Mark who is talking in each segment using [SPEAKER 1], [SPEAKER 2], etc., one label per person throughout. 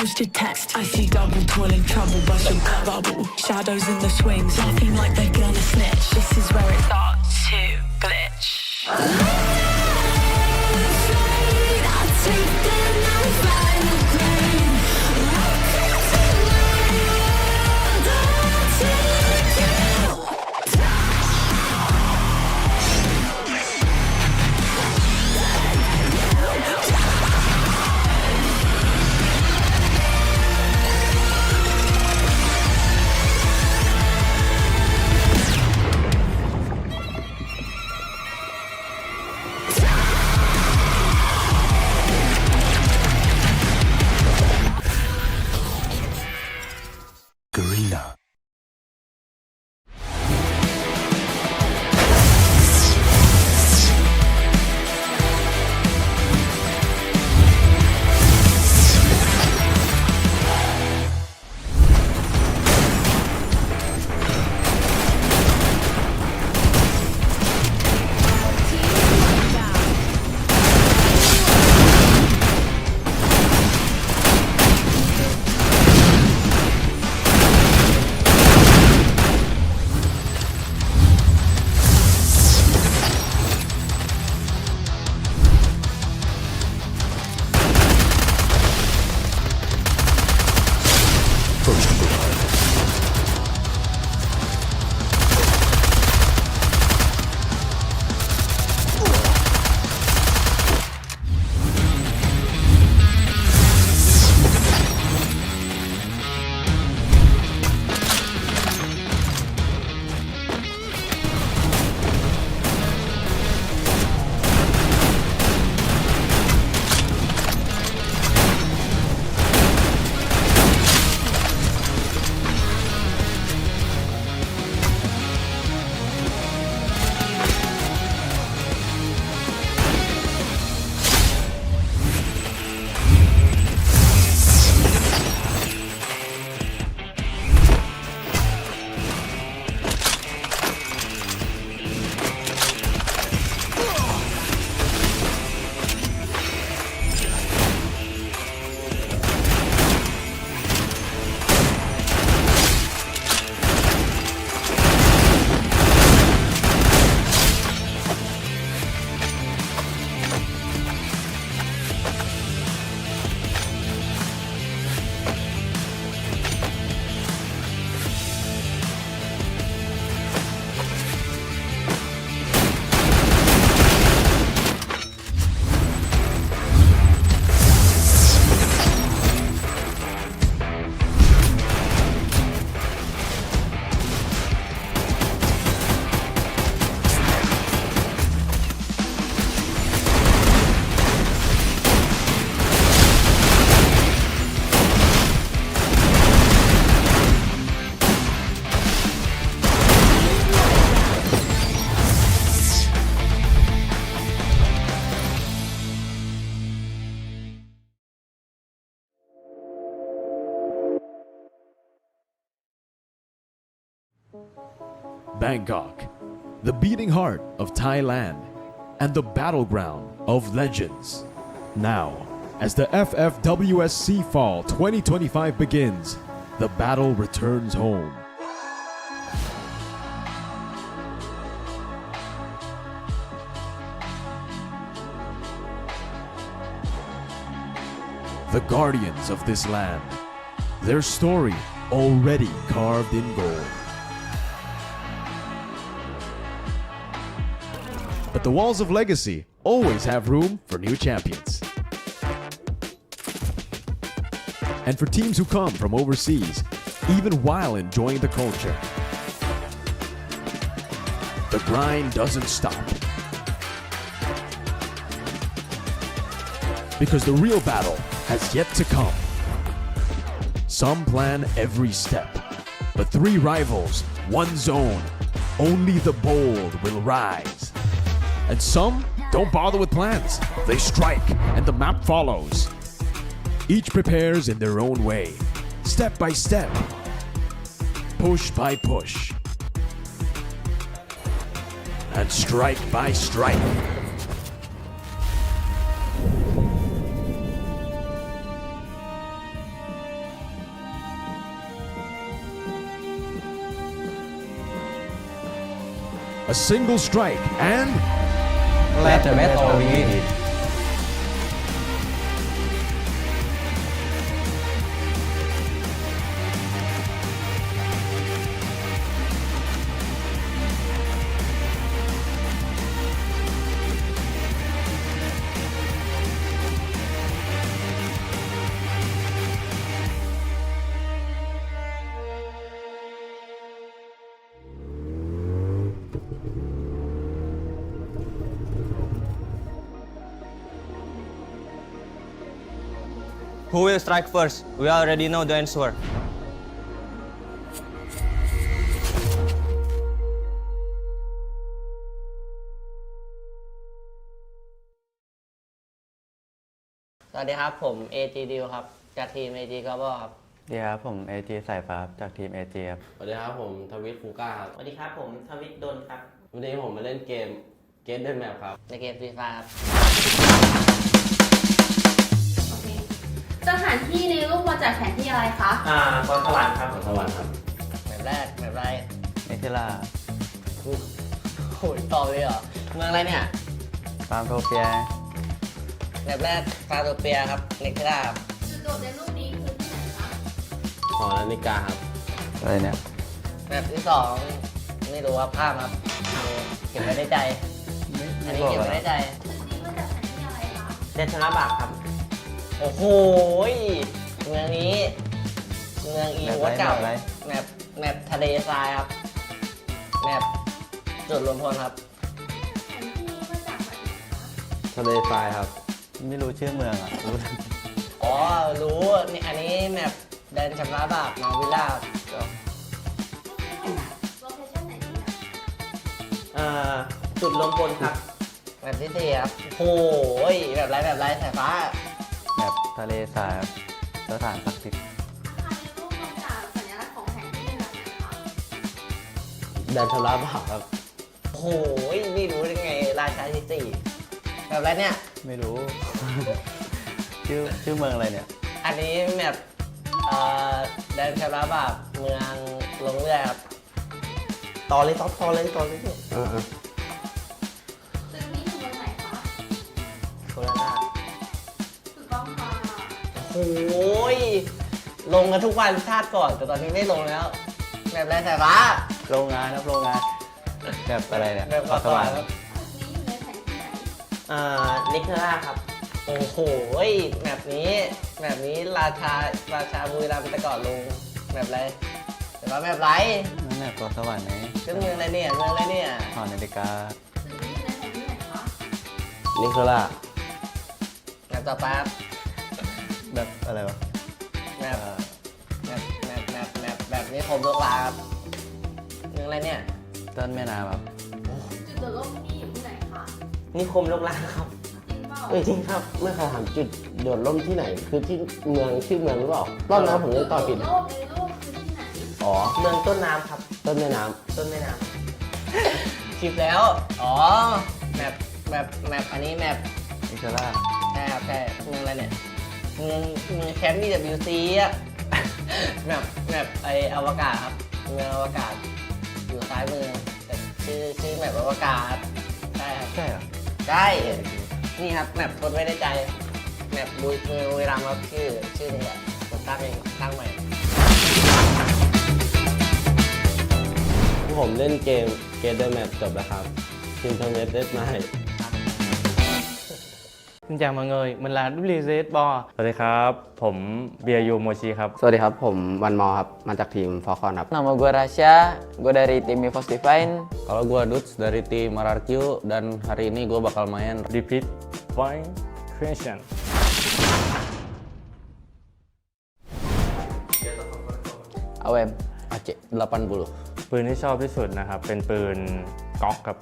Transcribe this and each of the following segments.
[SPEAKER 1] posted text. I see double toiling trouble, busting bubble. Shadows in the swings, laughing like they're gonna snitch. This is where it starts to glitch.
[SPEAKER 2] Bangkok, the beating heart of Thailand and the battleground of legends. Now, as the FFWS SEA Fall 2025 begins, the battle returns home. The guardians of this land, their story already carved in gold. But the walls of legacy always have room for new champions. And for teams who come from overseas, even while enjoying the culture. The grind doesn't stop. Because the real battle has yet to come. Some plan every step, but 3 rivals, 1 zone. Only the bold will rise. And some don't bother with plans. They strike, and the map follows. Each prepares in their own way, step by step, push by push, and strike by strike. a single strike, and
[SPEAKER 3] Let the battle begin.
[SPEAKER 4] Who will strike first? We already know the answer.
[SPEAKER 5] สวัสดีครับผม AG ดิวครับจากทีม AG Global ครับ
[SPEAKER 3] สวัสดีครับผม AG สายฟ้าครับจากทีม AG ครับ
[SPEAKER 6] สวัสดีครับผมทวิตคูก้าครับ
[SPEAKER 5] สวัสดีครับผมทวิตดนครับ
[SPEAKER 6] วันนี้ผมมาเล่นเกมเกมเดินแมปครับ
[SPEAKER 5] ในเกมฟรีไฟครับ
[SPEAKER 7] โอเคสถานที่ในรูปมาจากแผนที่อะไรคะ
[SPEAKER 5] พรสวรรค์ครับ
[SPEAKER 6] สวรรค์ครับ
[SPEAKER 5] แบบแรกแบบไร
[SPEAKER 3] เนเธอร์ล่า
[SPEAKER 5] โอ้ยตอบเลยเหรอ เมืองอะไรเนี่ย
[SPEAKER 3] ฟาร์มโทเปีย
[SPEAKER 5] แบบแรกฟาโตเปียครับเนกราครับ
[SPEAKER 7] จุดโดดในรูปนี้คือที่ไหนคะ
[SPEAKER 6] หอนาฬิกาครับ
[SPEAKER 3] อะไรเนี่ย
[SPEAKER 5] แบบที่สองไม่รู้ว่าภาพครับเก็บไว้ในใจ อันนี้เก็บไว้ในใจ
[SPEAKER 7] จุดนี้มาจากแผนที่อะไรคะ
[SPEAKER 5] เดนชนะบากครับ โอ้โหเมืองนี้ เมืองอีวัวเก่าแมปทะเลทรายครับแมปจุดรวมพลครับ
[SPEAKER 7] แผนที่นี้มาจากไหนคะ
[SPEAKER 6] ทะเลทรายครับ
[SPEAKER 3] ไม่รู้ชื่อเมืองอ่ะรู้
[SPEAKER 5] อ๋อ รู้นี่อันนี้แมปแดนชำระบาปมาวิลล่า
[SPEAKER 7] โลเคชั่นไหนที่ไหน
[SPEAKER 5] จุดรวมพลครับแมปที่สี่ครับโอ้ยแบบไรสายฟ้า
[SPEAKER 3] แบบทะเลทรายครับสถานศักดิ์สิทธิ์
[SPEAKER 7] อาคารในรูปมาจากสัญลักษณ์ของแผนที่เป็นแบบไหนคะ
[SPEAKER 6] แดนชำระบาปครับ
[SPEAKER 5] โอ้โหไม่รู้ได้ไงราชาที่สี่แบบไรเนี่ย
[SPEAKER 3] ไม่รู้ ชื่อเมืองอะไรเนี่ย
[SPEAKER 5] อันนี้แมปแดนชำระบาปเมืองลงเรือครับต่อเลยเนี่ย
[SPEAKER 7] ตึกนี้อยู่เมืองไหนคะ
[SPEAKER 5] โคราช
[SPEAKER 7] ถูกต้องค่ะ
[SPEAKER 5] โอ้ยลงกันทุกวันชาติก่อนแต่ตอนนี้ไม่ลงแล้วแบบไรสายฟ้า
[SPEAKER 3] โรงงานครับโรงงานแบบอะไรเนี่ย
[SPEAKER 5] แบบ
[SPEAKER 3] เกาะสวรรค์
[SPEAKER 5] ครับ
[SPEAKER 7] ตึกนี้อยู่ในแผนที่ไหน
[SPEAKER 5] นิกเทอร่าครับ โอ้โหแบบนี้ราชาบุรีรัมย์แต่ก่อนลงแบบไรแต่ว่าแบบไร
[SPEAKER 3] นั่นแหละเกาะสวรรค์ไหน
[SPEAKER 5] ซึ่งเมืองอะไรเนี่ย
[SPEAKER 3] หอนาฬิกา
[SPEAKER 7] ตึกนี้อยู่ในแผนที่ไหนคะ
[SPEAKER 6] นิโคล่า
[SPEAKER 5] แบบต่อไปครับ
[SPEAKER 3] แบบอะไรวะ
[SPEAKER 5] แบบนี้ผมโลกลาครับเมืองอะไรเนี่ย
[SPEAKER 3] ต้นแม่น้ำครับ
[SPEAKER 7] จุดโดดร่มที่นี่อยู่ที่ไหนคะ
[SPEAKER 5] นิคมโลกลาครับ
[SPEAKER 7] จริงเปล่า
[SPEAKER 6] จริงครับเมื่อใครถามจุดโดดร่มที่ไหน คือที่เมืองชื่อเมืองหรือเปล่าตอนนั้นผมยังตอบผิด
[SPEAKER 7] จุโดร่มในรูปคือที่ไหน
[SPEAKER 6] อ๋อ
[SPEAKER 5] เมืองต้นน้ำครับ
[SPEAKER 6] ต้นแม่น้
[SPEAKER 5] ต้นแม่น้ำ คลิปแล้ว อ๋อแมปอันนี้แมป
[SPEAKER 3] เนเธอร์ล่า
[SPEAKER 5] ใช่ครับใช่เมืองอะไรเนี่ยเมืองแคมป์ BWC อ่ะ แบบไออวกาศครับเมืองอวกาศอยู่ซ้ายมือแต่ชื่อแบบอวกาศใช่ครับ
[SPEAKER 3] ใช่เหรอ
[SPEAKER 5] ใช่นี่ครับแมปทดไว้ในใจแมปบุยเมืองบุรีรัมย์ครับชื่อนี้แหละผมตั้งเองตั้งใหม่
[SPEAKER 6] ำผมเล่นเกมเดินแมปจบแล้วครับทีมทวิตได้มาให้
[SPEAKER 8] Xin chào mọi người, mình là WZ Bo. สวัสดีครับ ผมเบียร์ยูโมชิครับ
[SPEAKER 9] สวัสดีครับ ผมวันมอครับ มาจากทีมฟอลคอนครับ
[SPEAKER 3] Nama gue Rasya, gue dari tim Evos Divine.
[SPEAKER 6] Kalau gue Duts dari tim Mararkyu dan hari ini gue bakal main
[SPEAKER 8] Repeat Point Creation.
[SPEAKER 9] เอาเวม
[SPEAKER 6] AC 80
[SPEAKER 8] ปืนที่ชอบที่สุดนะครับ เป็นปืนก๊อกครับ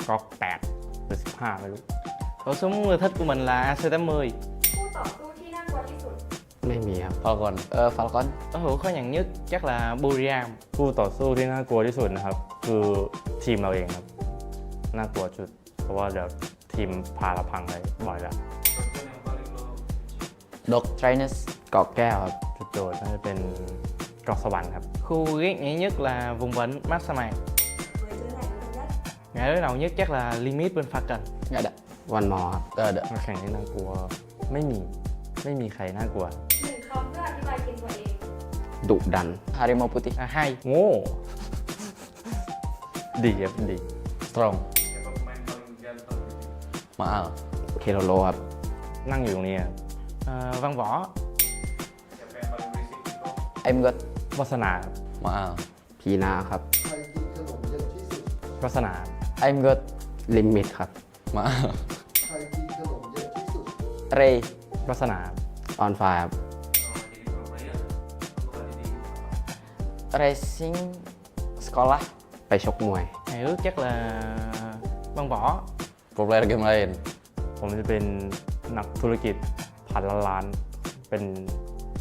[SPEAKER 8] ก๊อก8หรือ15ไม่รู้khẩu súng ưa thích của mình là AC80.
[SPEAKER 7] คู่ต่อสู้ที่น่ากลัวที่สุด
[SPEAKER 9] ไม่มีครับ
[SPEAKER 6] Falcon
[SPEAKER 9] ฟอลคอน
[SPEAKER 8] Đối thủ khó nhằn nhất chắc là Buriram. คู่ต่อสู้ที่น่ากลัวที่สุดนะครับ คือทีมเราเองครับ น่ากลัวจุด เพราะว่าเดี๋ยวทีมพาเราพังเลยบ่อยแล้ว
[SPEAKER 6] Dog
[SPEAKER 9] ไทรเนสเกาะแก้วครับ
[SPEAKER 8] จุดโจทย์น่าจะเป็นเกาะสวรรค์ครับ Khu ghét nhảy nhất là vùng vịnh Mát Sa Mạc.
[SPEAKER 10] Với chơi này có cảm giác
[SPEAKER 8] Ngày đối đầu nhất chắc là Limit bên Falcons.
[SPEAKER 9] Nggak ada. One more ครับ
[SPEAKER 6] Gak ada.
[SPEAKER 8] มาแข่งที่น่ากลัวไม่มีใครน่ากลัว
[SPEAKER 7] หนึ่งคำเพื่ออธิบายเกมตัวเอง
[SPEAKER 9] ดุดัน Harimau putih
[SPEAKER 8] ให้โง่ดีครับดี
[SPEAKER 6] Strong. Mahal.
[SPEAKER 9] Kelolo ครับ
[SPEAKER 8] นั่งอยู่ตรงนี้ครับVăn Võ
[SPEAKER 9] Em God
[SPEAKER 8] วัฒนาครับ
[SPEAKER 6] Mahal.
[SPEAKER 9] พีนาครับ
[SPEAKER 8] วัฒนา
[SPEAKER 9] Em God Limit ครับ
[SPEAKER 6] Mahal.
[SPEAKER 9] Ray
[SPEAKER 8] วัฒนา
[SPEAKER 9] On Fire ครับ Racing sekolah ไปชกมวย
[SPEAKER 8] Ngày ước chắc là Văn Võ
[SPEAKER 6] Pro player game lain.
[SPEAKER 8] ผมจะเป็นนักธุรกิจพันล้านเป็น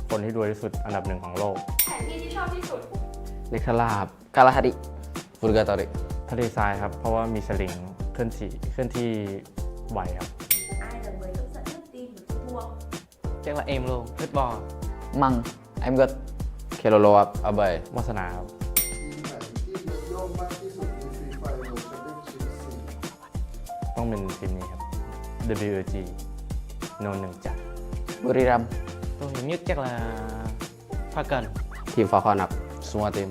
[SPEAKER 8] คนที่รวยที่สุดอันดับหนึ่งของโลก
[SPEAKER 7] แผนที่ที่ชอบที่สุด
[SPEAKER 9] เนคลาบ Kalahari
[SPEAKER 6] Purgatory.
[SPEAKER 8] ทะเลทรายครับ เพราะว่ามีสลิงเคลื่อนที่ไหวครับ
[SPEAKER 7] ai là người dẫn dẫn nước team được thua
[SPEAKER 8] chắc là em luôn thích bò
[SPEAKER 9] Măng Em God Kelolo ครับ
[SPEAKER 6] Abai.
[SPEAKER 8] วัฒนาครับต้องเป็นทีมนี้ครับ WG โนนหนึ่งจัด
[SPEAKER 9] บุรีรัมย์
[SPEAKER 8] tôi hiểu nhất chắc là Falcons
[SPEAKER 9] ทีมฟอร์คอนครับ
[SPEAKER 6] Semua tim.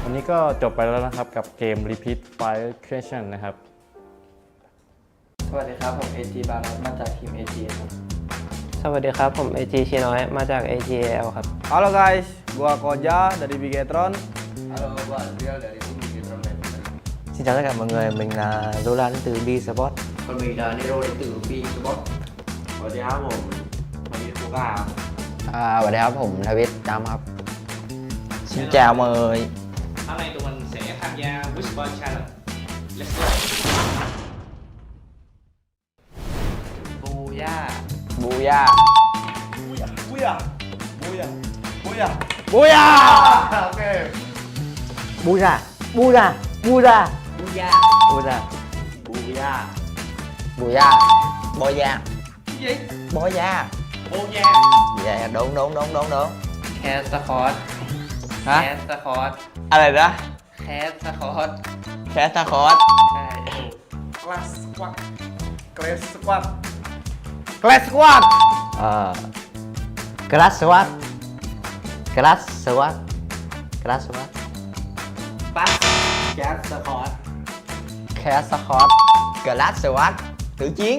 [SPEAKER 8] วันนี้ก็จบไปแล้วนะครับกับเกม Repeat Fire Question นะครับ
[SPEAKER 3] สวัสดีครับผม AG บาร์มาจากทีม AG ครับ
[SPEAKER 5] สวัสดีครับผม AG ชีน้อยมาจาก AGL ครับ
[SPEAKER 4] Halo guys, gua Koja dari Bigetron.
[SPEAKER 3] Halo, gua Adriel dari tim Bigetron Band.
[SPEAKER 5] Xin chào tất cả mọi người, mình là Lola đến từ B Sport.
[SPEAKER 3] Còn mình là Nero đến từ B Sport.
[SPEAKER 4] สวัสดีครับผมวันนี้กูก้า
[SPEAKER 9] สวัสดีครับผมทวิตจามครับ
[SPEAKER 5] Xin chào mọi người.
[SPEAKER 10] Hôm nay tụi mình sẽ tham gia Whisper Challenge. Let's go.
[SPEAKER 3] Booyah.
[SPEAKER 9] บูย่า
[SPEAKER 4] Buya.
[SPEAKER 5] Buja, Buja, Buja,
[SPEAKER 3] Booyah.
[SPEAKER 5] Buja.
[SPEAKER 4] Buya.
[SPEAKER 9] บูย่า
[SPEAKER 5] Bò da,
[SPEAKER 10] Cái gì?
[SPEAKER 5] bò da.
[SPEAKER 10] Bồ da.
[SPEAKER 5] Dạ, đúng.
[SPEAKER 3] Casacot.
[SPEAKER 5] Hả?
[SPEAKER 3] Casacot.
[SPEAKER 5] อะไรนะ
[SPEAKER 3] Casacot.
[SPEAKER 5] แคสคอร์ส
[SPEAKER 3] ใช่
[SPEAKER 4] Class squad. Class squad.
[SPEAKER 5] กลาสวอตกลาสวอตกลาสวอตกลาสวอต
[SPEAKER 3] Pass. Casacot.
[SPEAKER 5] แคสคอร์สกลาสวอตtử chiến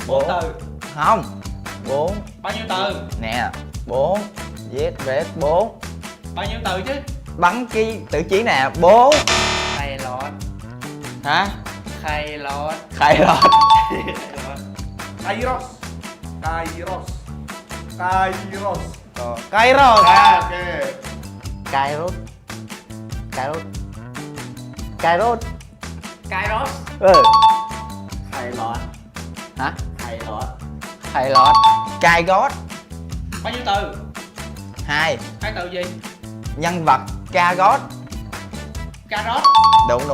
[SPEAKER 5] bốn
[SPEAKER 10] Từ.
[SPEAKER 5] không bốn
[SPEAKER 10] Bao nhiêu từ?
[SPEAKER 5] nè bốn viết vết bốn
[SPEAKER 10] Bao nhiêu từ chứ?
[SPEAKER 5] bắn chi tử chiến nè bốn
[SPEAKER 3] Khay lót.
[SPEAKER 5] hả
[SPEAKER 3] Khay lót.
[SPEAKER 5] khai lọt
[SPEAKER 4] Kairos.
[SPEAKER 5] Kairos
[SPEAKER 4] Ah, oke.
[SPEAKER 5] Kairos
[SPEAKER 10] Kairos.
[SPEAKER 3] Kairos.
[SPEAKER 4] Khay lót.
[SPEAKER 5] hả
[SPEAKER 4] Khay lót.
[SPEAKER 5] khai lọt cai gót
[SPEAKER 10] Bao nhiêu từ?
[SPEAKER 5] hai
[SPEAKER 10] Hai từ gì?
[SPEAKER 5] nhân vật ca gót
[SPEAKER 10] Cà rốt.
[SPEAKER 5] đúng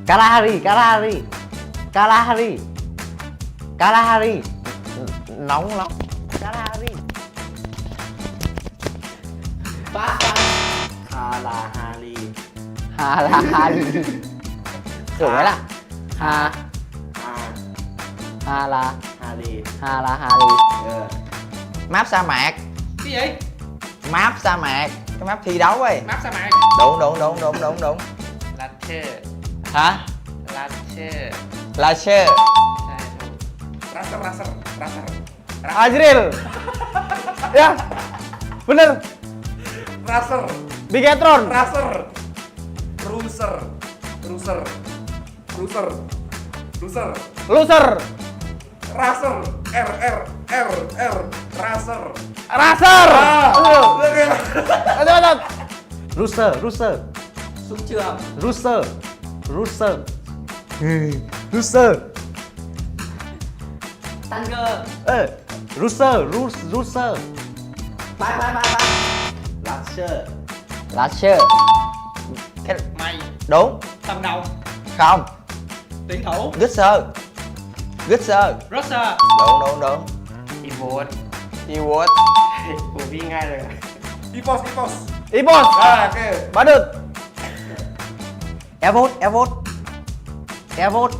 [SPEAKER 3] Kalahari.
[SPEAKER 5] Kalahari
[SPEAKER 4] Kalahari.
[SPEAKER 5] Kalahari nóng lắm Kalahari
[SPEAKER 4] Kalahari.
[SPEAKER 5] Kalahariถูกไหมล่ะฮา
[SPEAKER 4] Hari.
[SPEAKER 5] Kalahari map sa mạc
[SPEAKER 10] Cái gì?
[SPEAKER 5] map sa mạc cái map thi đấu ấy
[SPEAKER 10] Map sa mạc.
[SPEAKER 5] đúng
[SPEAKER 3] Latcher.
[SPEAKER 5] hả
[SPEAKER 3] Latcher.
[SPEAKER 5] Lasher
[SPEAKER 3] ใช่ถูก
[SPEAKER 4] Raser.
[SPEAKER 5] Ajril ya bener
[SPEAKER 4] Raser.
[SPEAKER 5] Bigetron
[SPEAKER 4] Raser. Ruser.
[SPEAKER 5] Loser
[SPEAKER 4] Raser. R. Raser.
[SPEAKER 5] Raser Rooster
[SPEAKER 3] Súng trường.
[SPEAKER 5] Rooster
[SPEAKER 3] Tiger.
[SPEAKER 5] Rooster
[SPEAKER 3] Bye.
[SPEAKER 4] Lasher.
[SPEAKER 5] Lasher
[SPEAKER 10] Mày.
[SPEAKER 9] Đúng.
[SPEAKER 10] Tầm đầu.
[SPEAKER 9] Không.
[SPEAKER 10] Tuyển thủ.
[SPEAKER 9] Gusser. Gusser.
[SPEAKER 10] Russer.
[SPEAKER 9] Đúng.
[SPEAKER 3] Evos
[SPEAKER 9] Evos.
[SPEAKER 3] กูพี่ง่ายเลย
[SPEAKER 10] Evos.
[SPEAKER 9] Evos.
[SPEAKER 10] Ok.
[SPEAKER 9] Bắt được. Evos. Evos. Evos.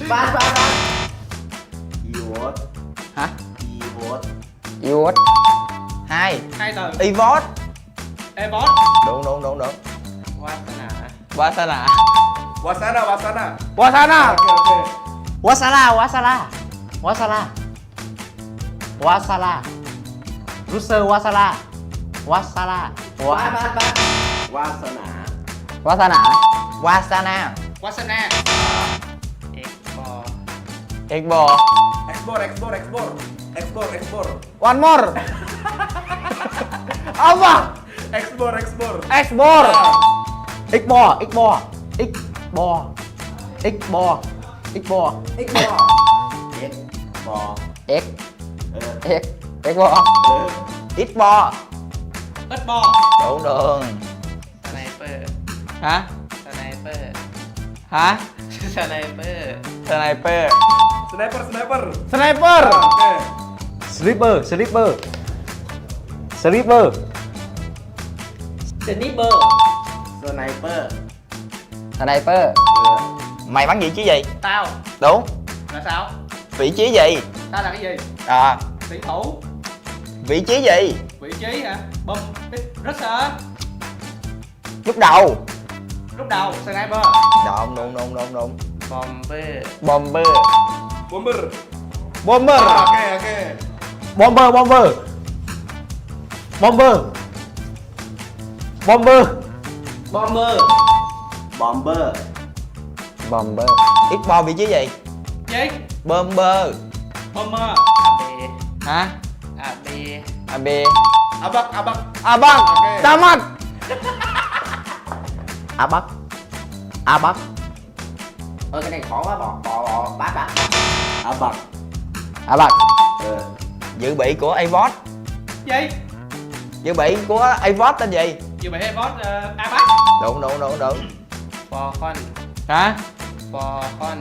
[SPEAKER 3] Bát
[SPEAKER 9] Evos. Hả?
[SPEAKER 3] Evos
[SPEAKER 9] Evos. Hai.
[SPEAKER 10] Hai từ.
[SPEAKER 9] Evos.
[SPEAKER 10] Evos.
[SPEAKER 9] Đúng.
[SPEAKER 3] วาสนา
[SPEAKER 9] Wasana.
[SPEAKER 10] Wasana.
[SPEAKER 9] Wasana.
[SPEAKER 10] Ok.
[SPEAKER 9] Wasala. Russer Wasala.
[SPEAKER 3] บาส วาสนา
[SPEAKER 9] Wasana.
[SPEAKER 10] Wasana.
[SPEAKER 9] Egbo.
[SPEAKER 10] Export.
[SPEAKER 9] One more. Apa?
[SPEAKER 10] Export.
[SPEAKER 9] Export. Egbo. X. Egbo. Xbo.
[SPEAKER 10] Ít bo.
[SPEAKER 9] Đúng đường.
[SPEAKER 3] สไนเปอร์
[SPEAKER 9] Hả?
[SPEAKER 3] สไนเปอร์
[SPEAKER 9] Hả?
[SPEAKER 3] สไนเปอร์
[SPEAKER 9] Sniper.
[SPEAKER 10] Sniper.
[SPEAKER 9] Sniper.
[SPEAKER 10] Ok.
[SPEAKER 9] Sleeper.
[SPEAKER 3] สนิเบอร์
[SPEAKER 9] Sniper.
[SPEAKER 3] สไนเปอร์
[SPEAKER 9] Sniper. Mày bắn vị trí gì?
[SPEAKER 10] Tao
[SPEAKER 9] Đúng.
[SPEAKER 10] là sao?
[SPEAKER 9] Vị trí gì?
[SPEAKER 10] Tao là cái gì? Tuyển thủ.
[SPEAKER 9] Vị trí gì?
[SPEAKER 10] Vị trí hả? Bom. Russer.
[SPEAKER 9] Lúc đầu.
[SPEAKER 10] Sniper.
[SPEAKER 9] Đúng.
[SPEAKER 3] บอมเบอร์
[SPEAKER 9] Bomber.
[SPEAKER 10] Bomber.
[SPEAKER 9] Bomber.
[SPEAKER 10] Ok.
[SPEAKER 9] Bomber.
[SPEAKER 3] บอมเบอร์
[SPEAKER 9] Xbo vị trí gì?
[SPEAKER 10] Gì?
[SPEAKER 9] Bomber.
[SPEAKER 10] Bomber.
[SPEAKER 3] อาเบ
[SPEAKER 9] Hả?
[SPEAKER 3] อาเบ
[SPEAKER 9] AB.
[SPEAKER 10] Abang.
[SPEAKER 9] Ok. Damat. Abak.
[SPEAKER 3] cái này khó quá bỏ bát à.
[SPEAKER 9] Abak. Dự bị của Evos.
[SPEAKER 10] Gì?
[SPEAKER 9] Dự bị của Evos tên gì?
[SPEAKER 10] Dự bị Evos Abang.
[SPEAKER 9] Đúng.
[SPEAKER 3] ฟอร์คอน
[SPEAKER 9] Hả?
[SPEAKER 3] ฟอร์คอน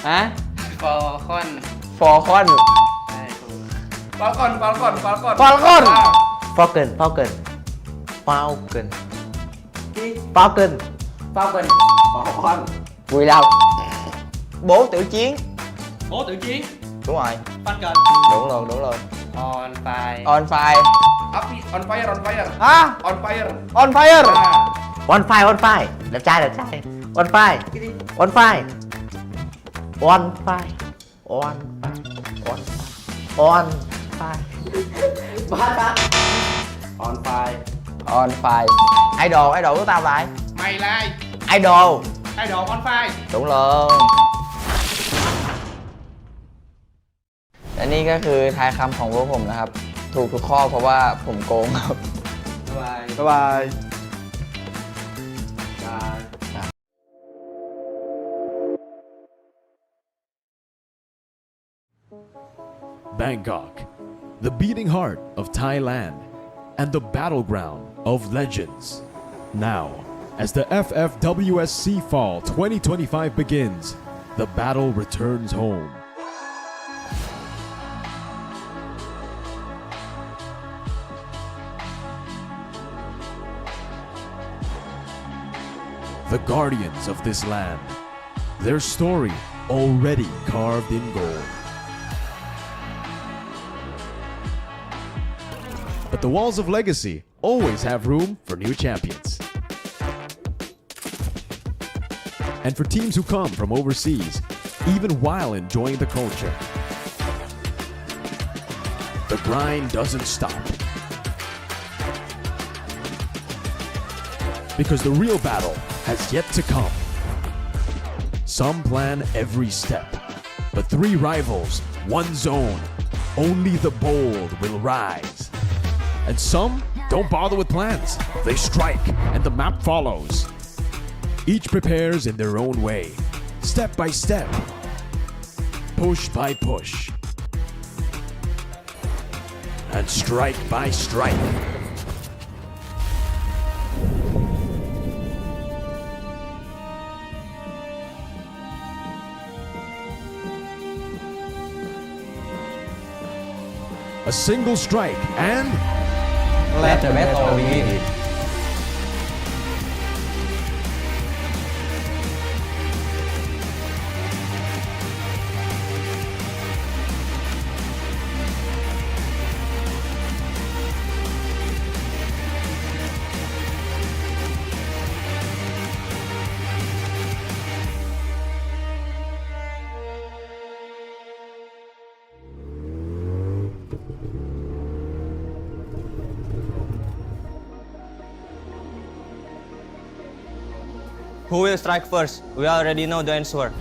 [SPEAKER 9] Hả?
[SPEAKER 3] ฟอร์คอน
[SPEAKER 9] Falcon.
[SPEAKER 3] ใช่ถูก
[SPEAKER 10] Falcon.
[SPEAKER 9] Falcon.
[SPEAKER 10] À.
[SPEAKER 9] Falcon.
[SPEAKER 3] ฟอร์เกิน
[SPEAKER 9] Vui đâu? Bố tử chiến.
[SPEAKER 10] Bố tự chiến.
[SPEAKER 9] Đúng rồi.
[SPEAKER 10] Falcon.
[SPEAKER 9] Đúng luôn.
[SPEAKER 3] ออนไฟ
[SPEAKER 9] On fire.
[SPEAKER 10] On fire.
[SPEAKER 9] Hả?
[SPEAKER 10] On fire.
[SPEAKER 9] On fire.
[SPEAKER 10] À.
[SPEAKER 9] On fire. Đẹp trai. On fire. On fire. On fire. Idol của tao lại.
[SPEAKER 10] Mày là ai?
[SPEAKER 9] Idol.
[SPEAKER 10] Idol on fire.
[SPEAKER 9] Đúng luôn. และนี่ก็คือทายคำของพวกผมนะครับ ถูกทุกข้อเพราะว่าผมโกงครับ บ๊ายบาย
[SPEAKER 2] Bangkok, the beating heart of Thailand and the battleground of legends. Now, as the FFWS SEA Fall 2025 begins, the battle returns home. The guardians of this land, their story already carved in gold. But the walls of legacy always have room for new champions. And for teams who come from overseas, even while enjoying the culture. The grind doesn't stop. Because the real battle has yet to come. Some plan every step, but three rivals, one zone. Only the bold will rise. And some don't bother with plans. They strike, and the map follows. Each prepares in their own way, step by step. push by push, and strike by strike. A single strike and
[SPEAKER 4] Let the best of me. Who will strike first? We already know the answer.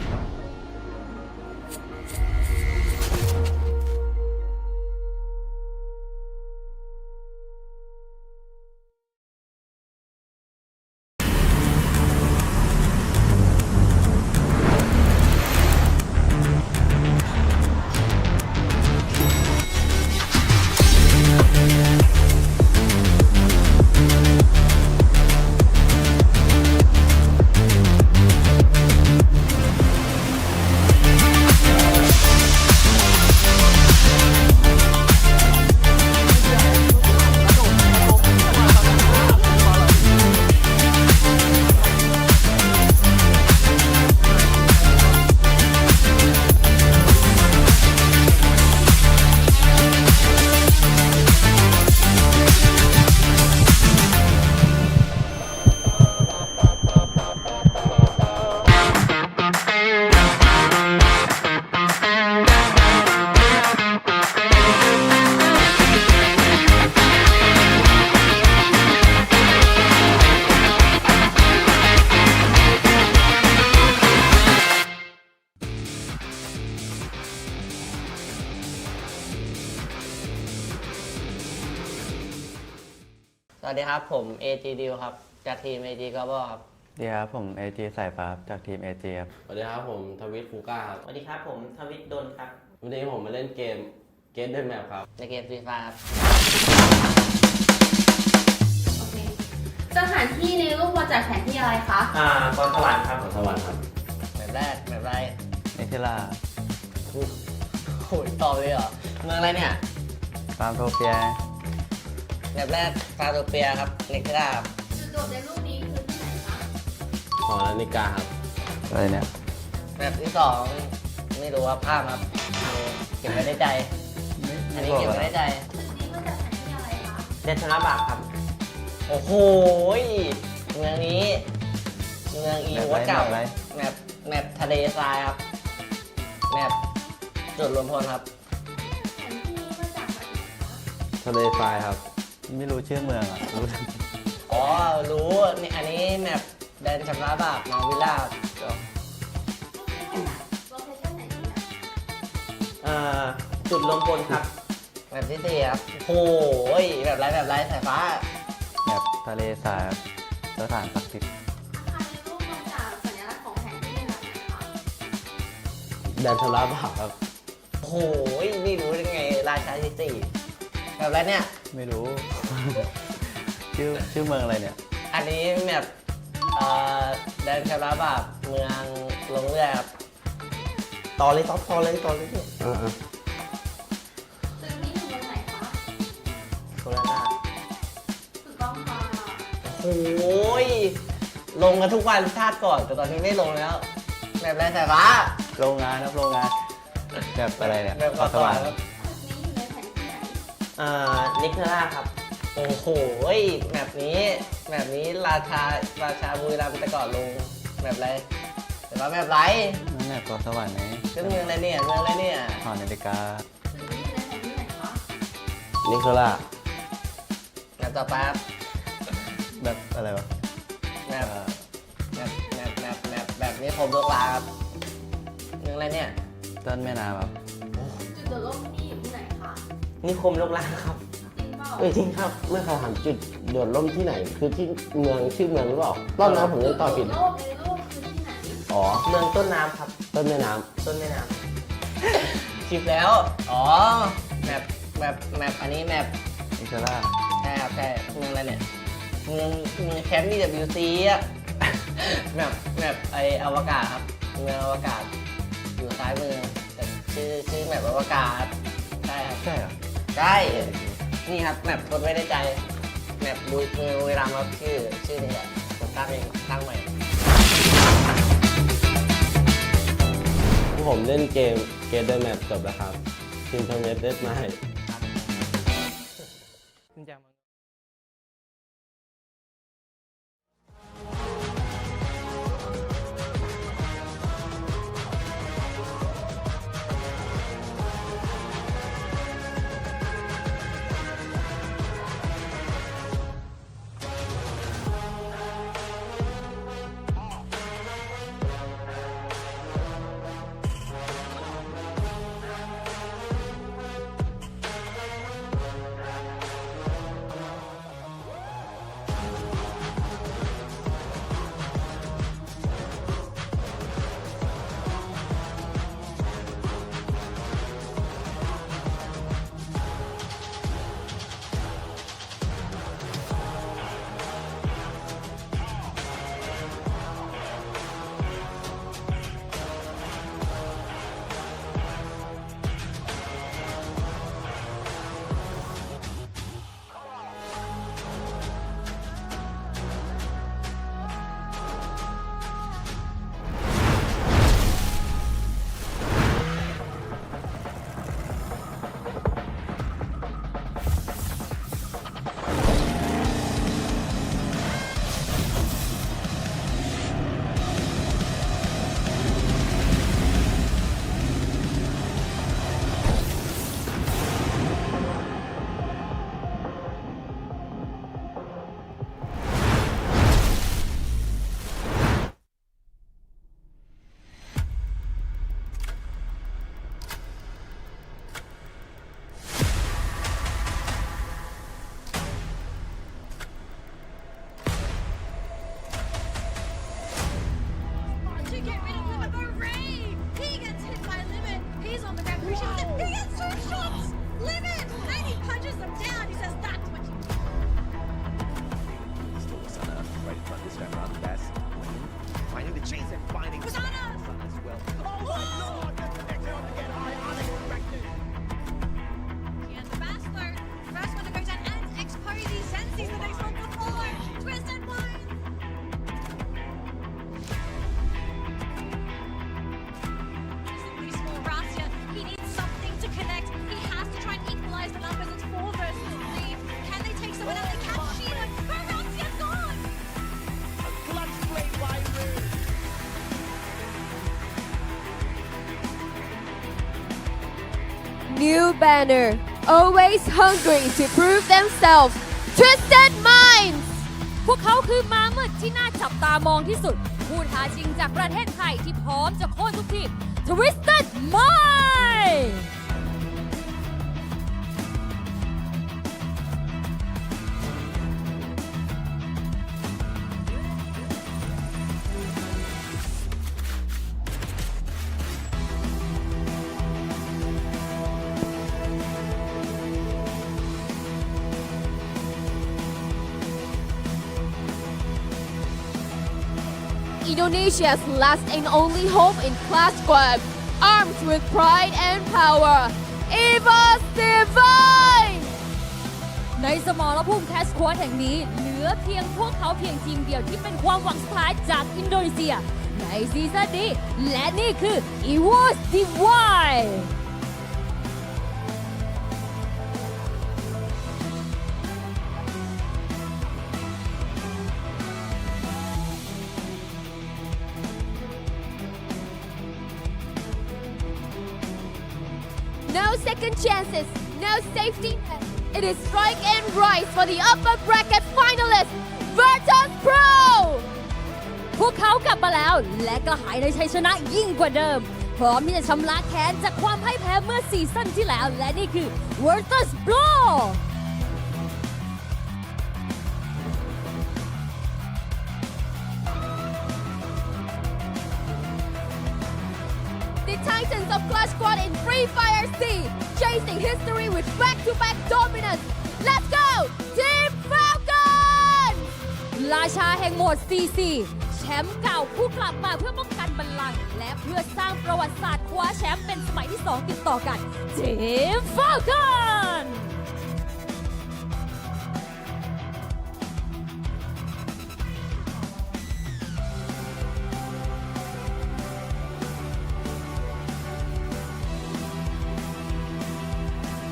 [SPEAKER 5] สวัสดีครับผม AG ดิวครับจากทีม AG Global ครับ
[SPEAKER 8] สวัสดีครับผม AG สายฟ้าจากทีม AG ครับ
[SPEAKER 6] สวัสดีครับผมทวิตคูก้าครับ
[SPEAKER 5] สวัสดีครับผมทวิตดนครับ
[SPEAKER 6] วันนี้ผมมาเล่นเกมเกมเดินแมปครับ
[SPEAKER 5] ในเกมฟรีไฟครับ
[SPEAKER 7] โอเคสถานที่ในรูปมาจากแผนที่อะไรคะ
[SPEAKER 10] ตอนสวรรค์ครับ
[SPEAKER 6] สวัสดีครับ
[SPEAKER 5] แบบแรกแบบไร
[SPEAKER 8] เนเธอร์ล่า
[SPEAKER 5] โหยตอบเลยเหรอ เมืองอะไรเนี่ย
[SPEAKER 8] ฟาร์มโทเปีย
[SPEAKER 5] แบบแรกฟาโตเปียครับเนกราครับ
[SPEAKER 7] จุดโดดในรูปนี้คือที่ไหนคะ
[SPEAKER 6] หอนาฬิกาครับ
[SPEAKER 8] อะไรเนี่ย
[SPEAKER 5] แบบที่สองไม่รู้ว่าภาพครับเก็บไว้ในใจ อันนี้เก็บไว้ในใจ
[SPEAKER 7] จุดนี้มาจากแผนที่อะไรคะ
[SPEAKER 5] เดนธนบากครับ โอ้โหเมืองนี้ เมืองอีวัวเก่าแมปทะเลทรายครับ แมปจุดรวมพลครับ
[SPEAKER 7] แผนที่นี้มาจากไหนคะ
[SPEAKER 6] ทะเลทรายครับ
[SPEAKER 8] ไม่รู้ชื่อเมืองอ่ะรู้
[SPEAKER 5] อ๋อ รู้นี่อันนี้แมปแดนชำระบาปมาวิลล่า
[SPEAKER 7] โลเคชั่นไหนที่ไหน
[SPEAKER 5] จุดรวมพลครับ แมปที่สี่ครับโอ้ยแบบไรสายฟ้า
[SPEAKER 8] แบบทะเลสาบสถานศักดิ์สิทธิ์
[SPEAKER 7] อาคารในรูปมาจากสัญลักษณ์ของแผนที่ในแบบไหนคะ
[SPEAKER 6] แดนชำระบาปครับ
[SPEAKER 5] โอ้โหไม่รู้ได้ไง ราชาที่สี่แบบไรเนี่ย
[SPEAKER 8] ไม่รู้ ชื่อเมืองอะไรเนี่ย
[SPEAKER 5] อันนี้แมปแดนชำระบาปเมืองลงเรือครับต่อเลยเนี่ย
[SPEAKER 7] ตึกนี้อยู่เมืองไหนคะ
[SPEAKER 5] โคราช
[SPEAKER 7] ถูกต้องค่ะ
[SPEAKER 5] โอ้ยลงกันทุกวันชาติก่อน แต่ตอนนี้ไม่ลงแล้ว แบบไรสายฟ้า
[SPEAKER 8] โรงงานครับโรงงาน แบบอะไรเนี่ย
[SPEAKER 5] แบบกอ
[SPEAKER 8] ส
[SPEAKER 5] ส
[SPEAKER 8] ว
[SPEAKER 7] ตึ
[SPEAKER 8] รรค์
[SPEAKER 5] วรรค์
[SPEAKER 7] กนี้อยู่ในแผนที่ไหน
[SPEAKER 5] นิกเทอร่าครับ โอ้โหแบบนี้ราชาบุรีรัมย์แต่ก่อนลงแบบไรแต่ว่าแบบไร
[SPEAKER 8] นั่นแหละเกาะสวรรค์ไหม
[SPEAKER 5] เป็นเมืองอะไรเนี่ยเมืองอะไรเนี่ย
[SPEAKER 8] หอนาฬิกา
[SPEAKER 7] ตึกนี้อยู่ในแผนที่ไหนคะ
[SPEAKER 6] นิโคล่า
[SPEAKER 5] แบบต่อไปครับ
[SPEAKER 8] แบบอะไรวะ
[SPEAKER 5] แบบนี้ผมลูกลาครับเมืองอะไรเนี่ย
[SPEAKER 8] ต้นแม่น้ำครับ
[SPEAKER 7] จุดโดดร่มที่นี่อยู่ที่ไหนคะ
[SPEAKER 5] นิคมลูกลาครับ
[SPEAKER 7] จริงเปล่า
[SPEAKER 6] จริงครับเมื่อเขาถามจุดโดดร่มที่ไหน คือที่เมืองชื่อเมืองหรือเปล่ารอบนั้นผมยังตอบผิด
[SPEAKER 7] จุโดดร่มในรูปคือที่ไหน
[SPEAKER 6] อ๋อ
[SPEAKER 5] เมืองต้นน้ำครับ
[SPEAKER 6] ต้นแม่น้
[SPEAKER 5] ต้นแม่น้ 10 แล้ว อ๋อ แมปอันนี้แมป
[SPEAKER 9] อิสระ
[SPEAKER 5] ใช่ครับใช่เมืองอะไรเนี่ยเมืองแคมป์ FFWS อ่ะ แมปไออวกาศครับเมืองอวกาศอยู่ซ้ายมือแต่ชื่อแมปอวกาศใช่ครับ
[SPEAKER 9] ใช่เหรอ
[SPEAKER 5] ใช่นี่ครับแมปทดไว้ในใจแมปบุรีรัมย์ครับชื่อนี้แหละผมตั้งเองตั้งใหม่
[SPEAKER 6] ผมเล่นเกมเดอร์แมปจบแล้วครับทีมทอมเวสได้มาให้
[SPEAKER 11] New banner, always hungry to prove themselves. Twisted Minds
[SPEAKER 12] พวกเขาคือม้ามืดที่น่าจับตามองที่สุดผู้ท้าชิงจากประเทศไทยที่พร้อมจะโค่นทุกทีม Twisted Minds
[SPEAKER 11] Indonesia's last and only hope in class squad, armed with pride and power. Evos Divine
[SPEAKER 12] ในสมรภูมิแคสควอดแห่งนี้เหลือเพียงพวกเขาเพียงทีมเดียวที่เป็นความหวังสุดท้ายจากอินโดนีเซียในซีซั่นนี้และนี่คือ Evos Divine
[SPEAKER 11] No second chances, no safety net. It is strike and rise for the upper bracket finalist, Virtus Pro.
[SPEAKER 12] พวกเขากลับมาแล้วและกระหายในชัยชนะยิ่งกว่าเดิมพร้อมที่จะชำระแค้นจากความพ่ายแพ้เมื่อซีซั่นที่แล้วและนี่คือ Virtus Pro
[SPEAKER 11] The Thai seasons of Clash Squad in Free Fire SEA, chasing history with back-to-back dominance. Let's go, Team Falcon!
[SPEAKER 12] ราชาแห่งโหมด CC แชมป์เก่าผู้กลับมาเพื่อป้องกันบัลลังก์และเพื่อสร้างประวัติศาสตร์คว้าแชมป์เป็นสมัยที่ 2 ติดต่อกัน Team Falcon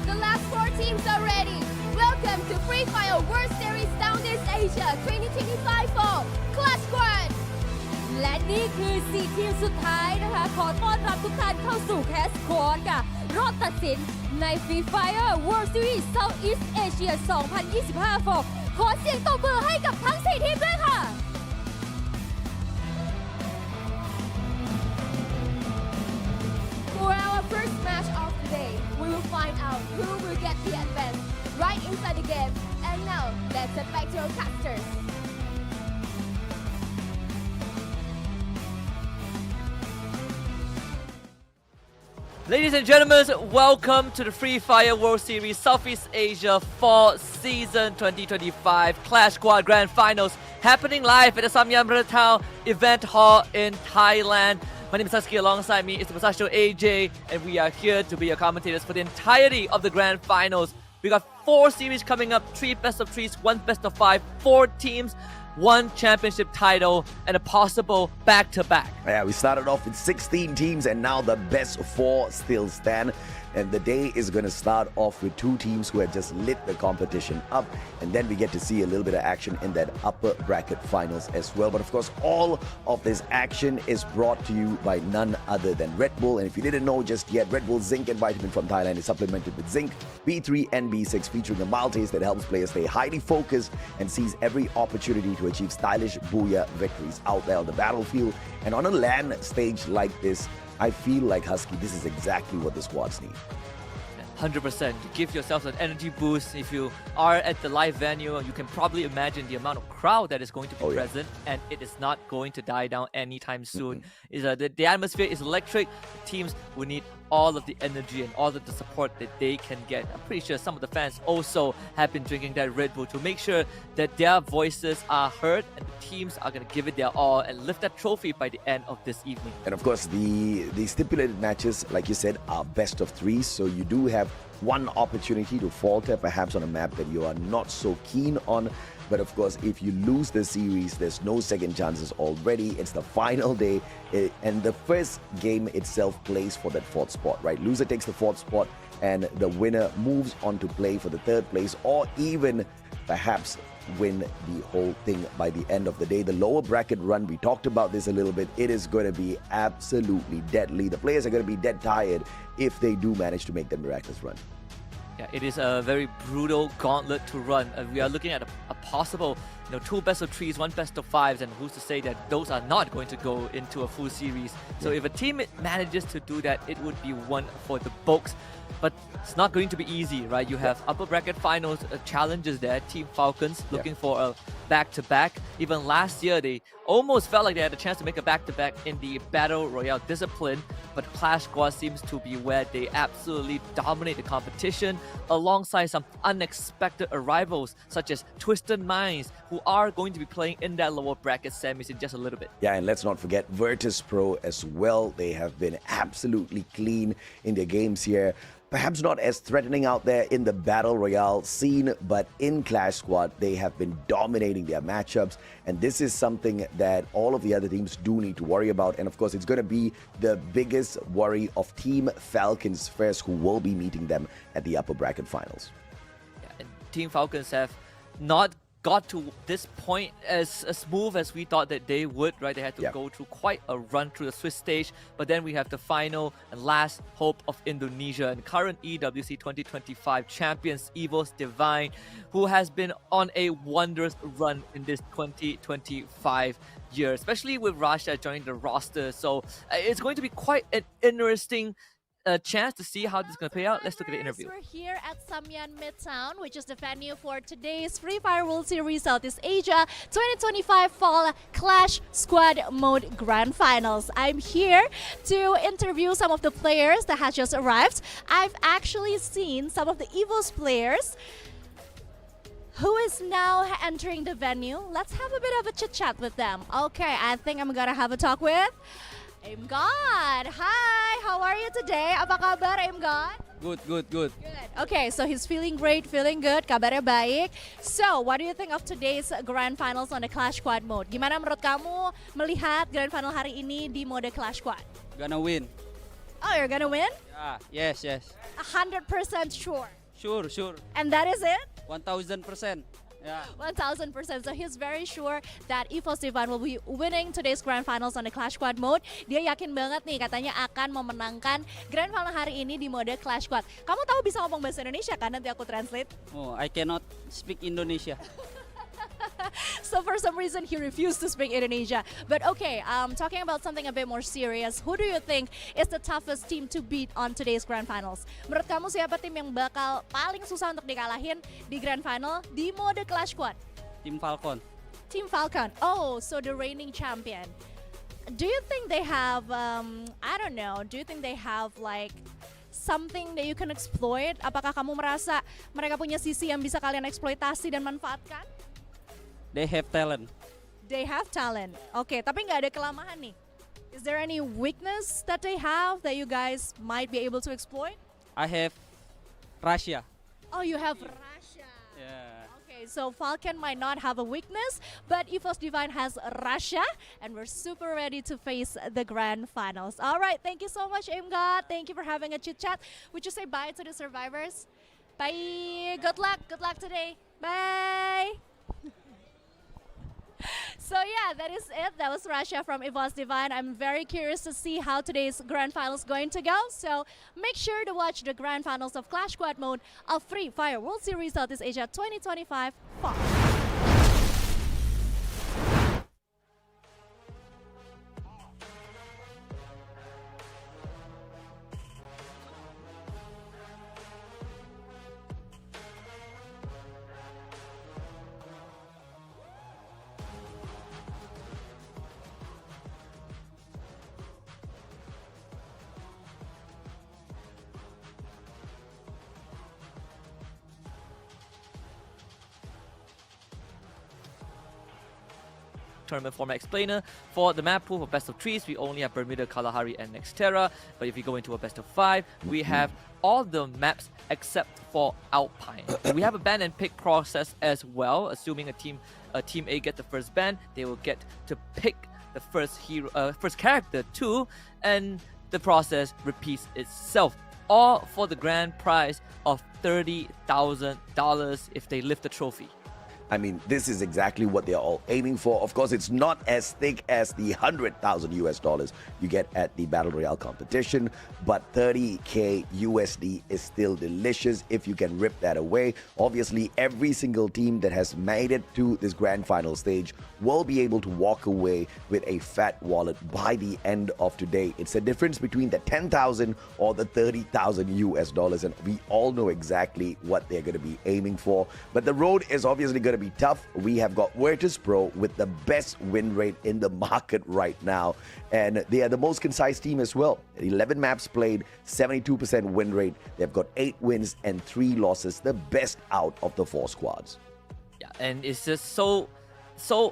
[SPEAKER 11] The last 4 teams are ready. Welcome to Free Fire World Series Southeast Asia 2025 for Clash Squad.
[SPEAKER 12] และนี่คือ 4 ทีมสุดท้ายนะคะ ขอต้อนรับทุกท่านเข้าสู่แคสคอร์ดค่ะ รอบตัดสินใน Free Fire World Series Southeast Asia 2025 for ขอเสียงตบมือให้กับทั้ง 4 ทีมด้วยค่ะ
[SPEAKER 11] For our first match of the day, we will find out who will get the advance right inside the game. And now, let's head back to our casters.
[SPEAKER 13] Ladies and gentlemen, welcome to the Free Fire World Series Southeast Asia Fall Season 2025 Clash Squad Grand Finals happening live at the Samyang Town Event Hall in Thailand. My name is Husky. Alongside me is the Masashito AJ, and we are here to be your commentators for the entirety of the Grand Finals. We got 4 series coming up, 3 best of 3s, 1 best of 5, 4 teams, 1 championship title, and a possible back-to-back.
[SPEAKER 14] Yeah, we started off with 16 teams and now the best 4 still stand. And the day is going to start off with 2 teams who had just lit the competition up. And then we get to see a little bit of action in that upper bracket finals as well. But of course, all of this action is brought to you by none other than Red Bull. And if you didn't know just yet, Red Bull Zinc and Vitamin from Thailand is supplemented with Zinc, B3 and B6, featuring a maltase that helps players stay highly focused and seize every opportunity to achieve stylish booyah victories out there on the battlefield. And on a LAN stage like this, I feel like, Husky, this is exactly what the squads need.
[SPEAKER 13] 100%. To give yourself an energy boost. If you are at the live venue, you can probably imagine the amount of crowd that is going to be present, and it is not going to die down anytime soon. The atmosphere is electric. The teams will need all of the energy and all of the support that they can get. I'm pretty sure some of the fans also have been drinking that Red Bull to make sure that their voices are heard and the teams are going to give it their all and lift that trophy by the end of this evening.
[SPEAKER 14] And of course, the stipulated matches, like you said, are best of 3. So you do have one opportunity to falter, perhaps on a map that you are not so keen on. But of course, if you lose the series, there's no second chances already. It's the final day, and the first game itself plays for that 4th spot, right? Loser takes the 4th spot, and the winner moves on to play for the 3rd place, or even perhaps win the whole thing by the end of the day. The lower bracket run, we talked about this a little bit, it is going to be absolutely deadly. The players are going to be dead tired if they do manage to make that miraculous run.
[SPEAKER 13] Yeah, it is a very brutal gauntlet to run. We are looking at a possible, 2 best of 3s, 1 best of 5s, and who's to say that those are not going to go into a full series. So if a team manages to do that, it would be one for the books. But it's not going to be easy, right? You have upper bracket finals challenges there. Team Falcons looking for a back-to-back. Even last year, they almost felt like they had a chance to make a back-to-back in the Battle Royale discipline. But Clash Squad seems to be where they absolutely dominate the competition, alongside some unexpected arrivals, such as Twisted Minds, who are going to be playing in that lower bracket semis in just a little bit.
[SPEAKER 14] Yeah, and let's not forget Virtus Pro as well. They have been absolutely clean in their games here. Perhaps not as threatening out there in the Battle Royale scene, but in Clash Squad, they have been dominating their matchups. And this is something that all of the other teams do need to worry about. And of course, it's going to be the biggest worry of Team Falcons first, who will be meeting them at the upper bracket finals.
[SPEAKER 13] Yeah, and Team Falcons have not got to this point as smooth as we thought that they would, right? They had to go through quite a run through the Swiss stage, but then we have the final and last hope of Indonesia and current EWC 2025 champions Evos Divine, who has been on a wondrous run in this 2025 year, especially with Rasha joining the roster. So it's going to be quite an interesting a chance to see how this is going to play out, let's look at the interview.
[SPEAKER 11] We're here at Samyan Midtown, which is the venue for today's Free Fire World Series Southeast Asia 2025 Fall Clash Squad Mode Grand Finals. I'm here to interview some of the players that has just arrived. I've actually seen some of the Evos players who is now entering the venue. Let's have a bit of a chit chat with them. Okay, I think I'm gonna have a talk with Imgod. Hi, how are you today? Apa kabar, Imgod?
[SPEAKER 15] Good.
[SPEAKER 11] Good. Okay, so he's feeling great, feeling good, kabarnya baik. So, what do you think of today's Grand Finals on the Clash Squad mode? Gimana menurut kamu melihat Grand Final hari ini di mode Clash Squad?
[SPEAKER 15] Gonna win.
[SPEAKER 11] Oh, you're gonna win?
[SPEAKER 15] Yeah, yes.
[SPEAKER 11] 100% sure.
[SPEAKER 15] Sure.
[SPEAKER 11] And that is it?
[SPEAKER 15] 1000%. Yeah.
[SPEAKER 11] 1000%. So he's very sure that Evos Divine will be winning today's Grand Finals on the Clash Squad mode. Dia yakin banget nih katanya akan memenangkan Grand Final hari ini di mode Clash Squad. Kamu tahu bisa ngomong bahasa Indonesia kan? Nanti aku translate.
[SPEAKER 15] Oh, I cannot speak Indonesia.
[SPEAKER 11] So for some reason he refused to speak Indonesia. But okay, talking about something a bit more serious, who do you think is the toughest team to beat on today's Grand Finals? Menurut kamu siapa tim yang bakal paling susah untuk dikalahin di Grand Final di mode Clash Squad?
[SPEAKER 15] Tim Falcon.
[SPEAKER 11] Team Falcon. Oh, so the reigning champion. Do you think they have, I don't know, do you think they have like something that you can exploit? Apakah kamu merasa mereka punya sisi yang bisa kalian eksploitasi dan manfaatkan?
[SPEAKER 15] They have talent.
[SPEAKER 11] They have talent. Okay, tapi nggak ada kelemahan nih. Is there any weakness that they have that you guys might be able to exploit?
[SPEAKER 15] I have Russia.
[SPEAKER 11] Oh, you have Russia.
[SPEAKER 15] Yeah.
[SPEAKER 11] Okay, so Falcon might not have a weakness, but Evos Divine has Russia, and we're super ready to face the Grand Finals. All right, thank you so much, Imgod. Thank you for having a chit chat. Would you say bye to the survivors? Bye. Good luck. Good luck today. Bye. So yeah, that is it. That was Russia from Evos Divine. I'm very curious to see how today's Grand Finals is going to go. So make sure to watch the Grand Finals of Clash Squad mode of Free Fire World Series Southeast Asia 2025 Fall.
[SPEAKER 13] Tournament format explainer. For the map pool for best of 3s, we only have Bermuda, Kalahari, and Nextera. But if you go into a best of 5, we have all the maps except for Alpine. We have a ban and pick process as well. Assuming team A get the first ban, they will get to pick the first character too, and the process repeats itself. All for the grand prize of $30,000 if they lift the trophy.
[SPEAKER 14] I mean, this is exactly what they're all aiming for. Of course, it's not as thick as the $100,000 you get at the Battle Royale competition, but 30K USD is still delicious if you can rip that away. Obviously, every single team that has made it to this grand final stage will be able to walk away with a fat wallet by the end of today. It's the difference between the 10,000 or the 30,000 US dollars, and we all know exactly what they're going to be aiming for. But the road is obviously going to be tough. We have got Virtus Pro with the best win rate in the market right now, and they are the most concise team as well. 11 maps played, 72% win rate. They've got 8 wins and 3 losses, the best out of the 4 squads.
[SPEAKER 13] Yeah, and it's just so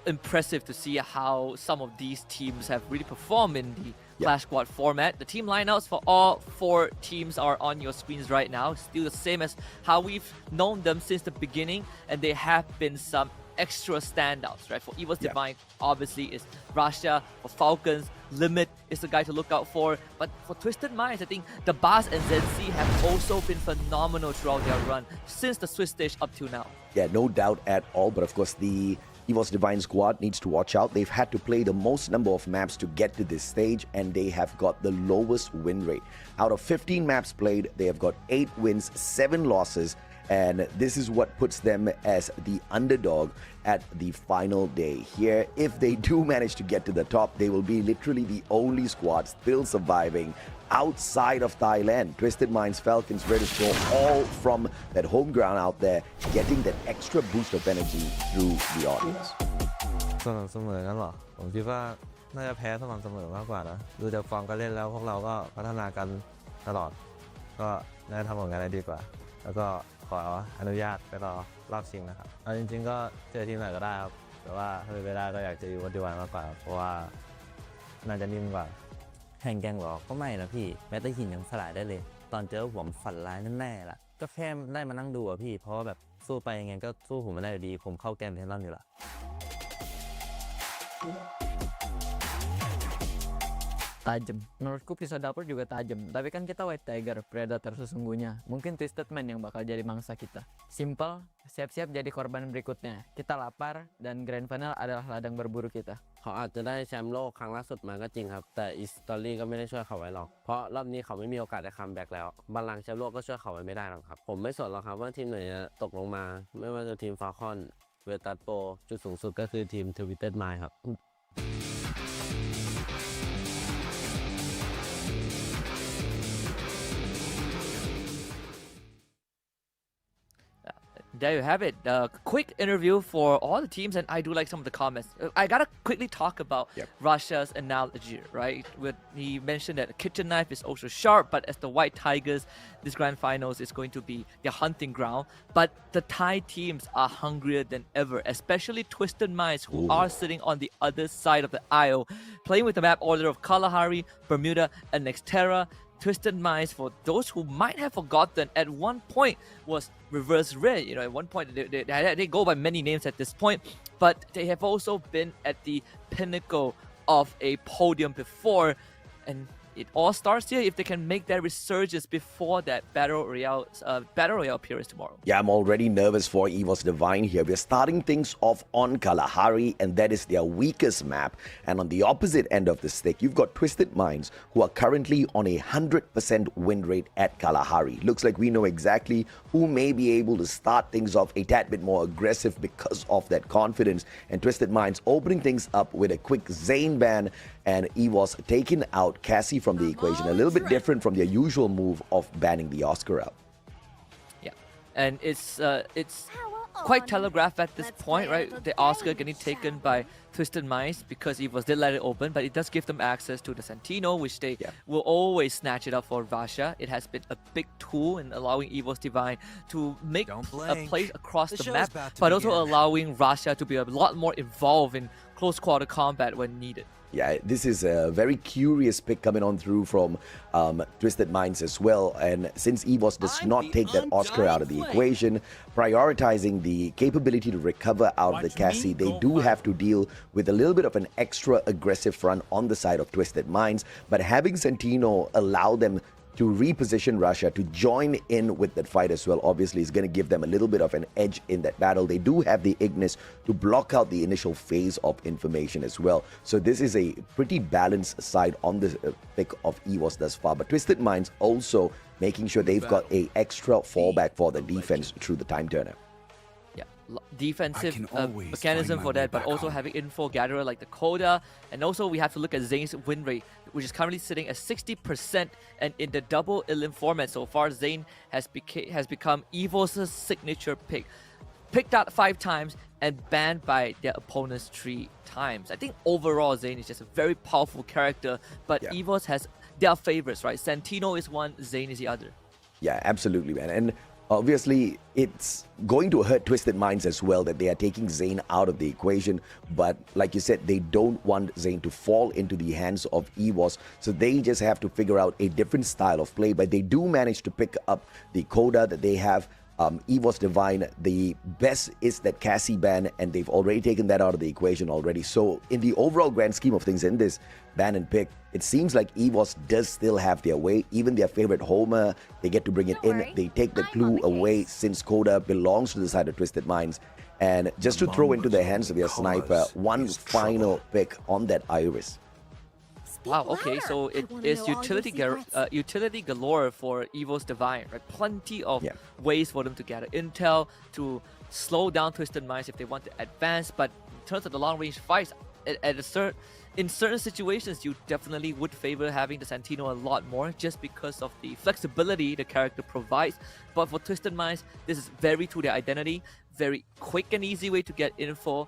[SPEAKER 13] impressive to see how some of these teams have really performed in the Clash Squad format. The team lineouts for all 4 teams are on your screens right now. Still the same as how we've known them since the beginning, and there have been some extra standouts, right? For Evos Divine, obviously, is Russia. For Falcons, Limit is the guy to look out for. But for Twisted Minds, I think the Bas and ZC have also been phenomenal throughout their run since the Swiss stage up till now.
[SPEAKER 14] Yeah, no doubt at all. But of course, the Evos Divine squad needs to watch out. They've had to play the most number of maps to get to this stage, and they have got the lowest win rate. Out of 15 maps played, they have got 8 wins, 7 losses, And this is what puts them as the underdog at the final day. Here, if they do manage to get to the top, they will be literally the only squad still surviving outside of Thailand. Twisted Minds Falcons ready to go all from that home ground out there, getting that extra boost of energy through the audience.
[SPEAKER 16] สม่ำเสมอกันหรอผมคิดว่าน่าจะแพ้สม่ำเสมอมากกว่านะดูจากฟอร์มการเล่นแล้วพวกเราก็พัฒนากันตลอดก็น่าจะทำผลงานได้ดีกว่าแล้วก็ขออนุญาตไปรอรอบชิงนะครับเอาจริงๆก็เจอทีมไหนก็ได้ครับแต่ว่าถ้าเป็นไปได้ก็อยากจะอยู่วันดีวันมากกว่าเพราะว่าน่าจะนิ่มกว่าแข่งแกงหรอก็ไม่นะพี่แม้แต่หินยังสลายได้เลยตอนเจอผมฝันร้ายแน่ๆล่ะก็แค่ได้มานั่งดูอะพี่เพราะว่าแบบสู้ไปยังไงก็สู้ผมไม่ได้อยู่ดีผมเข้าแกมเทนลอนอยู่ละ
[SPEAKER 17] Tajam. Menurutku pisau dapur juga tajam, tapi kan kita white tiger, predator sesungguhnya. Mungkin twisted man yang bakal jadi mangsa kita. Simple, siap-siap jadi korban berikutnya. Kita lapar dan grand final adalah ladang berburu kita.
[SPEAKER 6] เขาอาจจะได้แชมป์โลกครั้งล่าสุดมาก็จริงครับแต่อีสตอรี่ก็ไม่ได้ช่วยเขาไว้หรอกเพราะรอบนี้เขาไม่มีโอกาสได้คัมแบ็กแล้วบัลลังก์แชมป์โลกก็ช่วยเขาไว้ไม่ได้หรอกครับผมไม่สนหรอกครับว่าทีมไหนจะตกลงมาไม่ว่าจะทีมฟาคอนเวตัสโปจุดสูงสุดก็คือทีมทวิตเต็ดไมล์ครับ
[SPEAKER 13] There you have it. Quick interview for all the teams, and I do like some of the comments. I gotta quickly talk about Russia's analogy, right? He mentioned that a kitchen knife is also sharp, but as the White Tigers, this grand finals is going to be their hunting ground. But the Thai teams are hungrier than ever, especially Twisted Minds, who are sitting on the other side of the aisle, playing with the map order of Kalahari, Bermuda, and Nextera. Twisted Minds, for those who might have forgotten, at one point was Reverse Red. You know, at one point they go by many names at this point, but they have also been at the pinnacle of a podium before, and it all starts here if they can make that resurgence before that battle royale appearance tomorrow.
[SPEAKER 14] Yeah, I'm already nervous for Evos Divine here. We're starting things off on Kalahari, and that is their weakest map. And on the opposite end of the stick, you've got Twisted Minds, who are currently on a 100% win rate at Kalahari. Looks like we know exactly who may be able to start things off a tad bit more aggressive because of that confidence. And Twisted Minds opening things up with a quick Zane ban, and Evos taking out Cassie from the equation. A little bit different from their usual move of banning the Oscar out.
[SPEAKER 13] Yeah, and it's quite telegraphed at this point, right? The Oscar getting taken by Twisted Minds because Evos did let it open, but it does give them access to the Santino, which they will always snatch it up for Russia. It has been a big tool in allowing Evos Divine to make a play across the map, but also allowing Russia to be a lot more involved in close quarter combat when needed.
[SPEAKER 14] Yeah, this is a very curious pick coming on through from Twisted Minds as well. And since Evos does not take that Oscar out of the equation, prioritizing the capability to recover out of the Cassie, they do have to deal with a little bit of an extra aggressive front on the side of Twisted Minds. But having Santino allow them to reposition Russia to join in with that fight as well, obviously is going to give them a little bit of an edge in that battle. They do have the Ignis to block out the initial phase of information as well. So this is a pretty balanced side on the pick of Evos thus far. But Twisted Minds also making sure they've got a extra fallback for the defense through the time turner.
[SPEAKER 13] Yeah, defensive mechanism for that, but also having info gatherer like the Coda. And also we have to look at Zane's win rate, which is currently sitting at 60%, and in the double elim format so far, Zane has become Evos' signature pick. Picked out 5 times and banned by their opponents 3 times. I think overall Zane is just a very powerful character, but Evos has their favorites, right? Santino is one, Zane is the other.
[SPEAKER 14] Yeah, absolutely, man. And obviously, it's going to hurt Twisted Minds as well that they are taking Zane out of the equation. But like you said, they don't want Zane to fall into the hands of Evos. So they just have to figure out a different style of play. But they do manage to pick up the Coda that they have. Evos Divine, the best is that Cassie ban, and they've already taken that out of the equation already. So in the overall grand scheme of things in this ban and pick, it seems like Evos does still have their way. Even their favorite Homer, they get to bring it in. They take the clue away since Coda belongs to the side of Twisted Minds. And just to throw into the hands of their sniper, one final pick on that Iris.
[SPEAKER 13] Wow, okay, so it is utility galore for Evos Divine, right? Plenty of ways for them to gather intel, to slow down Twisted Minds if they want to advance, but in terms of the long-range fights, in certain situations, you definitely would favor having the Santino a lot more just because of the flexibility the character provides. But for Twisted Minds, this is very to their identity, very quick and easy way to get info,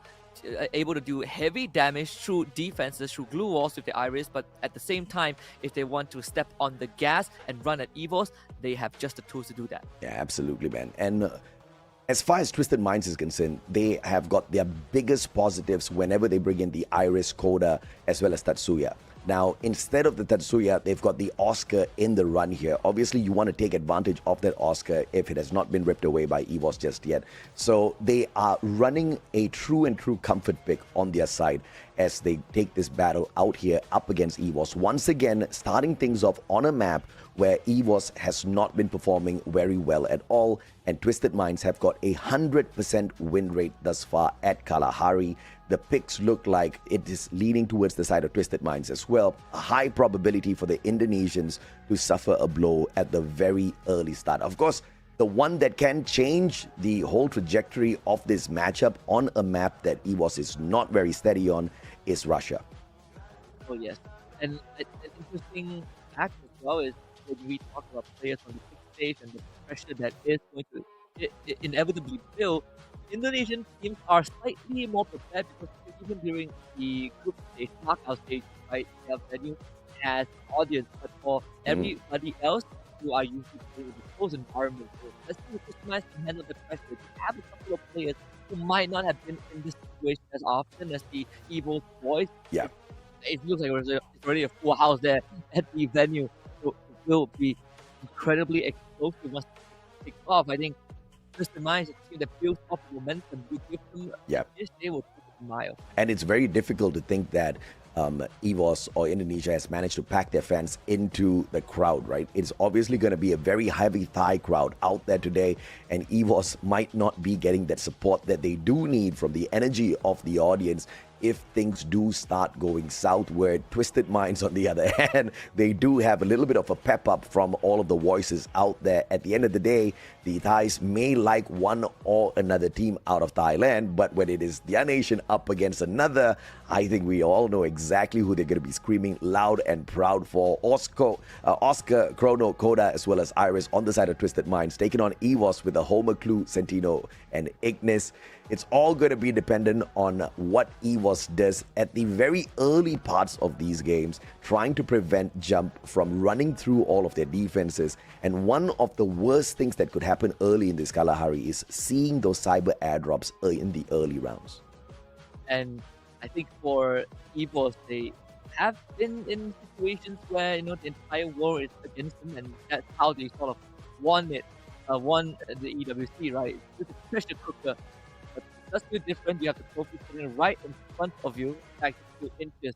[SPEAKER 13] able to do heavy damage through defenses, through glue walls with the Iris, but at the same time, if they want to step on the gas and run at Evos, they have just the tools to do that.
[SPEAKER 14] Yeah, absolutely, man. And as far as Twisted Minds is concerned, they have got their biggest positives whenever they bring in the Iris, Koda, as well as Tatsuya. Now, instead of the Tatsuya, they've got the Oscar in the run here. Obviously, you want to take advantage of that Oscar if it has not been ripped away by Evos just yet. So they are running a true comfort pick on their side as they take this battle out here up against Evos. Once again, starting things off on a map where Evos has not been performing very well at all, and Twisted Minds have got a 100% win rate thus far at Kalahari. The picks look like it is leaning towards the side of Twisted Minds as well. A high probability for the Indonesians to suffer a blow at the very early start. Of course, the one that can change the whole trajectory of this matchup on a map that Evos is not very steady on is Russia.
[SPEAKER 13] Oh yes, and an interesting fact as well is when we talk about players on the big stage and the pressure that is going to inevitably build, Indonesian teams are slightly more prepared because even during the group stage, knockout stage, right, their venue has audience, but for everybody else who are usually playing in the closed environment, so let's see if Twisted Minds can handle the pressure. You have a couple of players who might not have been in this situation as often as the Evos boys.
[SPEAKER 14] Yeah.
[SPEAKER 13] It looks like it's already a full house there at the venue. So it will be incredibly explosive once it kicks off. I think Twisted Minds is a team that builds up momentum. You give them this, they will take it a mile.
[SPEAKER 14] And it's very difficult to think that Evos or Indonesia has managed to pack their fans into the crowd, right? It's obviously going to be a very heavy Thai crowd out there today, and Evos might not be getting that support that they do need from the energy of the audience if things do start going southward. Twisted Minds, on the other hand, they do have a little bit of a pep up from all of the voices out there. At the end of the day, the Thais may like one or another team out of Thailand, but when it is their nation up against another, I think we all know exactly who they're going to be screaming loud and proud for. Oscar, Chrono, Koda, as well as Iris on the side of Twisted Minds, taking on Evos with a Homer, Clue, Santino, and Ignis. It's all going to be dependent on what Evos does at the very early parts of these games, trying to prevent Jump from running through all of their defenses. And one of the worst things that could happen early in this Kalahari is seeing those cyber airdrops in the early rounds.
[SPEAKER 13] And I think for Evos, they have been in situations where, the entire world is against them, and that's how they sort of won the EWC, right? It's a pressure cooker. But that's still different. You have the trophy sitting right in front of you, like 2 inches.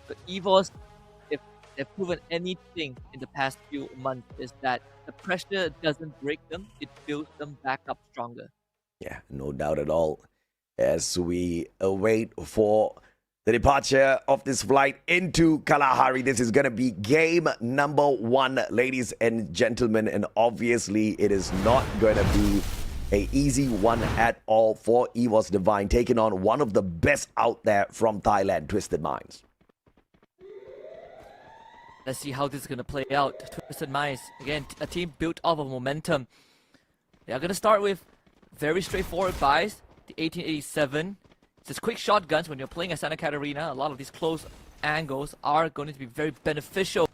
[SPEAKER 13] So Evos, if they've proven anything in the past few months, is that the pressure doesn't break them, it builds them back up stronger.
[SPEAKER 14] Yeah, no doubt at all. As we await for the departure of this flight into Kalahari, this is going to be game number 1, ladies and gentlemen. And obviously, it is not going to be an easy one at all for Evos Divine, taking on one of the best out there from Thailand, Twisted Minds.
[SPEAKER 13] Let's see how this is going to play out. Twisted Minds, again, a team built off of momentum. They are going to start with very straightforward buys. The 1887. Just quick shotguns. When you're playing at Santa Catarina, a lot of these close angles are going to be very beneficial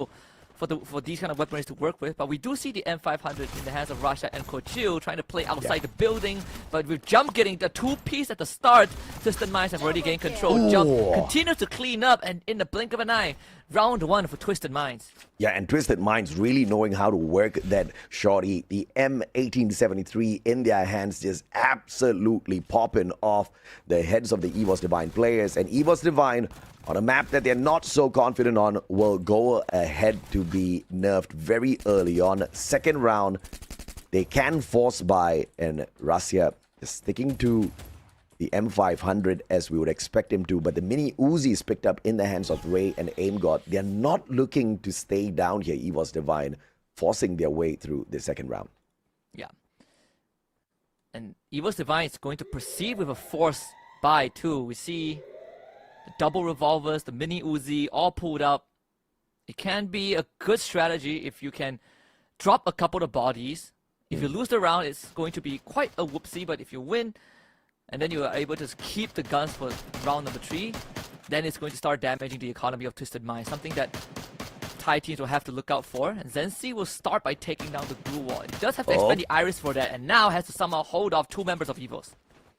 [SPEAKER 13] for these kind of weaponry to work with. But we do see the M500 in the hands of Rasha and Kochil trying to play outside the building. But with Jump getting the 2-piece at the start, Twisted Minds have already gained control.
[SPEAKER 14] Ooh.
[SPEAKER 13] Jump continues to clean up, and in the blink of an eye, round 1 for Twisted Minds.
[SPEAKER 14] Yeah, and Twisted Minds really knowing how to work that shorty. The M1873 in their hands, just absolutely popping off the heads of the Evos Divine players. And Evos Divine, on a map that they're not so confident on, will go ahead to be nerfed very early on. Second round, they can force buy, and Russia is sticking to the M500 as we would expect him to, but the mini Uzi is picked up in the hands of Ray and AimGod. They're not looking to stay down here, Evos Divine, forcing their way through the second round.
[SPEAKER 13] Yeah. And Evos Divine is going to proceed with a force buy too. We see the double revolvers, the mini Uzi, all pulled up. It can be a good strategy if you can drop a couple of bodies. If you lose the round, it's going to be quite a whoopsie, but if you win, and then you are able to keep the guns for round number 3, then it's going to start damaging the economy of Twisted Minds, something that Thai teams will have to look out for. And Zensi will start by taking down the glue wall. It does have to expend the Iris for that, and now has to somehow hold off 2 members of Evos.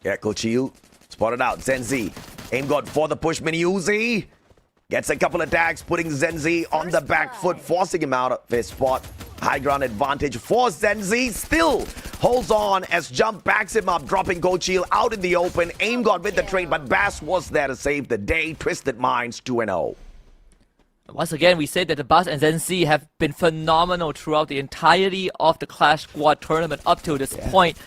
[SPEAKER 14] Yeah, Kochil spotted out. Zenzi, AimGod for the push, mini Uzi. Gets a couple attacks, putting Zenzi on the back foot, forcing him out of his spot. High ground advantage for Zenzi. Still holds on as Jump backs him up, dropping Kochil out in the open. AimGod with the trade, but Bass was there to save the day. Twisted Minds 2-0.
[SPEAKER 13] Once again, we say that the Bass and Zenzi have been phenomenal throughout the entirety of the Clash Squad tournament up to this point.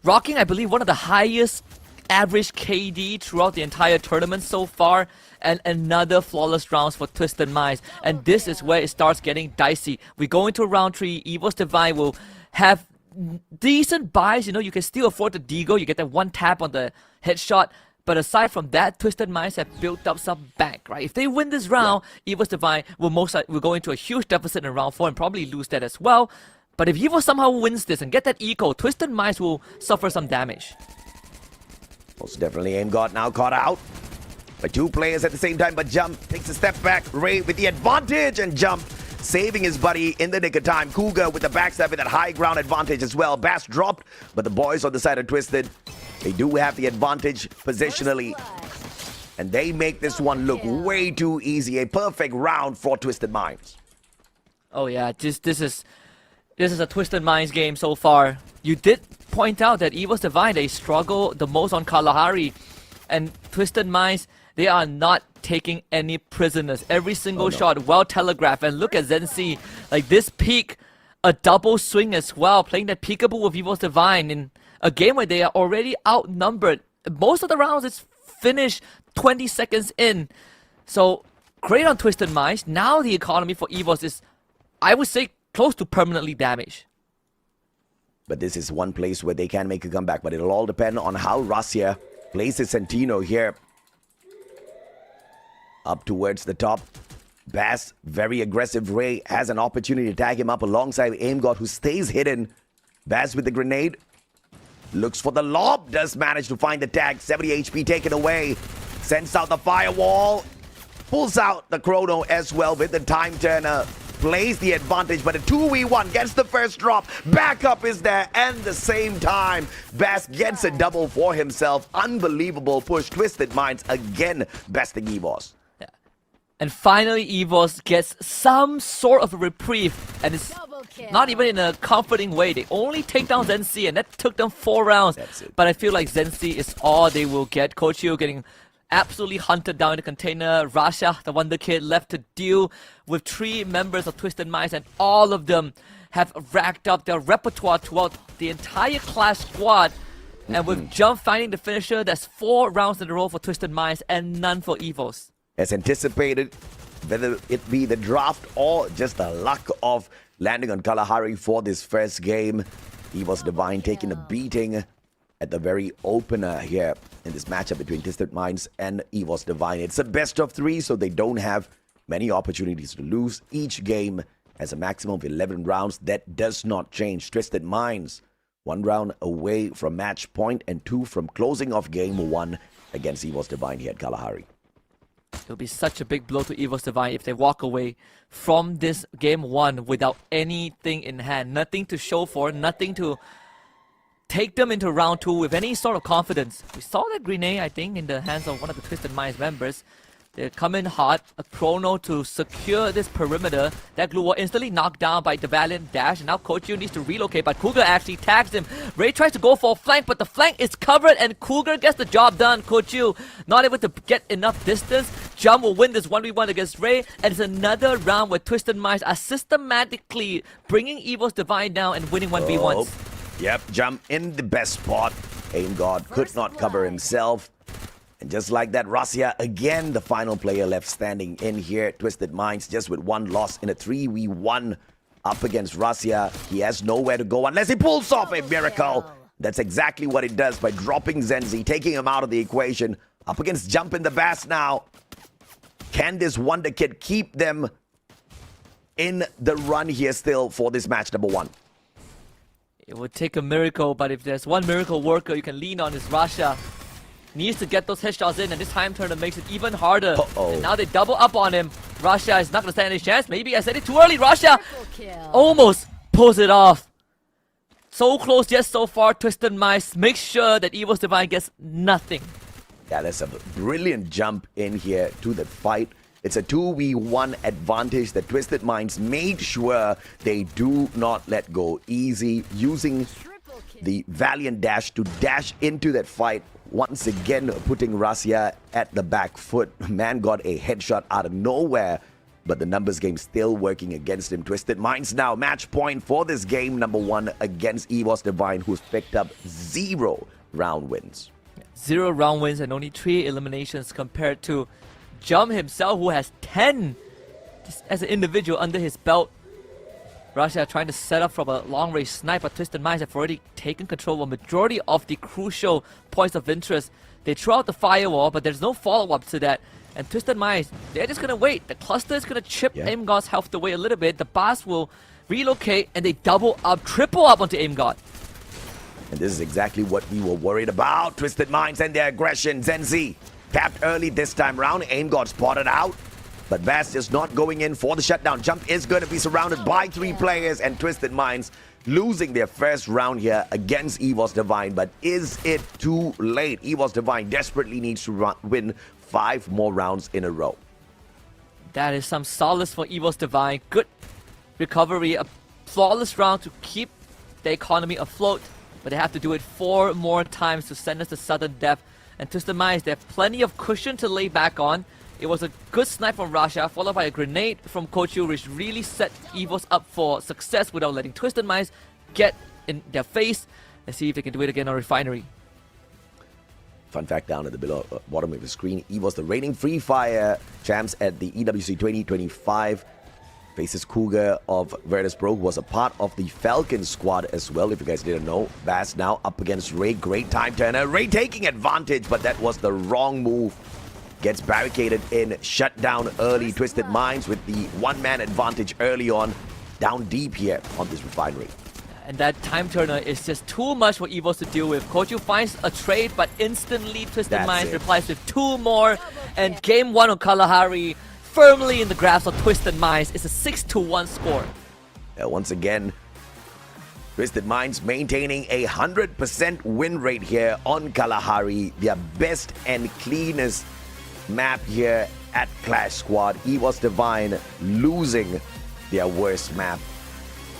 [SPEAKER 13] Rocking, I believe, one of the highest average KD throughout the entire tournament so far, and another flawless rounds for Twisted Minds. And this is where it starts getting dicey. We go into round 3, Evos Divine will have decent buys, you know, you can still afford the Deagle, you get that 1 tap on the headshot, but aside from that, Twisted Minds have built up some bank, right? If they win this round, Evos Divine will will go into a huge deficit in round 4 and probably lose that as well. But if Evos somehow wins this and get that eco, Twisted Minds will suffer some damage.
[SPEAKER 14] Most definitely AimGod now caught out by 2 players at the same time, but Jump takes a step back. Ray with the advantage, and Jump saving his buddy in the nick of time. Cougar with the backstab with that high ground advantage as well. Bass dropped, but the boys on the side of Twisted, they do have the advantage positionally, and they make this one look way too easy. A perfect round for Twisted Minds.
[SPEAKER 13] Oh yeah, this is a Twisted Minds game so far. You did point out that Evos Divine, they struggle the most on Kalahari, and Twisted Minds, they are not taking any prisoners. Every single shot well telegraphed. And look at Zensi, like this peak, a double swing as well, playing that peekaboo with Evos Divine in a game where they are already outnumbered. Most of the rounds it's finished 20 seconds in. So great on Twisted Minds. Now the economy for Evos is, I would say, close to permanently damaged.
[SPEAKER 14] But this is one place where they can make a comeback, but it'll all depend on how Russia places Sentino here. Up towards the top. Bass, very aggressive. Ray has an opportunity to tag him up alongside AimGod, who stays hidden. Bass with the grenade. Looks for the lob. Does manage to find the tag. 70 HP taken away. Sends out the firewall. Pulls out the chrono as well with the time turner. Plays the advantage, but a 2v1 gets the first drop. Backup is there, and the same time, Bass gets a double for himself. Unbelievable push. Twisted Minds again besting Evos.
[SPEAKER 13] Yeah. And finally, Evos gets some sort of a reprieve, and it's not even in a comforting way. They only take down Zensi, and that took them 4 rounds. But I feel like Zensi is all they will get. Kochio getting absolutely hunted down in the container. Rasha, the Wonder Kid, left to deal with 3 members of Twisted Minds, and all of them have racked up their repertoire throughout the entire Clash Squad. And with Jump finding the finisher, that's 4 rounds in a row for Twisted Minds and none for Evos.
[SPEAKER 14] As anticipated, whether it be the draft or just the luck of landing on Kalahari for this first game, Evos Divine taking a beating at the very opener here in this matchup between Twisted Minds and Evos Divine. It's a best of 3, so they don't have many opportunities to lose. Each game has a maximum of 11 rounds. That does not change. Twisted Minds, 1 round away from match point and 2 from closing off game 1 against Evos Divine here at Kalahari.
[SPEAKER 13] It'll be such a big blow to Evos Divine if they walk away from this game 1 without anything in hand. Nothing to show for, nothing to take them into round 2 with any sort of confidence. We saw that grenade, I think, in the hands of one of the Twisted Minds members. They come in hot, a chrono to secure this perimeter. That glue was instantly knocked down by the Valiant Dash, and now Kochio needs to relocate, but Cougar actually tags him. Ray tries to go for a flank, but the flank is covered, and Cougar gets the job done. Kochio not able to get enough distance. Jump will win this 1v1 against Ray, and it's another round where Twisted Minds are systematically bringing Evos Divine down and winning 1v1s.
[SPEAKER 14] Yep, Jump in the best spot. Aim God could not cover himself. And just like that, Russia again, the final player left standing in here. Twisted Minds just with one loss in a 3v1 up against Russia. He has nowhere to go unless he pulls off a miracle. That's exactly what it does by dropping Zenzi, taking him out of the equation. Up against Jump in the Bass now. Can this Wonder Kid keep them in the run here still for this match number 1?
[SPEAKER 13] It would take a miracle, but if there's one miracle worker you can lean on is Russia. Needs to get those headshots in, and this time turner makes it even harder. And now they double up on him. Russia is not going to stand any chance. Maybe I said it too early. Russia almost pulls it off. So close yet so far. Twisted Mice makes sure that Evos Divine gets nothing.
[SPEAKER 14] Yeah, there's a brilliant jump in here to the fight. It's a 2v1 advantage that Twisted Minds made sure they do not let go easy, using the Valiant dash to dash into that fight. Once again, putting Russia at the back foot. Man got a headshot out of nowhere, but the numbers game still working against him. Twisted Minds now match point for this game number 1 against Evos Divine, who's picked up 0 round wins.
[SPEAKER 13] 0 round wins and only 3 eliminations compared to Jump himself, who has 10 just as an individual under his belt. Russia trying to set up from a long-range snipe, but Twisted Minds have already taken control of a majority of the crucial points of interest. They throw out the firewall, but there's no follow-up to that. And Twisted Minds, they're just going to wait. The cluster is going to chip Aim God's health away a little bit. The Bass will relocate, and they double up, triple up onto Aim God.
[SPEAKER 14] And this is exactly what we were worried about. Twisted Minds and their aggression. Zenzi tapped early this time round. Aim God spotted out. But Bass just not going in for the shutdown. Jump is going to be surrounded by 3 players, and Twisted Minds losing their first round here against Evos Divine. But is it too late? Evos Divine desperately needs to win 5 more rounds in a row.
[SPEAKER 13] That is some solace for Evos Divine. Good recovery, a flawless round to keep the economy afloat. But they have to do it 4 more times to send us to sudden death. And Twisted Minds, they have plenty of cushion to lay back on. It was a good snipe from Russia, followed by a grenade from Kochu, which really set Evos up for success without letting Twisted Minds get in their face. Let's see if they can do it again on Refinery.
[SPEAKER 14] Fun fact down at the bottom of the screen, Evos, the reigning Free Fire champs at the EWC 2025, faces Cougar of Virtus Pro, who was a part of the Falcons squad as well, if you guys didn't know. Bass now up against Ray. Great time turner. Ray taking advantage, but that was the wrong move. Gets barricaded in, shut down early. Twisted Minds with the 1-man advantage early on, down deep here on this Refinery.
[SPEAKER 13] And that time turner is just too much for Evos to deal with. Kochu finds a trade, but instantly Twisted Minds replies with 2 more. And game 1 of Kalahari firmly in the grasp of Twisted Minds. It's a 6-1 score.
[SPEAKER 14] Once again, Twisted Minds maintaining a 100% win rate here on Kalahari. Their best and cleanest map here at Clash Squad. Evos Divine losing their worst map.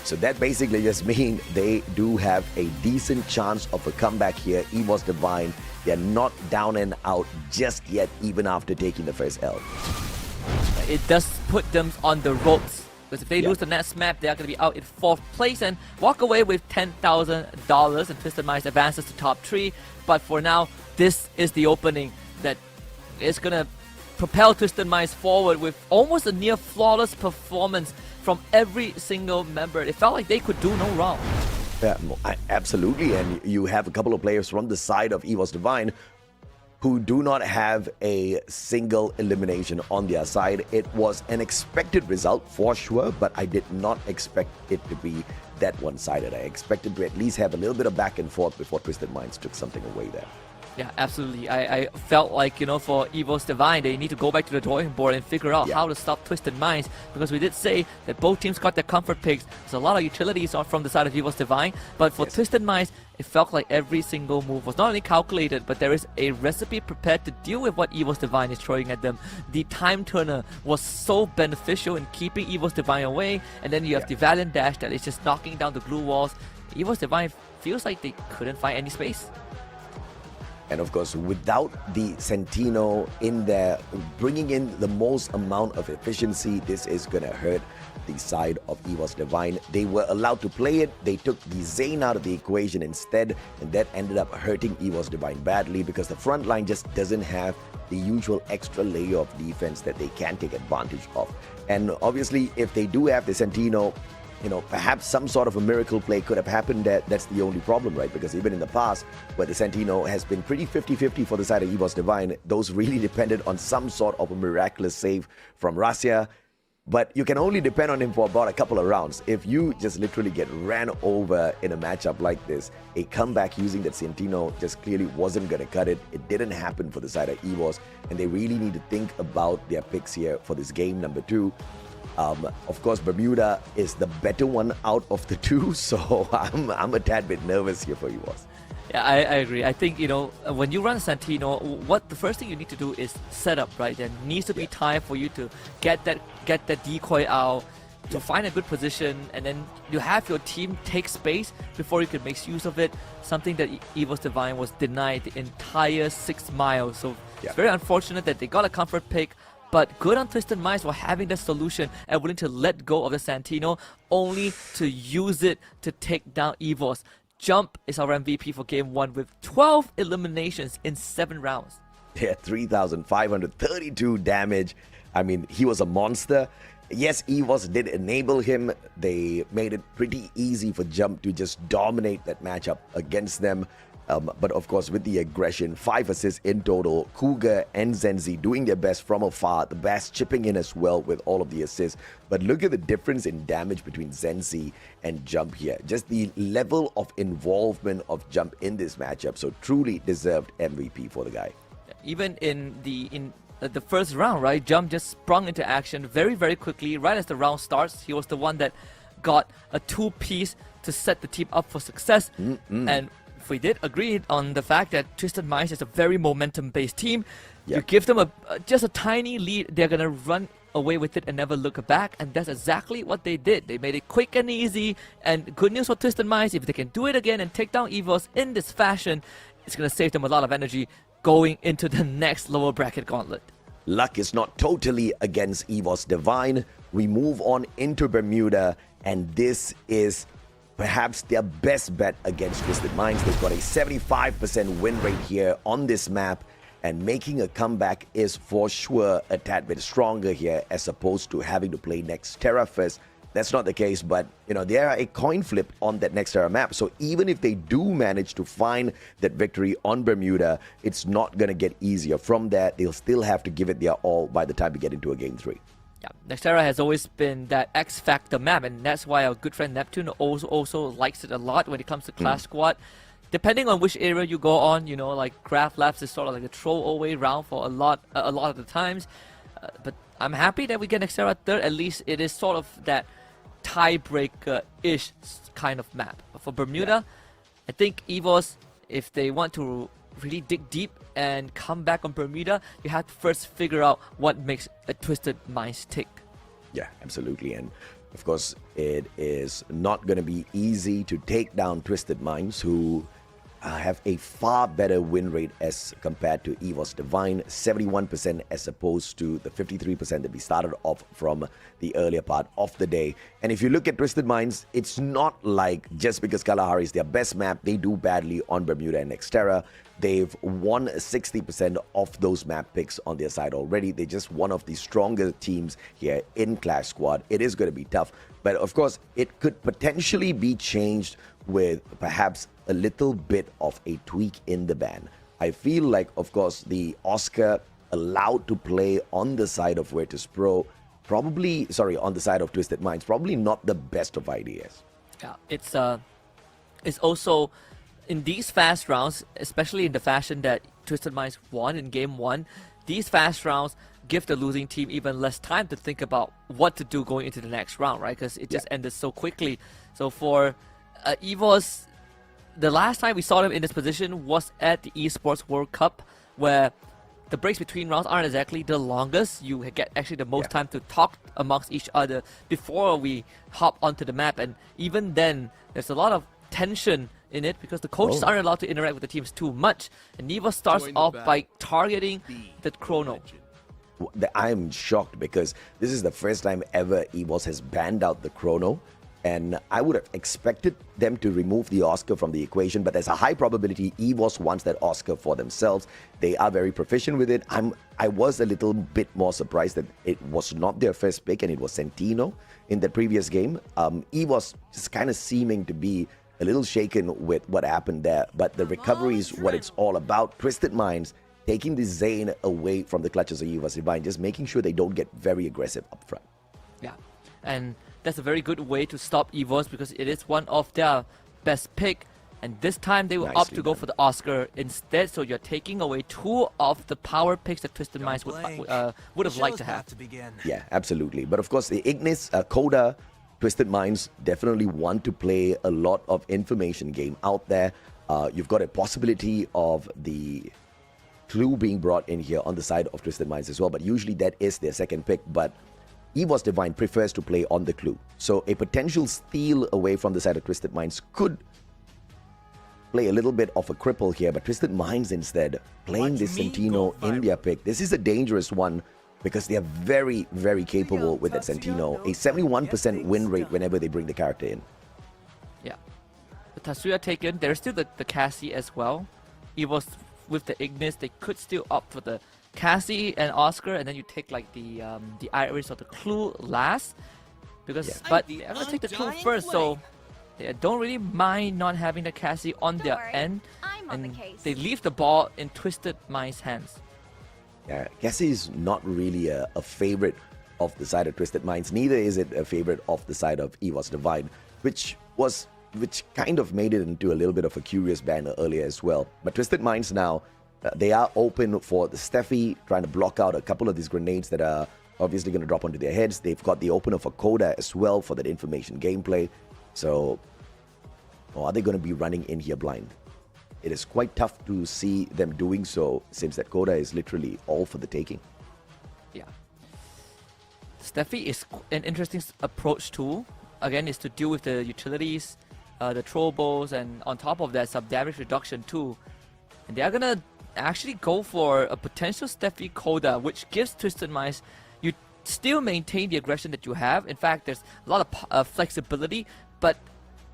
[SPEAKER 14] So that basically just means they do have a decent chance of a comeback here. Evos Divine, they're not down and out just yet, even after taking the first L.
[SPEAKER 13] It does put them on the ropes, because if they lose the next map, they are going to be out in 4th place and walk away with $10,000, and Twisted Minds advances to top 3. But for now, this is the opening that is going to propel Twisted Minds forward with almost a near flawless performance from every single member. It felt like they could do no wrong.
[SPEAKER 14] Yeah, absolutely. And you have a couple of players from the side of Evos Divine who do not have a single elimination on their side. It was an expected result for sure, but I did not expect it to be that one-sided. I expected to at least have a little bit of back and forth before Twisted Minds took something away there.
[SPEAKER 13] Yeah, absolutely. I felt like, you know, for Evos Divine, they need to go back to the drawing board and figure out how to stop Twisted Minds, because we did say that both teams got their comfort picks. There's a lot of utilities from the side of Evos Divine, but for Twisted Minds, it felt like every single move was not only calculated, but there is a recipe prepared to deal with what Evos Divine is throwing at them. The time turner was so beneficial in keeping Evos Divine away, and then you have the Valiant dash that is just knocking down the glue walls. Evos Divine feels like they couldn't find any space.
[SPEAKER 14] And of course, without the Centino in there, bringing in the most amount of efficiency, this is going to hurt the side of Evos Divine. They were allowed to play it. They took the Zane out of the equation instead, and that ended up hurting Evos Divine badly because the front line just doesn't have the usual extra layer of defense that they can take advantage of. And obviously, if they do have the Centino, perhaps some sort of a miracle play could have happened. That's the only problem, right? Because even in the past, where the Centino has been pretty 50-50 for the side of Evos Divine, those really depended on some sort of a miraculous save from Russia. But you can only depend on him for about a couple of rounds. If you just literally get ran over in a matchup like this, a comeback using that Centino just clearly wasn't going to cut it. It didn't happen for the side of Evos, and they really need to think about their picks here for this game number 2. Of course, Bermuda is the better one out of the two, so I'm a tad bit nervous here for Evos.
[SPEAKER 13] Yeah, I agree. I think, when you run Santino, the first thing you need to do is set up, right? There needs to be time for you to get that decoy out, to find a good position, and then you have your team take space before you can make use of it. Something that Evos Divine was denied the entire 6 miles. So it's very unfortunate that they got a comfort pick, but good on Twisted Minds for having the solution and willing to let go of the Santino, only to use it to take down Evos. Jump is our MVP for Game 1 with 12 eliminations in 7 rounds.
[SPEAKER 14] Yeah, 3,532 damage. I mean, he was a monster. Yes, Evos did enable him. They made it pretty easy for Jump to just dominate that matchup against them. But of course, with the aggression, 5 assists in total. Cougar and Zenzi doing their best from afar. The Bass chipping in as well with all of the assists. But look at the difference in damage between Zenzi and Jump here. Just the level of involvement of Jump in this matchup. So truly deserved MVP for the guy.
[SPEAKER 13] Even in the first round, right? Jump just sprung into action very, very quickly. Right as the round starts, he was the one that got a 2-piece to set the team up for success. And we did agree on the fact that Twisted Minds is a very momentum-based team. You give them just a tiny lead, they're going to run away with it and never look back, and that's exactly what they did. They made it quick and easy, and good news for Twisted Minds, if they can do it again and take down Evos in this fashion, it's going to save them a lot of energy going into the next lower bracket gauntlet.
[SPEAKER 14] Luck is not totally against Evos Divine. We move on into Bermuda, and this is perhaps their best bet against Twisted Minds. They've got a 75% win rate here on this map, and making a comeback is for sure a tad bit stronger here as opposed to having to play Nextera first. That's not the case, but they are a coin flip on that Nextera map. So even if they do manage to find that victory on Bermuda, it's not going to get easier. From there, they'll still have to give it their all by the time we get into a Game 3.
[SPEAKER 13] Yeah, Nextera has always been that X-Factor map, and that's why our good friend Neptune also likes it a lot when it comes to Clash Squad. Depending on which area you go on, like Craft Labs is sort of like a throwaway round for a lot of the times. But I'm happy that we get Nextera third. At least it is sort of that tiebreaker-ish kind of map. But for Bermuda, I think Evos, if they want to really dig deep and come back on Bermuda, you have to first figure out what makes a Twisted Minds tick.
[SPEAKER 14] Yeah, absolutely. And of course, it is not going to be easy to take down Twisted Minds, who have a far better win rate as compared to Evos Divine, 71% as opposed to the 53% that we started off from the earlier part of the day. And if you look at Twisted Minds, it's not like just because Kalahari is their best map, they do badly on Bermuda and Nextera. They've won 60% of those map picks on their side already. They're just one of the stronger teams here in Clash Squad. It is going to be tough, but of course, it could potentially be changed with perhaps a little bit of a tweak in the ban. I feel like, of course, the Oscar allowed to play on the side of Virtus Pro, on the side of Twisted Minds, probably not the best of ideas.
[SPEAKER 13] Yeah, it's also in these fast rounds, especially in the fashion that Twisted Minds won in Game 1, these fast rounds give the losing team even less time to think about what to do going into the next round, right? Because it just ended so quickly. So for Evos, the last time we saw them in this position was at the Esports World Cup, where the breaks between rounds aren't exactly the longest. You get actually the most time to talk amongst each other before we hop onto the map. And even then, there's a lot of tension in it because the coaches
[SPEAKER 14] Oh.
[SPEAKER 13] aren't allowed to interact with the teams too much. And Evos starts off by targeting the Chrono.
[SPEAKER 14] I'm shocked because this is the first time ever Evos has banned out the Chrono. And I would have expected them to remove the Oscar from the equation, but there's a high probability Evos wants that Oscar for themselves. They are very proficient with it. I was a little bit more surprised that it was not their first pick and it was Centino in the previous game. Evos just kind of seeming to be a little shaken with what happened there, but the recovery is what it's all about. Twisted Minds taking the Zane away from the clutches of Evos Divine, just making sure they don't get very aggressive up front.
[SPEAKER 13] Yeah, and that's a very good way to stop Evos because it is one of their best pick. And this time they will opt to go for the Oscar instead. So you're taking away 2 of the power picks that Twisted Minds would have liked to have.
[SPEAKER 14] Yeah, absolutely. But of course, the Ignis, Coda, Twisted Minds definitely want to play a lot of information game out there. You've got a possibility of the Clue being brought in here on the side of Twisted Minds as well. But usually that is their second pick. But Evos Divine prefers to play on the Clue. So a potential steal away from the side of Twisted Minds could play a little bit of a cripple here, but Twisted Minds instead playing this Centino in their pick. This is a dangerous one because they are very, very capable with that Centino. A 71% win rate whenever they bring the character in.
[SPEAKER 13] Yeah. The Tatsuya taken, there's still the Cassie as well. Evos with the Ignis, they could still opt for the Cassie and Oscar, and then you take like the Iris or the Clue last. Because but they're gonna take the Clue first, so they don't really mind not having the Cassie on their end. And they leave the ball in Twisted Minds' hands.
[SPEAKER 14] Yeah, Cassie is not really a favorite of the side of Twisted Minds. Neither is it a favorite of the side of Evos Divine, which kind of made it into a little bit of a curious banner earlier as well. But Twisted Minds now, they are open for the Steffi, trying to block out a couple of these grenades that are obviously going to drop onto their heads. They've got the opener for Coda as well for that information gameplay. So, or are they going to be running in here blind? It is quite tough to see them doing so since that Coda is literally all for the taking.
[SPEAKER 13] Yeah. Steffi is an interesting approach too. Again, is to deal with the utilities, the Trobos, and on top of that, some damage reduction too. And they are going to actually go for a potential Steffi Coda, which gives Twisted Minds, you still maintain the aggression that you have. In fact, there's a lot of flexibility, but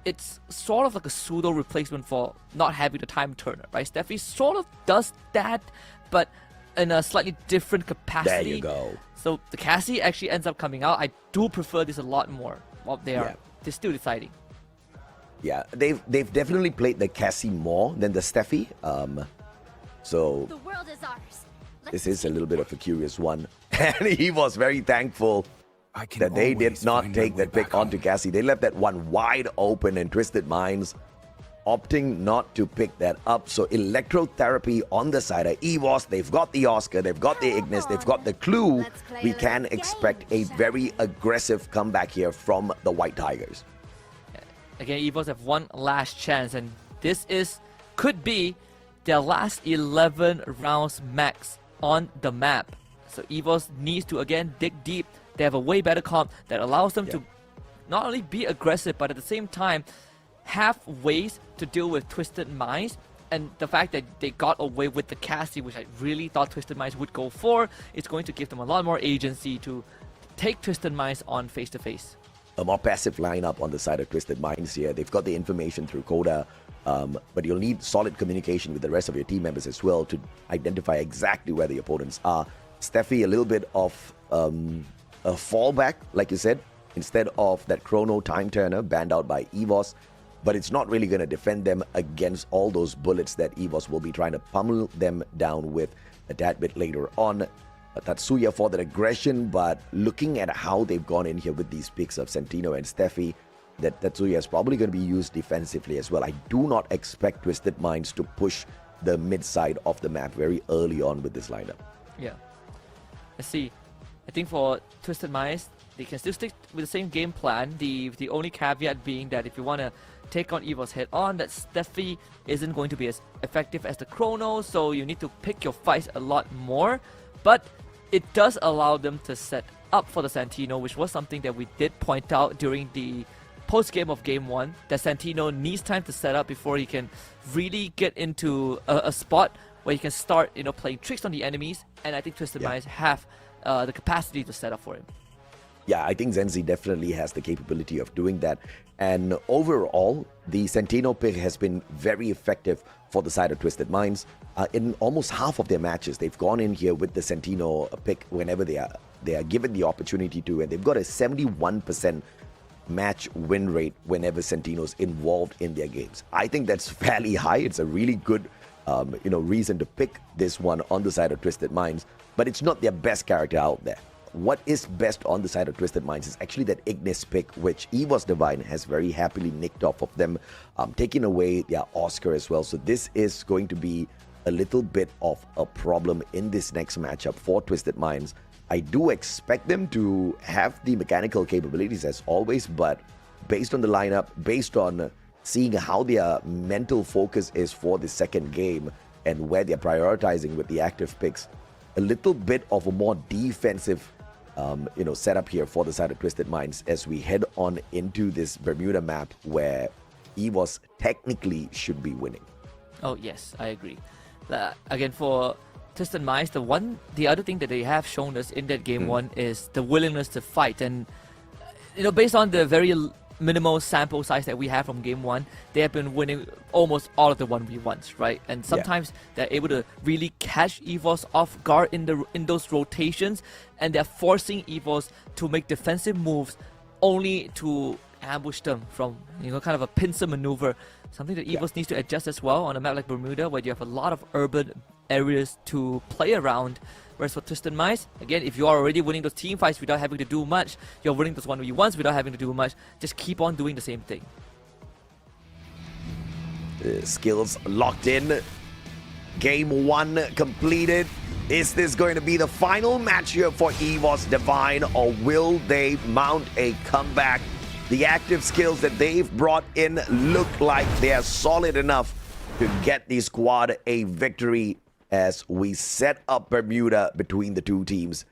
[SPEAKER 13] it's sort of like a pseudo replacement for not having the time turner, right? Steffi sort of does that, but in a slightly different capacity.
[SPEAKER 14] There you go.
[SPEAKER 13] So the Cassie actually ends up coming out. I do prefer this a lot more. Well, they're still deciding.
[SPEAKER 14] Yeah, they've definitely played the Cassie more than the Steffi. So
[SPEAKER 12] The world is ours.
[SPEAKER 14] this is a little bit of a curious one. And he was very thankful that they did not take that pick onto Cassie. They left that one wide open, and Twisted Minds opting not to pick that up. So electrotherapy on the side of Evos. They've got the Oscar, they've got the Ignis, they've got the Clue. We can expect a very aggressive comeback here from the White Tigers.
[SPEAKER 13] Again, Evos have one last chance, and this could be their last 11 rounds max on the map. So Evos needs to again dig deep. They have a way better comp that allows them to not only be aggressive, but at the same time have ways to deal with Twisted Minds. And the fact that they got away with the Cassie, which I really thought Twisted Minds would go for, is going to give them a lot more agency to take Twisted Minds on face-to-face.
[SPEAKER 14] A more passive lineup on the side of Twisted Minds here. They've got the information through Coda, but you'll need solid communication with the rest of your team members as well to identify exactly where the opponents are. Steffi, a little bit of a fallback, like you said, instead of that Chrono Time Turner banned out by Evos, but it's not really going to defend them against all those bullets that Evos will be trying to pummel them down with a tad bit later on. Tatsuya for that aggression, but looking at how they've gone in here with these picks of Centino and Steffi, that Tatsuya is probably going to be used defensively as well. I do not expect Twisted Minds to push the mid side of the map very early on with this lineup.
[SPEAKER 13] Yeah. Let's see. I think for Twisted Minds, they can still stick with the same game plan. The only caveat being that if you want to take on Evos head on, that Steffi isn't going to be as effective as the Chrono, so you need to pick your fights a lot more. But it does allow them to set up for the Santino, which was something that we did point out during the post-game of Game 1 that Santino needs time to set up before he can really get into a spot where he can start, playing tricks on the enemies, and I think Twisted Minds have the capacity to set up for him.
[SPEAKER 14] Yeah, I think Zenzi definitely has the capability of doing that. And overall, the Santino pick has been very effective for the side of Twisted Minds. In almost half of their matches, they've gone in here with the Santino pick whenever they are given the opportunity to, and they've got a 71% match win rate whenever Santino's involved in their games. I think that's fairly high. It's a really good reason to pick this one on the side of Twisted Minds, but it's not their best character out there. What is best on the side of Twisted Minds is actually that Ignis pick, which Evos Divine has very happily nicked off of them, taking away their Oscar as well. So this is going to be a little bit of a problem in this next matchup for Twisted Minds. I do expect them to have the mechanical capabilities as always, but based on the lineup, based on seeing how their mental focus is for the second game and where they're prioritizing with the active picks, a little bit of a more defensive setup here for the side of Twisted Minds as we head on into this Bermuda map where Evos technically should be winning.
[SPEAKER 13] Oh yes, I agree. Again, for Twisted Minds, the other thing that they have shown us in that Game 1 is the willingness to fight. And based on the very minimal sample size that we have from Game 1, they have been winning almost all of the 1v1s, right? And sometimes they're able to really catch Evos off guard in those rotations, and they're forcing Evos to make defensive moves only to ambush them from kind of a pincer maneuver. Something that Evos needs to adjust as well on a map like Bermuda, where you have a lot of urban areas to play around. Whereas for Twisted Minds, again, if you are already winning those team fights without having to do much, you're winning those 1v1s without having to do much, just keep on doing the same thing.
[SPEAKER 14] Skills locked in. Game 1 completed. Is this going to be the final match here for Evos Divine, or will they mount a comeback? The active skills that they've brought in look like they are solid enough to get the squad a victory as we set up Bermuda between the two teams.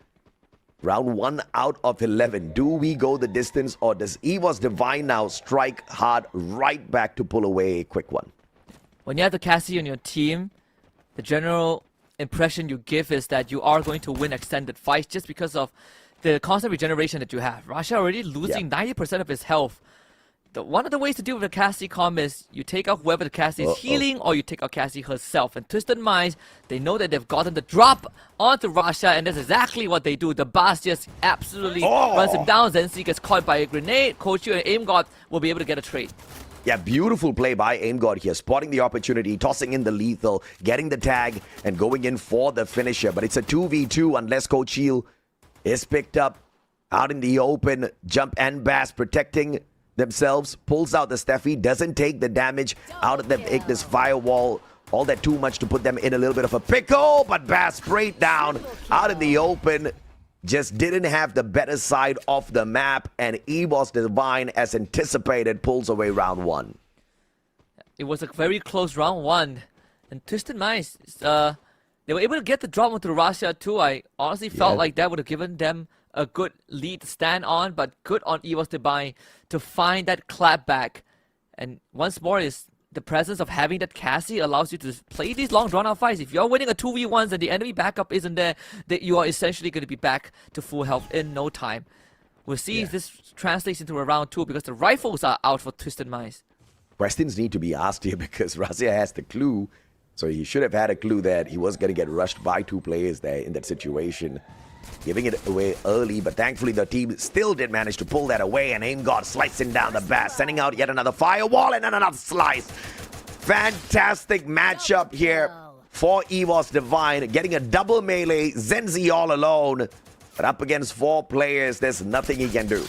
[SPEAKER 14] Round 1 out of 11. Do we go the distance, or does Evos Divine now strike hard right back to pull away a quick one?
[SPEAKER 13] When you have the Cassie on your team, the general impression you give is that you are going to win extended fights just because of the constant regeneration that you have. Rasha already losing 90% of his health. One of the ways to deal with the Cassie comp is you take out whoever the Cassie is healing, or you take out Cassie herself. And Twisted Minds, they know that they've gotten the drop onto Rasha, and that's exactly what they do. The boss just absolutely runs him down. Zenzi gets caught by a grenade. Kochu and Aim God will be able to get a trade.
[SPEAKER 14] Yeah, beautiful play by Aim God here, spotting the opportunity, tossing in the lethal, getting the tag, and going in for the finisher. But it's a 2v2 unless Kochil is picked up out in the open. Jump and Bass protecting themselves, pulls out the Steffi, doesn't take the damage out of the Ignis firewall, all that too much to put them in a little bit of a pickle, but Bass straight down out in the open, just didn't have the better side of the map, and Evos Divine, as anticipated, pulls away round 1.
[SPEAKER 13] It was a very close round 1, and Twisted Minds, they were able to get the drop onto Russia too. I honestly felt like that would have given them a good lead to stand on, but good on Evos Divine to find that clap back. And once more, is the presence of having that Cassie allows you to play these long drawn-out fights. If you're winning a 2v1s and the enemy backup isn't there, that you are essentially going to be back to full health in no time. We'll see if this translates into a round 2, because the rifles are out for Twisted Minds.
[SPEAKER 14] Questions need to be asked here because Razia has the clue, so he should have had a clue that he was going to get rushed by 2 players there in that situation, giving it away early, but thankfully the team still did manage to pull that away, and Aim God slicing down the Bass, sending out yet another firewall and another slice. Fantastic matchup here for Evos Divine, getting a double melee, Zenzi all alone, but up against 4 players, there's nothing he can do.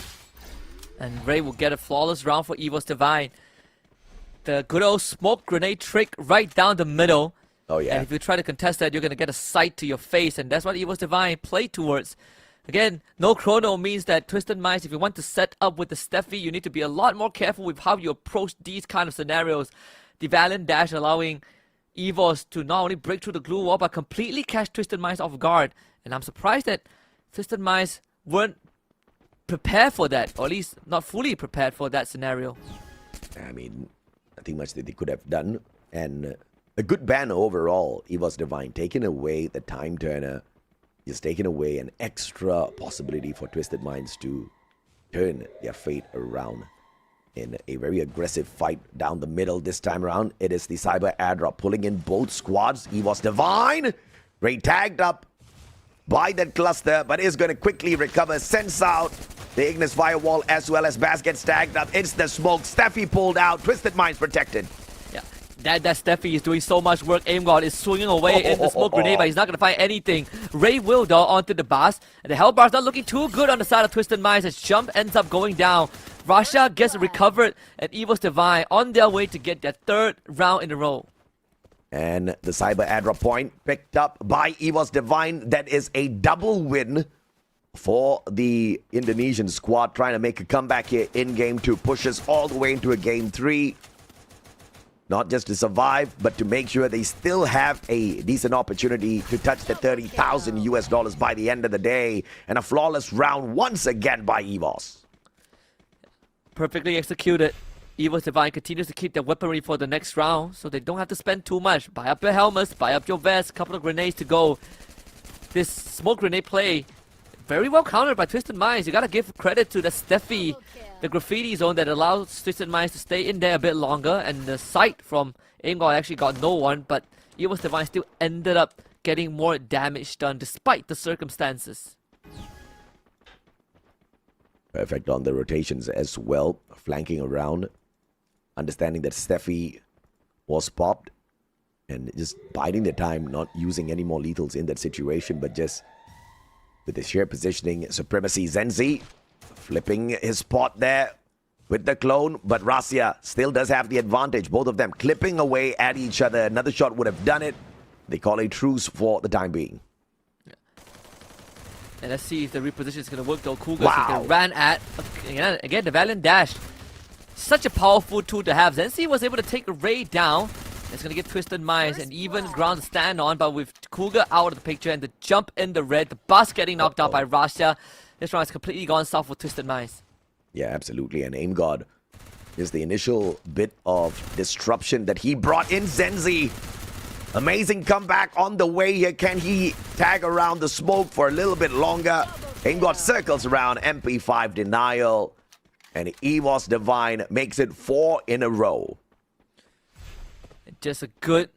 [SPEAKER 13] And Ray will get a flawless round for Evos Divine. The good old smoke grenade trick right down the middle.
[SPEAKER 14] Oh yeah.
[SPEAKER 13] And if you try to contest that, you're going to get a sight to your face, and that's what Evos Divine played towards. Again, no chrono means that Twisted Minds, if you want to set up with the Steffi, you need to be a lot more careful with how you approach these kind of scenarios. The Valiant Dash allowing Evos to not only break through the glue wall, but completely catch Twisted Minds off guard. And I'm surprised that Twisted Minds weren't prepare for that, or at least not fully prepared for that scenario.
[SPEAKER 14] I mean, nothing much that they could have done. And a good ban overall. Evos Divine taking away the time turner. Just taking away an extra possibility for Twisted Minds to turn their fate around in a very aggressive fight down the middle this time around. It is the Cyber Airdrop pulling in both squads. Evos Divine, Ray tagged up by that cluster, but is going to quickly recover. Sends out the Ignis Firewall as well as Bass gets tagged up. It's the smoke. Steffi pulled out. Twisted Minds protected.
[SPEAKER 13] That Steffi is doing so much work. AimGod is swinging away in the smoke grenade, but he's not going to find anything. Ray will, though, onto the bus. And the Hellbar's not looking too good on the side of Twisted Minds as Jump ends up going down. Rasha gets recovered, and Evos Divine on their way to get their 3rd round in a row.
[SPEAKER 14] And the Cyber Airdrop point picked up by Evos Divine. That is a double win for the Indonesian squad, trying to make a comeback here in Game 2. Pushes all the way into a Game 3. Not just to survive, but to make sure they still have a decent opportunity to touch the $30,000 by the end of the day. And a flawless round once again by Evos.
[SPEAKER 13] Perfectly executed. Evos Divine continues to keep their weaponry for the next round, so they don't have to spend too much. Buy up your helmets, buy up your vests, couple of grenades to go. This smoke grenade play, very well countered by Twisted Minds. You gotta give credit to the Steffi, the graffiti zone that allows Twisted Minds to stay in there a bit longer, and the sight from AimGod actually got no one, but Evos Divine still ended up getting more damage done despite the circumstances.
[SPEAKER 14] Perfect on the rotations as well, flanking around, understanding that Steffi was popped, and just biding the time, not using any more lethals in that situation, but just with the sheer positioning supremacy. Zenzi flipping his spot there with the clone, but Rasya still does have the advantage. Both of them clipping away at each other. Another shot would have done it. They call a truce for the time being.
[SPEAKER 13] And let's see if the reposition is going to work though. Cougars, they ran at, again, the Valiant Dash. Such a powerful tool to have. Zenzi was able to take a Ray down. It's going to get Twisted Minds and even ground to stand on, but with Cougar out of the picture and the jump in the red, the bus getting knocked out by Rasha, this round has completely gone south for Twisted Minds.
[SPEAKER 14] Yeah, absolutely. And AimGod is the initial bit of disruption that he brought in. Zenzi, amazing comeback on the way here. Can he tag around the smoke for a little bit longer? AimGod circles around, MP5 denial, and Evos Divine makes it 4 in a row.
[SPEAKER 13] Just a good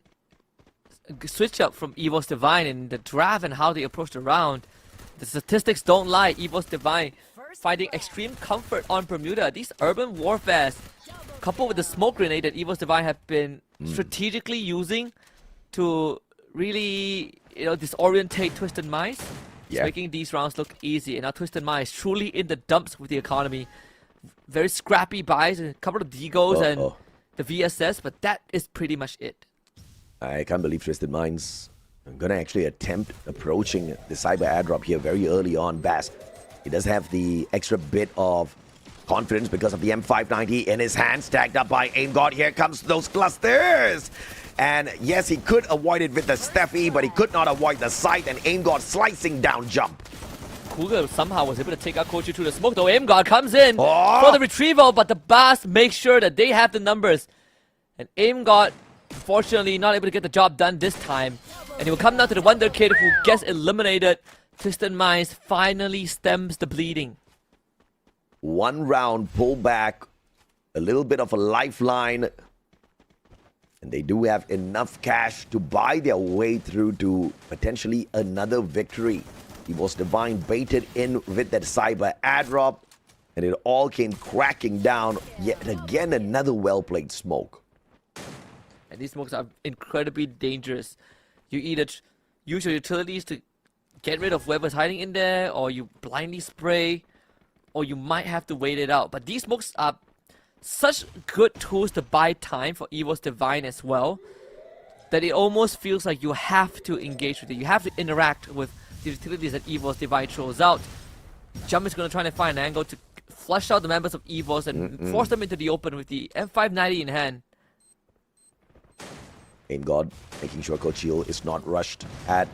[SPEAKER 13] switch up from Evos Divine in the draft and how they approach the round. The statistics don't lie. Evos Divine finding extreme comfort on Bermuda. These urban warfares, coupled with the smoke grenade that Evos Divine have been strategically using to really, disorientate Twisted Minds, making these rounds look easy. And now Twisted Minds truly in the dumps with the economy. Very scrappy buys, a couple of Degos and the VSS, but that is pretty much it.
[SPEAKER 14] I can't believe Twisted Minds. I'm going to actually attempt approaching the Cyber Airdrop here very early on. Bass, he does have the extra bit of confidence because of the M590 in his hands, tagged up by AimGod. Here comes those clusters. And yes, he could avoid it with the Steffi, but he could not avoid the sight, and AimGod slicing down jump.
[SPEAKER 13] Cougar somehow was able to take out Kochi through the smoke, though AimGod comes in for the retrieval, but the Bass makes sure that they have the numbers. And AimGod, unfortunately, not able to get the job done this time. And he will come down to the Wonder Kid, who gets eliminated. Twisted Minds finally stems the bleeding.
[SPEAKER 14] 1 round pullback, a little bit of a lifeline. And they do have enough cash to buy their way through to potentially another victory. Evos Divine baited in with that Cyber Airdrop, and it all came cracking down. Yet again, another well-played smoke.
[SPEAKER 13] And these smokes are incredibly dangerous. You either use your utilities to get rid of whoever's hiding in there, or you blindly spray, or you might have to wait it out. But these smokes are such good tools to buy time for Evos Divine as well, that it almost feels like you have to engage with it. You have to interact with the utilities that Evos Divine throws out. Jump is going to try to find an angle to flush out the members of Evos and force them into the open with the M590 in hand.
[SPEAKER 14] AimGod making sure Kochil is not rushed at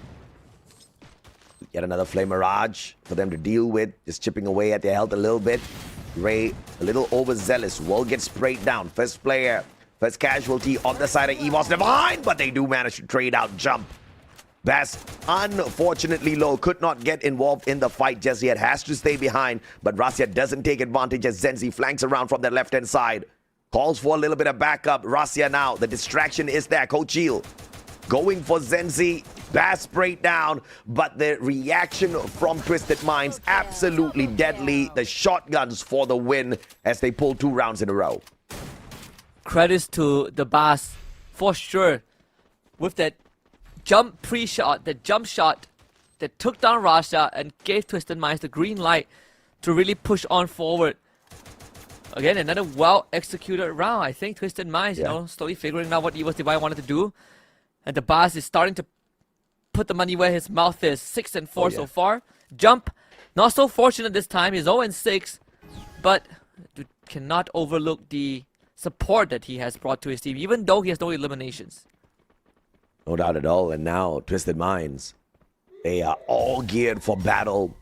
[SPEAKER 14] Yet another Flame Mirage for them to deal with. Just chipping away at their health a little bit. Ray, a little overzealous, will get sprayed down. First player, first casualty on the side of Evos Divine, but they do manage to trade out Jump. Bass, unfortunately low, could not get involved in the fight just yet, has to stay behind, but Rasia doesn't take advantage as Zenzi flanks around from the left-hand side. Calls for a little bit of backup. Rasia now, the distraction is there. Coach Heal going for Zenzi. Bass sprayed down, but the reaction from Twisted Minds absolutely deadly. The shotguns for the win as they pull 2 rounds in a row.
[SPEAKER 13] Credits to the Bass for sure with that jump pre-shot, that jump shot that took down Rasha and gave Twisted Minds the green light to really push on forward. Again, another well-executed round. I think Twisted Minds, you know, slowly figuring out what Evos Divine wanted to do. And the Bass is starting to put the money where his mouth is. 6 and 4 so far. Jump, not so fortunate this time. He's 0 and 6, but you cannot overlook the support that he has brought to his team, even though he has no eliminations.
[SPEAKER 14] No doubt at all. And now, Twisted Minds, they are all geared for battle.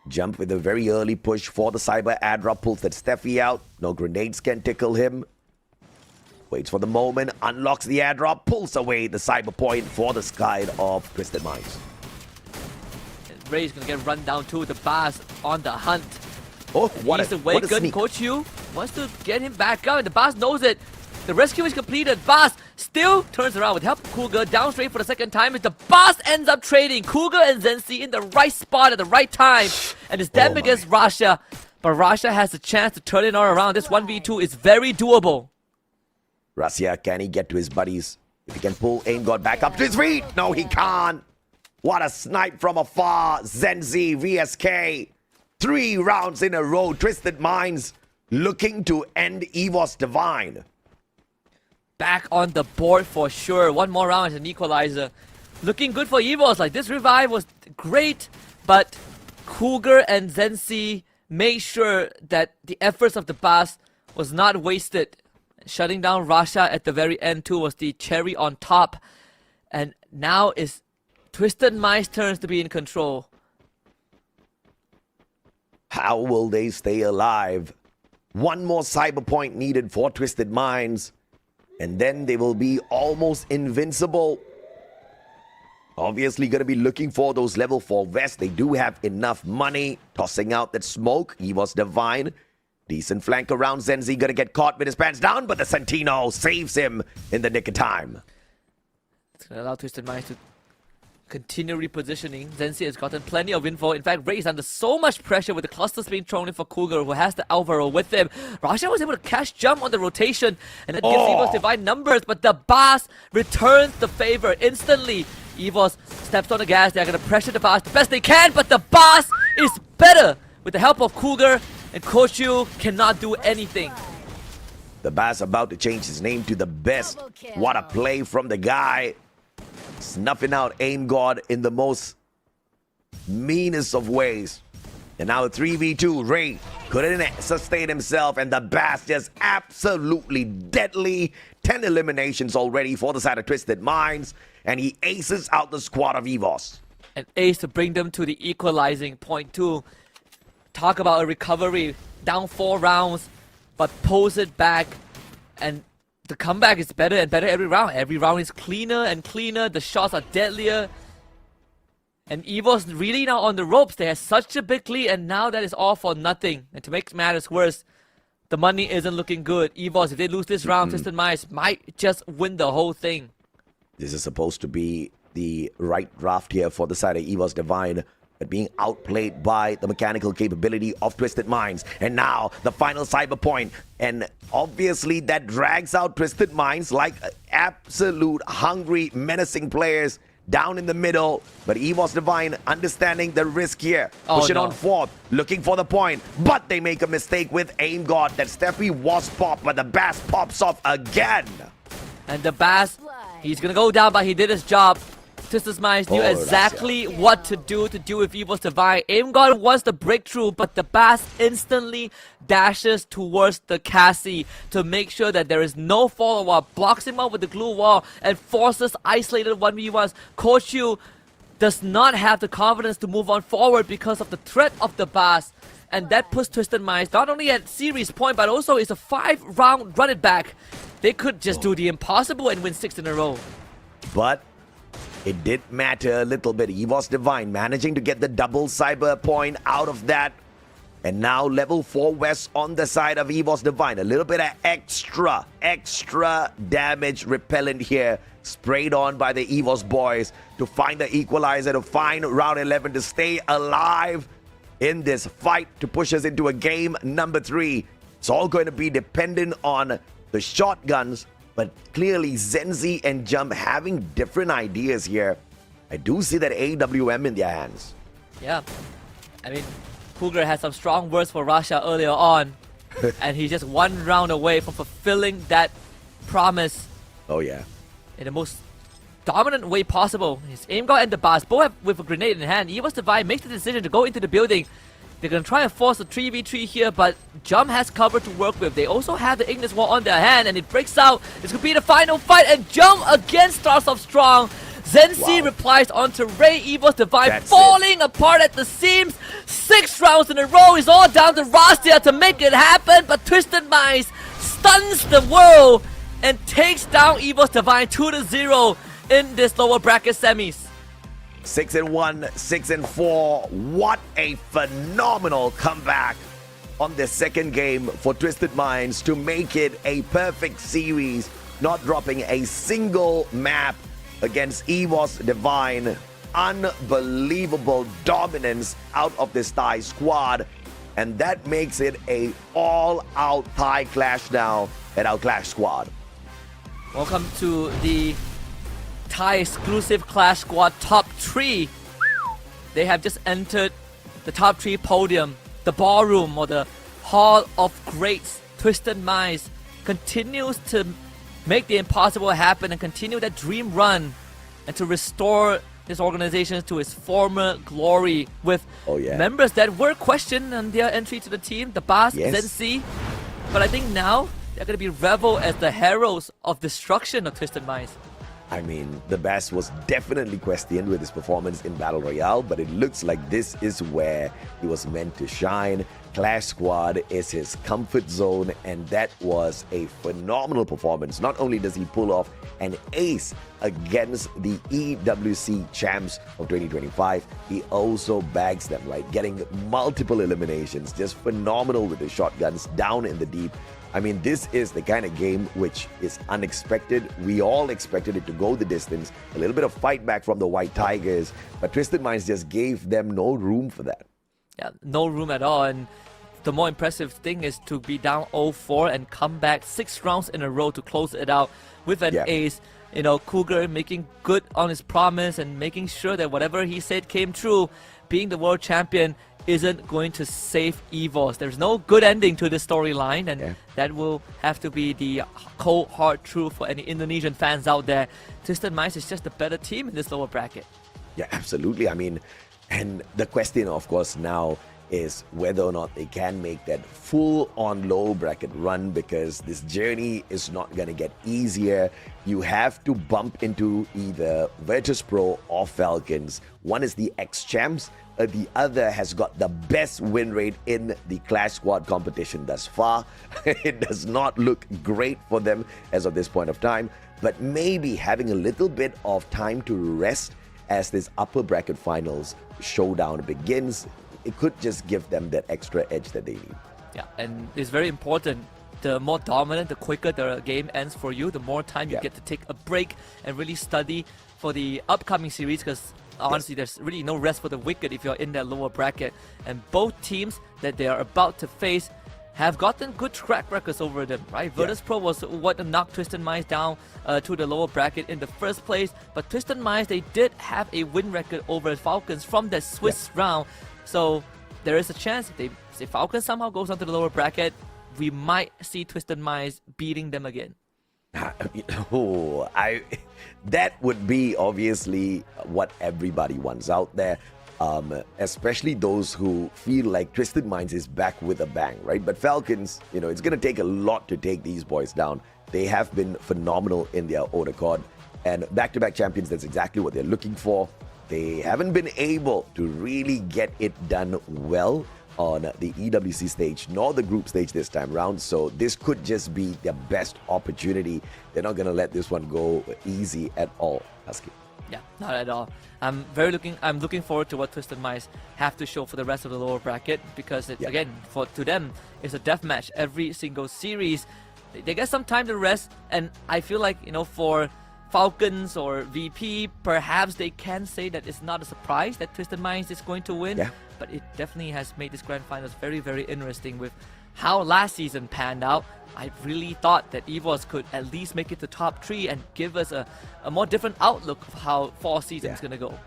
[SPEAKER 14] Jump with a very early push for the Cyber. Adra pulls that Steffi out. No grenades can tickle him. Waits for the moment, unlocks the airdrop, pulls away the Cyber point for the side of Twisted Minds.
[SPEAKER 13] And Ray's gonna get run down too. The Bass on the hunt.
[SPEAKER 14] Oh, what
[SPEAKER 13] he's
[SPEAKER 14] a
[SPEAKER 13] away. Good
[SPEAKER 14] sneak.
[SPEAKER 13] Coach Yu wants to get him back up, and the Bass knows it. The rescue is completed. Bass still turns around with help from Cougar. Down straight for the second time. As the Bass ends up trading Cougar and Zenzi in the right spot at the right time. And it's them against Rasha. But Rasha has a chance to turn it all around. This 1v2 is very doable.
[SPEAKER 14] Rasia, can he get to his buddies? If he can pull Aim God back up to his feet. No, he can't. What a snipe from afar. Zenzi, VSK. 3 rounds in a row. Twisted Minds looking to end Evos Divine.
[SPEAKER 13] Back on the board for sure. 1 more round as an equalizer. Looking good for Evos. Like, this revive was great, but Cougar and Zenzi made sure that the efforts of the Bass was not wasted. Shutting down Rasha at the very end too was the cherry on top. And now is Twisted Minds' turns to be in control.
[SPEAKER 14] How will they stay alive? 1 more Cyber point needed for Twisted Minds. And then they will be almost invincible. Obviously going to be looking for those level 4 vests. They do have enough money. Tossing out that smoke. Evos Divine. Decent flank around. Zenzi going to get caught with his pants down, but the Santino saves him in the nick of time.
[SPEAKER 13] It's going to allow Twisted Minds to continue repositioning. Zenzi has gotten plenty of info. In fact, Ray is under so much pressure with the clusters being thrown in for Cougar, who has the Alvaro with him. Rasha was able to catch jump on the rotation, and that gives Evos Divine numbers, but the Bass returns the favor instantly. Evos steps on the gas. They're going to pressure the Bass the best they can, but the Bass is better with the help of Cougar, and Coach Yu cannot do anything.
[SPEAKER 14] The Bass about to change his name to the best. What a play from the guy. Snuffing out Aim God in the most meanest of ways. And now 3v2. Ray couldn't sustain himself, and the Bass just absolutely deadly. 10 eliminations already for the side of Twisted Minds, and he aces out the squad of Evos.
[SPEAKER 13] An ace to bring them to the equalizing point too. Talk about a recovery. Down 4 rounds, but pulls it back, and the comeback is better and better every round. Every round is cleaner and cleaner. The shots are deadlier. And Evos really now on the ropes. They have such a big lead, and now that is all for nothing. And to make matters worse, the money isn't looking good. Evos, if they lose this round, Twisted Minds might just win the whole thing.
[SPEAKER 14] This is supposed to be the right draft here for the side of Evos Divine, but being outplayed by the mechanical capability of Twisted Minds. And now the final Cyber point, and obviously that drags out Twisted Minds like absolute hungry, menacing players down in the middle. But Evos Divine understanding the risk here, pushing on forth, looking for the point, but they make a mistake with Aim God. That Steffi was popped, but the Bass pops off again.
[SPEAKER 13] And the Bass, he's gonna go down, but he did his job. Twisted Minds knew exactly what to do with Evos Divine. Aim God wants the breakthrough, but the Bass instantly dashes towards the Cassie to make sure that there is no follow-up, blocks him up with the glue wall, and forces isolated 1v1s. Coach Yu does not have the confidence to move on forward because of the threat of the Bas. And that puts Twisted Minds not only at series point, but also it's a 5-round run it back. They could just do the impossible and win 6 in a row.
[SPEAKER 14] But it did matter a little bit. Evos Divine managing to get the double cyber point out of that. And now level 4 West on the side of Evos Divine. A little bit of extra damage repellent here. Sprayed on by the Evos boys to find the equalizer, to find round 11 to stay alive in this fight to push us into a game number 3. It's all going to be dependent on the shotguns, but clearly Zenzi and Jump having different ideas here. I do see that AWM in their hands.
[SPEAKER 13] Yeah, I mean, Cougar had some strong words for Russia earlier on, and he's just 1 round away from fulfilling that promise.
[SPEAKER 14] Oh yeah.
[SPEAKER 13] In the most dominant way possible. His aim got and the Bas both have with a grenade in hand. Evos Divine makes the decision to go into the building. They're going to try and force a 3v3 here, but Jump has cover to work with. They also have the Ignis Wall on their hand, and it breaks out. This could be the final fight, and Jump against Stars of Strong. Zenzi replies onto Ray. Evos Divine falling apart at the seams. 6 rounds in a row is all down to Rastia to make it happen, but Twisted Minds stuns the world and takes down Evos Divine 2-0 in this lower bracket semis.
[SPEAKER 14] 6-1, 6-4. What a phenomenal comeback on the second game for Twisted Minds to make it a perfect series, not dropping a single map against Evos Divine. Unbelievable dominance out of this Thai squad, and that makes it a all-out Thai clash now at our Clash squad.
[SPEAKER 13] Welcome to the Thai exclusive Clash Squad top 3. They have just entered the top 3 podium, the ballroom or the Hall of Greats. Twisted Minds continues to make the impossible happen and continue that dream run and to restore this organization to its former glory with members that were questioned on their entry to the team, the Bas, Zenzi. But I think now they're going to be reveled as the heralds of destruction of Twisted Minds.
[SPEAKER 14] I mean, the Bass was definitely questioned with his performance in Battle Royale, but it looks like this is where he was meant to shine. Clash Squad is his comfort zone, and that was a phenomenal performance. Not only does he pull off an ace against the EWC champs of 2025, he also bags them, right? Getting multiple eliminations, just phenomenal with the shotguns down in the deep. I mean, this is the kind of game which is unexpected. We all expected it to go the distance. A little bit of fight back from the White Tigers, but Twisted Minds just gave them no room for that.
[SPEAKER 13] Yeah, no room at all. And the more impressive thing is to be down 0-4 and come back 6 rounds in a row to close it out with an ace. You know, Cougar making good on his promise and making sure that whatever he said came true. Being the world champion isn't going to save Evos. There's no good ending to this storyline, and that will have to be the cold hard truth for any Indonesian fans out there. Twisted Minds is just a better team in this lower bracket.
[SPEAKER 14] Yeah, absolutely. I mean, and the question, of course, now is whether or not they can make that full-on low bracket run, because this journey is not going to get easier. You have to bump into either Virtus Pro or Falcons. One is the ex-champs. The other has got the best win rate in the Clash Squad competition thus far. It does not look great for them as of this point of time, but maybe having a little bit of time to rest as this upper bracket finals showdown begins, it could just give them that extra edge that they need.
[SPEAKER 13] Yeah, and it's very important. The more dominant, the quicker the game ends for you, the more time you get to take a break and really study for the upcoming series, because honestly, there's really no rest for the wicked if you're in that lower bracket. And both teams that they are about to face have gotten good track records over them, right? Virtus Pro was what knocked Twisted Minds down to the lower bracket in the first place. But Twisted Minds, they did have a win record over Falcons from that Swiss round. So there is a chance if Falcons somehow goes onto the lower bracket, we might see Twisted Minds beating them again.
[SPEAKER 14] That would be obviously what everybody wants out there, especially those who feel like Twisted Minds is back with a bang, right? But Falcons, you know, it's going to take a lot to take these boys down. They have been phenomenal in their own accord, and back-to-back champions, that's exactly what they're looking for. They haven't been able to really get it done well on the EWC stage nor the group stage this time round, so this could just be their best opportunity. They're not going to let this one go easy at all, Husky.
[SPEAKER 13] Yeah, not at all. I'm looking forward to what Twisted Minds have to show for the rest of the lower bracket, because again, to them, it's a death match every single series. They get some time to rest, and I feel like, for Falcons or VP, perhaps they can say that it's not a surprise that Twisted Minds is going to win.
[SPEAKER 14] Yeah.
[SPEAKER 13] But it definitely has made this grand finals very, very interesting with how last season panned out. I really thought that Evos could at least make it to top 3 and give us a more different outlook of how fall season is going to go.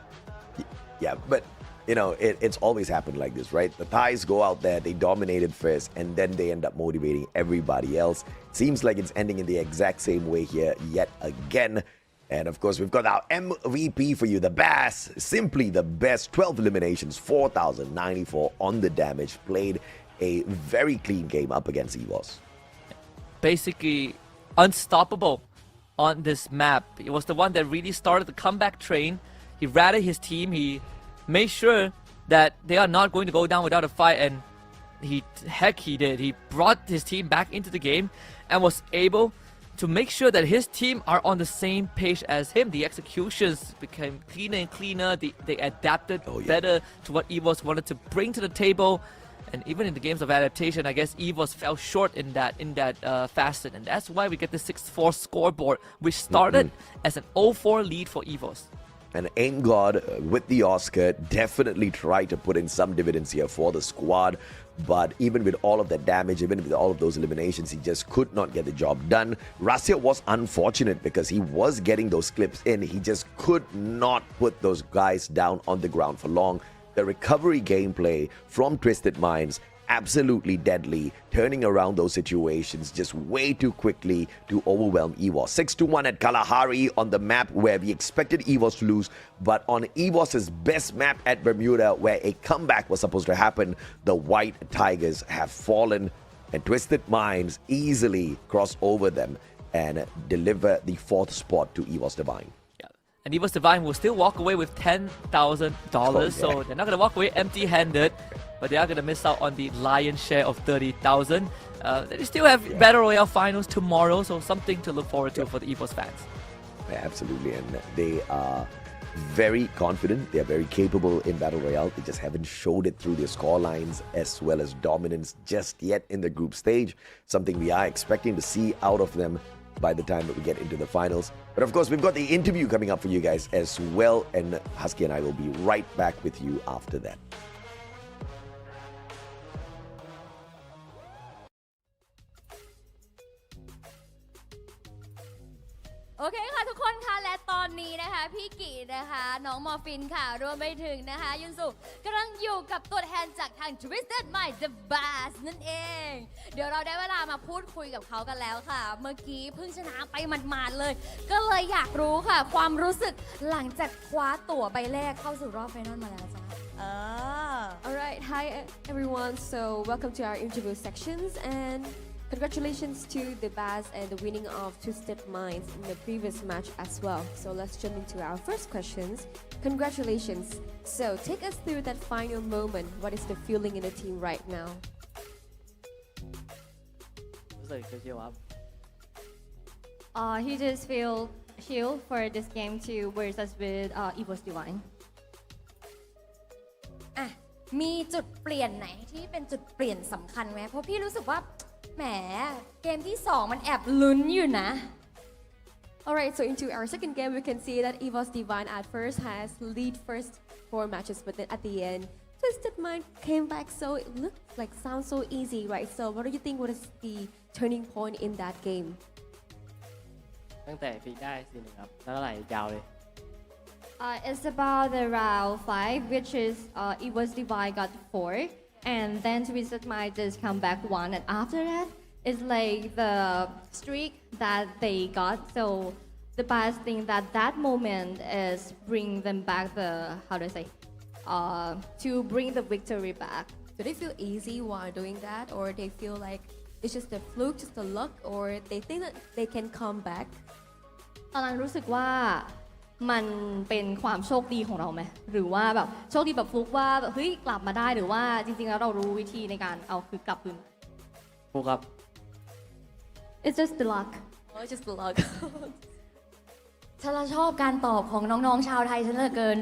[SPEAKER 14] Yeah, but it's always happened like this, right? The Thais go out there, they dominated first, and then they end up motivating everybody else. Seems like it's ending in the exact same way here yet again. And of course, we've got our MVP for you, the Bass. Simply the best. 12 eliminations, 4,094 on the damage. Played a very clean game up against Evos.
[SPEAKER 13] Basically unstoppable on this map. It was the one that really started the comeback train. He rallied his team. He made sure that they are not going to go down without a fight, and he did. He brought his team back into the game and was able to make sure that his team are on the same page as him. The executions became cleaner and cleaner. They adapted better to what Evos wanted to bring to the table. And even in the games of adaptation, I guess Evos fell short in that facet. And that's why we get the 6-4 scoreboard, which started as an 0-4 lead for Evos.
[SPEAKER 14] And Aim God with the Oscar definitely tried to put in some dividends here for the squad. But even with all of that damage, even with all of those eliminations, he just could not get the job done. Rasya was unfortunate because he was getting those clips in. He just could not put those guys down on the ground for long. The recovery gameplay from Twisted Minds, absolutely deadly, turning around those situations just way too quickly to overwhelm Evos. 6-1 at Kalahari on the map where we expected Evos to lose, but on Evos' best map at Bermuda where a comeback was supposed to happen, the White Tigers have fallen, and Twisted Minds easily cross over them and deliver the 4th spot to Evos Divine.
[SPEAKER 13] And Evos Divine will still walk away with $10,000, so they're not going to walk away empty-handed, but they are going to miss out on the lion's share of $30,000. They still have Battle Royale finals tomorrow, so something to look forward to for the Evos fans.
[SPEAKER 14] Yeah, absolutely, and they are very confident. They are very capable in Battle Royale. They just haven't showed it through their score lines as well as dominance just yet in the group stage, something we are expecting to see out of them by the time that we get into the finals. But of course, we've got the interview coming up for you guys as well, and Husky and I will be right back with you after that.
[SPEAKER 12] โอเคค่ะทุกคนค่ะและตอนนี้นะคะพี่กีนะคะน้องมอร์ฟินค่ะรวมไปถึงนะคะยุนสุกำลังอยู่กับตัวแทนจากทาง Twisted Mind The Bass นั่นเองเดี๋ยวเราได้เวลามาพูดคุยกับเขากันแล้วค่ะเมื่อกี้เพิ่งชนะไปหมาดๆเลยก็เลยอยากรู้ค่ะความรู้สึกหลังจากคว้าตั๋วใบแรกเข้าสู่รอบไฟนอลมาแล้วจ้ะ
[SPEAKER 18] Alright, hi everyone. So welcome to our interview sections and congratulations to the Bass and the winning of Twisted Minds in the previous match as well. So let's jump into our first questions. Congratulations. So take us through that final moment. What is the feeling in the team right now?
[SPEAKER 17] รู้สึกชิวๆครับ
[SPEAKER 19] He just feel chill for this game to versus with Evos Divine.
[SPEAKER 12] อ่ะมีจุดเปลี่ยนไหนที่เป็นจุดเปลี่ยนสำคัญไหมเพราะพี่รู้สึกว่าแหมเกมที่2มันแอบลุ้นอยู่นะ
[SPEAKER 18] Alright, so into our second game, we can see that Evos Divine at first has lead first 4 matches, but then at the end, Twisted Mind came back, so it looked like sounds so easy, right? So what do you think was the turning point in that game?
[SPEAKER 17] ตั้งแต่ฟิกได้4-1ครับแล้วก็ไหลยาวเลย
[SPEAKER 19] It's about the round 5, which is Evos Divine got 4, and then Twisted Mind just come back 1, and after that, it's like the streak that they got. So the best thing that moment is bring them back the to bring the victory back.
[SPEAKER 18] Do they feel easy while doing that, or they feel like it's just a fluke, just a luck, or they think that they can come back?
[SPEAKER 19] ตอนนั้นรู้สึกว่า มันเป็นความโชคดีของเราไหมหรือว่าแบบโชคดีแบบฟลุกว่าแบบเฮ้ยกลับมาได้หรือว่าจริงๆแล้วเรารู้วิธีในการเอาคือกลับคืน
[SPEAKER 15] ฟุกครับ
[SPEAKER 19] It's just the luck
[SPEAKER 18] Oh, just the luck.
[SPEAKER 12] ฉันชอบการตอบของน้องๆชาวไทยฉันเหลือเกิน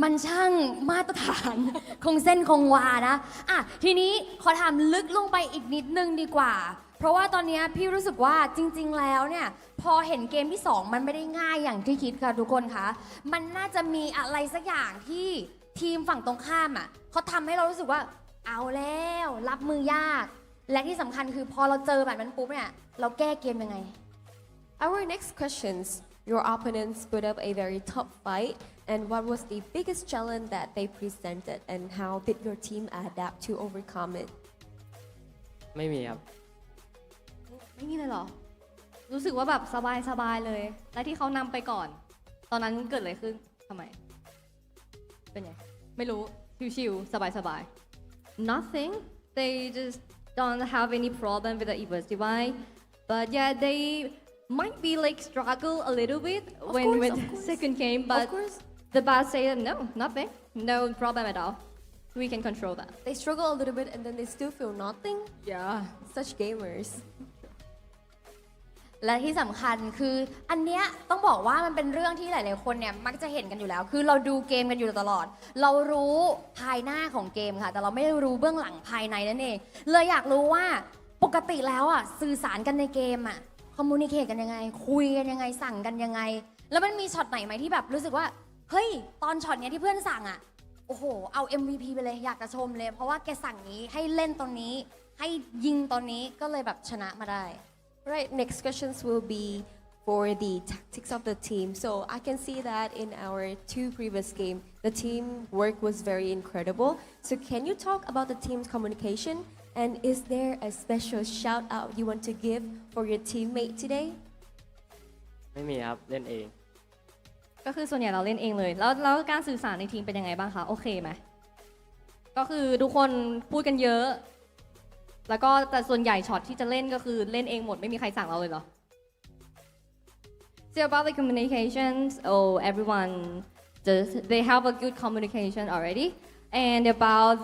[SPEAKER 12] มันช่างมาตรฐาน คงเส้นคงวานะอ่ะทีนี้ขอถามลึกลงไปอีกนิดนึงดีกว่า เพราะว่าตอนนี้พี่รู้สึกว่าจริงๆแล้วเนี่ยพอเห็นเกมที่ 2 มันไม่ได้ง่ายอย่างที่คิดค่ะทุกคนคะมันน่าจะมีอะไรสักอย่างที่ทีมฝั่งตรงข้ามอ่ะเขาทำให้เรารู้สึกว่าเอาแล้วรับมือยาก และที่สำคัญคือพอเราเจอแบบนั้นปุ๊บเนี่ยเราแก้เกมยังไง
[SPEAKER 18] Our next questions. Your opponents put up a very tough fight, and what was the biggest challenge that they presented, and how did your team adapt to overcome it?
[SPEAKER 15] ไม่มีครับ
[SPEAKER 19] ไม่มีเลยเหรอ รู้สึกว่าแบบสบายๆเลย และที่เขานำไปก่อน ตอนนั้นเกิดอะไรขึ้นทำไม เป็นไง ไม่รู้ ชิวๆสบายๆ Nothing they just don't have any problem with the Evos divide but yeah they might be like struggle a little bit when second game but the boss say no nothing no problem at all we can control that
[SPEAKER 18] They struggle a little bit and then they still feel nothing.
[SPEAKER 19] Yeah,
[SPEAKER 18] such gamers.
[SPEAKER 12] และที่สำคัญคืออันเนี้ยต้องบอกว่ามันเป็นเรื่องที่หลายๆคนเนี่ยมักจะเห็นกันอยู่แล้ว คือเราดูเกมกันอยู่ตลอด เรารู้ภายหน้าของเกมค่ะแต่เราไม่ได้รู้เบื้องหลังภายในนั่นเองเลยอยากรู้ว่าปกติแล้วอ่ะสื่อสารกันในเกมอ่ะคอมมูนิเคตกันยังไงคุยกันยังไงสั่งกันยังไงแล้วมันมีช็อตไหนไหมที่แบบรู้สึกว่าเฮ้ยตอนช็อตเนี้ยที่เพื่อนสั่งอ่ะโอ้โหเอา MVP ไปเลยอยากจะชมเลยเพราะว่าแกสั่งนี้ให้เล่นตรงนี้ให้ยิงตอนนี้ก็เลยแบบชนะมาได้
[SPEAKER 18] Right, next questions will be for the tactics of the team. So I can see that in our 2 previous games, the teamwork was very incredible. So can you talk about the team's communication? And is there a special shout out you want to give for your teammate today?
[SPEAKER 15] ไม่มีครับ เล่นเอง
[SPEAKER 19] ก็คือส่วนใหญ่เราเล่นเองเลยแล้วการสื่อสารในทีมเป็นยังไงบ้างคะโอเคไหมก็คือทุกคนพูดกันเยอะแล้วก็แต่ส่วนใหญ่ช็อตที่จะเล่นก็คือเล่นเองหมดไม่มีใครสั่งเราเลยเหรอ So about the communications, everyone they have a good communication already. And about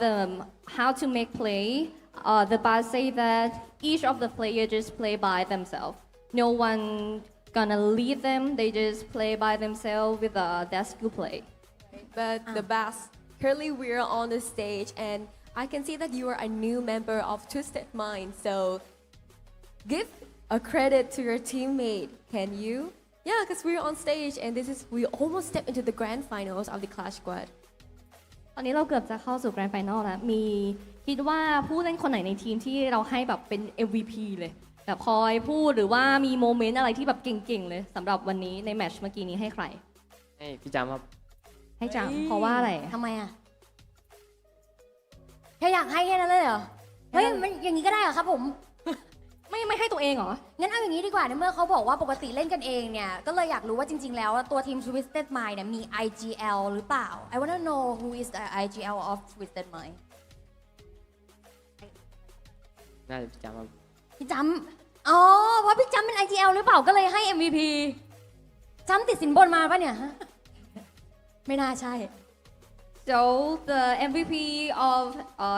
[SPEAKER 19] how to make play, the boss say that each of the players just play by themselves. No one gonna lead them. They just play by themselves with their skill play.
[SPEAKER 18] But the boss, currently we're on the stage and I can see that you are a new member of Twisted Mind, so give a credit to your teammate, can you? Yeah, because we're on stage and we almost stepped into the grand finals of the Clash Squad.
[SPEAKER 19] ตอนนี้เราเกือบจะเข้าสู่แกรนด์ไฟนอลแล้วมีคิดว่าผู้เล่นคนไหนในทีมที่เราให้แบบเป็น MVP เลยแบบคอยพูดหรือว่ามีโมเมนต์อะไรที่แบบเก่งๆเลยสำหรับวันนี้ในแมตช์เมื่อกี้นี้ให้ใคร
[SPEAKER 15] ให้พี่จำครับ
[SPEAKER 19] ให้จังเพราะว่าอะไร
[SPEAKER 12] ทำไมอ่ะแค่อยากให้แค่นั้นเลยเหรอเฮ้ยมันอย่างนี้ก็ได้เหรอครับผม
[SPEAKER 19] ไม่ให้ตัวเองเหรอ
[SPEAKER 12] งั้นเอาอย่างนี้ดีกว่าในเมื่อเขาบอกว่าปกติเล่นกันเองเนี่ยก็เลยอยากรู้ว่าจริงๆแล้วตัวทีม Twisted Mind เนี่ยมี IGL หรือเปล่า I wanna know who is the IGL of Twisted Mind
[SPEAKER 15] น่าจะพี่จำครับ
[SPEAKER 12] พี่จำอ๋อเพราะพี่จำเป็น IGL หรือเปล่าก็เลยให้ MVP จำติดสินบนมาปะเนี่ยไม่น่าใช่
[SPEAKER 19] So the MVP of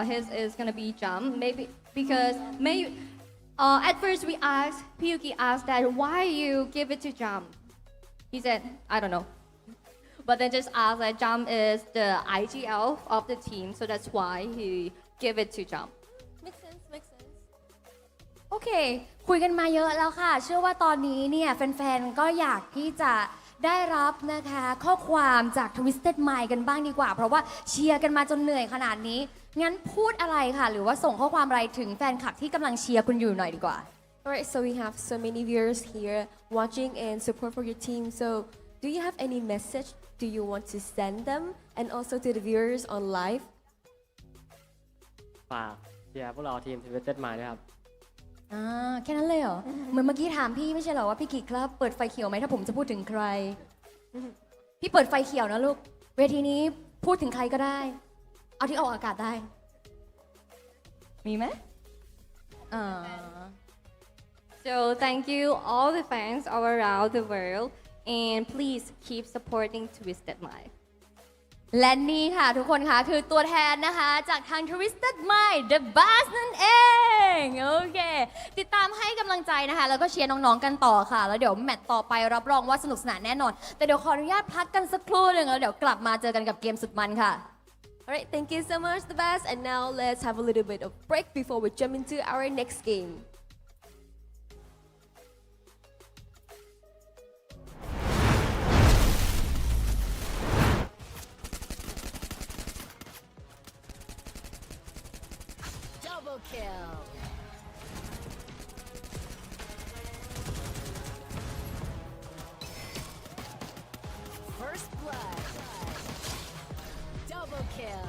[SPEAKER 19] his is gonna be Jam maybe because at first we asked Piyuki asked that why you give it to Jam. He said I don't know, but then just asked that Jam is the IGL of the team, so that's why he give it to Jam.
[SPEAKER 18] Makes sense, makes sense.
[SPEAKER 12] โอเคคุยกันมาเยอะแล้วค่ะเชื่อว่าตอนนี้เนี่ยแฟนๆก็อยากที่จะได้รับนะคะข้อความจาก Twisted Mind กันบ้างดีกว่าเพราะว่าเชียร์กันมาจนเหนื่อยขนาดนี้งั้นพูดอะไรค่ะหรือว่าส่งข้อความอะไรถึงแฟนคลับที่กำลังเชียร์คุณอยู่หน่อยดีกว่า
[SPEAKER 18] Alright, so we have so many viewers here watching and support for your team. So do you have any message do you want to send them and also to the viewers on live?
[SPEAKER 15] ฝากเชียร์พวกเราทีม Twisted Mind ด้วยครับ
[SPEAKER 12] แค่นั้นเลยเหรอเหมือนเมื่อกี้ถามพี่ไม่ใช่เหรอว่าพี่กิจครับเปิดไฟเขียวไหมถ้าผมจะพูดถึงใครพี่เปิดไฟเขียวนะลูกเวทีนี้พูดถึงใครก็ได้เอาที่ออกอากาศได้มีไหม
[SPEAKER 19] So thank you all the fans all around the world
[SPEAKER 18] and please keep supporting Twisted Mind
[SPEAKER 12] และนี่ค่ะทุกคนค่ะคือตัวแทนนะคะจากทาง Twisted Mind The Bass นั่นเองโอเคติดตามให้กำลังใจนะคะแล้วก็เชียร์น้องๆกันต่อค่ะแล้วเดี๋ยวแมตช์ต่อไปรับรองว่าสนุกสนานแน่นอนแต่เดี๋ยวขออนุญาตพักกันสักครู่หนึ่งแล้วเดี๋ยวกลับมาเจอกันกับเกมสุดมันค่ะ
[SPEAKER 18] Alright, thank you so much, the best. And now let's have a little bit of break before we jump into our next game.
[SPEAKER 12] Double kill. First blood. Double kill.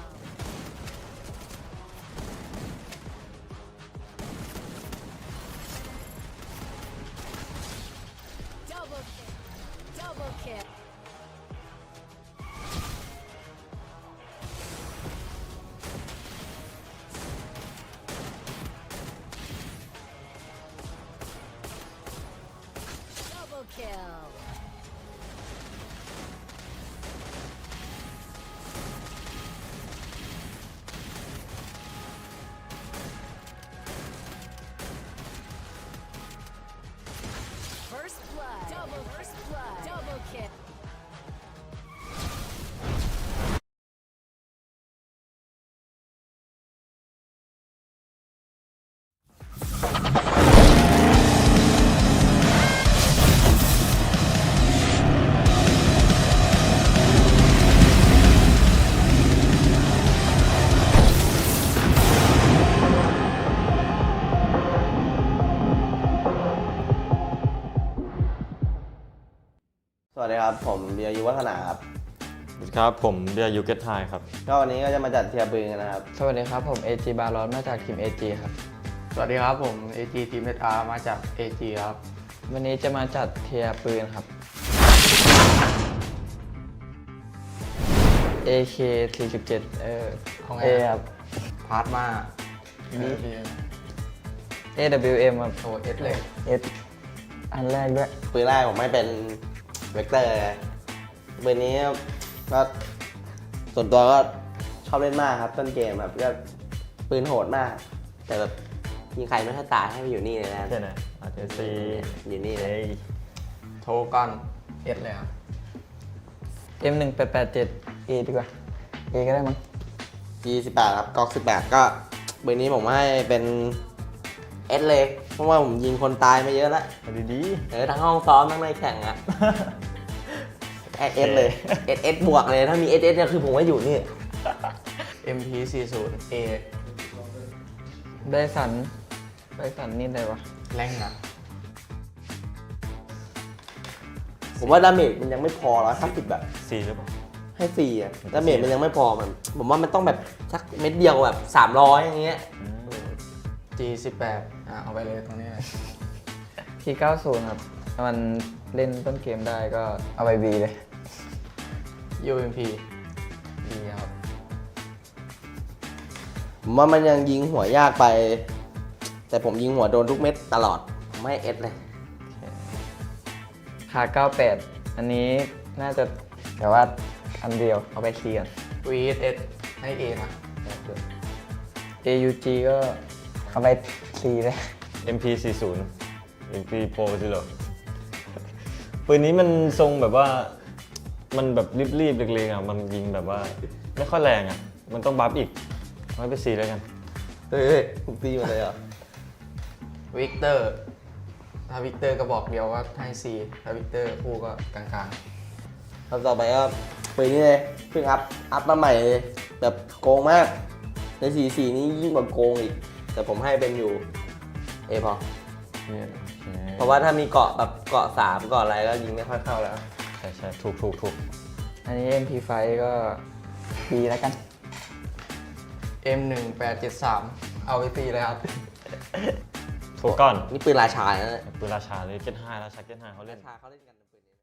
[SPEAKER 12] Double kill. Double kill. Double kill. First blood. Double kill.
[SPEAKER 5] สวัสดีครับผมเบียร์ยุวัฒนาครับ
[SPEAKER 8] สวัสดีครับผมเบียร์ยูเกตไทครับ
[SPEAKER 5] ก็วันนี้ก็จะมาจัดเทียร์ปืนกันนะครับ
[SPEAKER 9] สวัสดีครับผม AG บาลอนมาจากทีม AG ครับ
[SPEAKER 3] สวัสดีครับผม AG ทีม SR มาจาก AG ครับ
[SPEAKER 9] วันนี้จะมาจัดเทียร์ปืนครับ AK 4.7
[SPEAKER 3] ของ
[SPEAKER 9] A ครับ
[SPEAKER 3] พาร์ทมา
[SPEAKER 9] AWM ครับ
[SPEAKER 3] โอ้เอสเลย
[SPEAKER 9] S อันแรกด้วย
[SPEAKER 5] ปืนแรกผมไม่เป็นเวกเตอร์เลยปืนนี้ก็ส่วนตัวก็ชอบเล่นมากครับต้นเกมครับก็ปืนโหดมาก แต่แบบยิงใครไม่ค่อยตายให้ไปอยู่นี่เลยนะ
[SPEAKER 8] ใช่ไหมอาจจะซี
[SPEAKER 5] อยู่นี่เลย
[SPEAKER 3] โทรก่อนเอสเลยครับ
[SPEAKER 9] M1887 A ดีกว่า A ก็ได้มั้ง
[SPEAKER 5] G18 ครับก๊อก18ก็ปืนนี้ผมให้เป็นเอสเลยเพราะว่าผมยิงคนตายมาเยอะแล้ว
[SPEAKER 8] ดี
[SPEAKER 5] ทั้งห้องซ้อมทั้งในแข่งอะเอสเลยเอสบวกเลยถ้ามีเอสเนี่ยคือผมว่าอยู่นี่
[SPEAKER 3] MP40 A
[SPEAKER 9] ได้สันนี่ได้วะ
[SPEAKER 3] แรงนะ
[SPEAKER 5] ผมว่าดาเมจมันยังไม่พอแล้ว50แบบ
[SPEAKER 8] C หรือเปล่า
[SPEAKER 5] ให้4อะดาเมจมันยังไม่พอมันผมว่ามันต้องแบบสักเม็ดเดียวแบบ300อย่างเงี้ย
[SPEAKER 3] G18 เอาไปเลยตรงนี้เลย
[SPEAKER 9] P90 ครับถ้ามันเล่นต้นเกมได้ก็เอาไป B เลย
[SPEAKER 3] UMP ดีครับ
[SPEAKER 5] ผมว่ามันยังยิงหัวยากไป แต่ผมยิงหัวโดนทุกเม็ดตลอดผมให้เอสเลย
[SPEAKER 9] ขา98อันนี้น่าจะแต่ว่าอันเดียวเอาไป C ก่อน
[SPEAKER 3] VSS ให้ A นะ
[SPEAKER 9] AUG ก็เอาไป C เลย
[SPEAKER 8] MP40 MP Pro Zero ปืนนี้มันทรงแบบว่ามันแบบรีบๆเล็กๆอ่ะมันยิงแบบว่าไม่ค่อยแรงอ่ะมันต้องบัฟอีกเอาไป C แล้วกัน
[SPEAKER 5] เฮ้ยผมตีมาเลยอ่ะ
[SPEAKER 3] วิกเตอร์ถ้าวิกเตอร์ก็บอกเดียวก็ให้ C ถ้าวิกเตอร์คู่ก็กลางๆ
[SPEAKER 5] ต่อไปก็ปืนนี้เลยเพิ่งอัพมาใหม่เลยแบบโกงมากในสีนี้ยิ่งกว่าโกงอีกแต่ผมให้เป็นอยู่ A พอเพราะว่าถ้ามีเกาะแบบเกาะ3เกาะอะไรก็ยิงไม่ค่อยเข้าแล้ว
[SPEAKER 8] ใช่ถูก
[SPEAKER 9] อันนี้ MP5 ก็ B แล้วกัน
[SPEAKER 3] M1873 เอาไปตีเลยครับ
[SPEAKER 8] ถูกก่อน
[SPEAKER 5] นี่ปืนราชานะ
[SPEAKER 8] ปืนราชาเลยเก็ต5ราชาเก็ต5เขาเล่น
[SPEAKER 5] เขาเล่นกันปืนนี้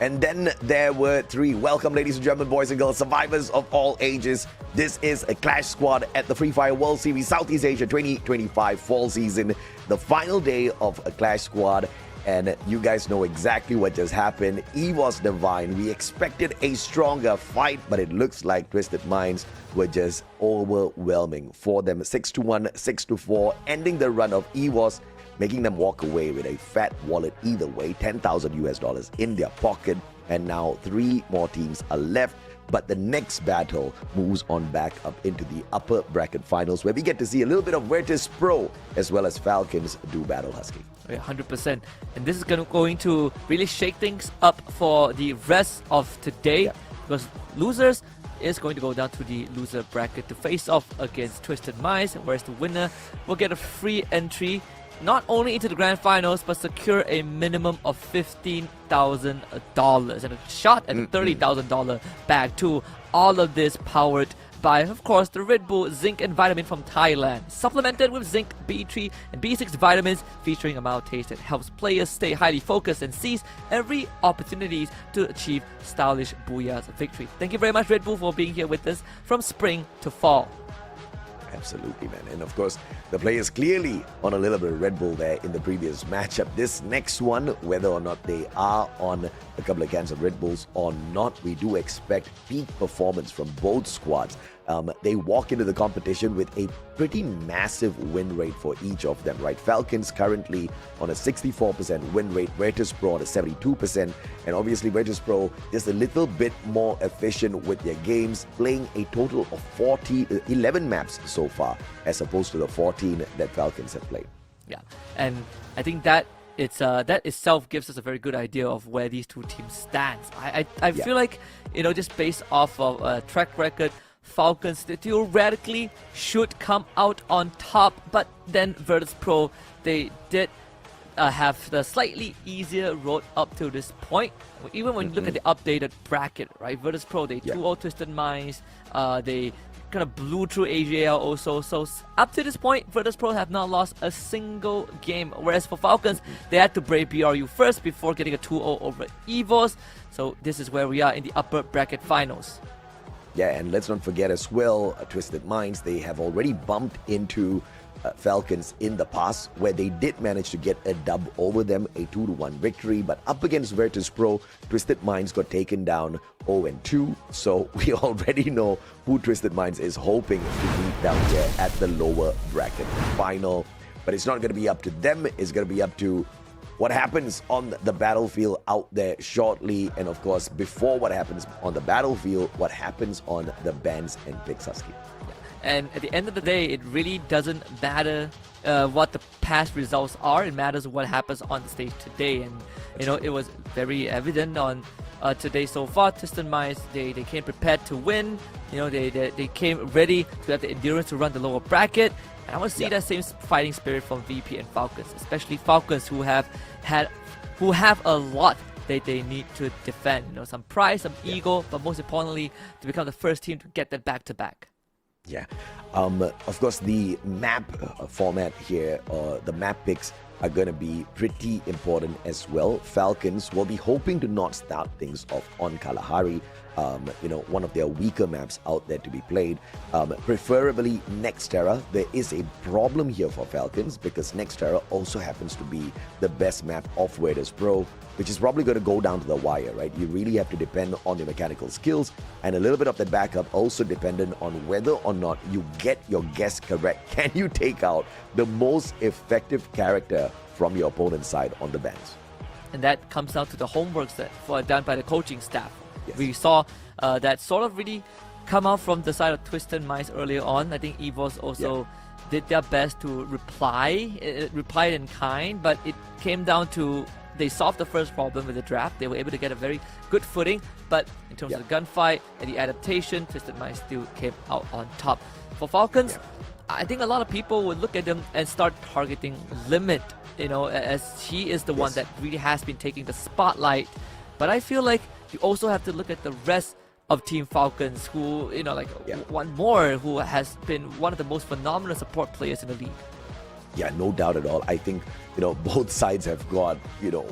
[SPEAKER 14] And then there were 3. Welcome, ladies and gentlemen, boys and girls, survivors of all ages. This is a Clash Squad at the Free Fire World Series Southeast Asia 2025 fall season. The final day of a Clash Squad. And you guys know exactly what just happened. Evos Divine. We expected a stronger fight, but it looks like Twisted Minds were just overwhelming for them. 6-1, 6-4, ending the run of Evos, making them walk away with a fat wallet either way, $10,000 in their pocket. And now 3 more teams are left. But the next battle moves on back up into the upper bracket finals, where we get to see a little bit of Virtus Pro as well as Falcons do battle, Husky.
[SPEAKER 13] 100%. And this is going to really shake things up for the rest of today, because losers is going to go down to the loser bracket to face off against Twisted Minds, whereas the winner will get a free entry not only into the grand finals, but secure a minimum of $15,000 and a shot at the $30,000 bag too. All of this powered by, of course, the Red Bull Zinc and Vitamin from Thailand, supplemented with Zinc, B3, and B6 vitamins, featuring a mild taste that helps players stay highly focused and seize every opportunity to achieve stylish Booyah's victory. Thank you very much, Red Bull, for being here with us from spring to fall.
[SPEAKER 14] Absolutely, man. And of course, the players clearly on a little bit of Red Bull there in the previous matchup. This next one, whether or not they are on a couple of cans of Red Bulls or not, we do expect peak performance from both squads. They walk into the competition with a pretty massive win rate for each of them, right? Falcons currently on a 64% win rate, Virtus Pro on a 72%, and obviously Virtus Pro just a little bit more efficient with their games, playing a total of 11 maps so far, as opposed to the 14 that Falcons have played.
[SPEAKER 13] Yeah, and I think that that itself gives us a very good idea of where these two teams stand. I feel like, just based off of track record, Falcons theoretically should come out on top, but then Virtus Pro, they did have the slightly easier road up to this point. Even when you look at the updated bracket, right? Virtus Pro, they 2-0 Twisted Minds, they kind of blew through AGAL also. So up to this point, Virtus Pro have not lost a single game, whereas for Falcons, they had to brave BRU first before getting a 2-0 over Evos. So this is where we are in the upper bracket finals.
[SPEAKER 14] Yeah, and let's not forget as well, Twisted Minds, they have already bumped into Falcons in the past, where they did manage to get a dub over them, a 2-1 victory. But up against Virtus Pro, Twisted Minds got taken down 0-2. So we already know who Twisted Minds is hoping to beat down here at the lower bracket final. But it's not going to be up to them. It's going to be up to what happens on the battlefield out there shortly. And of course, before what happens on the battlefield, what happens on the bans and picks, Husky.
[SPEAKER 13] And at the end of the day, it really doesn't matter what the past results are. It matters what happens on the stage today. And, it was very evident on today so far. Twisted Minds, they came prepared to win. They came ready to have the endurance to run the lower bracket. And I want to see that same fighting spirit from VP and Falcons, especially Falcons, who have a lot that they need to defend. Some pride, some ego, but most importantly, to become the first team to get that back-to-back.
[SPEAKER 14] Yeah. Of course, the map format here, the map picks are going to be pretty important as well. Falcons will be hoping to not start things off on Kalahari, one of their weaker maps out there to be played. Preferably Nexterra. There is a problem here for Falcons because Nexterra also happens to be the best map of Virtus Pro, which is probably going to go down to the wire, right? You really have to depend on your mechanical skills, and a little bit of that backup also dependent on whether or not you get your guess correct. Can you take out the most effective character from your opponent's side on the bans?
[SPEAKER 13] And that comes down to the homework that done by the coaching staff. Yes. We saw that sort of really come out from the side of Twisted Minds earlier on. I think Evos also did their best to reply in kind, but it came down to they solved the first problem with the draft. They were able to get a very good footing, but in terms of the gunfight and the adaptation, Twisted Minds still came out on top. For Falcons, I think a lot of people would look at them and start targeting Limit, as he is the one that really has been taking the spotlight. But I feel like you also have to look at the rest of Team Falcons, who, one more, who has been one of the most phenomenal support players in the league.
[SPEAKER 14] Yeah, no doubt at all. I think, both sides have got,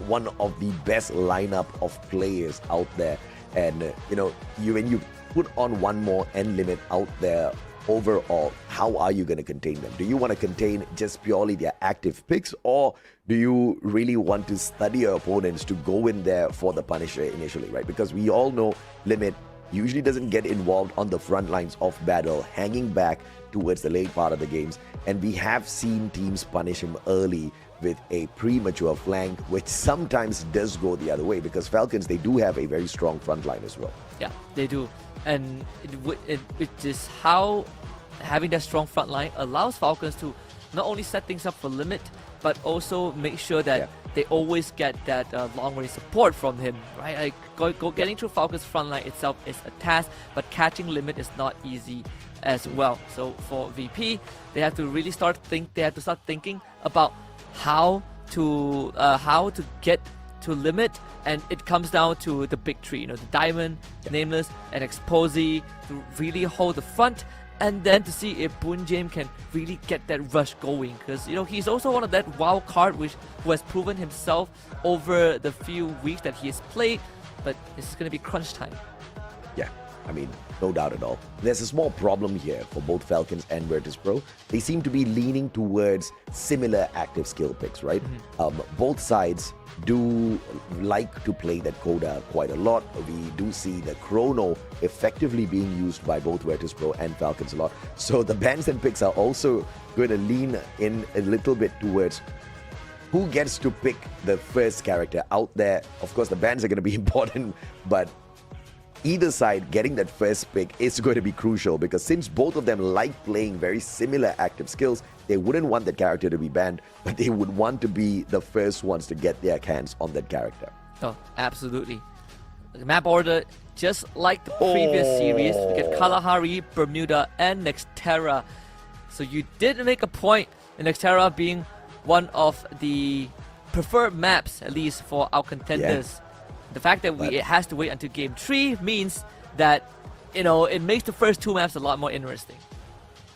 [SPEAKER 14] one of the best lineup of players out there. And, when you put on one more end limit out there overall, how are you going to contain them? Do you want to contain just purely their active picks, or do you really want to study your opponents to go in there for the Punisher initially, right? Because we all know Limit usually doesn't get involved on the front lines of battle, hanging back towards the late part of the games. And we have seen teams punish him early with a premature flank, which sometimes does go the other way, because Falcons, they do have a very strong front line as well.
[SPEAKER 13] Yeah, they do. And it is how having that strong front line allows Falcons to not only set things up for Limit, but also make sure that they always get that long-range support from him, right? Getting through Falcons' front line itself is a task, but catching Limit is not easy as well. So for VP, they have to really start thinking about how to get to Limit, and it comes down to the big three, the Diamond, Nameless, and Exposy to really hold the front, and then to see if Boon James can really get that rush going, because he's also one of that wild card who has proven himself over the few weeks that he has played, but this is going to be crunch time.
[SPEAKER 14] Yeah, I mean, no doubt at all. There's a small problem here for both Falcons and Virtus.pro. They seem to be leaning towards similar active skill picks, right? Both sides do like to play that Coda quite a lot. We do see the Chrono effectively being used by both Virtus.pro and Falcons a lot. So the bans and picks are also going to lean in a little bit towards who gets to pick the first character out there. Of course, the bans are going to be important, but either side getting that first pick is going to be crucial, because since both of them like playing very similar active skills, they wouldn't want that character to be banned, but they would want to be the first ones to get their hands on that character.
[SPEAKER 13] Oh, absolutely. The map order, just like the previous series, we get Kalahari, Bermuda, and Nextera. So you did make a point in Nextera being one of the preferred maps, at least for our contenders. The fact that it has to wait until game 3 means that, it makes the first two maps a lot more interesting.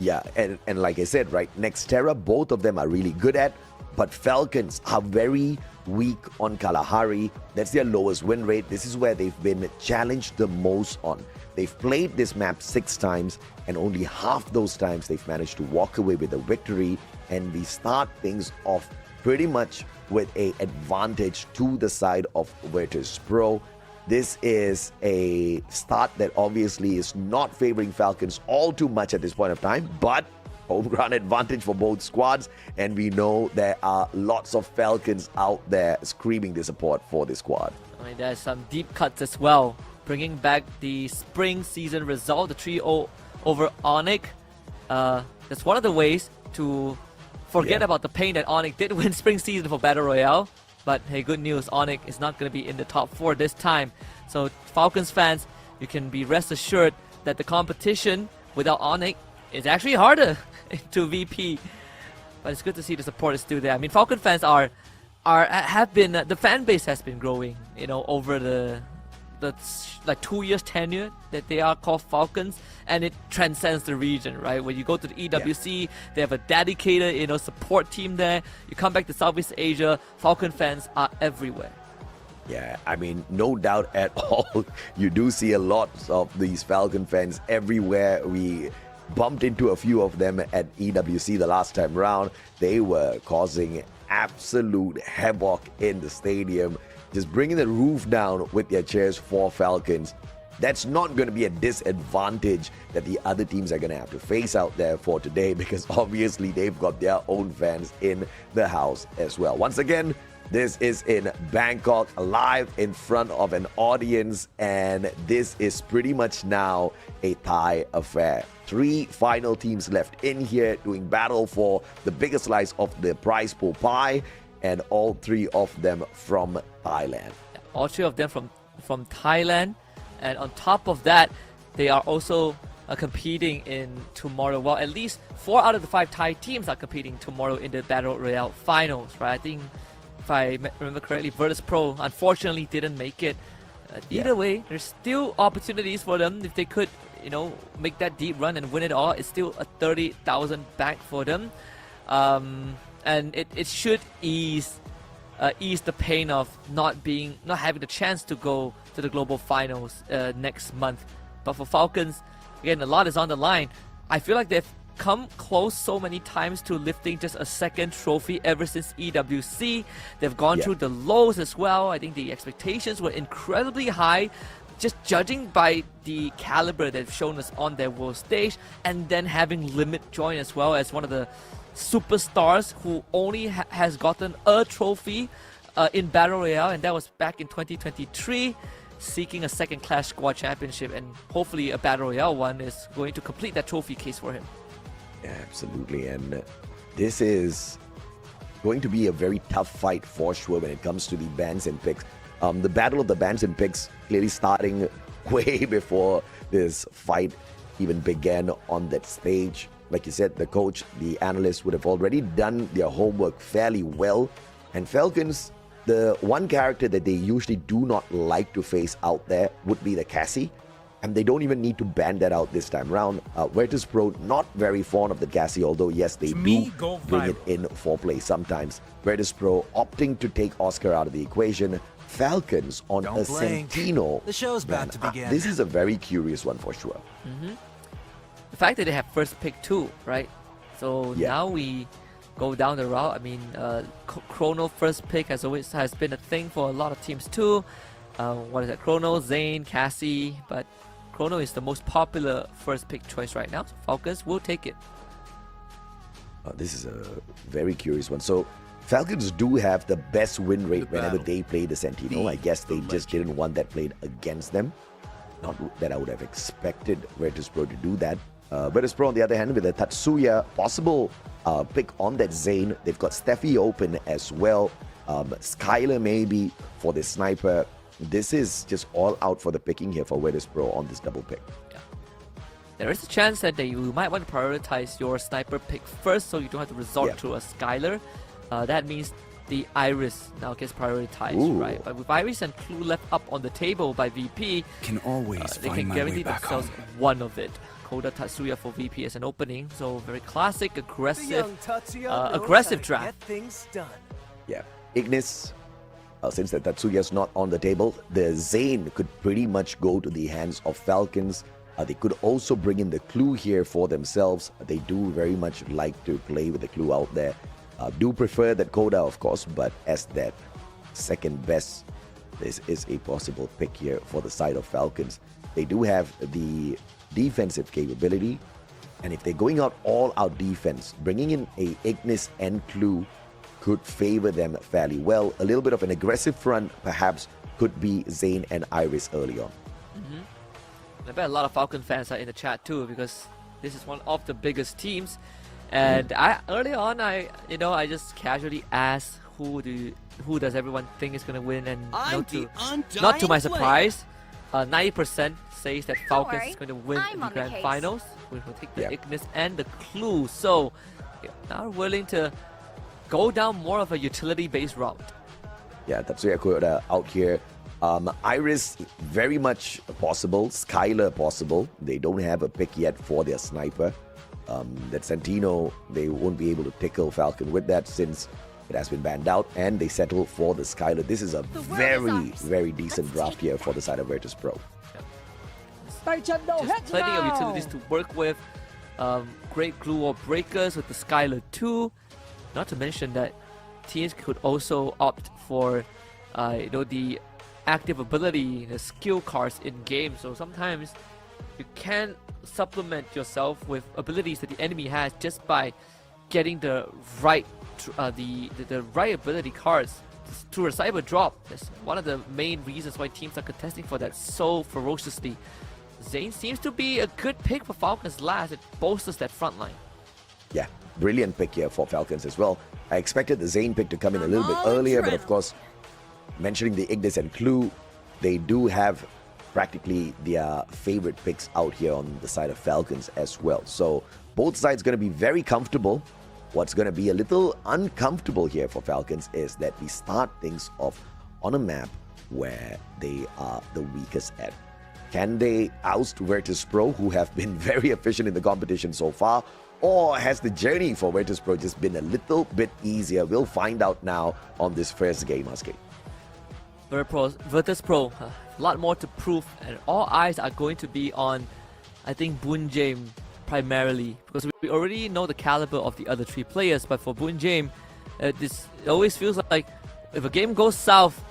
[SPEAKER 14] Yeah, and like I said, right, Nextera, both of them are really good at, but Falcons are very weak on Kalahari. That's their lowest win rate. This is where they've been challenged the most on. They've played this map 6 times, and only half those times they've managed to walk away with a victory, and we start things off pretty much with an advantage to the side of Virtus.pro. This is a start that obviously is not favoring Falcons all too much at this point of time, but home ground advantage for both squads, and we know there are lots of Falcons out there screaming their support for this squad.
[SPEAKER 13] I mean, there's some deep cuts as well, bringing back the spring season result, the 3-0 over Onyx. That's one of the ways to forget about the pain that Onyx did win spring season for Battle Royale. But hey, good news, Onyx is not going to be in the top 4 this time. So Falcons fans, you can be rest assured that the competition without Onyx is actually harder to VP. But it's good to see the support is still there. I mean, Falcon fans have been, the fan base has been growing, over the like 2 years tenure that they are called Falcons, and it transcends the region, right? When you go to the EWC, they have a dedicated, support team there. You come back to Southeast Asia, Falcon fans are everywhere.
[SPEAKER 14] Yeah, I mean, no doubt at all. You do see a lot of these Falcon fans everywhere. We bumped into a few of them at EWC the last time round. They were causing absolute havoc in the stadium, just bringing the roof down with their cheers for Falcons. That's not going to be a disadvantage that the other teams are going to have to face out there for today, because obviously they've got their own fans in the house as well. Once again, this is in Bangkok, live in front of an audience, and this is pretty much now a Thai affair. 3 final teams left in here doing battle for the biggest slice of the prize pool pie, and all 3 of them from Thailand.
[SPEAKER 13] All 3 of them from Thailand, and on top of that, they are also competing in tomorrow. Well, at least 4 out of the 5 Thai teams are competing tomorrow in the Battle Royale finals, right? I think, if I remember correctly, Virtus.pro unfortunately didn't make it. Either way, there's still opportunities for them. If they could, make that deep run and win it all, it's still a 30,000 back for them. and it should ease the pain of not having the chance to go to the global finals next month. But for Falcons, again, a lot is on the line. I feel like they've come close so many times to lifting just a second trophy ever since EWC. They've gone through the lows as well. I think the expectations were incredibly high, just judging by the caliber they've shown us on their world stage, and then having Limit join as well as one of the superstars who only has gotten a trophy in Battle Royale, and that was back in 2023, seeking a second Clash Squad championship, and hopefully a Battle Royale one is going to complete that trophy case for him.
[SPEAKER 14] Yeah, absolutely, and this is going to be a very tough fight for sure when it comes to the bans and picks. The battle of the bans and picks clearly starting way before this fight even began on that stage. Like you said, the coach, the analysts would have already done their homework fairly well. And Falcons, the one character that they usually do not like to face out there would be the Cassie. And they don't even need to ban that out this time around. Virtus.pro not very fond of the Cassie, although yes, they do bring it in for play sometimes. Virtus.pro opting to take Oscar out of the equation. Falcons on a Santino.
[SPEAKER 2] The show's about to begin.
[SPEAKER 14] This is a very curious one for sure.
[SPEAKER 13] The fact that they have first pick too, right? So now we go down the route. I mean, Chrono first pick has been a thing for a lot of teams too. What is that? Chrono, Zane, Cassie, but Chrono is the most popular first pick choice right now. So Falcons will take it.
[SPEAKER 14] This is a very curious one. So Falcons do have the best win rate whenever they play the Santino. I guess they just didn't want that played against them. Not that I would have expected Virtus.pro to do that. Virtus.pro on the other hand, with a Tatsuya possible pick on that Zane. They've got Steffi open as well. Skylar maybe for the sniper. This is just all out for the picking here for Virtus.pro on this double pick.
[SPEAKER 13] There is a chance that you might want to prioritize your sniper pick first, so you don't have to resort to a Skylar. That means the Iris now gets prioritized, right? But with Iris and Clue left up on the table by VP, they can guarantee themselves one of it. Koda Tatsuya for VP as an opening, so very classic, aggressive draft.
[SPEAKER 14] Yeah, Ignis. Since the Tatsuya's not on the table, the Zane could pretty much go to the hands of Falcons. They could also bring in the Clue here for themselves. They do very much like to play with the Clue out there. Do prefer that Koda, of course, but as that second best, this is a possible pick here for the side of Falcons. They do have the defensive capability, and if they're going out all-out defense, bringing in a Ignis and Clue could favor them fairly well. A little bit of an aggressive front, perhaps, could be Zane and Iris early on.
[SPEAKER 13] I bet a lot of Falcon fans are in the chat too, because this is one of the biggest teams. And early on, I just casually asked who does everyone think is gonna win, and not to my surprise, 90% says that Falcons is going to win the grand finals. We will take the Ignis and the Clue. So now willing to go down more of a utility-based route.
[SPEAKER 14] Yeah, Tatsuya Koda out here. Iris, very much possible. Skylar, possible. They don't have a pick yet for their sniper. That Santino, they won't be able to tickle Falcon with that since it has been banned out, and they settle for the Skylar. This is a very, very decent draft here for the side of Virtus.pro.
[SPEAKER 13] Just plenty of utilities to work with. Great glue or breakers with the Skylar 2. Not to mention that teams could also opt for the active ability, the skill cards in game. So sometimes you can supplement yourself with abilities that the enemy has just by getting the right the right ability cards through a cyber drop. That's one of the main reasons why teams are contesting for that so ferociously. Zane seems to be a good pick for Falcons last. It bolsters that front line.
[SPEAKER 14] Yeah, brilliant pick here for Falcons as well. I expected the Zane pick to come in a little bit earlier, but of course, mentioning the Ignis and Clue, they do have practically their favorite picks out here on the side of Falcons as well. So both sides going to be very comfortable. What's going to be a little uncomfortable here for Falcons is that we start things off on a map where they are the weakest at. Can they oust Virtus.pro, who have been very efficient in the competition so far? Or has the journey for Virtus.pro just been a little bit easier? We'll find out now on this first game, Aske.
[SPEAKER 13] Virtus.pro, a lot more to prove, and all eyes are going to be on, I think, Boon James primarily, because we already know the caliber of the other three players. But for Boon James, it always feels like if a game goes south,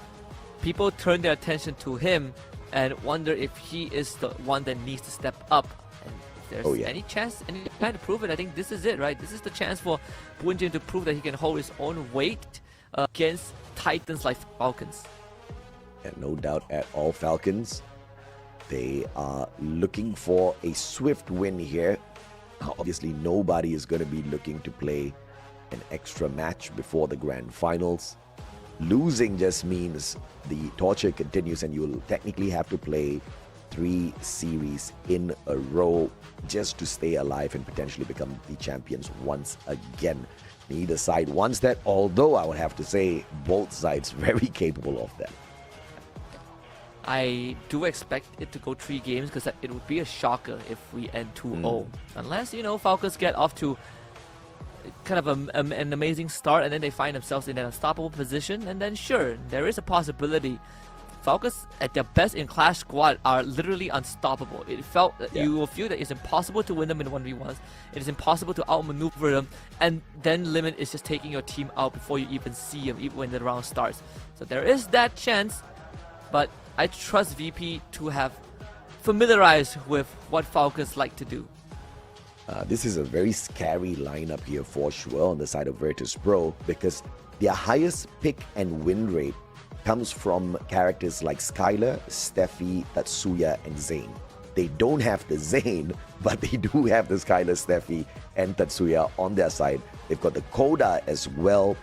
[SPEAKER 13] people turn their attention to him and wonder if he is the one that needs to step up. And if there's any chance, any time to prove it, I think this is it, right? This is the chance for Boon James to prove that he can hold his own weight against titans like Falcons.
[SPEAKER 14] Yeah, no doubt at all. Falcons, they are looking for a swift win here. Obviously, nobody is going to be looking to play an extra match before the grand finals. Losing just means the torture continues, and you'll technically have to play 3 series in a row just to stay alive and potentially become the champions once again. Neither side wants that, although I would have to say both sides very capable of that.
[SPEAKER 13] I do expect it to go 3 games, because it would be a shocker if we end 2-0. Unless, you know, Falcons get off to kind of an amazing start and then they find themselves in an unstoppable position, and then sure, there is a possibility. Falcons at their best in Clash Squad are literally unstoppable. It felt you will feel that it's impossible to win them in 1v1s. It is impossible to outmaneuver them, and then Limit is just taking your team out before you even see them, even when the round starts. So there is that chance, but I trust VP to have familiarized with what Falcons like to do.
[SPEAKER 14] This is a very scary lineup here for sure on the side of Virtus.pro, because their highest pick and win rate comes from characters like Skylar, Steffi, Tatsuya, and Zane. They don't have the Zane, but they do have the Skylar, Steffi, and Tatsuya on their side. They've got the Koda as well.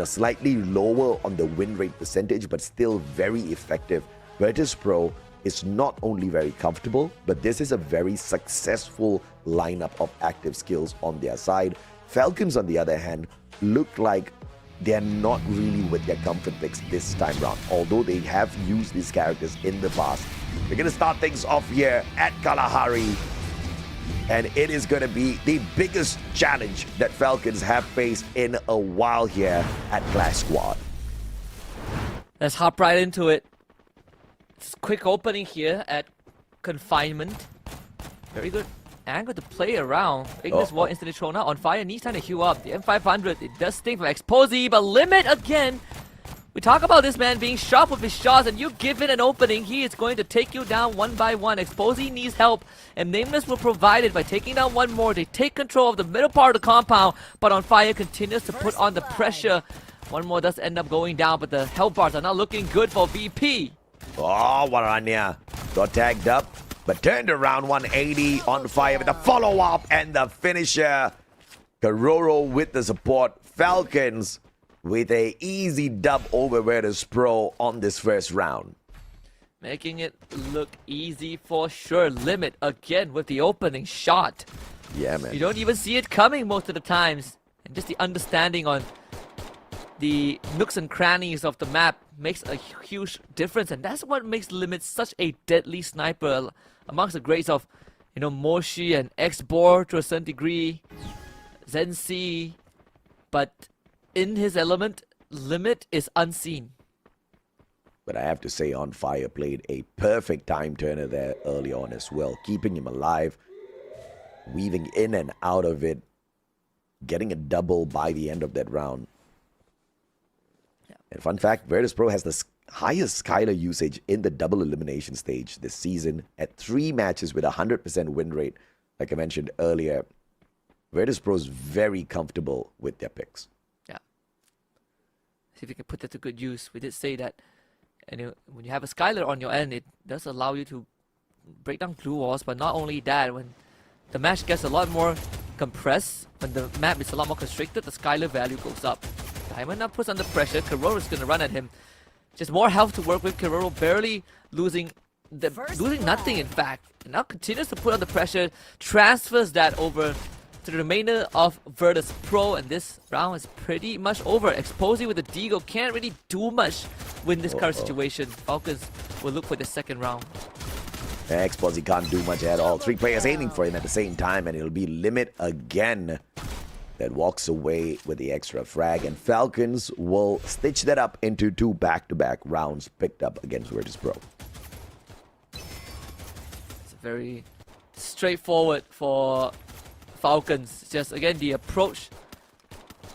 [SPEAKER 14] Slightly lower on the win rate percentage, but still very effective. Virtus.pro is not only very comfortable, but this is a very successful lineup of active skills on their side. Falcons, on the other hand, look like they're not really with their comfort picks this time round, although they have used these characters in the past. We're going to start things off here at Kalahari, and it is going to be the biggest challenge that Falcons have faced in a while here at Clash Squad.
[SPEAKER 13] Let's hop right into it. Quick opening here at Confinement. Very good angle to play around. Ignis Wall instantly thrown out. On Fire needs time to heal up. The M500, it does sting from Exposy, but Limit again. We talk about this man being sharp with his shots, and you give it an opening, he is going to take you down one by one. Exposy needs help, and Nameless will provide it by taking down one more. They take control of the middle part of the compound, but On Fire continues to put on the pressure. One more does end up going down, but the health bars are not looking good for VP.
[SPEAKER 14] Oh, Waranya got tagged up, but turned around 180. On Fire with the follow-up and the finisher. Karoro with the support. Falcons with a easy dub over Virtus.pro on this first round.
[SPEAKER 13] Making it look easy for sure. Limit again with the opening shot.
[SPEAKER 14] Yeah, man.
[SPEAKER 13] You don't even see it coming most of the times. And just the understanding on the nooks and crannies of the map makes a huge difference, and that's what makes Limit such a deadly sniper amongst the greats of, Moshi and X-Bor to a certain degree, Zensi, but in his element, Limit is unseen.
[SPEAKER 14] But I have to say, On Fire played a perfect time turner there early on as well, keeping him alive, weaving in and out of it, getting a double by the end of that round. And fun fact, Virtus.pro has the highest Skylar usage in the double elimination stage this season at 3 matches with a 100% win rate. Like I mentioned earlier, Virtus.pro is very comfortable with their picks.
[SPEAKER 13] Yeah. See if we can put that to good use. We did say that when you have a Skylar on your end, it does allow you to break down glue walls, but not only that, when the match gets a lot more compressed, when the map is a lot more constricted, the Skylar value goes up. Diamond now puts under pressure. Karoro is going to run at him. Just more health to work with. Karoro barely losing nothing, in fact. And now continues to put under pressure. Transfers that over to the remainder of Virtus.pro. And this round is pretty much over. Exposy with the Deagle can't really do much with this current situation. Falcons will look for the second round.
[SPEAKER 14] Exposy can't do much at all. 3 players aiming for him at the same time, and it'll be Limit again that walks away with the extra frag, and Falcons will stitch that up into 2 back-to-back rounds picked up against Virtus.pro.
[SPEAKER 13] It's very straightforward for Falcons. Just again, the approach,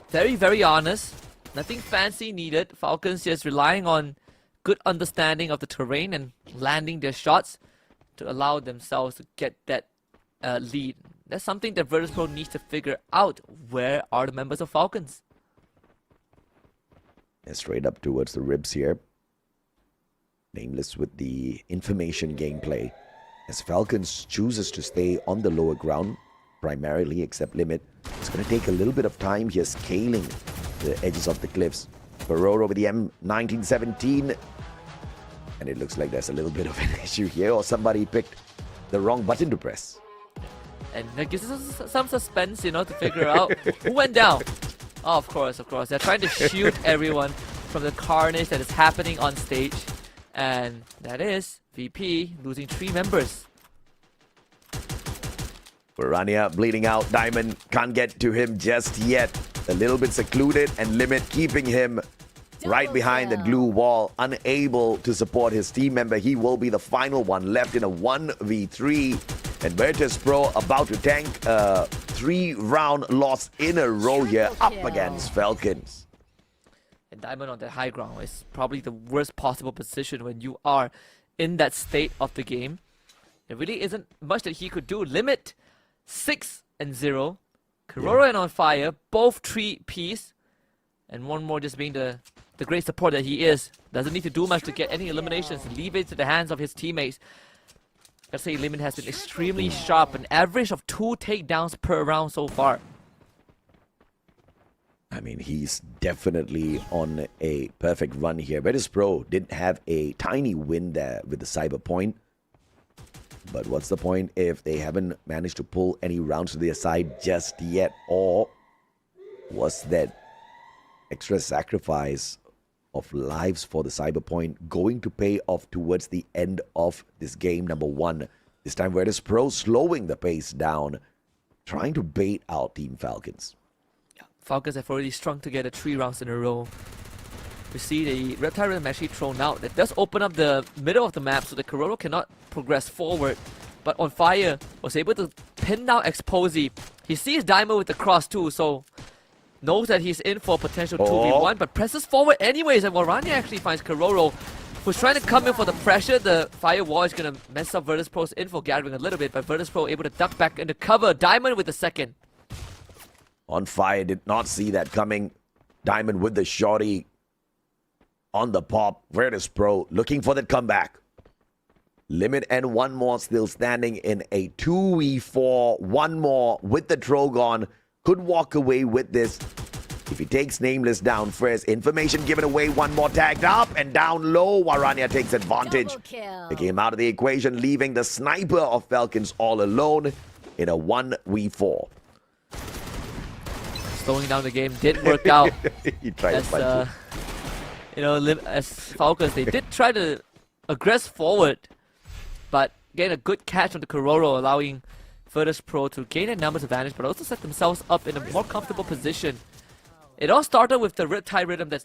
[SPEAKER 13] very, very honest. Nothing fancy needed. Falcons just relying on good understanding of the terrain and landing their shots to allow themselves to get that lead. That's something that Virtus.pro needs to figure out. Where are the members of Falcons?
[SPEAKER 14] And straight up towards the ribs here. Nameless with the information gameplay. As Falcons chooses to stay on the lower ground, primarily, except Limit. It's going to take a little bit of time here scaling the edges of the cliffs. Baroro with the M1917. And it looks like there's a little bit of an issue here, or somebody picked the wrong button to press.
[SPEAKER 13] And that gives us some suspense, you know, to figure out who went down. Oh, of course. They're trying to shield everyone from the carnage that is happening on stage. And that is VP losing 3 members.
[SPEAKER 14] Varania bleeding out. Diamond can't get to him just yet. A little bit secluded, and Limit keeping him right behind the glue wall, unable to support his team member. He will be the final one left in a 1v3. And Virtus.pro about to tank a 3-round loss in a row here up against Falcons.
[SPEAKER 13] And Diamond on the high ground is probably the worst possible position when you are in that state of the game. There really isn't much that he could do. Limit 6-0. Kororo and On Fire, both 3-piece. And one more just being the great support that he is. Doesn't need to do much to get any eliminations. Leave it to the hands of his teammates. Gotta say, Limit has been extremely sharp. An average of 2 takedowns per round so far.
[SPEAKER 14] I mean, he's definitely on a perfect run here. Virtus.pro did have a tiny win there with the Cyber Point. But what's the point if they haven't managed to pull any rounds to their side just yet? Or was that extra sacrifice of lives for the Cyber Point going to pay off towards the end of this game number 1? This time Virtus.pro slowing the pace down, trying to bait out Team Falcons.
[SPEAKER 13] Falcons have already strung together 3 rounds in a row. We see the Reptile Rhythm actually thrown out. That does open up the middle of the map so that Kororo cannot progress forward. But On Fire was able to pin down Exposy. He sees Diamond with the cross too, so knows that he's in for a potential 2v1, but presses forward anyways, and Warania actually finds Kororo, who's trying to come in for the pressure. The firewall is going to mess up Virtus.pro's info gathering a little bit, but Virtus.pro able to duck back into cover. Diamond with the second.
[SPEAKER 14] On Fire did not see that coming. Diamond with the shorty on the pop. Virtus.pro looking for that comeback. Limit and one more still standing in a 2v4. One more with the Trogon. Could walk away with this if he takes Nameless down first. Information given away. One more tagged up and down low. Warania takes advantage. They came out of the equation, leaving the sniper of Falcons all alone in a 1v4.
[SPEAKER 13] Slowing down the game did work out.
[SPEAKER 14] He tried to punch
[SPEAKER 13] you know, as Falcons, they did try to aggress forward, but again, a good catch on the Kororo, allowing Virtus.pro to gain a numbers advantage, but also set themselves up in a more comfortable position. It all started with the Riptide Rhythm that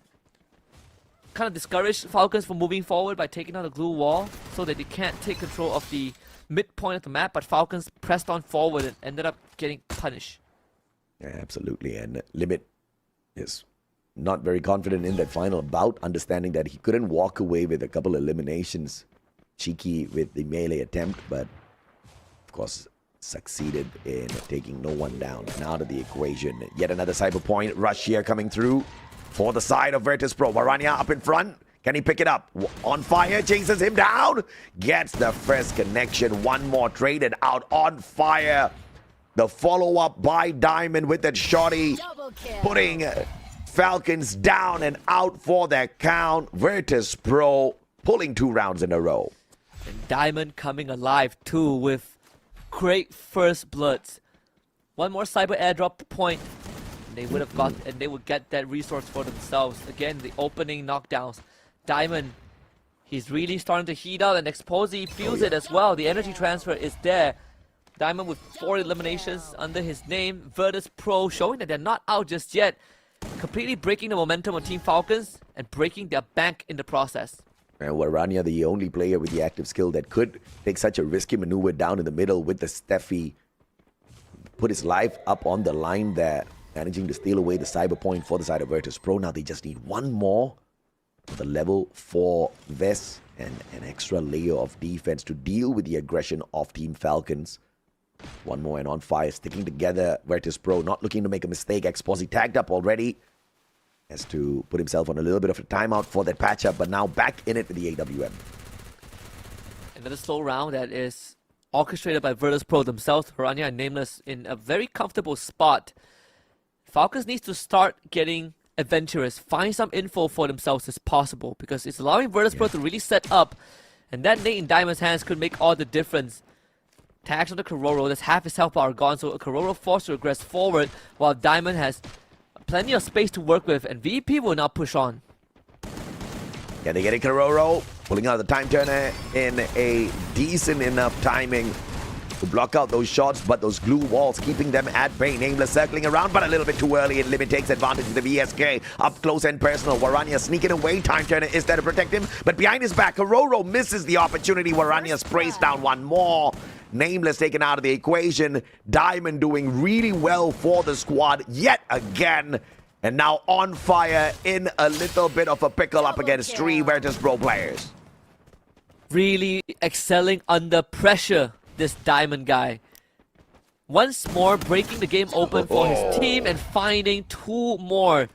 [SPEAKER 13] kind of discouraged Falcons from moving forward by taking out the glue wall so that they can't take control of the midpoint of the map, but Falcons pressed on forward and ended up getting punished.
[SPEAKER 14] Yeah, absolutely, and Limit is not very confident in that final bout, understanding that he couldn't walk away with a couple eliminations. Cheeky with the melee attempt, but of course succeeded in taking no one down and out of the equation. Yet another Cyber Point rush here coming through for the side of Virtus.pro. Warania up in front. Can he pick it up? On Fire chases him down. Gets the first connection. One more traded out. On Fire. The follow-up by Diamond with that shotty. Putting Falcons down and out for that count. Virtus.pro pulling 2 rounds in a row.
[SPEAKER 13] And Diamond coming alive too with great first bloods. One more cyber airdrop point. They would have got, and they would get that resource for themselves. Again, the opening knockdowns. Diamond He's really starting to heat up, and Exposy feels it as well. The energy transfer is there. Diamond with 4 eliminations under his name. Virtus Pro showing that they're not out just yet. Completely breaking the momentum of Team Falcons and breaking their bank in the process.
[SPEAKER 14] And Warania, the only player with the active skill that could take such a risky maneuver down in the middle with the Steffi. Put his life up on the line there, managing to steal away the cyber point for the side of Virtus Pro. Now they just need one more for the level 4 vest and an extra layer of defense to deal with the aggression of Team Falcons. One more and on fire, sticking together. Virtus Pro not looking to make a mistake. Exposy tagged up already. Has to put himself on a little bit of a timeout for that patch up, but now back in it with the AWM.
[SPEAKER 13] Another slow round that is orchestrated by Virtus Pro themselves. Haranya and Nameless in a very comfortable spot. Falcons needs to start getting adventurous, find some info for themselves as possible, because it's allowing Virtus Pro to really set up, and that nade in Diamond's hands could make all the difference. Tags on the Kororo, that's half his health bar gone, so Kororo forced to regress forward, while Diamond has plenty of space to work with, and VP will now push on.
[SPEAKER 14] Can they get it, Kororo? Pulling out the time turner in a decent enough timing to block out those shots, but those glue walls keeping them at bay. Nameless circling around, but a little bit too early, and Limit takes advantage of the VSK. Up close and personal. Warania sneaking away. Time turner is there to protect him, but behind his back, Kororo misses the opportunity. Warania sprays down one more. Nameless taken out of the equation. Diamond doing really well for the squad yet again. And now on fire in a little bit of a pickle up against 3 Virtus Pro players.
[SPEAKER 13] Really excelling under pressure, this Diamond guy. Once more breaking the game open for his team and finding 2 more.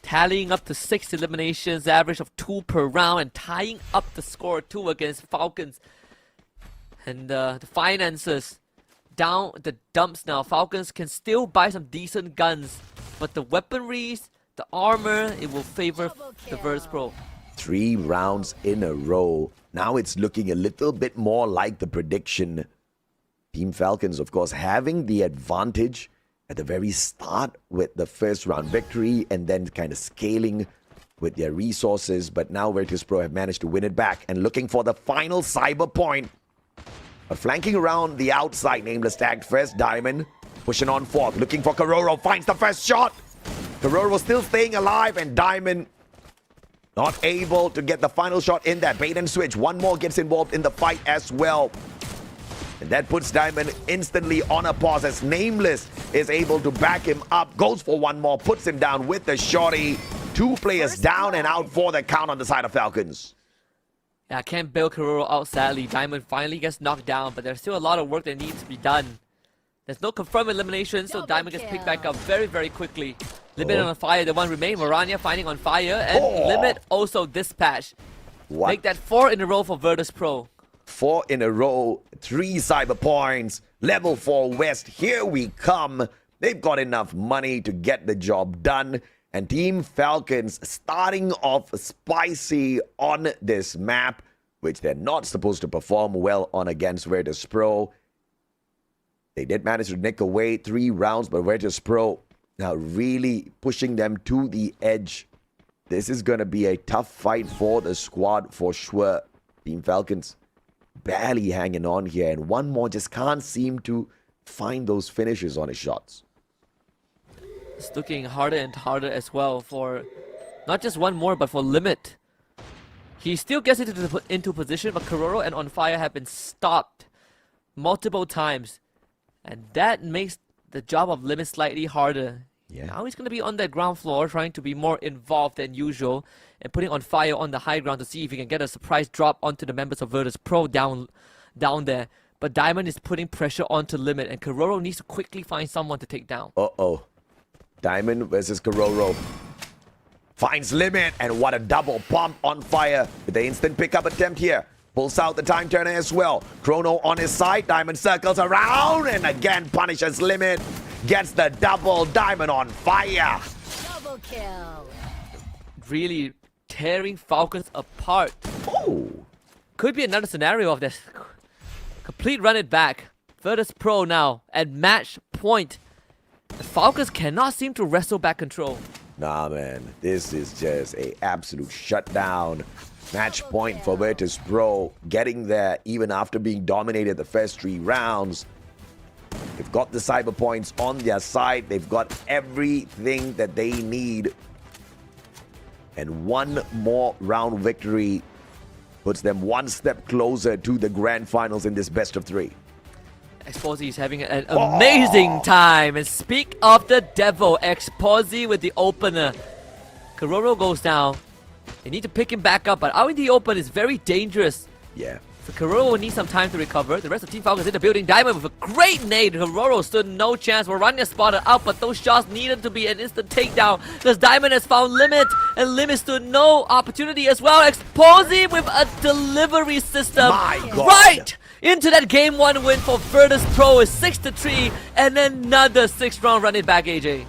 [SPEAKER 13] Tallying up to 6 eliminations, average of 2 per round, and tying up the score 2 against Falcons. And the finances down the dumps now. Falcons can still buy some decent guns, but the weaponries, the armor, it will favor the Virtus Pro.
[SPEAKER 14] 3 rounds in a row. Now it's looking a little bit more like the prediction. Team Falcons, of course, having the advantage at the very start with the first round victory, and then kind of scaling with their resources. But now Virtus Pro have managed to win it back and looking for the final cyber point. But flanking around the outside, Nameless tagged first. Diamond pushing on forth, looking for Kororo, finds the first shot. Kororo still staying alive, and Diamond not able to get the final shot in that bait and switch. One more gets involved in the fight as well. And that puts Diamond instantly on a pause as Nameless is able to back him up. Goes for one more, puts him down with the shorty. 2 players down and out for the count on the side of Falcons.
[SPEAKER 13] Yeah, can't bail Kororo out, sadly. Diamond finally gets knocked down, but there's still a lot of work that needs to be done. There's no confirmed elimination, so Diamond gets picked back up very, very quickly. Limit on fire, the one remain. Warania finding on fire, and Limit also dispatched. Make that 4 in a row for Virtus Pro.
[SPEAKER 14] 4 in a row, 3 cyber points. Level 4 West, here we come. They've got enough money to get the job done. And Team Falcons starting off spicy on this map, which they're not supposed to perform well on against Virtus Pro. They did manage to nick away 3 rounds, but Virtus Pro now really pushing them to the edge. This is going to be a tough fight for the squad for sure. Team Falcons barely hanging on here, and one more just can't seem to find those finishes on his shots.
[SPEAKER 13] It's looking harder and harder as well for not just one more, but for Limit. He still gets into position, but Kororo and On Fire have been stopped multiple times. And that makes the job of Limit slightly harder.
[SPEAKER 14] Yeah.
[SPEAKER 13] Now he's going to be on that ground floor, trying to be more involved than usual, and putting On Fire on the high ground to see if he can get a surprise drop onto the members of Virtus Pro down there. But Diamond is putting pressure onto Limit, and Kororo needs to quickly find someone to take down.
[SPEAKER 14] Diamond versus Kororo. Finds Limit, and what a double pump On Fire with the instant pickup attempt here. Pulls out the time turner as well. Chrono on his side. Diamond circles around and again punishes Limit. Gets the double. Diamond on fire.
[SPEAKER 11] Double kill.
[SPEAKER 13] Really tearing Falcons apart. Could be another scenario of this. Complete run it back. Virtus Pro now at match point. The Falcons cannot seem to wrestle back control.
[SPEAKER 14] Nah, man. This is just a absolute shutdown Match point for Virtus Pro, getting there even after being dominated the first 3 rounds. They've got the cyber points on their side. They've got everything that they need. And one more round victory puts them one step closer to the grand finals in this best of 3.
[SPEAKER 13] Exposy is having an amazing time. And speak of the devil, Exposy with the opener. Kororo goes down. They need to pick him back up, but out in the open is very dangerous.
[SPEAKER 14] Yeah.
[SPEAKER 13] So Kororo will need some time to recover. The rest of Team Falcons in the building. Diamond with a great nade. Kororo stood no chance. Waranya spotted out, but those shots needed to be an instant takedown because Diamond has found Limit, and Limit stood no opportunity as well. Exposy with a delivery system.
[SPEAKER 14] My God.
[SPEAKER 13] Right into that game 1 win for Virtus Pro is 6-3, and another 6-round run it back, AJ.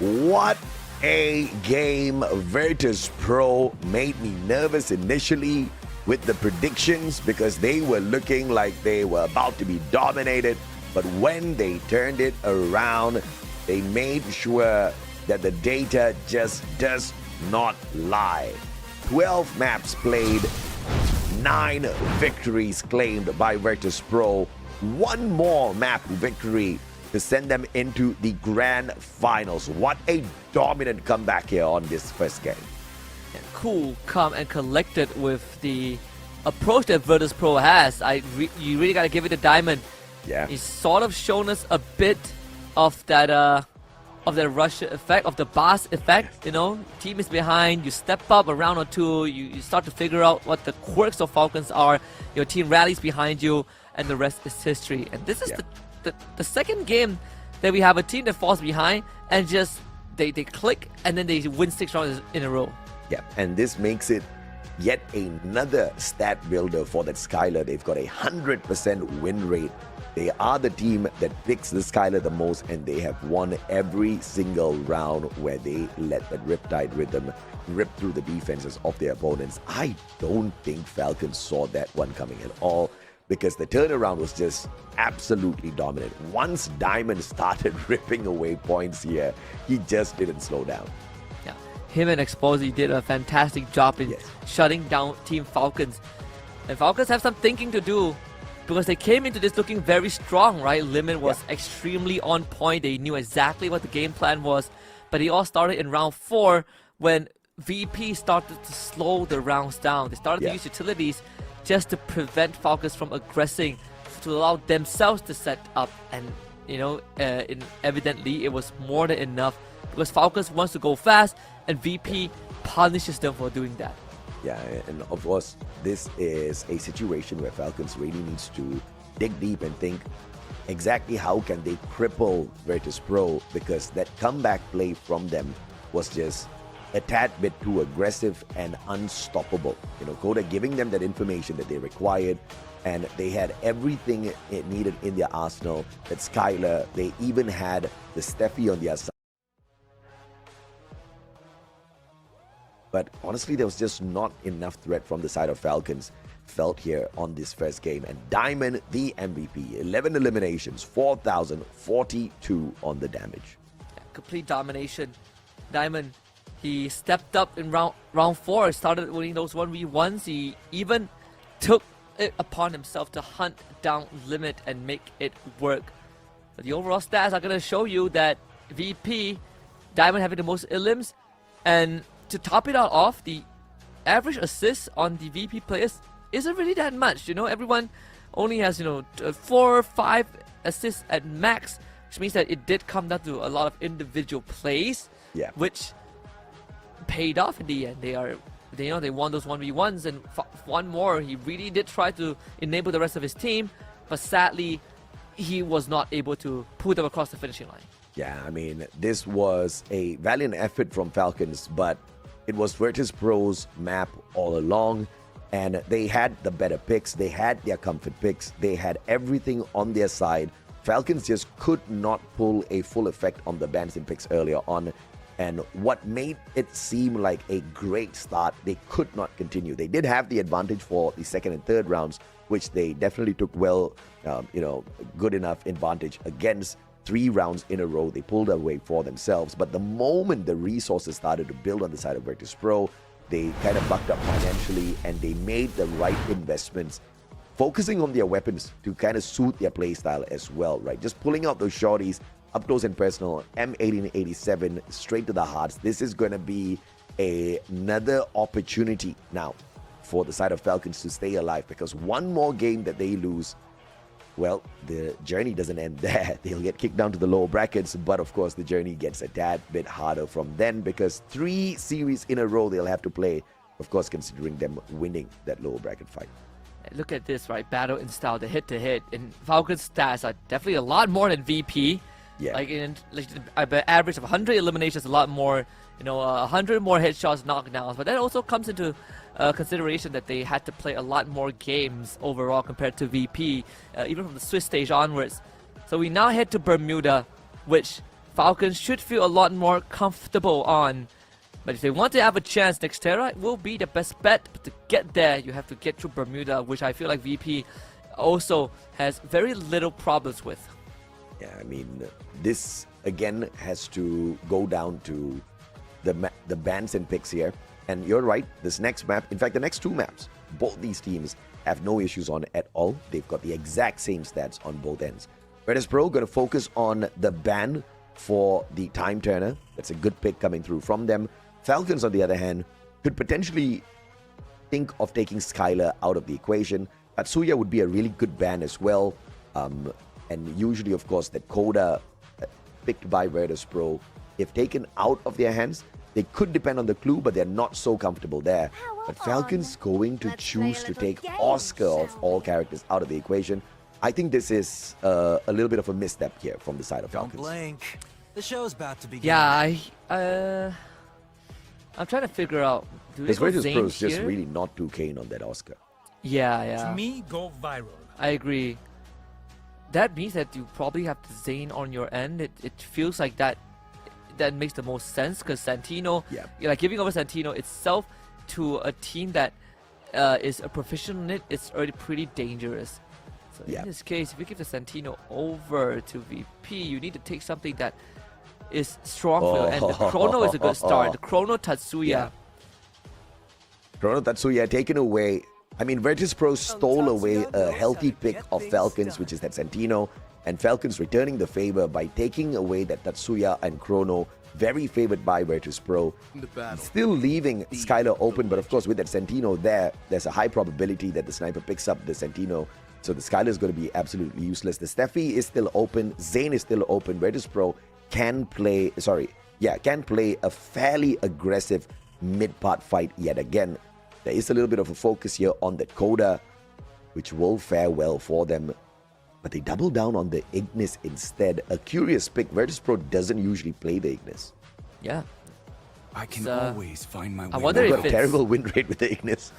[SPEAKER 14] What a game. Virtus Pro made me nervous initially with the predictions because they were looking like they were about to be dominated. But when they turned it around, they made sure that the data just does not lie. 12 maps played, 9 victories claimed by Virtus Pro, 1 more map victory to send them into the grand finals. What a dominant comeback here on this first game.
[SPEAKER 13] Cool, calm, and collected with the approach that Virtus Pro has. You really gotta give it to Diamond.
[SPEAKER 14] Yeah.
[SPEAKER 13] He's sort of shown us a bit of that rush effect, of the boss effect. You know, team is behind, you step up a round or 2, you start to figure out what the quirks of Falcons are. Your team rallies behind you, and the rest is history. And this is the second game that we have a team that falls behind and just they click and then they win 6 rounds in a row.
[SPEAKER 14] Yeah, and this makes it yet another stat builder for that Skylar. They've got a 100% win rate. They are the team that picks the Skylar the most, and they have won every single round where they let that Riptide Rhythm rip through the defenses of their opponents. I don't think Falcons saw that one coming at all, because the turnaround was just absolutely dominant. Once Diamond started ripping away points here, he just didn't slow down.
[SPEAKER 13] Yeah, him and Exposy did a fantastic job in shutting down Team Falcons. And Falcons have some thinking to do, because they came into this looking very strong, right? Limit was extremely on point. They knew exactly what the game plan was. But it all started in round 4 when VP started to slow the rounds down. They started to use utilities just to prevent Falcons from aggressing, to allow themselves to set up. And, you know, evidently it was more than enough, because Falcons wants to go fast and VP punishes them for doing that.
[SPEAKER 14] Yeah, and of course, this is a situation where Falcons really needs to dig deep and think exactly how can they cripple Virtus Pro, because that comeback play from them was just a tad bit too aggressive and unstoppable. You know, Coda giving them that information that they required, and they had everything it needed in their arsenal. That Skylar, they even had the Steffi on their side. But honestly, there was just not enough threat from the side of Falcons felt here on this first game. And Diamond, the MVP, 11 eliminations, 4,042 on the damage.
[SPEAKER 13] Complete domination. Diamond, he stepped up in round 4, started winning those 1v1s. He even took it upon himself to hunt down Limit and make it work. But the overall stats are going to show you that VP, Diamond having the most elims, and to top it all off, the average assists on the VP players isn't really that much. You know, everyone only has, 4 or 5 assists at max, which means that it did come down to a lot of individual plays, which paid off in the end. They won those 1v1s, and one more, he really did try to enable the rest of his team, but sadly, he was not able to pull them across the finishing line.
[SPEAKER 14] Yeah, I mean, this was a valiant effort from Falcons, but it was Virtus Pro's map all along, and they had the better picks, they had their comfort picks, they had everything on their side. Falcons just could not pull a full effect on the Bantam picks earlier on, and what made it seem like a great start, they could not continue. They did have the advantage for the second and third rounds, which they definitely took well, good enough advantage against. 3 rounds in a row, they pulled away for themselves. But the moment the resources started to build on the side of Virtus Pro, they kind of bucked up financially and they made the right investments, focusing on their weapons to kind of suit their play style as well, right? Just pulling out those shorties, up close and personal, M1887, straight to the hearts. This is going to be another opportunity now for the side of Falcons to stay alive, because one more game that they lose, well, the journey doesn't end there. They'll get kicked down to the lower brackets, but of course the journey gets a tad bit harder from then, because 3 series in a row they'll have to play, of course, considering them winning that lower bracket fight.
[SPEAKER 13] Look at this, right? Battle in style, the hit-to-hit. And Falcons' stats are definitely a lot more than VP.
[SPEAKER 14] Yeah.
[SPEAKER 13] Like, an average of 100 eliminations, a lot more, 100 more headshots, knockdowns. But that also comes into consideration that they had to play a lot more games overall compared to VP, even from the Swiss stage onwards. So we now head to Bermuda, which Falcons should feel a lot more comfortable on. But if they want to have a chance, Nextera will be the best bet. But to get there, you have to get through Bermuda, which I feel like VP also has very little problems with.
[SPEAKER 14] Yeah, I mean, this again has to go down to the bans and picks here. And you're right, this next map, in fact, the next 2 maps, both these teams have no issues on at all. They've got the exact same stats on both ends. Virtus Pro going to focus on the ban for the time turner. That's a good pick coming through from them. Falcons, on the other hand, could potentially think of taking Skylar out of the equation. Tatsuya would be a really good ban as well. And usually, of course, that Coda picked by Virtus Pro, if taken out of their hands, they could depend on the clue, but they're not so comfortable there. But Falcons going to choose to take Oscar of all characters out of the equation. I think this is a little bit of a misstep here from the side of Falcons.
[SPEAKER 20] Don't blink. The show's about to begin.
[SPEAKER 13] Yeah, I'm trying to figure out.
[SPEAKER 14] Because Virtus Pro is just really not too keen on that Oscar.
[SPEAKER 13] Yeah.
[SPEAKER 20] To me, go viral.
[SPEAKER 13] I agree. That means that you probably have the Zane on your end. It feels like that makes the most sense, because Santino, like giving over Santino itself to a team that is a professional in it, it's already pretty dangerous. So in this case, if you give the Santino over to VP, you need to take something that is strong for you. And the Chrono is a good start. The Chrono Tatsuya.
[SPEAKER 14] Yeah. Chrono Tatsuya taken away. I mean, Virtus Pro stole away a healthy pick of Falcons, which is that Santino, and Falcons returning the favor by taking away that Tatsuya and Chrono, very favored by Virtus Pro. Still leaving Skylar open, but of course with that Santino there's a high probability that the sniper picks up the Santino. So the Skylar is going to be absolutely useless. The Steffi is still open. Zane is still open. Virtus Pro can play a fairly aggressive mid-part fight yet again. There is a little bit of a focus here on the Coda, which will fare well for them. But they double down on the Ignis instead. A curious pick. Virtus Pro doesn't usually play the Ignis.
[SPEAKER 13] Yeah.
[SPEAKER 20] I can always find my way.
[SPEAKER 13] I wonder if
[SPEAKER 14] got a terrible win rate with the Ignis.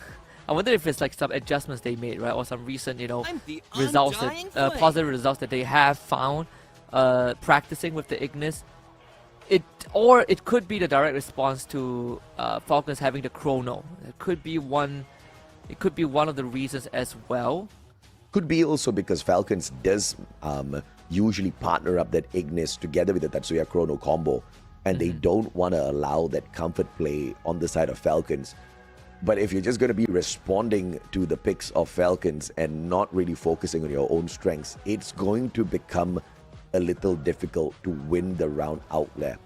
[SPEAKER 13] I wonder if it's like some adjustments they made, right? Or some recent, results, positive results that they have found practicing with the Ignis. Or it could be the direct response to Falcons having the Chrono. It could be one of the reasons as well.
[SPEAKER 14] Could be also because Falcons does usually partner up that Ignis together with the Tatsuya Chrono combo, and they don't want to allow that comfort play on the side of Falcons. But if you're just going to be responding to the picks of Falcons and not really focusing on your own strengths, it's going to become a little difficult to win the round out there.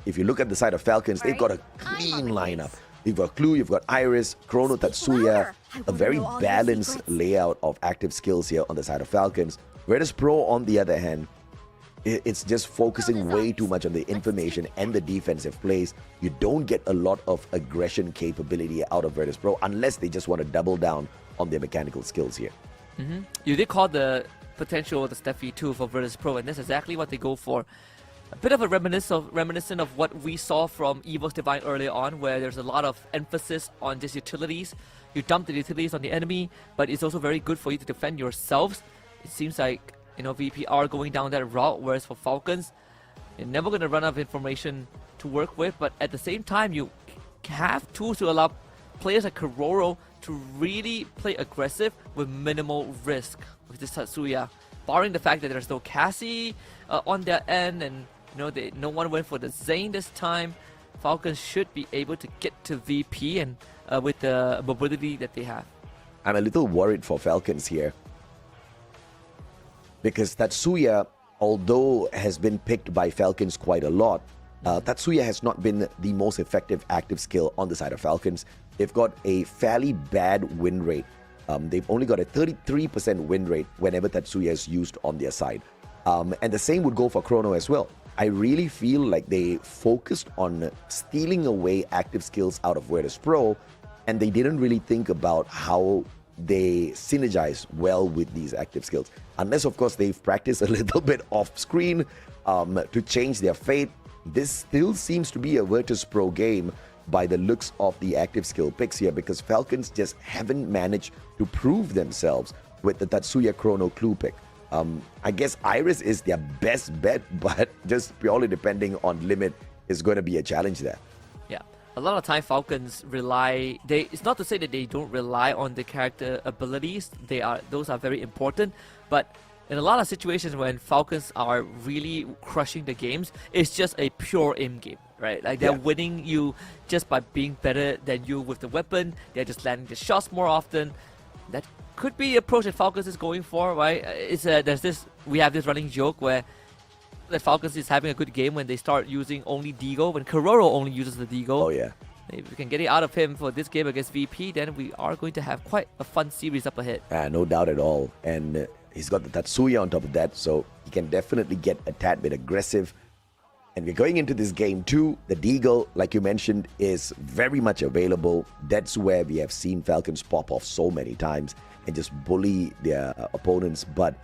[SPEAKER 14] If you look at the side of Falcons, they've got a clean lineup. You've got Clue, you've got Iris, Chrono, Tatsuya, a very balanced layout of active skills here on the side of Falcons. Virtus Pro, on the other hand, it's just focusing way too much on the information and the defensive plays. You don't get a lot of aggression capability out of Virtus Pro unless they just want to double down on their mechanical skills here.
[SPEAKER 13] You did call the potential of the Steffi 2 for Virtus Pro, and that's exactly what they go for. A bit of a reminiscent of what we saw from Evos Divine earlier on, where there's a lot of emphasis on just utilities. You dump the utilities on the enemy, but it's also very good for you to defend yourselves. It seems like, VP are going down that route, whereas for Falcons, you're never going to run out of information to work with, but at the same time, you have tools to allow players like Kororo to really play aggressive with minimal risk with this Tatsuya. Barring the fact that there's no Cassie on their end, and no one went for the Zane this time. Falcons should be able to get to VP and with the mobility that they have.
[SPEAKER 14] I'm a little worried for Falcons here. Because Tatsuya, although has been picked by Falcons quite a lot, Tatsuya has not been the most effective active skill on the side of Falcons. They've got a fairly bad win rate. They've only got a 33% win rate whenever Tatsuya is used on their side. And the same would go for Chrono as well. I really feel like they focused on stealing away active skills out of Virtus Pro, and they didn't really think about how they synergize well with these active skills. Unless, of course, they've practiced a little bit off screen to change their fate. This still seems to be a Virtus Pro game by the looks of the active skill picks here, because Falcons just haven't managed to prove themselves with the Tatsuya Chrono clue pick. I guess Iris is their best bet, but just purely depending on limit is going to be a challenge there.
[SPEAKER 13] Yeah, a lot of time Falcons rely. It's not to say that they don't rely on the character abilities. Those are very important, but in a lot of situations when Falcons are really crushing the games, it's just a pure aim game, right? Like they're winning you just by being better than you with the weapon. They're just landing the shots more often. That could be the approach that Falcons is going for, right? We have this running joke where the Falcons is having a good game when they start using only Deagle, when Kororo only uses the Deagle.
[SPEAKER 14] Oh yeah.
[SPEAKER 13] If we can get it out of him for this game against VP, then we are going to have quite a fun series up ahead.
[SPEAKER 14] No doubt at all. And he's got the Tatsuya on top of that, so he can definitely get a tad bit aggressive. And we're going into this game too. The Deagle, like you mentioned, is very much available. That's where we have seen Falcons pop off so many times and just bully their opponents. But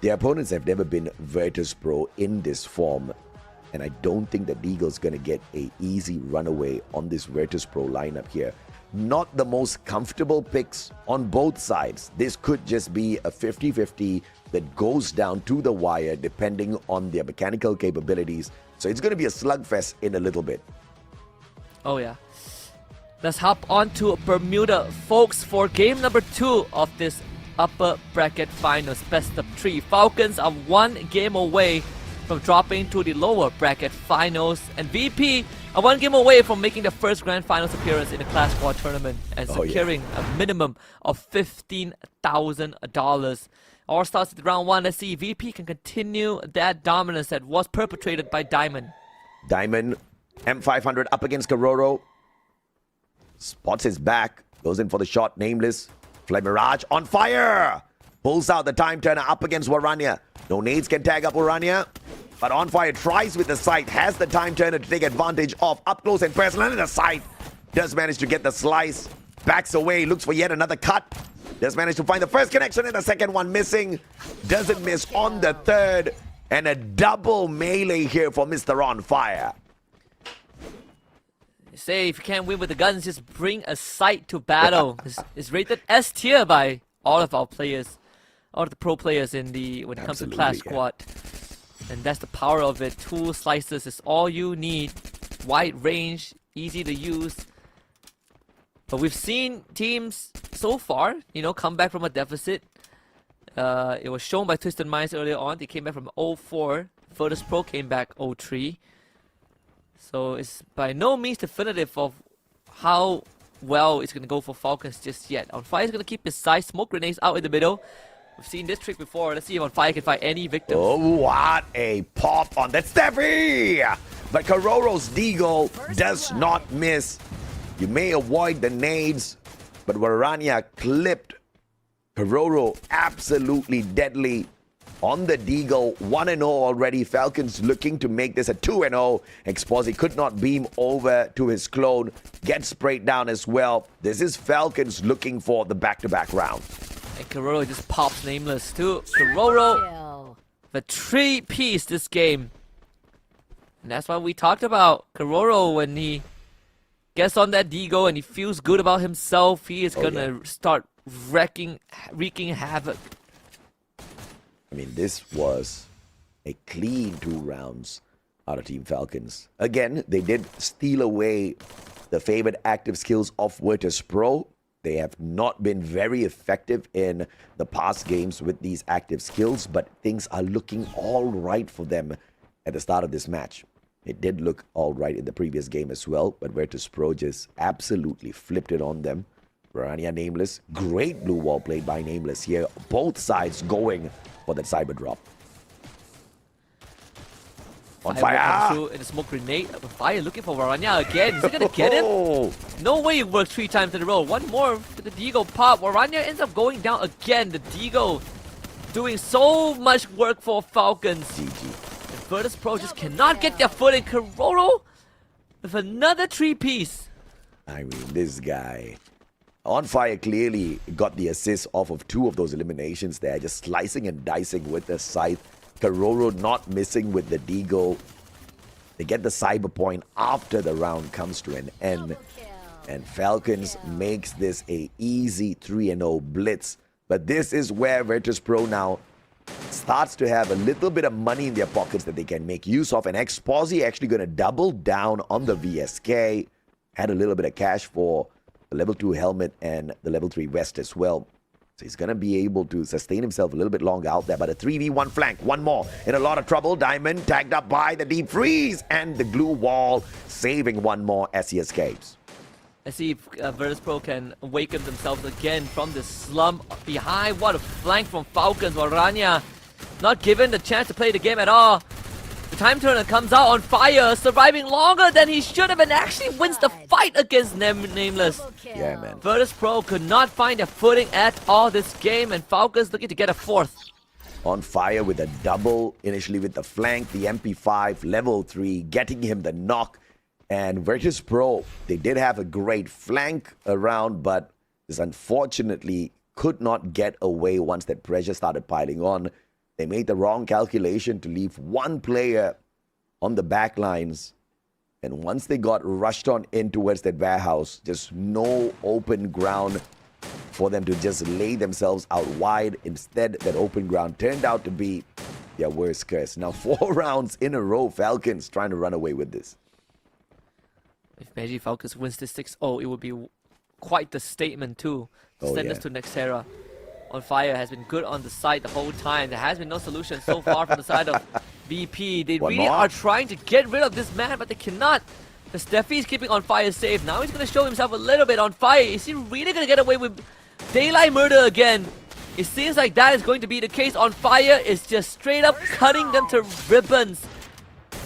[SPEAKER 14] their opponents have never been Virtus Pro in this form. And I don't think that Deagle's going to get an easy runaway on this Virtus Pro lineup here. Not the most comfortable picks on both sides. This could just be a 50-50 that goes down to the wire depending on their mechanical capabilities. So it's going to be a slugfest in a little bit.
[SPEAKER 13] Oh yeah. Let's hop on to Bermuda, folks, for game number 2 of this upper bracket finals, best of 3. Falcons are 1 game away from dropping to the lower bracket finals, and VP are 1 game away from making the first grand finals appearance in the Class 4 tournament and securing a minimum of $15,000. All starts with round 1. Let's see if VP can continue that dominance that was perpetrated by Diamond.
[SPEAKER 14] Diamond, M500 up against Kororo. Spots his back, goes in for the shot, nameless. Flame Mirage on fire! Pulls out the time turner up against Warania. No nades can tag up Warania. But On Fire tries with the sight, has the time turner to take advantage of up close and personal, and the sight does manage to get the slice. Backs away, looks for yet another cut. Does manage to find the first connection and the second one missing. Doesn't miss on the third. And a double melee here for Mr. On Fire.
[SPEAKER 13] They say if you can't win with the guns, just bring a sight to battle. It's rated S tier by all of our players, all of the pro players when it comes to Class Squad. And that's the power of it. 2 slices is all you need. Wide range, easy to use. But we've seen teams so far, come back from a deficit. It was shown by Twisted Minds earlier on. They came back from 0-4. Virtus Pro came back 0-3. So it's by no means definitive of how well it's going to go for Falcons just yet. On Fire is going to keep his side. Smoke grenades out in the middle. We've seen this trick before. Let's see if On Fire can find any victims.
[SPEAKER 14] Oh, what a pop on that Steffi! But Kororo's Deagle does not miss. You may avoid the nades, but Warania clipped Kororo absolutely deadly on the Deagle. 1-0 already. Falcons looking to make this a 2-0. Exposi could not beam over to his clone. Gets sprayed down as well. This is Falcons looking for the back-to-back round.
[SPEAKER 13] And Kororo just pops nameless too. Kororo, the 3-piece this game. And that's what we talked about. Kororo, when he gets on that Deagle and he feels good about himself, he is gonna start wreaking havoc.
[SPEAKER 14] I mean, this was a clean 2 rounds out of Team Falcons. Again, they did steal away the favored active skills of Virtus Pro. They have not been very effective in the past games with these active skills, but things are looking all right for them at the start of this match. It did look all right in the previous game as well, but Virtus.pro just absolutely flipped it on them. Varania Nameless, great blue wall played by Nameless here. Both sides going for that cyber drop. On fire!
[SPEAKER 13] Through in a smoke grenade. Fire looking for Varania again. Is he gonna get him? No way it worked 3 times in a row. One more to the Deagle pop. Varania ends up going down again. The Deagle doing so much work for Falcons. Virtus.pro just cannot get their foot in. Kororo with another 3-piece.
[SPEAKER 14] I mean, this guy. On Fire clearly got the assist off of 2 of those eliminations there. Just slicing and dicing with the scythe. Kororo not missing with the Deagle. They get the cyber point after the round comes to an end. And Falcons makes this a easy 3-0 blitz. But this is where Virtus.pro now starts to have a little bit of money in their pockets that they can make use of. And Exposy actually going to double down on the VSK. Had a little bit of cash for the level 2 helmet and the level 3 vest as well. So he's going to be able to sustain himself a little bit longer out there. But a 3v1 flank, one more in a lot of trouble. Diamond tagged up by the deep freeze and the glue wall, saving one more as he escapes.
[SPEAKER 13] Let's see if Virtus.pro can awaken themselves again from the slump behind. What a flank from Falcons. Varania not given the chance to play the game at all. The time turner comes out on fire, surviving longer than he should have, and actually wins the fight against Nameless.
[SPEAKER 14] Yeah, man.
[SPEAKER 13] Virtus.pro could not find their footing at all this game, and Falcons looking to get a 4th.
[SPEAKER 14] On Fire with a double, initially with the flank, the MP5, level 3, getting him the knock. And Virtus.pro, they did have a great flank around, but just unfortunately could not get away once that pressure started piling on. They made the wrong calculation to leave one player on the back lines. And once they got rushed on in towards that warehouse, just no open ground for them to just lay themselves out wide. Instead, that open ground turned out to be their worst curse. Now 4 rounds in a row, Falcons trying to run away with this.
[SPEAKER 13] If Magic Falcons wins this 6-0, it would be quite the statement too. Send us to next era. On Fire has been good on the side the whole time. There has been no solution so far from the side of VP. They really are trying to get rid of this man, but they cannot. The Steffi is keeping On Fire safe. Now he's going to show himself a little bit. On Fire, is he really going to get away with daylight murder again? It seems like that is going to be the case. On Fire is just straight up cutting them to ribbons.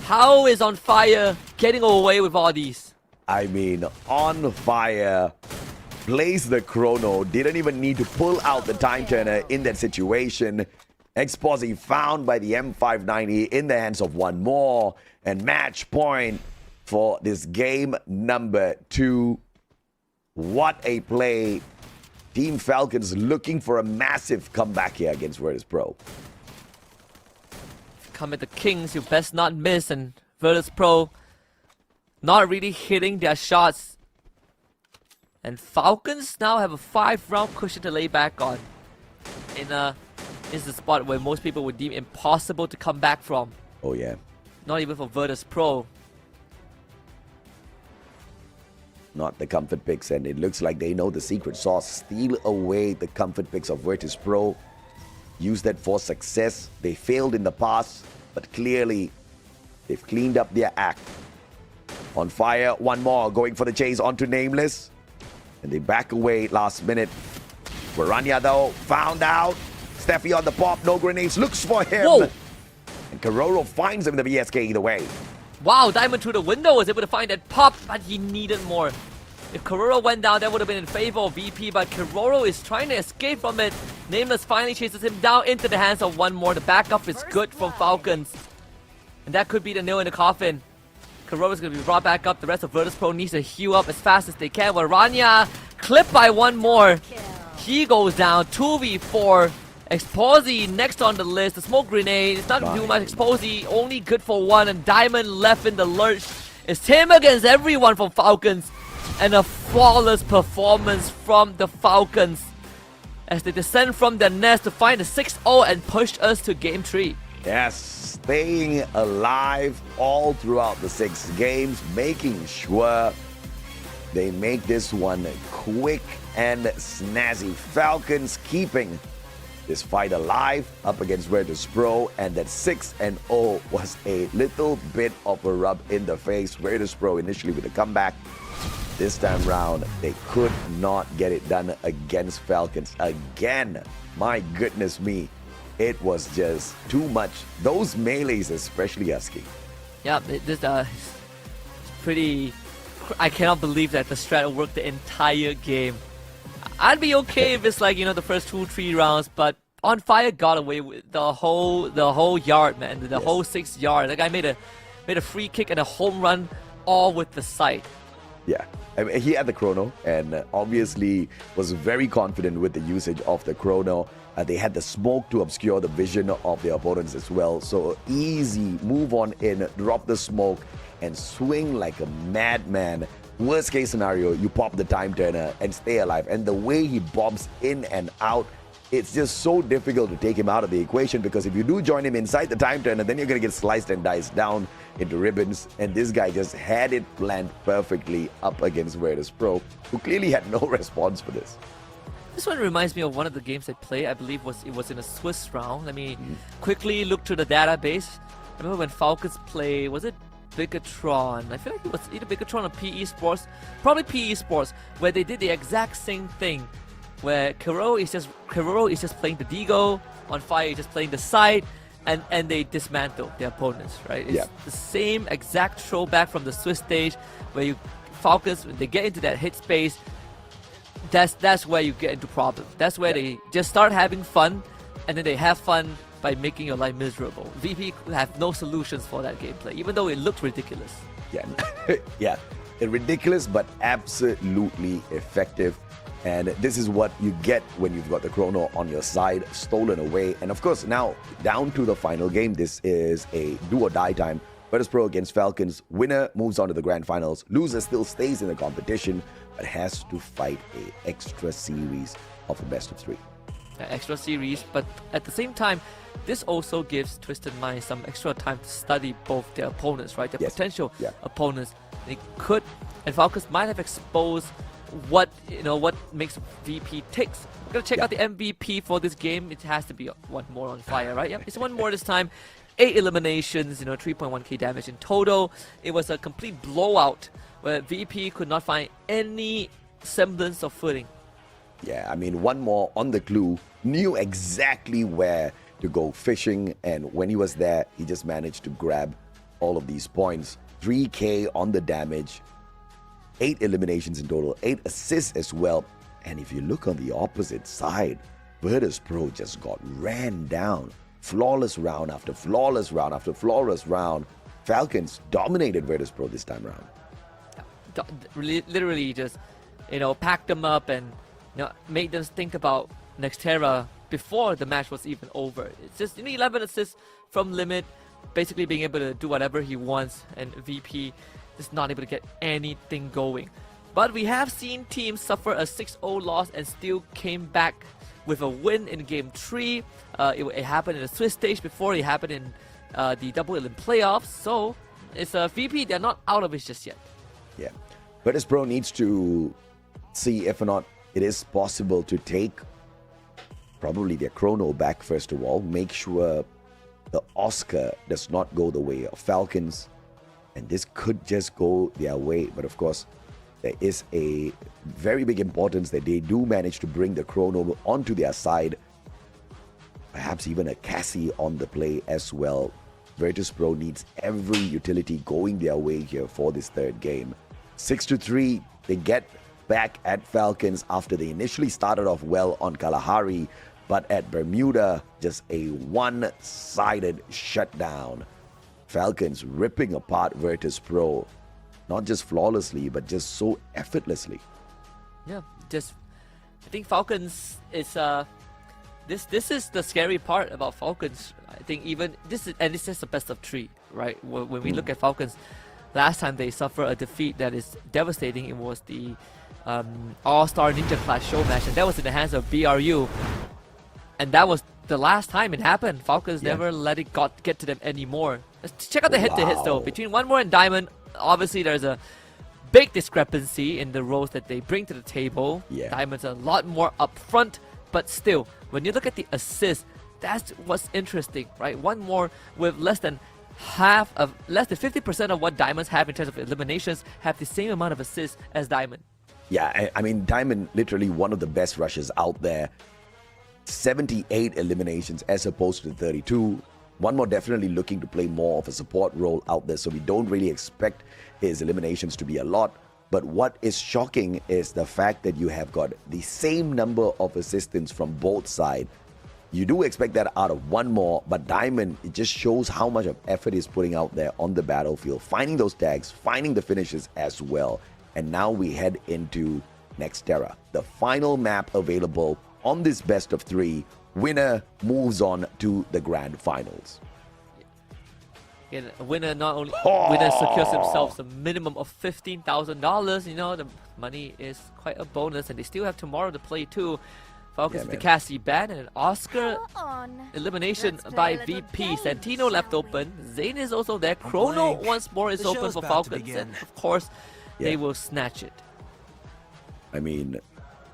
[SPEAKER 13] How is On Fire getting away with all these?
[SPEAKER 14] I mean, On Fire plays the chrono, didn't even need to pull out the time turner in that situation. Exposy found by the M590 in the hands of one more. And match point for this game number 2. What a play. Team Falcons looking for a massive comeback here against Virtus.pro.
[SPEAKER 13] Come at the Kings, you best not miss. And Virtus.pro not really hitting their shots. And Falcons now have a 5-round cushion to lay back on. Is the spot where most people would deem impossible to come back from.
[SPEAKER 14] Oh yeah.
[SPEAKER 13] Not even for Virtus.pro.
[SPEAKER 14] Not the comfort picks, and it looks like they know the secret sauce. Steal away the comfort picks of Virtus.pro. Use that for success. They failed in the past, but clearly they've cleaned up their act. On Fire, one more, going for the chase onto Nameless. And they back away last minute. Varania though, found out. Steffi on the pop, no grenades, looks for him.
[SPEAKER 13] Whoa.
[SPEAKER 14] And Kororo finds him in the VSK either way.
[SPEAKER 13] Wow, Diamond through the window was able to find that pop, but he needed more. If Kororo went down, that would have been in favor of VP, but Kororo is trying to escape from it. Nameless finally chases him down into the hands of one more. The backup is good from Falcons. And that could be the nail in the coffin. Kororo's going to be brought back up. The rest of Virtus.pro needs to heal up as fast as they can. Varania clipped by one more. He goes down. 2v4. Exposy next on the list. The smoke grenade. It's not going to do much. Exposy only good for one. And Diamond left in the lurch. It's him against everyone from Falcons. And a flawless performance from the Falcons as they descend from their nest to find a 6-0 and push us to game 3.
[SPEAKER 14] Yes, staying alive all throughout the 6 games, making sure they make this one quick and snazzy. Falcons keeping this fight alive up against Virtus Pro, and that 6-0 was a little bit of a rub in the face. Virtus Pro initially with a comeback. This time round, they could not get it done against Falcons again. My goodness me, it was just too much. Those melees especially, Husky.
[SPEAKER 13] Yeah, this pretty... I cannot believe that the strat worked the entire game. I'd be okay if it's like, the first 2-3 rounds, but On Fire got away with the whole yard, man. The whole 6 yard. The guy made a free kick and a home run, all with the sight.
[SPEAKER 14] Yeah, I mean, he had the chrono and obviously was very confident with the usage of the chrono. They had the smoke to obscure the vision of their opponents as well. So easy, move on in, drop the smoke, and swing like a madman. Worst case scenario, you pop the time turner and stay alive. And the way he bobs in and out, it's just so difficult to take him out of the equation, because if you do join him inside the time turner, then you're going to get sliced and diced down into ribbons. And this guy just had it planned perfectly up against Virtus Pro, who clearly had no response for this.
[SPEAKER 13] This one reminds me of one of the games I played. I believe it was in a Swiss round. Let me quickly look through the database. I remember when Falcons played, was it Bigatron? I feel like it was either Bigatron or PE Sports. Probably PE Sports, where they did the exact same thing. Where Kero is just playing the Digo, On Fire is just playing the side, and they dismantle their opponents, right? It's the same exact throwback from the Swiss stage, where Falcons, when they get into that hit space, that's where you get into problems. That's where they just start having fun, and then they have fun by making your life miserable. VP have no solutions for that gameplay, even though it looked ridiculous.
[SPEAKER 14] Yeah, yeah, ridiculous, but absolutely effective. And this is what you get when you've got the chrono on your side, stolen away. And of course, now down to the final game. This is a do or die time. Virtus Pro against Falcons. Winner moves on to the grand finals. Loser still stays in the competition, but has to fight an extra series of a best of 3.
[SPEAKER 13] Extra series, but at the same time, this also gives Twisted Mind some extra time to study both their opponents, right? Their potential opponents. They could, and Falcons might have exposed what makes VP ticks. We're gonna check out the MVP for this game. It has to be one more On Fire, right? Yep, it's one more this time. 8 eliminations, 3.1k damage in total. It was a complete blowout where VP could not find any semblance of footing.
[SPEAKER 14] Yeah, I mean, one more on the clue, knew exactly where to go fishing, and when he was there, he just managed to grab all of these points. 3k on the damage, 8 eliminations in total, 8 assists as well. And if you look on the opposite side, Virtus Pro just got ran down. Flawless round after flawless round after flawless round. Falcons dominated Virtus Pro this time around.
[SPEAKER 13] Literally just, packed them up and made them think about Nextera before the match was even over. It's just 11 assists from limit, basically being able to do whatever he wants, and VP is not able to get anything going. But we have seen teams suffer a 6-0 loss and still came back with a win in Game 3. It happened in the Swiss stage before it happened in the Double Elim playoffs. So it's a VP, they're not out of it just yet.
[SPEAKER 14] Yeah, Virtus Pro needs to see if or not it is possible to take probably their chrono back first of all. Make sure the Oscar does not go the way of Falcons. And this could just go their way. But of course, there is a very big importance that they do manage to bring the chrono onto their side. Perhaps even a Cassie on the play as well. Virtus Pro needs every utility going their way here for this third game. 6-3, they get back at Falcons after they initially started off well on Kalahari. But at Bermuda, just a one-sided shutdown. Falcons ripping apart Virtus Pro, not just flawlessly, but just so effortlessly.
[SPEAKER 13] Yeah, I think Falcons is this is the scary part about Falcons. I think even this is the best of 3, right? When we look at Falcons, last time they suffered a defeat that is devastating. It was the All-Star Ninja Clash show match, and that was in the hands of BRU, and that was the last time it happened. Falcons never let it get to them anymore. Let's check out the head-to-hits though. Between One More and Diamond, obviously there's a big discrepancy in the roles that they bring to the table. Diamond's a lot more upfront, But still, when you look at the assists, that's what's interesting, right? One more with less than 50% of what Diamonds have in terms of eliminations have the same amount of assists as Diamond.
[SPEAKER 14] Yeah, I mean, Diamond, literally one of the best rushers out there. 78 eliminations as opposed to 32. One more definitely looking to play more of a support role out there, so we don't really expect his eliminations to be a lot. But what is shocking is the fact that you have got the same number of assistants from both sides. You do expect that out of one more, but Diamond, it just shows how much of effort he's putting out there on the battlefield, finding those tags, finding the finishes as well. And now we head into Nextera, the final map available on this best of 3. Winner moves on to the grand finals.
[SPEAKER 13] And a winner winner secures themselves a minimum of $15,000. You know, the money is quite a bonus, and they still have tomorrow to play too. Falcons with the Cassie ban and an Oscar elimination by VP. Santino left open. Zane is also there. Chrono once more is open for Falcons, and of course, they will snatch it.
[SPEAKER 14] I mean,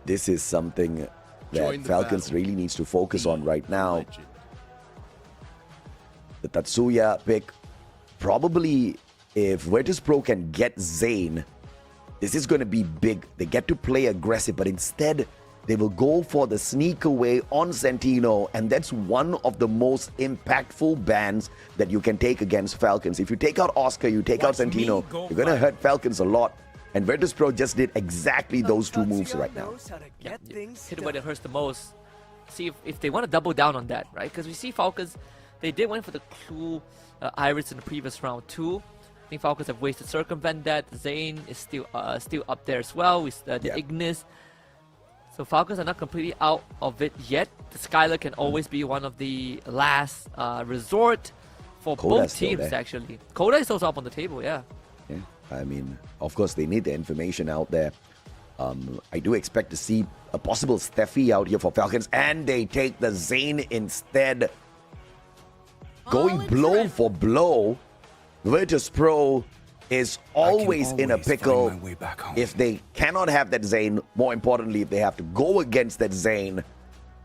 [SPEAKER 14] this is something that Falcons really needs to focus on right now. The Tatsuya pick, probably if Virtus.pro can get Zane, this is going to be big. They get to play aggressive, but instead they will go for the sneak away on Santino, and that's one of the most impactful bans that you can take against Falcons. If you take out Oscar, you take out Santino, you're going to hurt Falcons a lot. And Virtus.pro just did exactly those two moves right now.
[SPEAKER 13] Yeah, hit it where it hurts the most. See if they want to double down on that, right? Because we see Falcons, they did went for the Clue Iris in the previous round too. I think Falcons have ways to circumvent that. Zane is still up there as well with the Ignis. So Falcons are not completely out of it yet. The Skylar can always be one of the last resort for both teams, actually. Coda is also up on the table, yeah.
[SPEAKER 14] I mean, of course, they need the information out there. I do expect to see a possible Steffi out here for Falcons, and they take the Zane instead. Going blow for blow, Virtus.pro is always in a pickle. If they cannot have that Zane, more importantly, if they have to go against that Zane,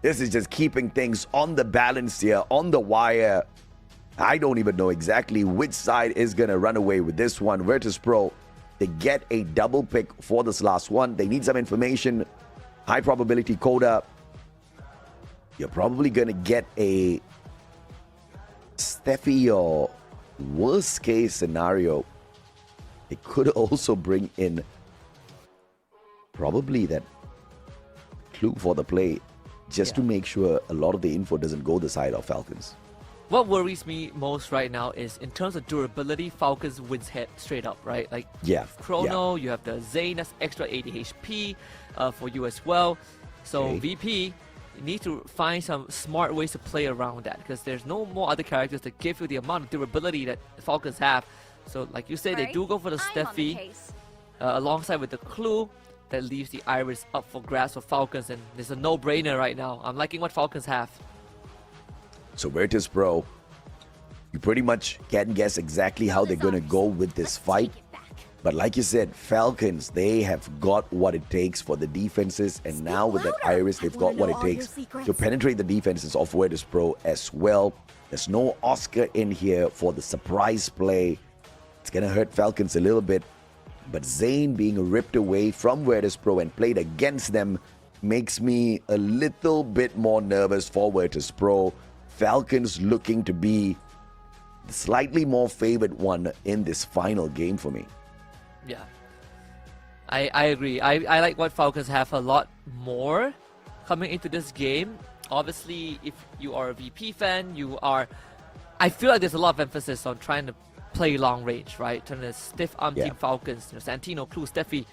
[SPEAKER 14] this is just keeping things on the balance here, on the wire. I don't even know exactly which side is going to run away with this one. Virtus.pro, they get a double pick for this last one. They need some information. High probability Coda. You're probably going to get a Steffi, or worst case scenario, it could also bring in probably that Clue for the play, just to make sure a lot of the info doesn't go the side of Falcons.
[SPEAKER 13] What worries me most right now is in terms of durability, Falcons wins head straight up, right? Like Chrono, you have the Zane, that's extra 80 HP for you as well. So VP, you need to find some smart ways to play around that, because there's no more other characters that give you the amount of durability that the Falcons have. So like you say, they do go for the Steffi alongside with the Clue. That leaves the Iris up for grabs for Falcons, and there's a no-brainer right now. I'm liking what Falcons have.
[SPEAKER 14] So Virtus.pro, you pretty much can guess exactly how they're going to go with this fight. But like you said, Falcons, they have got what it takes for the defenses. And now with that Iris, they've got what it takes to penetrate the defenses of Virtus.pro as well. There's no Oscar in here for the surprise play. It's going to hurt Falcons a little bit. But Zane being ripped away from Virtus.pro and played against them makes me a little bit more nervous for Virtus.pro. Falcons looking to be the slightly more favored one in this final game for me.
[SPEAKER 13] Yeah, I agree. I like what Falcons have a lot more coming into this game. Obviously, if you are a VP fan, I feel like there's a lot of emphasis on trying to play long range, right? Trying to stiff arm Team Falcons. You know, Santino, Clue, Steffi,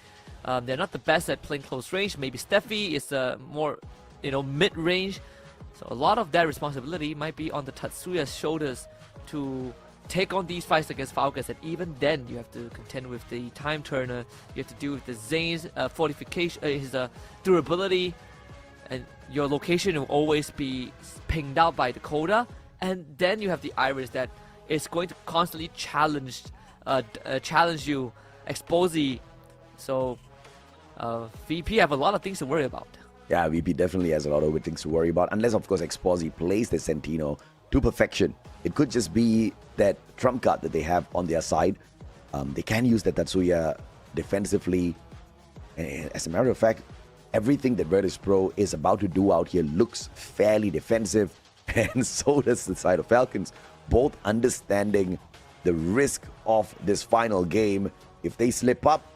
[SPEAKER 13] they're not the best at playing close range. Maybe Steffi is more, mid range. So a lot of that responsibility might be on the Tatsuya's shoulders to take on these fights against Falcons, and even then you have to contend with the time turner, you have to deal with the Zane's fortification, his durability, and your location will always be pinged out by the Coda, and then you have the Iris that is going to constantly challenge you, expose you. So VP have a lot of things to worry about.
[SPEAKER 14] Yeah, VP definitely has a lot of things to worry about. Unless, of course, Exposi plays the Sentino to perfection. It could just be that trump card that they have on their side. They can use that Tatsuya defensively. And as a matter of fact, everything that Virtus Pro is about to do out here looks fairly defensive. And so does the side of Falcons. Both understanding the risk of this final game. If they slip up,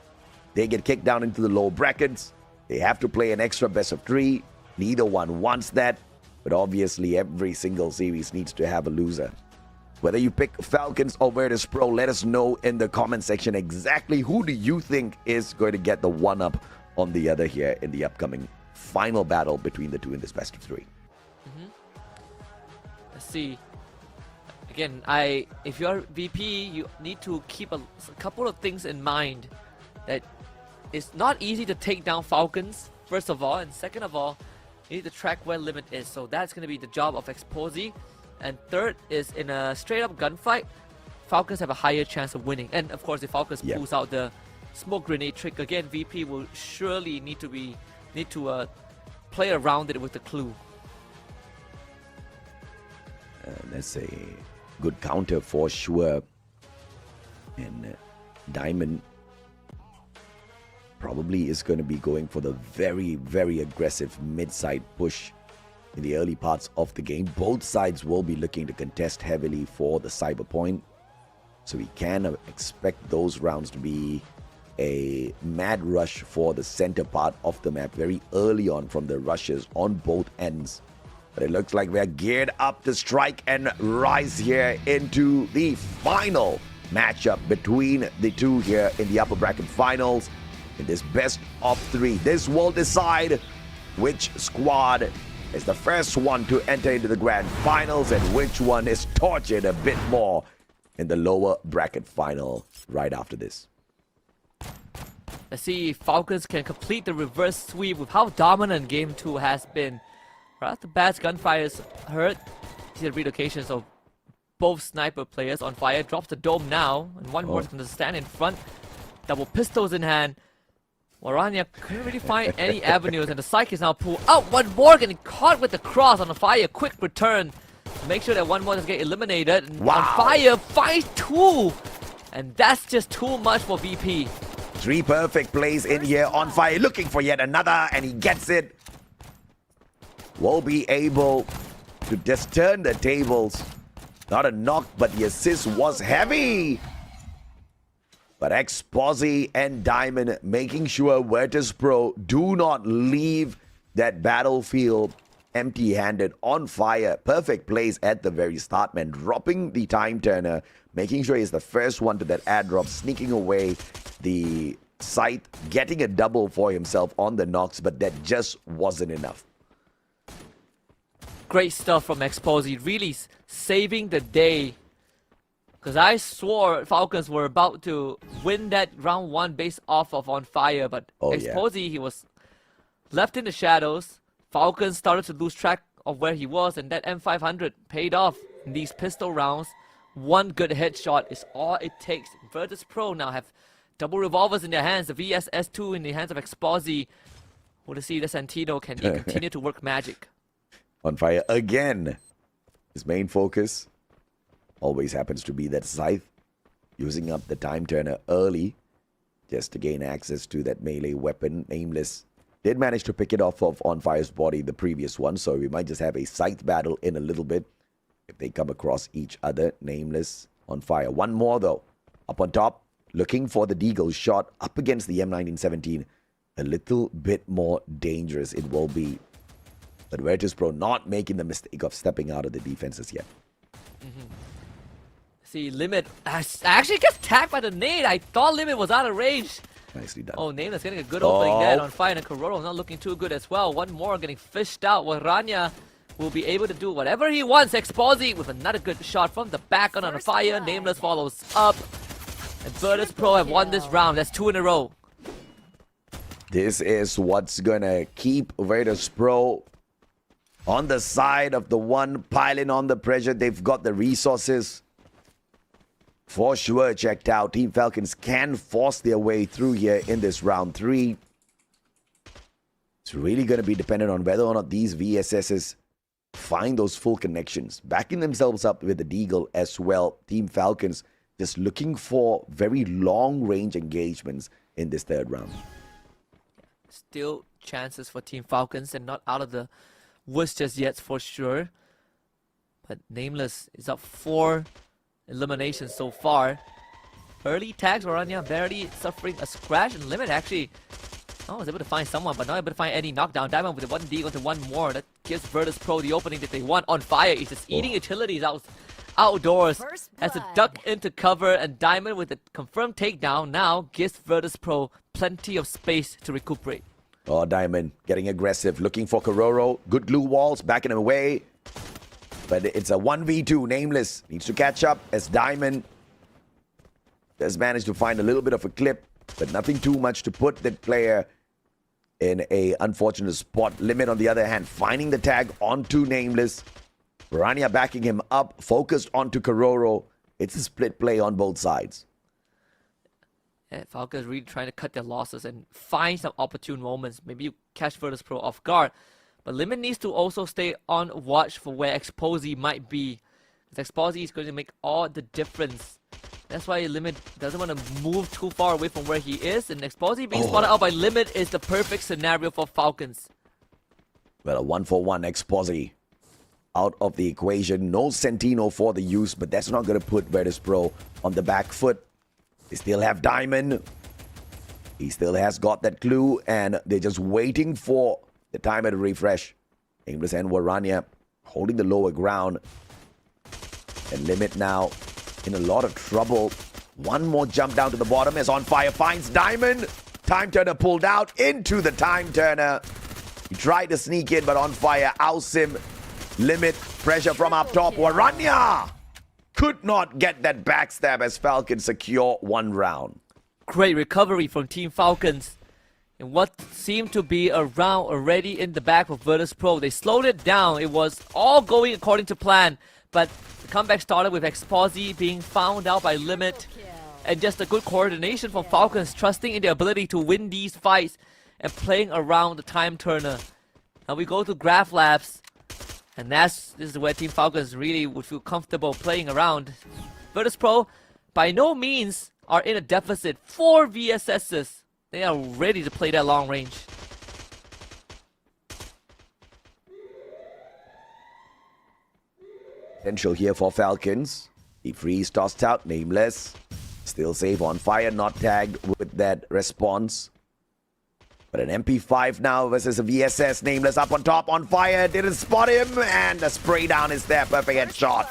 [SPEAKER 14] they get kicked down into the low brackets. They have to play an extra best of 3. Neither one wants that. But obviously, every single series needs to have a loser. Whether you pick Falcons or Virtus Pro, let us know in the comment section exactly who do you think is going to get the one-up on the other here in the upcoming final battle between the two in this best of 3.
[SPEAKER 13] Let's see. Again, if you're VP, you need to keep a couple of things in mind. That it's not easy to take down Falcons, first of all, and second of all, you need to track where limit is. So that's going to be the job of Exposi. And third is in a straight-up gunfight, Falcons have a higher chance of winning. And of course, if Falcons pulls out the smoke grenade trick again, VP will surely need to play around it with the clue.
[SPEAKER 14] That's a good counter for sure. And Diamond probably is going to be going for the very, very aggressive mid-side push in the early parts of the game. Both sides will be looking to contest heavily for the cyber point. So we can expect those rounds to be a mad rush for the center part of the map very early on from the rushes on both ends. But it looks like we're geared up to strike and rise here into the final matchup between the two here in the upper bracket finals. In this best of 3, this will decide which squad is the first one to enter into the grand finals and which one is tortured a bit more in the lower bracket final right after this.
[SPEAKER 13] Let's see if Falcons can complete the reverse sweep with how dominant Game 2 has been. Right after Bad's gunfire's hurt, see the relocations of both sniper players on fire. Drops the dome now, and one more is going to stand in front. Double pistols in hand. Waranya couldn't really find any avenues, and the Psyche is now pulled out. One more getting caught with the cross on the fire. Quick return to make sure that one more doesn't get eliminated. And on fire, finds 2! And that's just too much for VP.
[SPEAKER 14] 3 perfect plays in here. On fire, looking for yet another, and he gets it. Will be able to just turn the tables. Not a knock, but the assist was heavy. But Exposi and Diamond making sure Virtus Pro do not leave that battlefield empty-handed. On fire. Perfect plays at the very start, man. Dropping the time turner, making sure he's the first one to that ad drop, sneaking away the scythe, getting a double for himself on the knocks, but that just wasn't enough.
[SPEAKER 13] Great stuff from Exposi, really saving the day. Because I swore Falcons were about to win that round 1 based off of On Fire, but Exposi, he was left in the shadows. Falcons started to lose track of where he was, and that M500 paid off in these pistol rounds. One good headshot is all it takes. Virtus Pro now have double revolvers in their hands, the VSS2 in the hands of Exposi. We'll see the Santino can he continue to work magic.
[SPEAKER 14] On fire again. His main focus always happens to be that scythe, using up the time turner early just to gain access to that melee weapon. Nameless did manage to pick it off of On Fire's body, the previous one, so we might just have a scythe battle in a little bit if they come across each other. Nameless, On Fire. One more though, up on top, looking for the Deagle shot up against the M1917. A little bit more dangerous it will be. But Virtus Pro not making the mistake of stepping out of the defenses yet.
[SPEAKER 13] See, Limit actually gets tagged by the nade. I thought Limit was out of range.
[SPEAKER 14] Nicely done.
[SPEAKER 13] Oh, Nameless getting a good opening there. On Fire, and Cororo not looking too good as well. One more getting fished out. Waranya will be able to do whatever he wants. Exposi with another good shot from the back on Fire. Nameless follows up. And Virtus Pro have won this round. That's 2 in a row.
[SPEAKER 14] This is what's gonna keep Virtus Pro on the side of the one piling on the pressure. They've got the resources for sure checked out. Team Falcons can force their way through here in this round 3. It's really going to be dependent on whether or not these VSSs find those full connections. Backing themselves up with the Deagle as well. Team Falcons just looking for very long-range engagements in this third round.
[SPEAKER 13] Still chances for Team Falcons and not out of the woods just yet for sure. But Nameless is up 4 eliminations so far. Early tags, Orania barely suffering a scratch, and Limit actually was able to find someone, but not able to find any knockdown. Diamond with the 1 Deagle to 1 more. That gives Virtus Pro the opening that they want. On Fire is just eating utilities outdoors as a duck into cover, and Diamond with a confirmed takedown now gives Virtus Pro plenty of space to recuperate.
[SPEAKER 14] Oh, Diamond getting aggressive, looking for Kororo. Good glue walls, backing him away. But it's a 1v2. Nameless needs to catch up as Diamond has managed to find a little bit of a clip, but nothing too much to put that player in a unfortunate spot. Limit, on the other hand, finding the tag onto Nameless. Varania backing him up, focused onto Kororo. It's a split play on both sides.
[SPEAKER 13] And Falcons really trying to cut their losses and find some opportune moments. Maybe you catch Virtus Pro off guard. But Limit needs to also stay on watch for where Exposy might be. Because Exposy is going to make all the difference. That's why Limit doesn't want to move too far away from where he is. And Exposy being spotted out by Limit is the perfect scenario for Falcons.
[SPEAKER 14] Well, a 1-for-1 Exposy out of the equation. No Sentino for the use, but that's not going to put Virtus Pro on the back foot. They still have Diamond. He still has got that clue, and they're just waiting for the timer to refresh. Nameless and Warania holding the lower ground. And Limit now in a lot of trouble. One more jump down to the bottom as On Fire finds Diamond. Time Turner pulled out into the Time Turner. He tried to sneak in, but On Fire outs him. Limit pressure from up top. Warania could not get that backstab as Falcons secure 1 round.
[SPEAKER 13] Great recovery from Team Falcons. In what seemed to be a round already in the back of Virtus Pro. They slowed it down. It was all going according to plan. But the comeback started with Exposy being found out by Limit. And just a good coordination from Falcons, trusting in their ability to win these fights and playing around the Time Turner. Now we go to Graph Labs. And this is where Team Falcons really would feel comfortable playing around. Virtus Pro, by no means, are in a deficit. 4 VSSs. They are ready to play that long range.
[SPEAKER 14] Potential here for Falcons. He freeze tossed out, Nameless. Still safe. On Fire, not tagged with that response. But an MP5 now versus a VSS. Nameless up on top. On Fire didn't spot him, and the spray down is there. Perfect headshot.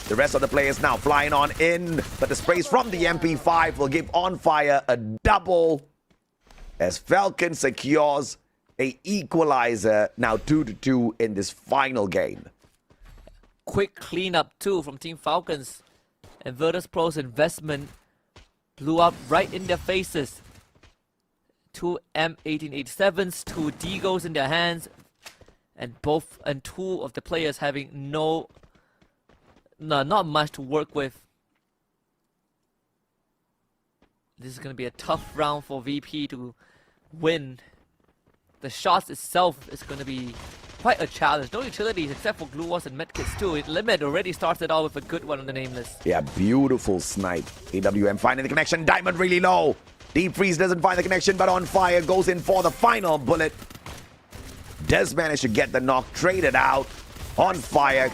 [SPEAKER 14] The rest of the players now flying on in, but the sprays from the MP5 will give On Fire a double as Falcon secures a equalizer, now 2-2 in this final game.
[SPEAKER 13] Quick cleanup too from Team Falcons, and Virtus Pro's investment blew up right in their faces. 2 M1887s, 2 Deagles in their hands, and 2 of the players having not much to work with. This is going to be a tough round for VP to win. The shots itself is going to be quite a challenge. No utilities except for glue walls and medkits too. Limit already started out with a good one on the Nameless.
[SPEAKER 14] Yeah, beautiful snipe. AWM finding the connection. Diamond really low. Deep Freeze doesn't find the connection, but On Fire goes in for the final bullet. Does manage to get the knock, traded out. On Fire.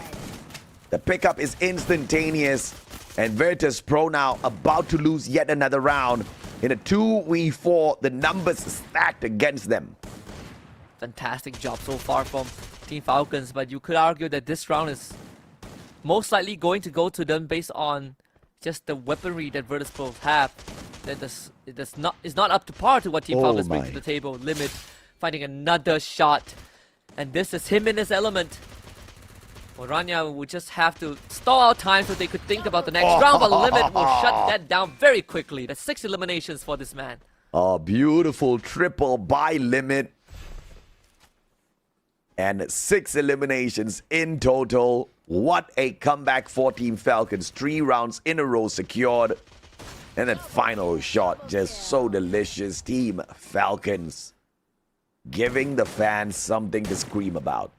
[SPEAKER 14] The pickup is instantaneous. And Virtus Pro now about to lose yet another round. In a 2v4, the numbers stacked against them.
[SPEAKER 13] Fantastic job so far from Team Falcons, but you could argue that this round is most likely going to go to them based on just the weaponry that Virtus Pro have. That is not up to par to what Team Falcons bring to the table. Limit finding another shot, and this is him in his element. Orania would just have to stall out time so they could think about the next round, but Limit will shut that down very quickly. That's 6 eliminations for this man.
[SPEAKER 14] Oh, beautiful triple by Limit. And 6 eliminations in total. What a comeback for Team Falcons. 3 rounds in a row secured. And that final shot, just so delicious. Team Falcons giving the fans something to scream about.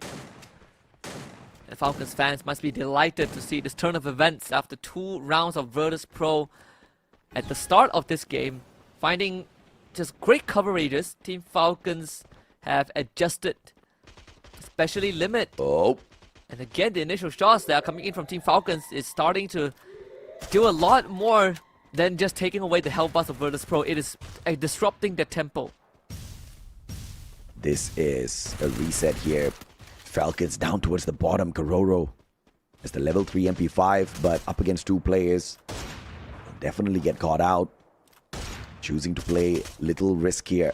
[SPEAKER 13] And Falcons fans must be delighted to see this turn of events after 2 rounds of Virtus Pro. At the start of this game, finding just great coverages, Team Falcons have adjusted, especially Limit.
[SPEAKER 14] Oh.
[SPEAKER 13] And again, the initial shots that are coming in from Team Falcons is starting to do a lot more than just taking away the health bars of Virtus Pro. It is disrupting the tempo.
[SPEAKER 14] This is a reset here. Falcons down towards the bottom. Kororo is the level 3 MP5, but up against 2 players. Definitely get caught out. Choosing to play little risk here.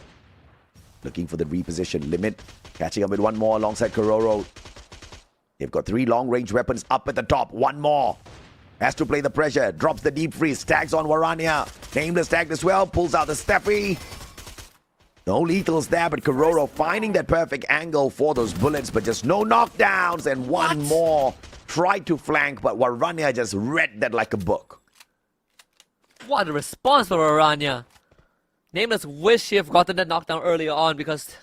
[SPEAKER 14] Looking for the reposition. Limit catching up with one more alongside Kororo. They've got 3 long-range weapons up at the top. One more. Has to play the pressure. Drops the deep freeze. Tags on Warania. Nameless tagged as well. Pulls out the Steffi. No lethals there, but Kororo finding that perfect angle for those bullets, but just no knockdowns. And one more. Tried to flank, but Warania just read that like a book.
[SPEAKER 13] What a response for Warania. Nameless wish he have gotten that knockdown earlier on because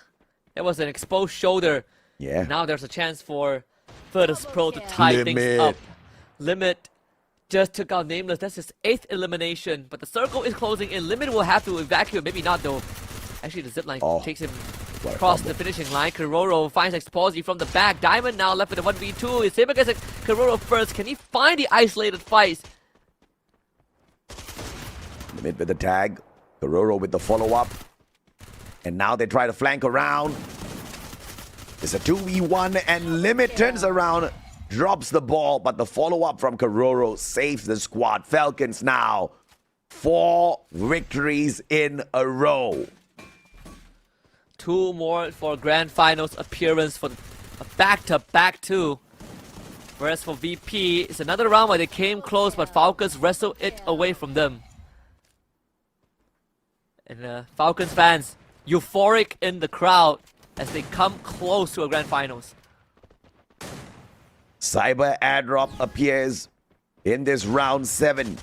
[SPEAKER 13] it was an exposed shoulder.
[SPEAKER 14] Yeah.
[SPEAKER 13] Now there's a chance for Virtus Pro to tie things up. Limit just took out Nameless. That's his 8th elimination, but the circle is closing in. Limit will have to evacuate. Maybe not though. Actually, the zipline takes him across the finishing line. Kororo finds Exposy from the back. Diamond now left with a 1v2. It's him against Kororo first. Can he find the isolated fights?
[SPEAKER 14] Limit with the tag. Kororo with the follow-up. And now they try to flank around. It's a 2v1 and Limit turns around. Drops the ball, but the follow-up from Kororo saves the squad. Falcons now 4 victories in a row.
[SPEAKER 13] 2 more for Grand Finals appearance for a back-to-back 2. Whereas for VP, it's another round where they came close, but Falcons wrestled it away from them. And Falcons fans, euphoric in the crowd as they come close to a Grand Finals.
[SPEAKER 14] Cyber airdrop appears in this round 7.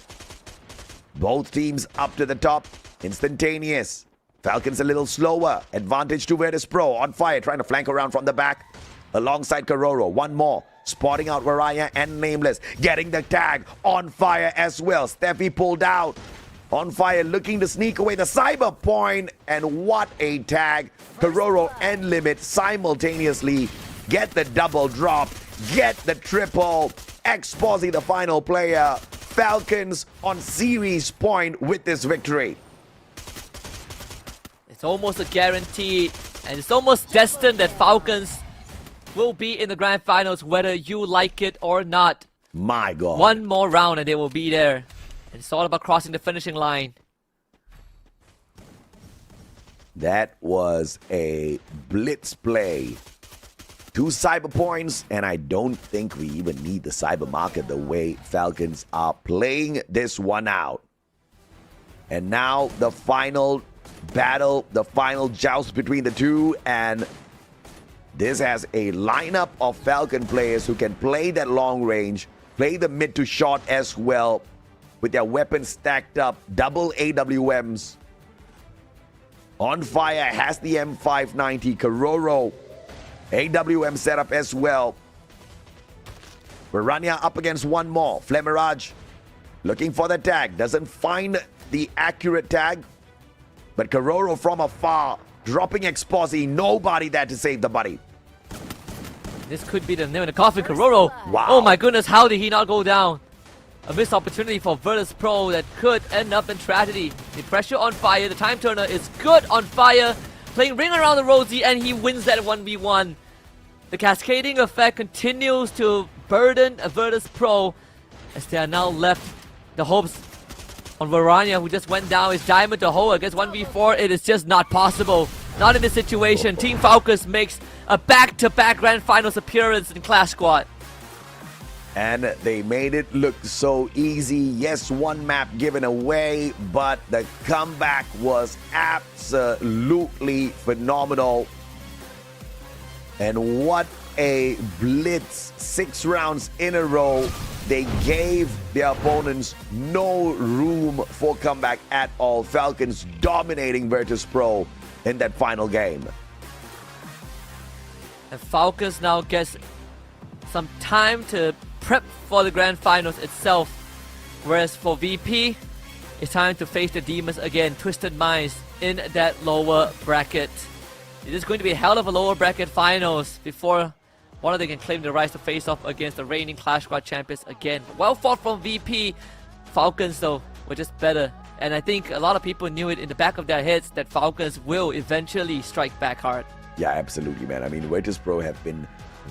[SPEAKER 14] Both teams up to the top, instantaneous. Falcons a little slower. Advantage to Virtus Pro. On fire, trying to flank around from the back. Alongside Kororo. One more. Spotting out Varaya and Nameless. Getting the tag. On fire as well. Steffi pulled out. On fire looking to sneak away the cyber point. And what a tag. Kororo and Limit simultaneously get the double drop. Get the triple. Exposy the final player. Falcons on series point with this victory.
[SPEAKER 13] It's almost a guarantee, and it's almost destined that Falcons will be in the Grand Finals whether you like it or not.
[SPEAKER 14] My God.
[SPEAKER 13] 1 more round and they will be there. And it's all about crossing the finishing line.
[SPEAKER 14] That was a blitz play. 2 cyber points, and I don't think we even need the cyber market the way Falcons are playing this one out. And now the final battle, the final joust between the two, and this has a lineup of Falcon players who can play that long range, play the mid to short as well, with their weapons stacked up, double AWMs. On fire has the M590, Kororo, AWM setup as well. Varania up against one more, Flemirage looking for the tag, doesn't find the accurate tag. But Kororo from afar, dropping Exposy, nobody there to save the buddy.
[SPEAKER 13] This could be the nail in the coffin. Kororo,
[SPEAKER 14] wow.
[SPEAKER 13] Oh my goodness, how did he not go down? A missed opportunity for Virtus Pro that could end up in tragedy. The pressure on fire, the time turner is good on fire. Playing ring around the Rosie and he wins that 1v1. The cascading effect continues to burden Virtus Pro as they are now left the hopes on Varania, who just went down. His diamond to hold against 1v4. It is just not possible. Not in this situation. Team Falcons makes a back-to-back Grand Finals appearance in Clash Squad.
[SPEAKER 14] And they made it look so easy. Yes, 1 map given away, but the comeback was absolutely phenomenal. And what a blitz. 6 rounds in a row. They gave their opponents no room for comeback at all. Falcons dominating Virtus Pro in that final game.
[SPEAKER 13] And Falcons now gets some time to prep for the grand finals itself. Whereas for VP, it's time to face the demons again, Twisted Minds, in that lower bracket. It is going to be a hell of a lower bracket finals before one of them can claim the right to face off against the reigning Clash Squad champions again. Well fought from VP. Falcons though were just better. And I think a lot of people knew it in the back of their heads that Falcons will eventually strike back hard.
[SPEAKER 14] Yeah, absolutely, man. I mean, Virtus.pro have been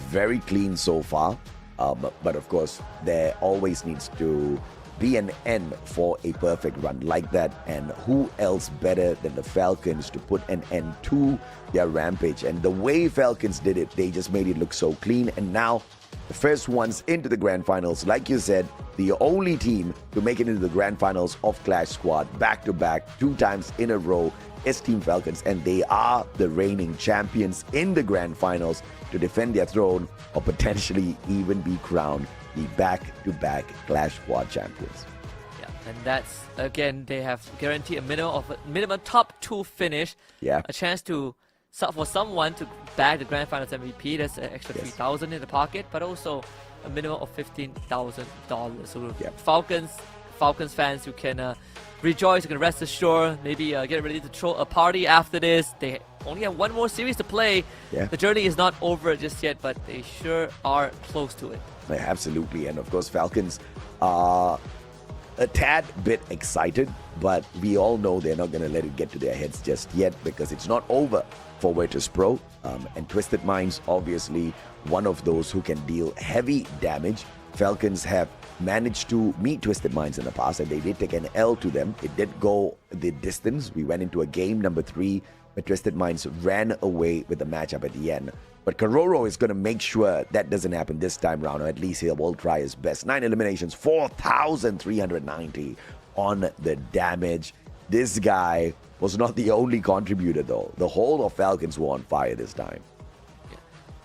[SPEAKER 14] very clean so far. But of course, there always needs to be an end for a perfect run like that. And who else better than the Falcons to put an end to their rampage? And the way Falcons did it, they just made it look so clean. And now the first ones into the grand finals, like you said, the only team to make it into the grand finals of Clash Squad back-to-back 2 times in a row is Team Falcons, and they are the reigning champions in the grand finals to defend their throne or potentially even be crowned the back-to-back Clash Squad champions.
[SPEAKER 13] Yeah, and that's, again, they have guaranteed a minimum top 2 finish.
[SPEAKER 14] Yeah.
[SPEAKER 13] A chance to, for someone to bag the grand finals MVP, that's an extra $3,000 in the pocket, but also a minimum of $15,000. So Falcons fans who can rejoice, you can rest assured, maybe get ready to throw a party after this. They only have 1 more series to play.
[SPEAKER 14] Yeah.
[SPEAKER 13] The journey is not over just yet, but they sure are close to it.
[SPEAKER 14] Yeah, absolutely. And of course, Falcons are a tad bit excited, but we all know they're not going to let it get to their heads just yet because it's not over for Virtus.pro. And Twisted Minds, obviously, one of those who can deal heavy damage. Falcons have managed to meet Twisted Minds in the past, and they did take an L to them. It did go the distance. We went into a game number 3 where Twisted Minds ran away with the matchup at the end. But Kororo is going to make sure that doesn't happen this time around, or at least he will try his best. 9 eliminations, 4,390 on the damage. This guy was not the only contributor, though. The whole of Falcons were on fire this time.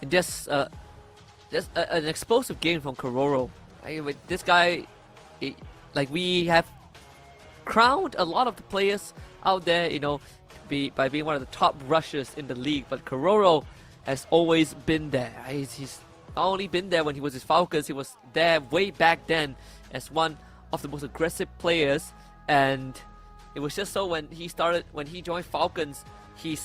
[SPEAKER 13] And just an explosive game from Kororo. This guy, we have crowned a lot of the players out there, by being one of the top rushers in the league. But Kororo has always been there. He's not only been there when he was with Falcons, he was there way back then as one of the most aggressive players. And it was just so when he joined Falcons, he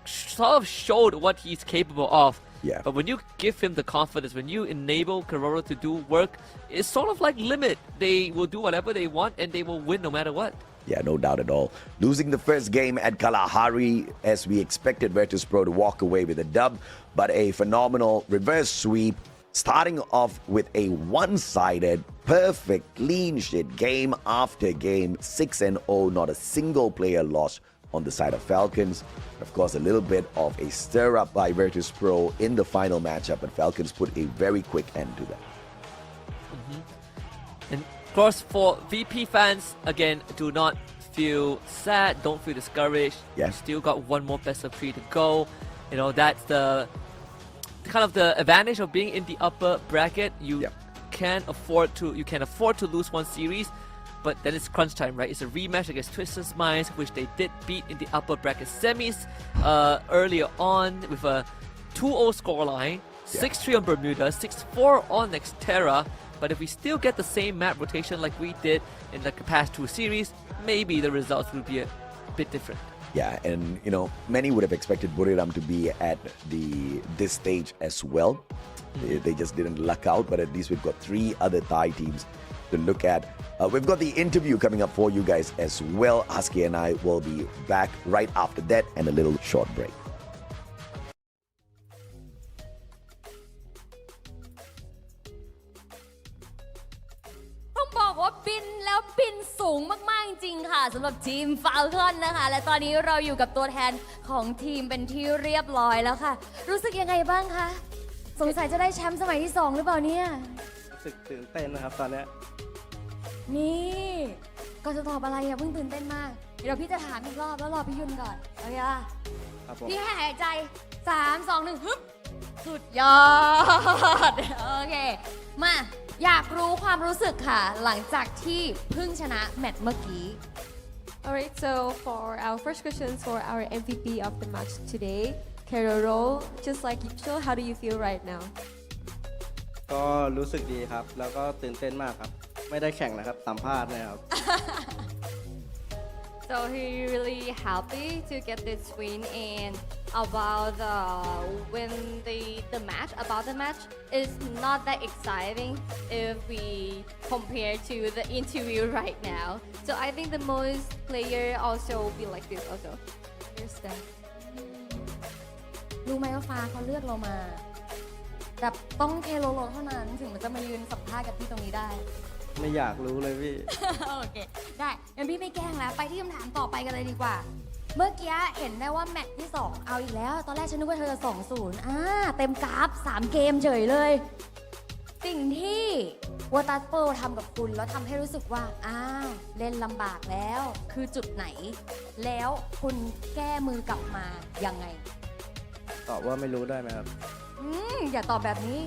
[SPEAKER 13] sort of showed what he's capable of.
[SPEAKER 14] Yeah.
[SPEAKER 13] But when you give him the confidence, when you enable Kororo to do work, it's sort of like Limit. They will do whatever they want and they will win no matter what.
[SPEAKER 14] Yeah, no doubt at all. Losing the first game at Kalahari, as we expected Virtus.pro to walk away with a dub, but a phenomenal reverse sweep, starting off with a one-sided, perfect, clean shit game after game, 6-0, not a single player lost on the side of Falcons. Of course, a little bit of a stir-up by Virtus.pro in the final matchup, but Falcons put a very quick end to that.
[SPEAKER 13] And of course, for VP fans, again, do not feel sad, don't feel discouraged.
[SPEAKER 14] Yeah.
[SPEAKER 13] You still got 1 more best of 3 to go. That's the kind of the advantage of being in the upper bracket. You can afford to lose 1 series, but then it's crunch time, right? It's a rematch against Twisted Minds, which they did beat in the upper bracket semis earlier on with a 2-0 scoreline, 6-3 on Bermuda, 6-4 on Nextera. But if we still get the same map rotation like we did in the past 2 series, maybe the results will be a bit different.
[SPEAKER 14] Yeah, and many would have expected Buriram to be at this stage as well. They just didn't luck out, but at least we've got 3 other Thai teams to look at. We've got the interview coming up for you guys as well. Husky and I will be back right after that and a little short break.
[SPEAKER 12] ต้องบอกว่าบินแล้วบินสูงมากๆจริงๆค่ะสำหรับทีม Falcon นะคะและตอนนี้เราอยู่กับตัวแทนของทีมเป็นที่เรียบร้อยแล้วค่ะรู้สึกยังไงบ้างคะสงสัยจะได้แชมป์สมัยที่ 2 หรือเปล่าเนี่ย
[SPEAKER 15] รู้สึกตื่นเต้นนะครับตอนนี้
[SPEAKER 12] นี่ก็จะตอบอะไรเพิ่งตื่นเต้นมากเดี๋ยวพี่จะถามอีกรอบแล้วรอพี่ยุ่นก่อนโอเคป่ะพี่หายใจ3 2 1ฮึบสุดยอดโอเคมาอยากรู้ความรู้สึกค่ะหลังจากที่เพิ่งชนะแมตช์เมื่อกี้
[SPEAKER 18] Alright, so for our first questions for our MVP of the match today, career role just like usual. How do you feel right now?
[SPEAKER 15] ก็รู้สึกดีครับ แล้วก็ตื่นเต้นมากครับ ไม่ได้แข่งนะครับ สัมภาษณ์นะครับ
[SPEAKER 19] So he really happy to get this win, and about when the match is not that exciting if we compare to the interview right now. So I think the most player also be like this also. Understand?
[SPEAKER 12] รู้ไหมว่าฟ้าเขาเลือกเรามาแบบต้องเคโลโลเท่านั้นถึงมันจะมายืนสัมภาษณ์กับพี่ตรงนี้ได้
[SPEAKER 15] ไม่อยากรู้เลยพี่
[SPEAKER 12] โอเค ได้งั้นพี่ไม่แกล้งแล้ว ไปที่คำถามต่อไปกันเลยดีกว่า เมื่อกี้เห็นได้ว่าแมตช์ที่ 2 เอาอีกแล้ว ตอนแรกฉันนึกว่าเธอจะ 2-0 เต็มกราฟ 3 เกมเฉยเลย สิ่งที่วอตัสเปิลทำกับคุณแล้วทำให้รู้สึกว่า เล่นลำบากแล้ว คือจุดไหน แล้วคุณแก้มือกลับมายังไง
[SPEAKER 15] ตอบว่าไม่รู้ได้ไหมครับ
[SPEAKER 12] อย่าตอบแบบนี้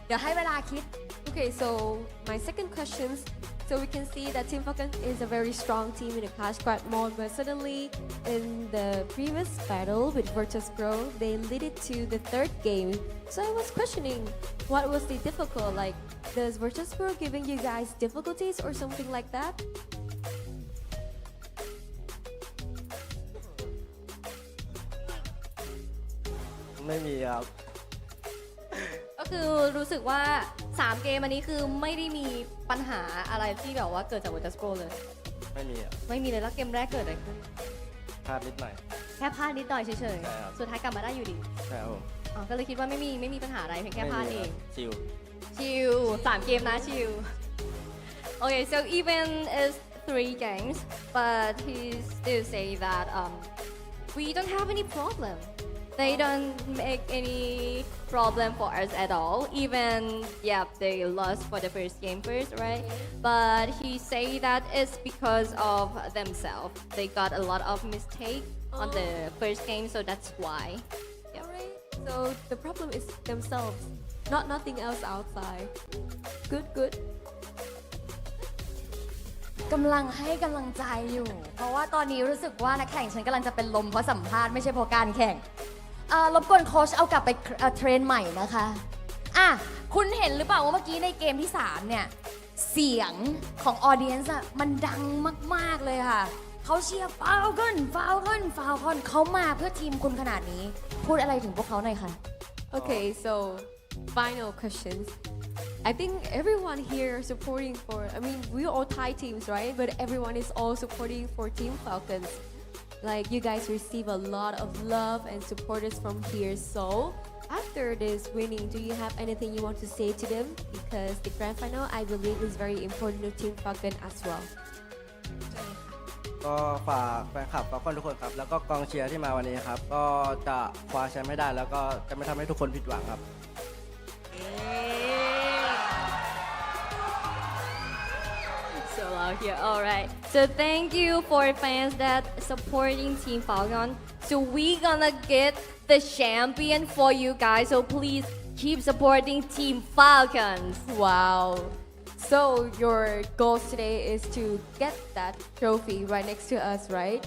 [SPEAKER 12] เดี๋ยวให้เวลาคิด
[SPEAKER 18] Okay, so my second questions. So we can see that Team Falcons is a very strong team in the Clash Squad mode, but suddenly in the previous battle with Virtus Pro, they lead it to the 3rd game. So I was questioning, what was the difficult? Like, does Virtus Pro giving you guys difficulties or something like that?
[SPEAKER 15] ไม่มีครับ
[SPEAKER 19] ก็คือรู้สึกว่า 3 เกมอันนี้คือไม่ได้มีปัญหาอะไรที่แบบว่าเกิดจาก Virtus Pro เลย
[SPEAKER 15] ไม่มีครับ
[SPEAKER 19] ไม่มีเลยแล้วเกมแรกเกิดอะไรขึ้น
[SPEAKER 15] พลาดนิดหน่อย
[SPEAKER 19] แค่พลาดนิดหน่อยเฉย
[SPEAKER 15] ใช่ครับ
[SPEAKER 19] ๆ สุดท้ายกลับมาได้อยู่ดี
[SPEAKER 15] ใช่ครับผม
[SPEAKER 19] อ๋อก็เลยคิดว่าไม่มีปัญหาอะไรเพียงแค่พลาดเอง
[SPEAKER 15] ชิล
[SPEAKER 19] ชิล3 เกมนะชิล Okay, so even is 3 games, but he still say that we don't have any problem. They don't make any problem for us at all. Even they lost for the first game first, right? But he say that it's because of themselves. They got a lot of mistake on the first game, so that's why.
[SPEAKER 18] Alright, so the problem is themselves, not nothing else outside. Good.
[SPEAKER 12] กำลังให้กำลังใจอยู่ เพราะว่าตอนนี้รู้สึกว่านักแข่งฉันกำลังจะเป็นลมเพราะสัมภาษณ์ไม่ใช่เพราะการแข่งรบกวนโค้ชเอากลับไปเทรนใหม่นะคะคุณเห็นหรือเปล่าว่าเมื่อกี้ในเกมที่ 3 เนี่ย เสียงของออเดียนซ์มันดังมากๆเลยค่ะ เขาเชียร์ฟาวคอนเขามาเพื่อทีมคุณขนาดนี้ พูดอะไรถึงพวกเขาหน่อยค่ะ
[SPEAKER 18] Okay, so final questions. I think everyone here are supporting for, I mean, we're all Thai teams, right? But everyone is all supporting for Team Falcons. Like, you guys receive a lot of love and supporters from here. So, after this winning, do you have anything you want to say to them? Because the grand final, I believe, is very important to Team Falcon as well.
[SPEAKER 15] ก็ฝากแฟนคลับทุกคนครับ แล้วก็กองเชียร์ที่มาวันนี้ครับ ก็จะคว้าแชมป์ให้ได้ แล้วก็จะไม่ทำให้ทุกคนผิดหวังครับ
[SPEAKER 19] So out here, alright. So thank you for fans that supporting Team Falcon. So we gonna get the champion for you guys. So please keep supporting Team Falcons.
[SPEAKER 18] Wow. So your goal today is to get that trophy right next to us, right?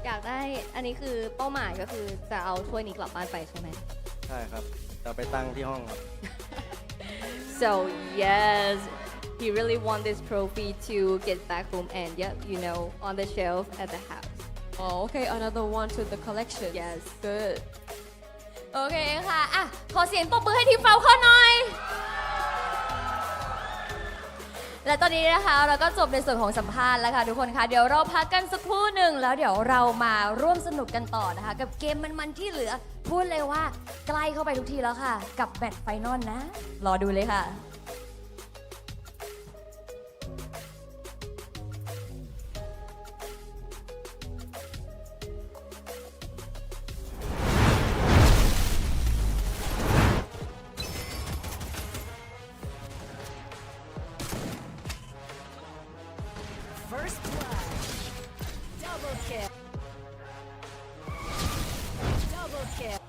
[SPEAKER 19] อยากได้อันนี้คือเป้าหมายก็คือจะเอาถ้วยนี้กลับบ้านไปใช่ไหม
[SPEAKER 15] ใช่ครับ จะไปตั้งที่ห้องครับ
[SPEAKER 19] So yes, he really want this trophy to get back home and on the shelf at the house.
[SPEAKER 18] Oh, okay, another one to the collection.
[SPEAKER 19] Yes.
[SPEAKER 18] Good.
[SPEAKER 12] โอเคค่ะขอเสียงปรบมือให้ทีมฟาวคอนหน่อย และตอนนี้นะคะเราก็จบในส่วนของสัมภาษณ์แล้วค่ะทุกคนค่ะเดี๋ยวเราพักกันสักครู่หนึ่งแล้วเดี๋ยวเรามาร่วมสนุกกันต่อนะคะกับเกมมันๆที่เหลือพูดเลยว่าใกล้เข้าไปทุกทีแล้วค่ะกับแมตช์ไฟนอลนะรอดูเลยค่ะ
[SPEAKER 1] First blood. Double kill. Double kill.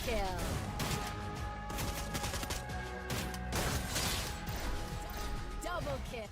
[SPEAKER 11] kill. Double kill.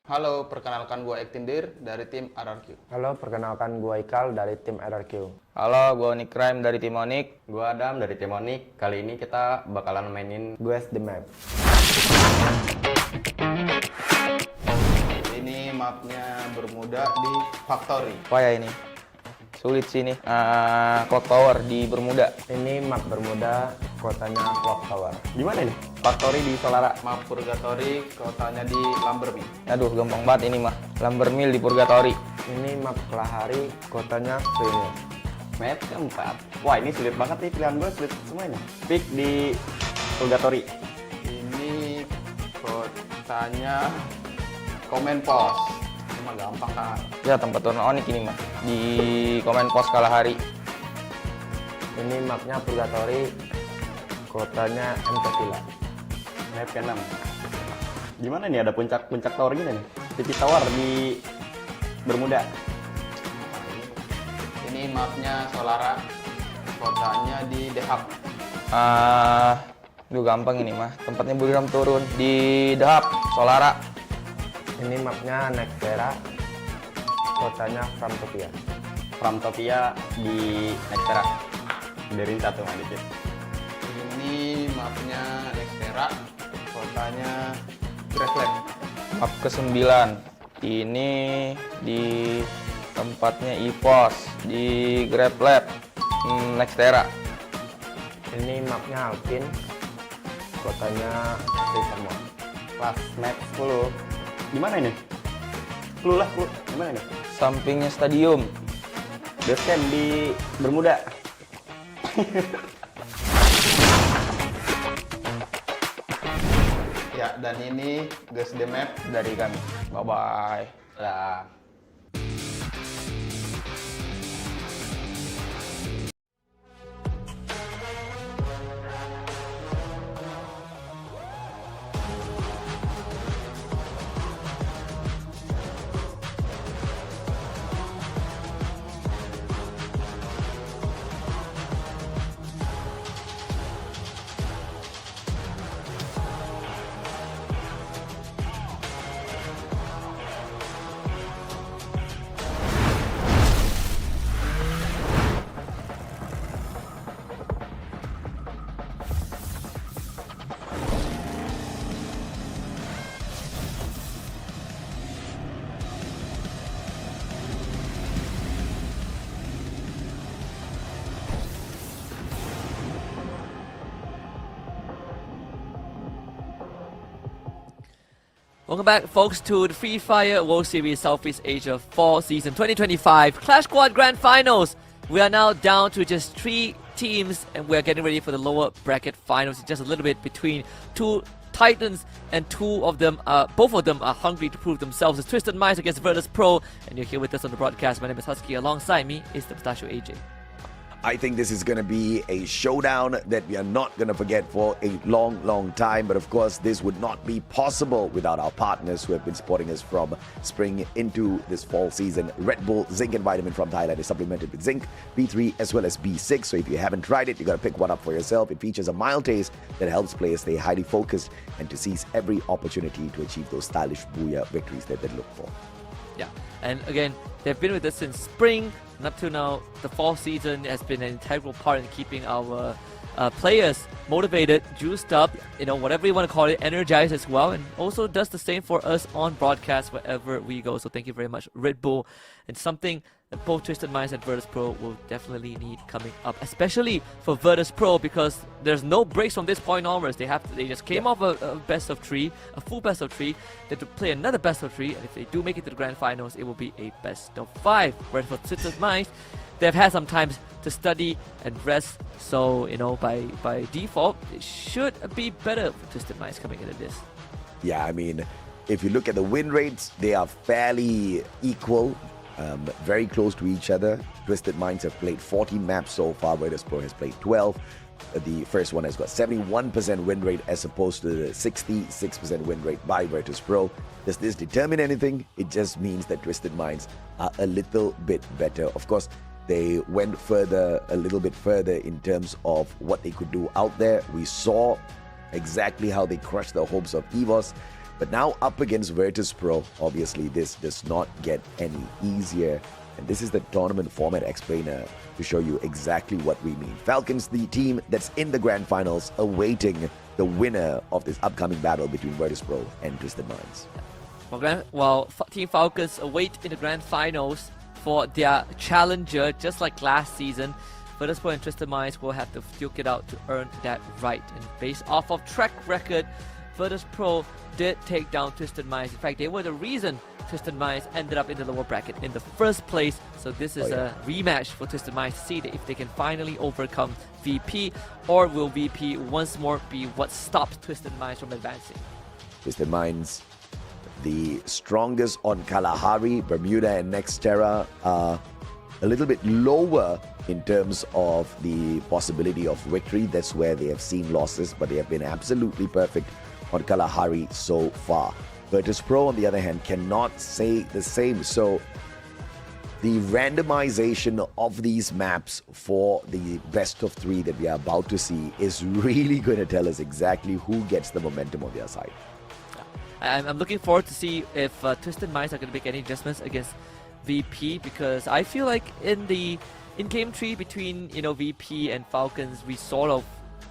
[SPEAKER 3] Halo, perkenalkan gue Ektindir dari tim RRQ.
[SPEAKER 21] Halo, perkenalkan gue Ikal dari tim RRQ.
[SPEAKER 9] Halo, gue Nick Crime dari tim Onyx.
[SPEAKER 22] Gue Adam dari tim Onyx. Kali ini kita bakalan mainin
[SPEAKER 21] Guess the Map.
[SPEAKER 3] Ini mapnya Bermuda di Factory.
[SPEAKER 9] Wah ya ini sulit sih nih. Clock Tower di Bermuda.
[SPEAKER 21] Ini map Bermuda, kotanya Clock Tower.
[SPEAKER 22] Gimana nih? Factory di Solara.
[SPEAKER 3] Map Purgatory, kotanya di Lambermill.
[SPEAKER 9] Aduh, gampang banget ini mah. Lambermill di Purgatory.
[SPEAKER 21] Ini map Kalahari, kotanya Phoenix.
[SPEAKER 22] Map keempat. Wah, ini sulit banget nih, pilihan gue sulit semuanya. Pick di Purgatory.
[SPEAKER 3] Ini kotanya Comment Post. Ini mah gampang kan?
[SPEAKER 9] Ya, tempat turun Onyx ini mah. Di Comment Post Kalahari.
[SPEAKER 21] Ini mapnya Purgatory, kotanya Villa.
[SPEAKER 22] Map ke-6. Gimana nih, ada puncak tower gini nih? City Tower di Bermuda.
[SPEAKER 3] Ini mapnya Solara, kotanya di The Hub.
[SPEAKER 9] Duh gampang ini mah. Tempatnya Buriram turun di The Hub, Solara.
[SPEAKER 21] Ini mapnya Nextera, kotanya Framtopia.
[SPEAKER 22] Framtopia di Nextera. Dari satu mah dikit.
[SPEAKER 3] Ini mapnya Nextera, kotanya Graveland.
[SPEAKER 9] Map ke-9. Ini di tempatnya Evos di Graveland, Nextera.
[SPEAKER 21] Ini mapnya Alpin, kotanya Rivermont.
[SPEAKER 22] Kelas map 10. Gimana ini? Clue lah, clue. Gimana nih?
[SPEAKER 9] Sampingnya stadium.
[SPEAKER 22] Base camp di Bermuda.
[SPEAKER 3] Ya, dan ini Guess the Map
[SPEAKER 9] dari kami. Bye-bye.
[SPEAKER 22] Dah.
[SPEAKER 13] Welcome back, folks, to the Free Fire World Series Southeast Asia Fall Season 2025 Clash Squad Grand Finals. We are now down to just 3 teams, and we are getting ready for the lower bracket finals. It's just a little bit between 2 Titans, and both of them are hungry to prove themselves. It's Twisted Minds against Virtus Pro, and you're here with us on the broadcast. My name is Husky. Alongside me is the Pistachio AJ.
[SPEAKER 14] I think this is going to be a showdown that we are not going to forget for a long, long time. But of course, this would not be possible without our partners who have been supporting us from spring into this fall season. Red Bull Zinc and Vitamin from Thailand is supplemented with zinc, B3 as well as B6. So if you haven't tried it, you got to pick one up for yourself. It features a mild taste that helps players stay highly focused and to seize every opportunity to achieve those stylish booyah victories that they look for.
[SPEAKER 13] And again, they've been with us since spring, and up to now, the fall season has been an integral part in keeping our players motivated, juiced up, whatever you want to call it, energized as well, and also does the same for us on broadcast wherever we go. So thank you very much, Red Bull. It's something that both Twisted Minds and Virtus Pro will definitely need coming up, especially for Virtus Pro, because there's no breaks from this point onwards. They just came off a best of 3, a full best of 3. They have to play another best of 3, and if they do make it to the grand finals, it will be a best of 5. Whereas for Twisted Minds, they've had some time to study and rest, so by default it should be better for Twisted Minds coming into this.
[SPEAKER 14] Yeah, I mean, if you look at the win rates, they are fairly equal, very close to each other. Twisted Minds have played 40 maps so far, Virtus Pro has played 12. The first one has got 71% win rate as opposed to the 66% win rate by Virtus Pro. Does this determine anything? It just means that Twisted Minds are a little bit better. Of course, they went a little bit further in terms of what they could do out there. We saw exactly how they crushed the hopes of Evos. But now up against Virtus Pro, obviously this does not get any easier. And this is the tournament format explainer to show you exactly what we mean. Falcons, the team that's in the grand finals, awaiting the winner of this upcoming battle between Virtus Pro and Twisted Minds.
[SPEAKER 13] Well, Team Falcons await in the grand finals for their challenger, just like last season. Virtus Pro and Twisted Minds will have to duke it out to earn that right. And based off of track record, Virtus Pro did take down Twisted Minds. In fact, they were the reason Twisted Minds ended up in the lower bracket in the first place. So this is a rematch for Twisted Minds to see if they can finally overcome VP, or will VP once more be what stops Twisted Minds from advancing.
[SPEAKER 14] Twisted Minds, the strongest on Kalahari, Bermuda and Nextera are a little bit lower in terms of the possibility of victory. That's where they have seen losses, but they have been absolutely perfect on Kalahari so far. Virtus Pro, on the other hand, cannot say the same. So the randomization of these maps for the best of 3 that we are about to see is really going to tell us exactly who gets the momentum on their side.
[SPEAKER 13] I'm looking forward to see if Twisted Minds are going to make any adjustments against VP, because I feel like in the in-game tree between VP and Falcons, we sort of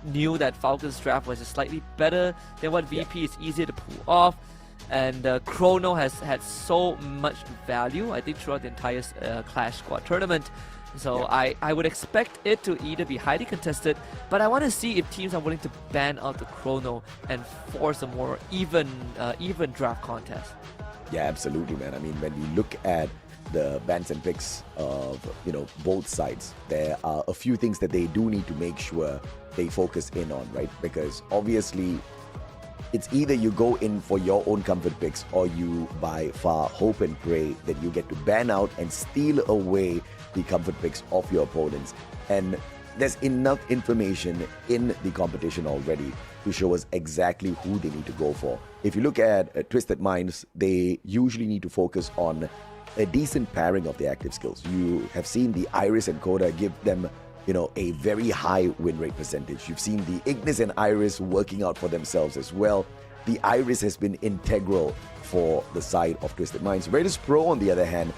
[SPEAKER 13] knew that Falcons draft was just slightly better than what VP is easier to pull off, and Chrono has had so much value, I think, throughout the entire Clash Squad tournament. So I would expect it to either be highly contested, but I want to see if teams are willing to ban out the Chrono and force a more even draft contest.
[SPEAKER 14] Yeah, absolutely, man. I mean, when you look at the bans and picks of both sides, there are a few things that they do need to make sure they focus in on, right? Because obviously it's either you go in for your own comfort picks, or you by far hope and pray that you get to ban out and steal away the comfort picks of your opponents. And there's enough information in the competition already to show us exactly who they need to go for. If you look at Twisted Minds, they usually need to focus on a decent pairing of the active skills. You have seen the Iris and Coda give them a very high win rate percentage. You've seen the Ignis and Iris working out for themselves as well. The Iris has been integral for the side of Twisted Minds. Virtus Pro, on the other hand,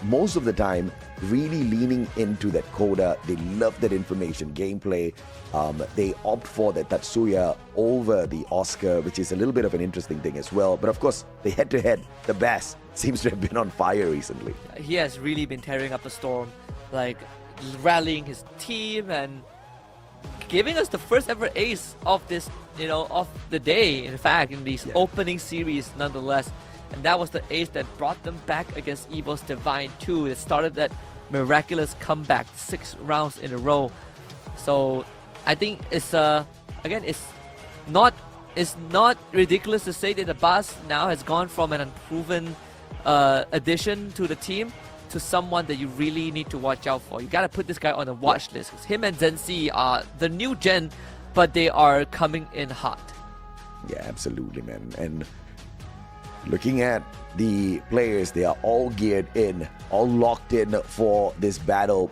[SPEAKER 14] most of the time really leaning into that Coda. They love that information gameplay. They opt for the Tatsuya over the Oscar, which is a little bit of an interesting thing as well. But of course, the head-to-head, the Bass, seems to have been on fire recently.
[SPEAKER 13] He has really been tearing up a storm, like rallying his team and giving us the first ever ace of this, of the day, in fact, in these opening series nonetheless. And that was the ace that brought them back against Evos Divine 2. It started that miraculous comeback, 6 rounds in a row. So I think it's again, it's not ridiculous to say that the Buzz now has gone from an unproven addition to the team to someone that you really need to watch out for. You gotta put this guy on the watch list, because him and Zenzi are the new gen, but they are coming in hot.
[SPEAKER 14] Yeah, absolutely, man. And looking at the players, they are all geared in, all locked in for this battle.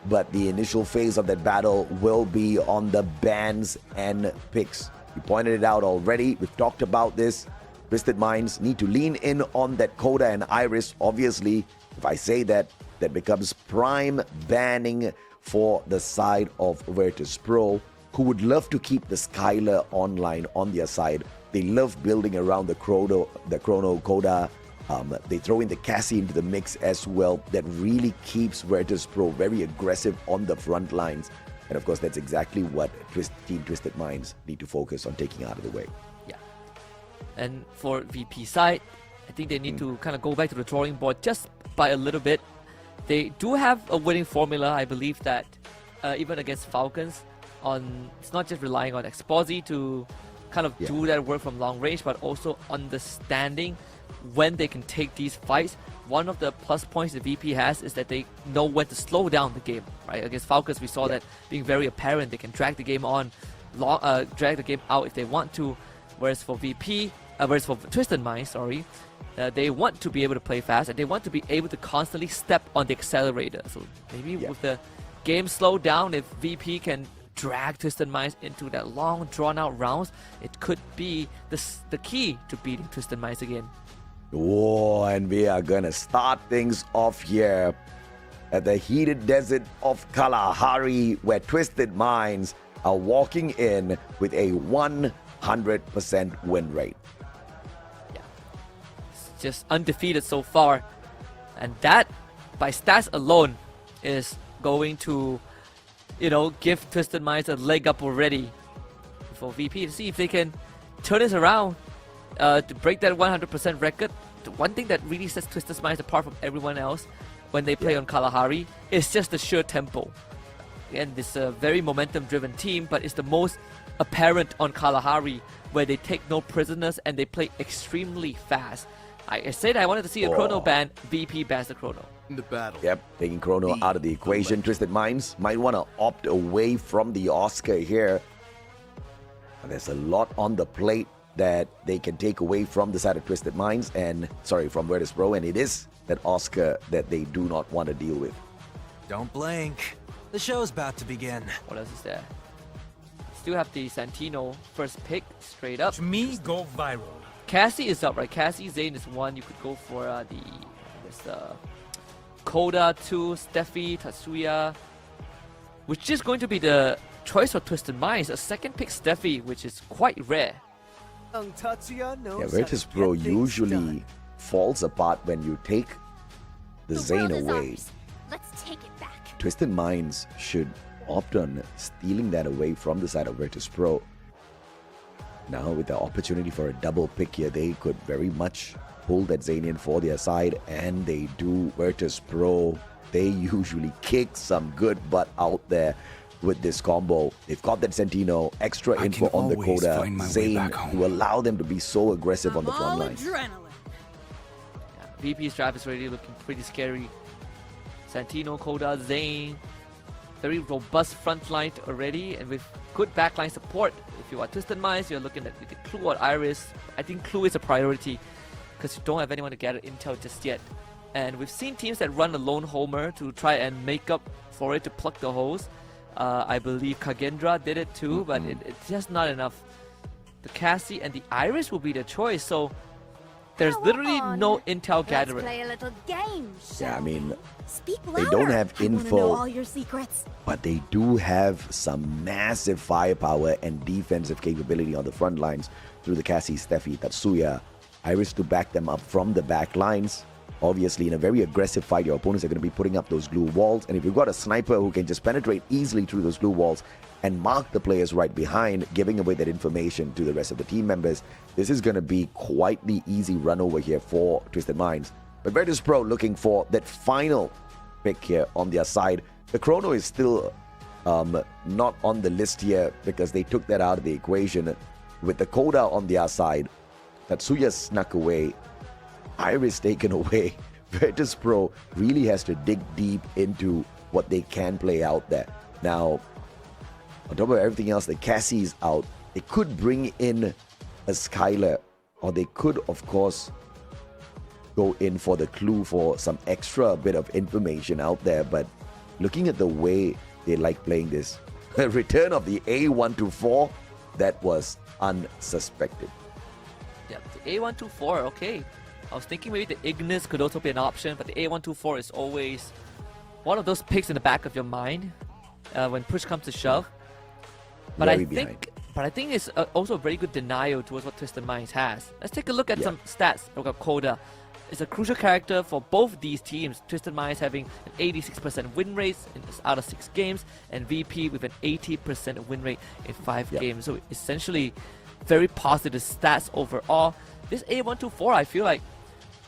[SPEAKER 14] But the initial phase of that battle will be on the bans and picks. You pointed it out already. We've talked about this. Twisted Minds need to lean in on that Coda and Iris. Obviously, if I say that, that becomes prime banning for the side of Virtus Pro, who would love to keep the Skylar online on their side. They love building around the Chrono Coda. They throw in the Cassie into the mix as well. That really keeps Virtus Pro very aggressive on the front lines. And of course, that's exactly what Team Twisted Minds need to focus on taking out of the way.
[SPEAKER 13] Yeah. And for VP side, I think they need to kind of go back to the drawing board just by a little bit. They do have a winning formula. I believe that even against Falcons, it's not just relying on Exposy to kind of do that work from long range, but also understanding when they can take these fights. One of the plus points the VP has is that they know when to slow down the game. Right, against Falcons, we saw that being very apparent. They can drag the game on, drag the game out if they want to. Whereas for Twisted Minds, they want to be able to play fast and they want to be able to constantly step on the accelerator. So maybe with the game slowed down, if VP can drag Twisted Minds into that long drawn-out rounds, it could be the key to beating Twisted Minds again.
[SPEAKER 14] Oh, and we are gonna start things off here at the heated desert of Kalahari, where Twisted Minds are walking in with a 100% win rate.
[SPEAKER 13] Yeah, it's just undefeated so far, and that, by stats alone, is going to, give Twisted Minds a leg up already for VP to see if they can turn this around. To break that 100% record. The one thing that really sets Twisted Minds apart from everyone else when they play on Kalahari is just the sheer tempo. Again, this is a very momentum-driven team, but it's the most apparent on Kalahari, where they take no prisoners and they play extremely fast. I said I wanted to see a Chrono ban. VP bans the Chrono.
[SPEAKER 20] In the battle.
[SPEAKER 14] Yep, taking Chrono out of the equation. Twisted Minds might want to opt away from the Oscar here. And there's a lot on the plate that they can take away from the side of Twisted Minds from Virtus Pro, and it is that Oscar that they do not want to deal with.
[SPEAKER 21] Don't blink. The show's about to begin.
[SPEAKER 13] What else is there? Still have the Santino first pick straight up.
[SPEAKER 20] To me, go viral.
[SPEAKER 13] Cassie is up, right? Cassie, Zane is one. You could go for Coda 2, Steffi, Tatsuya, which is going to be the choice for Twisted Minds. A second pick Steffi, which is quite rare.
[SPEAKER 14] Yeah, Virtus Pro usually falls apart when you take the Zane away.
[SPEAKER 12] Let's take it back.
[SPEAKER 14] Twisted Minds should opt on stealing that away from the side of Virtus Pro. Now, with the opportunity for a double pick here, they could very much pull that Zane in for their side, and they do. Virtus Pro, they usually kick some good butt out there with this combo. They've got that Santino, extra info on the Coda, Zane, to allow them to be so aggressive on the front line.
[SPEAKER 13] VP's draft is already looking pretty scary. Santino, Coda, Zane, very robust front line already, and with good backline support. If you are Twisted Minds, you're looking at the Clue or Iris. I think Clue is a priority because you don't have anyone to gather intel just yet. And we've seen teams that run a lone homer to try and make up for it, to pluck the holes. I believe Kagendra did it too, but it's just not enough. The Cassie and the Iris will be the choice, so there's literally no intel gathering.
[SPEAKER 12] Let's play a little game.
[SPEAKER 14] Yeah, I mean,
[SPEAKER 12] Speak
[SPEAKER 14] they
[SPEAKER 12] louder.
[SPEAKER 14] don't have
[SPEAKER 12] I wanna know
[SPEAKER 14] info,
[SPEAKER 12] all your secrets.
[SPEAKER 14] but they do have some massive firepower and defensive capability on the front lines through the Cassie, Steffi, Tatsuya, Iris to back them up from the back lines. Obviously, in a very aggressive fight, your opponents are going to be putting up those glue walls. And if you've got a sniper who can just penetrate easily through those glue walls and mark the players right behind, giving away that information to the rest of the team members, this is going to be quite the easy run over here for Twisted Minds. But Virtus Pro looking for that final pick here on their side. The Chrono is still not on the list here because they took that out of the equation. With the Coda on their side, Tatsuya snuck away, Iris taken away. Virtus Pro really has to dig deep into what they can play out there. Now, on top of everything else, the Cassie's out. They could bring in a Skylar, or they could, of course, go in for the Clue for some extra bit of information out there. But looking at the way they like playing this, return of the A124, that was unsuspected.
[SPEAKER 13] Yeah, The A124, okay. I was thinking maybe the Ignis could also be an option, but the A124 is always one of those picks in the back of your mind when push comes to shove. But I think it's also a very good denial towards what Twisted Minds has. Let's take a look at some stats. Look at Coda. It's a crucial character for both these teams. Twisted Minds having an 86% win rate out of 6 games, and VP with an 80% win rate in 5 games. So essentially, very positive stats overall. This A124, I feel like,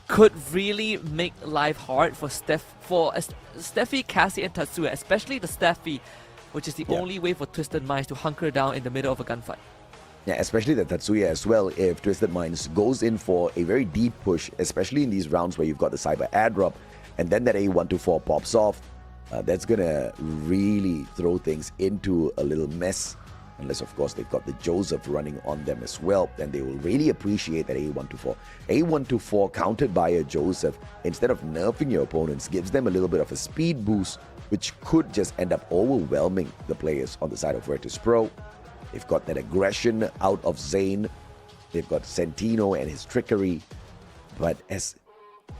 [SPEAKER 13] could really make life hard for Steffi, Cassie, and Tatsuya, especially the Steffi, which is the only way for Twisted Minds to hunker down in the middle of a gunfight.
[SPEAKER 14] Yeah, especially the Tatsuya as well. If Twisted Minds goes in for a very deep push, especially in these rounds where you've got the cyber airdrop, and then that A124 pops off, that's gonna really throw things into a little mess. Unless, of course, they've got the Joseph running on them as well, then they will really appreciate that A124. A124 countered by a Joseph, instead of nerfing your opponents, gives them a little bit of a speed boost, which could just end up overwhelming the players on the side of Virtus Pro. They've got that aggression out of Zane. They've got Sentino and his trickery. But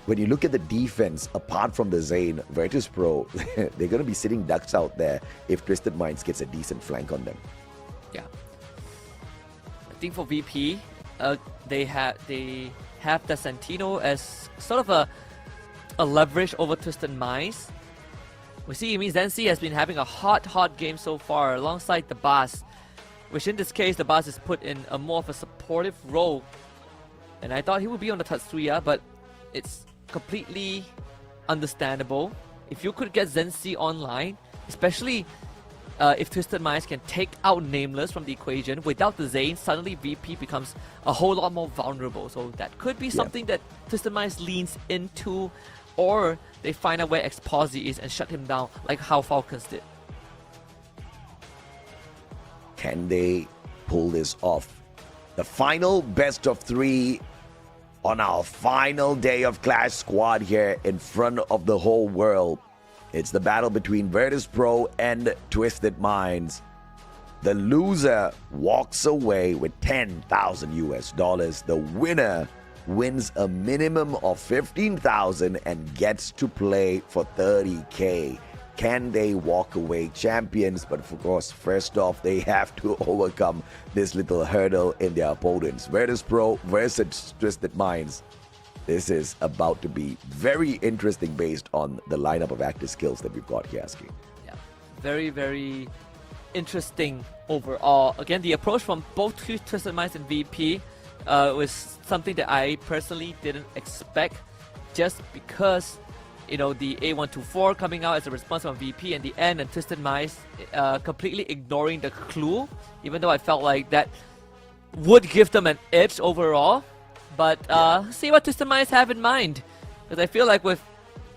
[SPEAKER 14] when you look at the defense, apart from the Zane, Virtus Pro, they're going to be sitting ducks out there if Twisted Minds gets a decent flank on them.
[SPEAKER 13] Yeah. I think for VP, they have the Santino as sort of a leverage over Twisted Minds. We see Zenzi has been having a hot game so far alongside the boss, which in this case the boss is put in a more of a supportive role. And I thought he would be on the Tatsuya, but it's completely understandable. If you could get Zenzi online, especially if Twisted Minds can take out Nameless from the equation, without the Zane, suddenly VP becomes a whole lot more vulnerable. So that could be something that Twisted Minds leans into, or they find out where Exposi is and shut him down, like how Falcons did.
[SPEAKER 14] Can they pull this off? The final best of 3 on our final day of Clash Squad here in front of the whole world. It's the battle between Virtus Pro and Twisted Minds. The loser walks away with $10,000. The winner wins a minimum of 15,000 and gets to play for 30K. Can they walk away champions? But of course, first off, they have to overcome this little hurdle in their opponents. Virtus Pro versus Twisted Minds. This is about to be very interesting based on the lineup of active skills that we've got here, Ski.
[SPEAKER 13] Yeah, very, very interesting overall. Again, the approach from both Twisted Minds and VP was something that I personally didn't expect, just because, you know, the A124 coming out as a response from VP in the end, and Twisted Minds completely ignoring the clue, even though I felt like that would give them an edge overall. But see what Twisted Minds have in mind, because I feel like with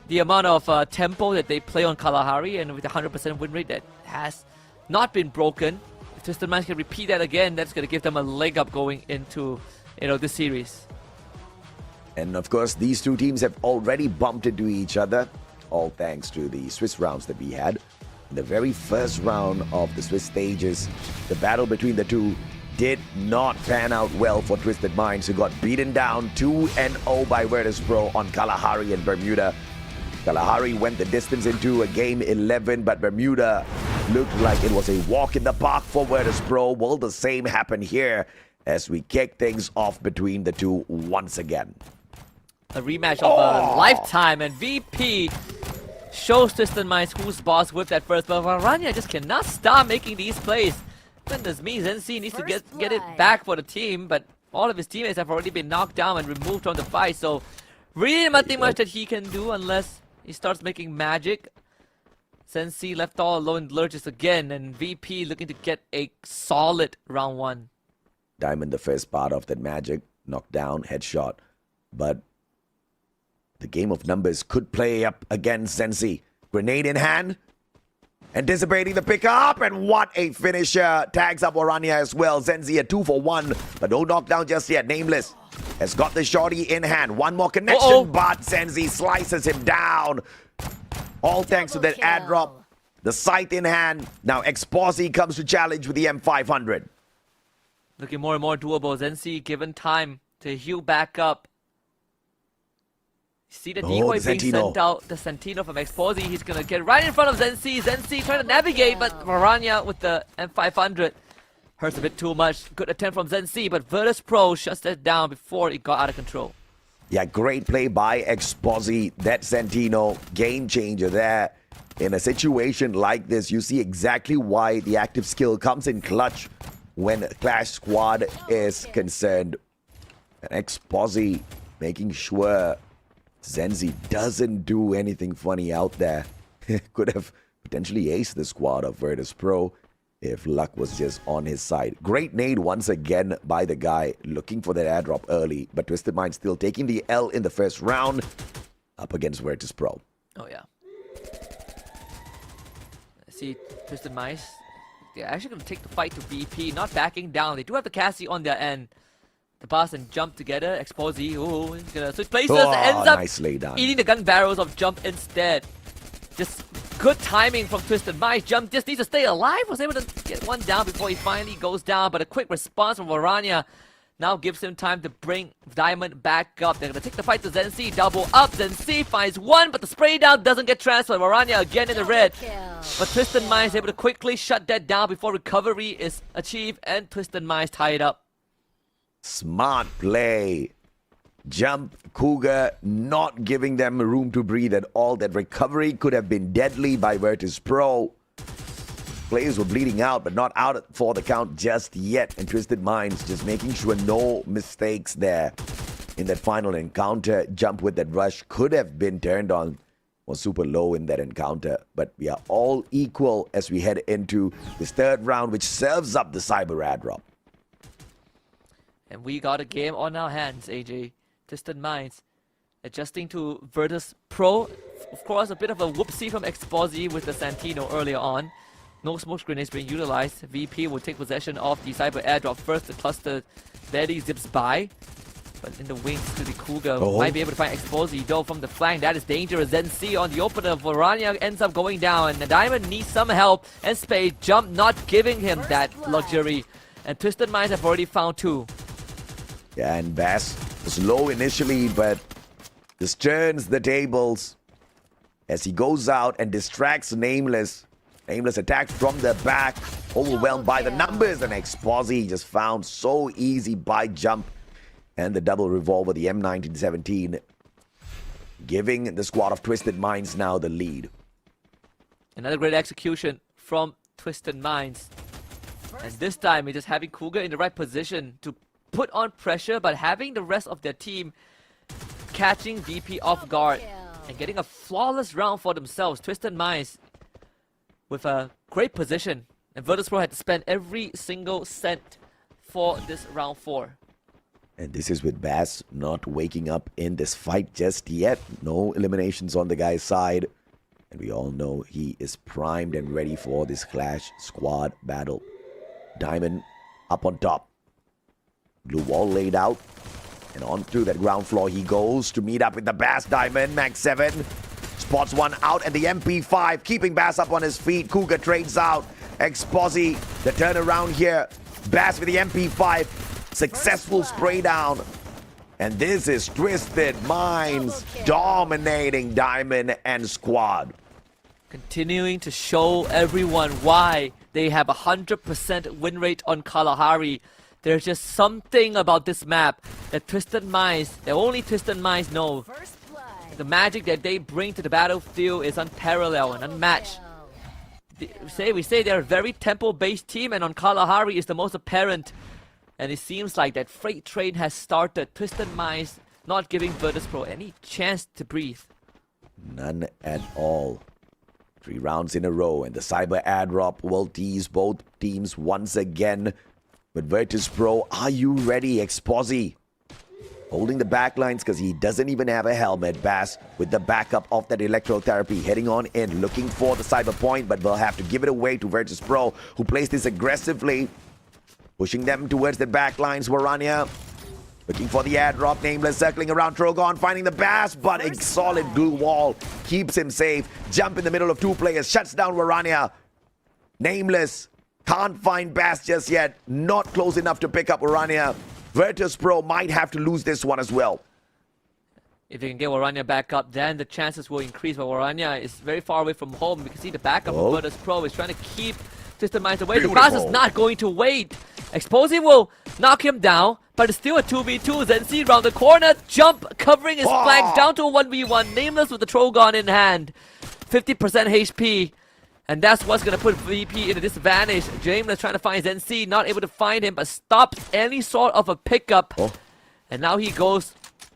[SPEAKER 13] the amount of tempo that they play on Kalahari, and with the 100% win rate that has not been broken, if Twisted Minds can repeat that again, that's going to give them a leg up going into, you know, this series.
[SPEAKER 14] And of course, these two teams have already bumped into each other, all thanks to the Swiss rounds that we had. In the very first round of the Swiss stages, the battle between the two did not pan out well for Twisted Minds, who got beaten down 2-0 by Virtus Pro on Kalahari and Bermuda. Kalahari went the distance into a game 11, but Bermuda looked like it was a walk in the park for Virtus Pro. Will the same happen here as we kick things off between the two once again?
[SPEAKER 13] A rematch of a lifetime, and VP shows Twisted Minds who's boss with that first, but Varania just cannot stop making these plays. Goodness me, Zenzi needs to get it back for the team, but all of his teammates have already been knocked down and removed from the fight, so really nothing much that he can do unless he starts making magic. Zenzi left all alone lurches again, and VP looking to get a solid round 1.
[SPEAKER 14] Diamond, the first part of that magic, knocked down, headshot, but the game of numbers could play up against Zenzi. Grenade in hand, anticipating the pickup, and what a finisher. Tags up Orania as well. Zenzi a 2-for-1, but no knockdown just yet. Nameless has got the shorty in hand. One more connection, but Zenzi slices him down. All thanks to that ad drop. The sight in hand. Now Exposi comes to challenge with the M500.
[SPEAKER 13] Looking more and more doable. Zenzi, given time to heal back up. See the decoy being sent out, the Santino from Exposi. He's going to get right in front of Zensi. Zensi trying to navigate, but Varanya with the M500 hurts a bit too much. Good attempt from Zensi, but Virtus Pro shuts that down before it got out of control.
[SPEAKER 14] Yeah, great play by Exposi. That Santino, game changer there. In a situation like this, you see exactly why the active skill comes in clutch when Clash Squad is concerned. And Exposi making sure Zenzi doesn't do anything funny out there. Could have potentially aced the squad of Virtus Pro if luck was just on his side. Great nade once again by the guy looking for that airdrop early, but Twisted Mind still taking the L in the first round up against Virtus Pro.
[SPEAKER 13] Oh yeah. See Twisted Minds, they're actually going to take the fight to VP, not backing down. They do have the Cassie on their end. The pass and jump together. Exposi, ooh, he's gonna switch places. Ends up
[SPEAKER 14] nice lay down.
[SPEAKER 13] Eating the gun barrels of Jump instead. Just good timing from Twisted Minds. Jump just needs to stay alive. Was able to get one down before he finally goes down. But a quick response from Varanya now gives him time to bring Diamond back up. They're gonna take the fight to Zensi. Double up. Zensi finds one, but the spray down doesn't get transferred. Varanya again in the red. But Twisted Minds able to quickly shut that down before recovery is achieved, and Twisted Minds tie it up.
[SPEAKER 14] Smart play. Jump, Cougar not giving them room to breathe at all. That recovery could have been deadly by Virtus Pro. Players were bleeding out, but not out for the count just yet. And Twisted Minds just making sure no mistakes there in that final encounter. Jump with that rush could have been turned on. Was super low in that encounter. But we are all equal as we head into this third round, which serves up the Cyber airdrop.
[SPEAKER 13] And we got a game on our hands, AJ. Twisted Minds adjusting to Virtus Pro. Of course, a bit of a whoopsie from Exposi with the Santino earlier on. No smoke grenades being utilized. VP will take possession of the Cyber airdrop first. The cluster barely zips by. But in the wings to the Cougar, might be able to find Exposi though from the flank. That is dangerous. Then see on the opener, Varanya ends up going down. And the Diamond needs some help. And Spade Jump not giving him that luxury. And Twisted Minds have already found two.
[SPEAKER 14] Yeah, and Bass was low initially, but just turns the tables as he goes out and distracts Nameless. Nameless attacked from the back, overwhelmed by the numbers, and Exposi just found so easy by Jump. And the double revolver, the M1917, giving the squad of Twisted Minds now the lead.
[SPEAKER 13] Another great execution from Twisted Minds. And this time, it's just having Cougar in the right position to put on pressure, but having the rest of their team catching VP off guard and getting a flawless round for themselves. Twisted Minds with a great position, and Virtus Pro had to spend every single cent for this round 4.
[SPEAKER 14] And this is with Bass not waking up in this fight just yet. No eliminations on the guy's side. And we all know he is primed and ready for this Clash Squad battle. Diamond up on top. Blue wall laid out. And onto that ground floor he goes to meet up with the Bass Diamond. Max 7 spots one out, and the MP5 keeping Bass up on his feet. Cougar trades out. Exposi, the turnaround here. Bass with the MP5. Successful spray down. And this is Twisted Minds dominating Diamond and Squad.
[SPEAKER 13] Continuing to show everyone why they have a 100% win rate on Kalahari. There's just something about this map that Twisted Minds, that only Twisted Minds know. The magic that they bring to the battlefield is unparalleled and unmatched. We say they're a very tempo-based team, and on Kalahari is the most apparent. And it seems like that freight train has started. Twisted Minds not giving Virtus Pro any chance to breathe.
[SPEAKER 14] None at all. 3 rounds in a row, and the Cyber airdrop will tease both teams once again. But Virtus Pro, are you ready, Exposi? Holding the back lines because he doesn't even have a helmet. Bass with the backup of that electrotherapy, heading on in, looking for the Cyber point, but will have to give it away to Virtus Pro, who plays this aggressively. Pushing them towards the back lines. Varanya looking for the airdrop. Nameless circling around Trogon, finding the Bass, but a solid glue wall keeps him safe. Jump in the middle of 2 players, shuts down Varanya. Nameless can't find Bass just yet. Not close enough to pick up Varanya. Virtus Pro might have to lose this one as well.
[SPEAKER 13] If you can get Waranya back up, then the chances will increase. But Waranya is very far away from home. You can see the backup of Virtus Pro is trying to keep Twisted Minds away. The Bass is not going to wait. Exposing will knock him down, but it's still a 2v2. Zenzi round the corner, jump, covering his flank down to a 1v1. Nameless with the Trogon in hand. 50% HP. And that's what's going to put VP in a disadvantage. Nameless trying to find Zenzi, not able to find him, but stops any sort of a pickup. And now he goes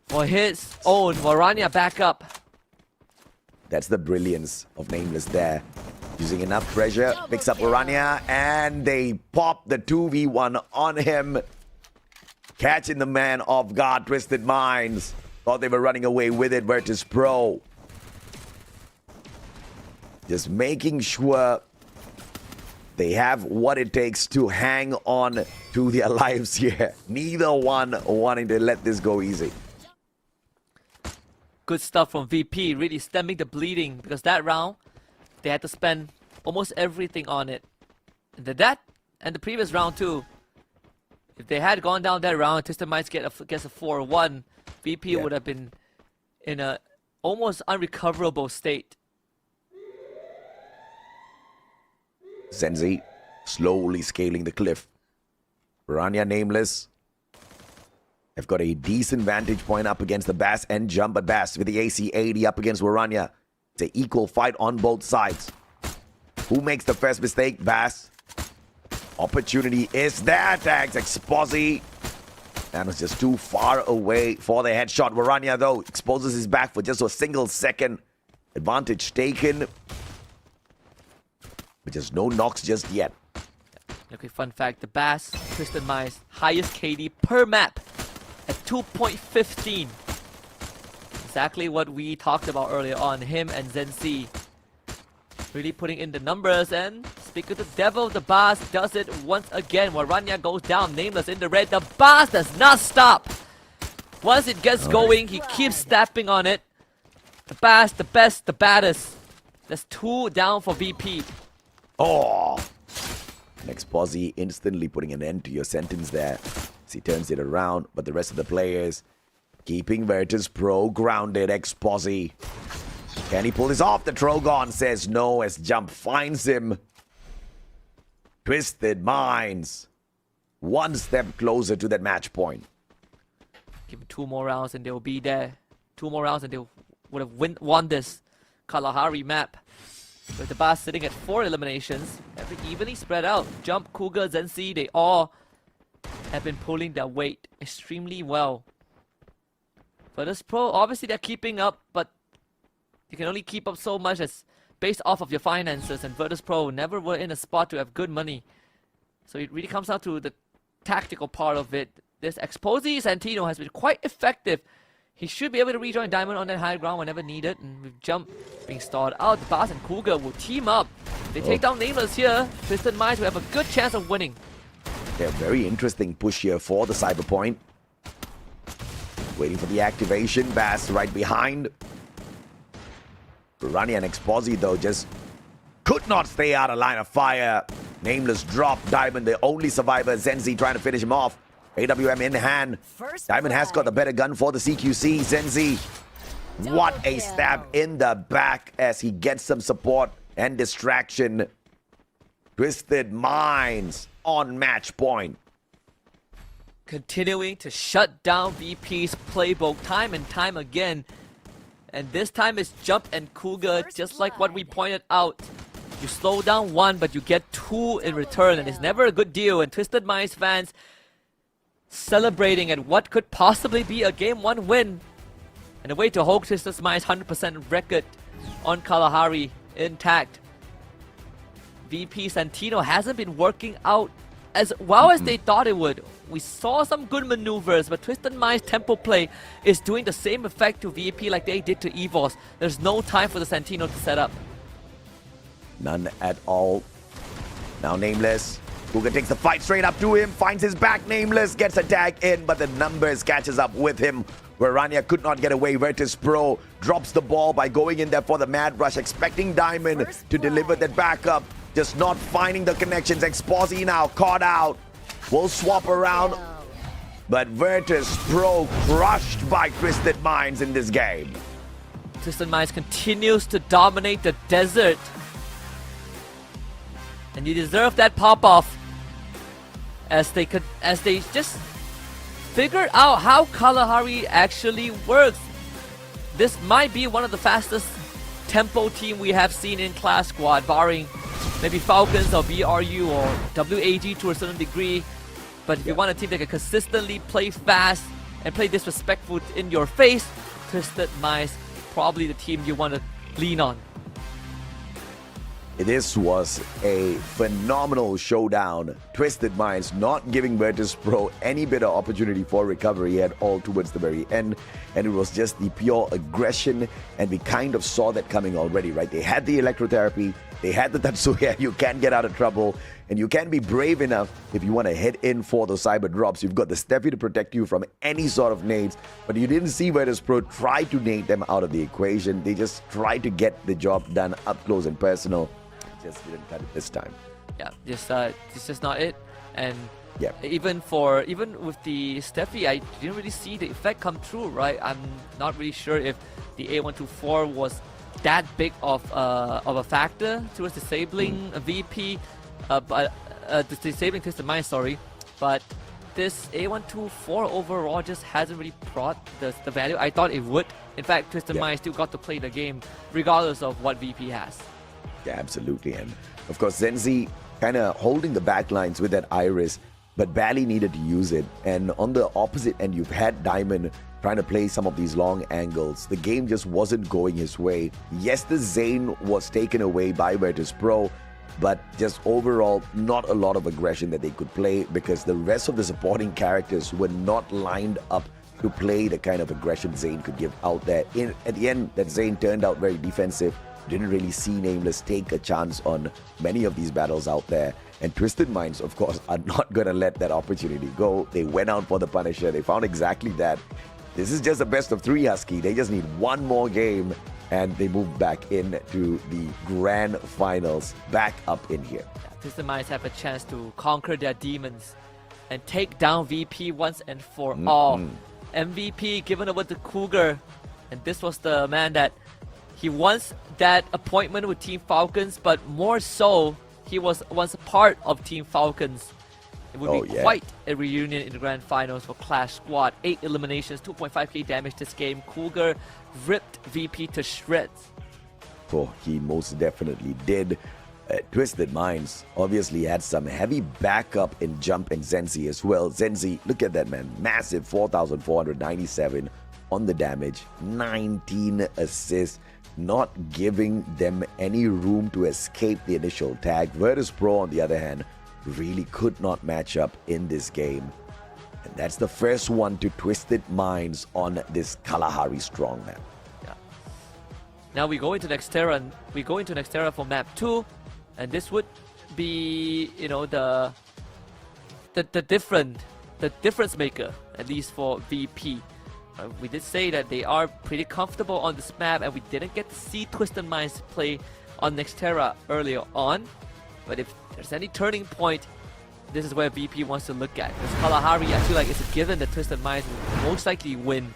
[SPEAKER 13] for his own. Waranya back up.
[SPEAKER 14] That's the brilliance of Nameless there. Using enough pressure, picks up Waranya, and they pop the 2v1 on him. Catching the man off guard, Twisted Minds. Thought they were running away with it, Virtus Pro. Just making sure they have what it takes to hang on to their lives here. Neither one wanting to let this go easy.
[SPEAKER 13] Good stuff from VP, really stemming the bleeding, because that round they had to spend almost everything on it. And that and the previous round too. If they had gone down that round, Twisted Minds gets a 4-1, VP would have been in a almost unrecoverable state.
[SPEAKER 14] Zenzi slowly scaling the cliff. Waranya Nameless have got a decent vantage point up against the Bass and Jump, but Bass with the AC-80 up against Waranya. It's an equal fight on both sides. Who makes the first mistake? Bass. Opportunity is there. Tags Exposi. And it's just too far away for the headshot. Waranya, though, exposes his back for just a single second. Advantage taken. But just no knocks just yet.
[SPEAKER 13] Okay, fun fact, the Bass, Twisted Minds, highest KD per map at 2.15. Exactly what we talked about earlier on, him and Zenzi. Really putting in the numbers, and speak of the devil, the Bass does it once again. Waranya goes down, Nameless in the red. The Bass does not stop. Once it gets going, he keeps stepping on it. The Bass, the best, the baddest. That's 2 down for VP.
[SPEAKER 14] Oh! Next Exposi instantly putting an end to your sentence there as he turns it around, but the rest of the players keeping Virtus Pro grounded. Exposi. Can he pull this off? The Trogon says no as Jump finds him. Twisted Minds. One step closer to that match point.
[SPEAKER 13] Give it 2 more rounds and they'll be there. 2 more rounds and they would have won this Kalahari map. With the Bass sitting at 4 eliminations, every evenly spread out. Jump, Cougar, Zenzi, they all have been pulling their weight extremely well. Virtus Pro, obviously they're keeping up, but you can only keep up so much as based off of your finances, and Virtus Pro never were in a spot to have good money. So it really comes down to the tactical part of it. This Exposi Santino has been quite effective. He should be able to rejoin Diamond on that high ground whenever needed. And with Jump being stalled out, the Bass and Cougar will team up. They take down Nameless here. Twisted Minds will have a good chance of winning.
[SPEAKER 14] Yeah, very interesting push here for the Cyber Point. Waiting for the activation. Bass right behind. Rani and Exposi, though, just could not stay out of line of fire. Nameless dropped. Diamond, the only survivor. Zenzi trying to finish him off. AWM in hand. Diamond has got the better gun for the CQC. Zenzi. What a stab in the back as he gets some support and distraction. Twisted Minds on match point.
[SPEAKER 13] Continuing to shut down VP's playbook time and time again. And this time it's Jump and Cougar, just like what we pointed out. You slow down 1, but you get 2 in return, and it's never a good deal. And Twisted Minds fans celebrating at what could possibly be a Game 1 win. And a way to hold Twisted Minds' 100% record on Kalahari intact. VP Santino hasn't been working out as well as they thought it would. We saw some good maneuvers, but Twisted Minds' tempo play is doing the same effect to VP like they did to Evos. There's no time for the Santino to set up.
[SPEAKER 14] None at all. Now Nameless. Cougar takes the fight straight up to him, finds his back. Nameless gets a tag in, but the numbers catches up with him. Waranya could not get away. Virtus Pro drops the ball by going in there for the mad rush, expecting Diamond to deliver that backup. Just not finding the connections. Exposi now caught out. Will swap around. But Virtus Pro crushed by Twisted Minds in this game.
[SPEAKER 13] Twisted Minds continues to dominate the desert. And you deserve that pop-off as they just figured out how Kalahari actually works. This might be one of the fastest tempo team we have seen in Clash Squad, barring maybe Falcons or BRU or WAG to a certain degree. But if you want a team that can consistently play fast and play disrespectful in your face, Twisted Minds probably the team you want to lean on.
[SPEAKER 14] This was a phenomenal showdown. Twisted Minds not giving Virtus Pro any bit of opportunity for recovery at all towards the very end. And it was just the pure aggression. And we kind of saw that coming already, right? They had the electrotherapy. They had the Tatsuya. You can't get out of trouble. And you can be brave enough if you want to head in for those cyber drops. You've got the Steffi to protect you from any sort of nades. But you didn't see Virtus Pro try to nade them out of the equation. They just tried to get the job done up close and personal. Just didn't cut it this time.
[SPEAKER 13] Yeah, it's just not it. And
[SPEAKER 14] yeah,
[SPEAKER 13] even with the Steffi, I didn't really see the effect come true, right? I'm not really sure if the A124 was that big of a factor towards disabling a VP, but disabling Twisted Minds, sorry. But this A124 overall just hasn't really brought the value I thought it would. In fact, Twisted Minds still got to play the game regardless of what VP has.
[SPEAKER 14] Yeah, absolutely. And of course, Zenzi kind of holding the back lines with that Iris, but barely needed to use it. And on the opposite end, you've had Diamond trying to play some of these long angles. The game just wasn't going his way. Yes, the Zane was taken away by Virtus Pro, but just overall, not a lot of aggression that they could play because the rest of the supporting characters were not lined up to play the kind of aggression Zane could give out there. At the end, that Zane turned out very defensive. Didn't really see Nameless take a chance on many of these battles out there. And Twisted Minds, of course, are not going to let that opportunity go. They went out for the Punisher. They found exactly that. This is just a best of 3, Husky. They just need one more game, and they move back into the grand finals, back up in here.
[SPEAKER 13] Twisted Minds have a chance to conquer their demons and take down VP once and for all. MVP given over to Cougar, and this was the man that he wants that appointment with Team Falcons, but more so, he was once a part of Team Falcons. It would be quite a reunion in the grand finals for Clash Squad. 8 eliminations, 2.5k damage this game. Cougar ripped VP to shreds.
[SPEAKER 14] Oh, he most definitely did. Twisted Minds obviously had some heavy backup in Jump and Zenzi as well. Zenzi, look at that, man. Massive 4,497 on the damage. 19 assists. Not giving them any room to escape the initial tag. Virtus Pro, on the other hand, really could not match up in this game. And that's the first one to Twisted Minds on this Kalahari strongman.
[SPEAKER 13] Yeah. Now we go into Nextera, and we go into Nextera for map 2, and this would be, you know, the difference maker, at least for VP. We did say that they are pretty comfortable on this map, and we didn't get to see Twisted Minds play on Nextera earlier on. But if there's any turning point, this is where VP wants to look at. Because Kalahari, I feel like it's a given that Twisted Minds will most likely win.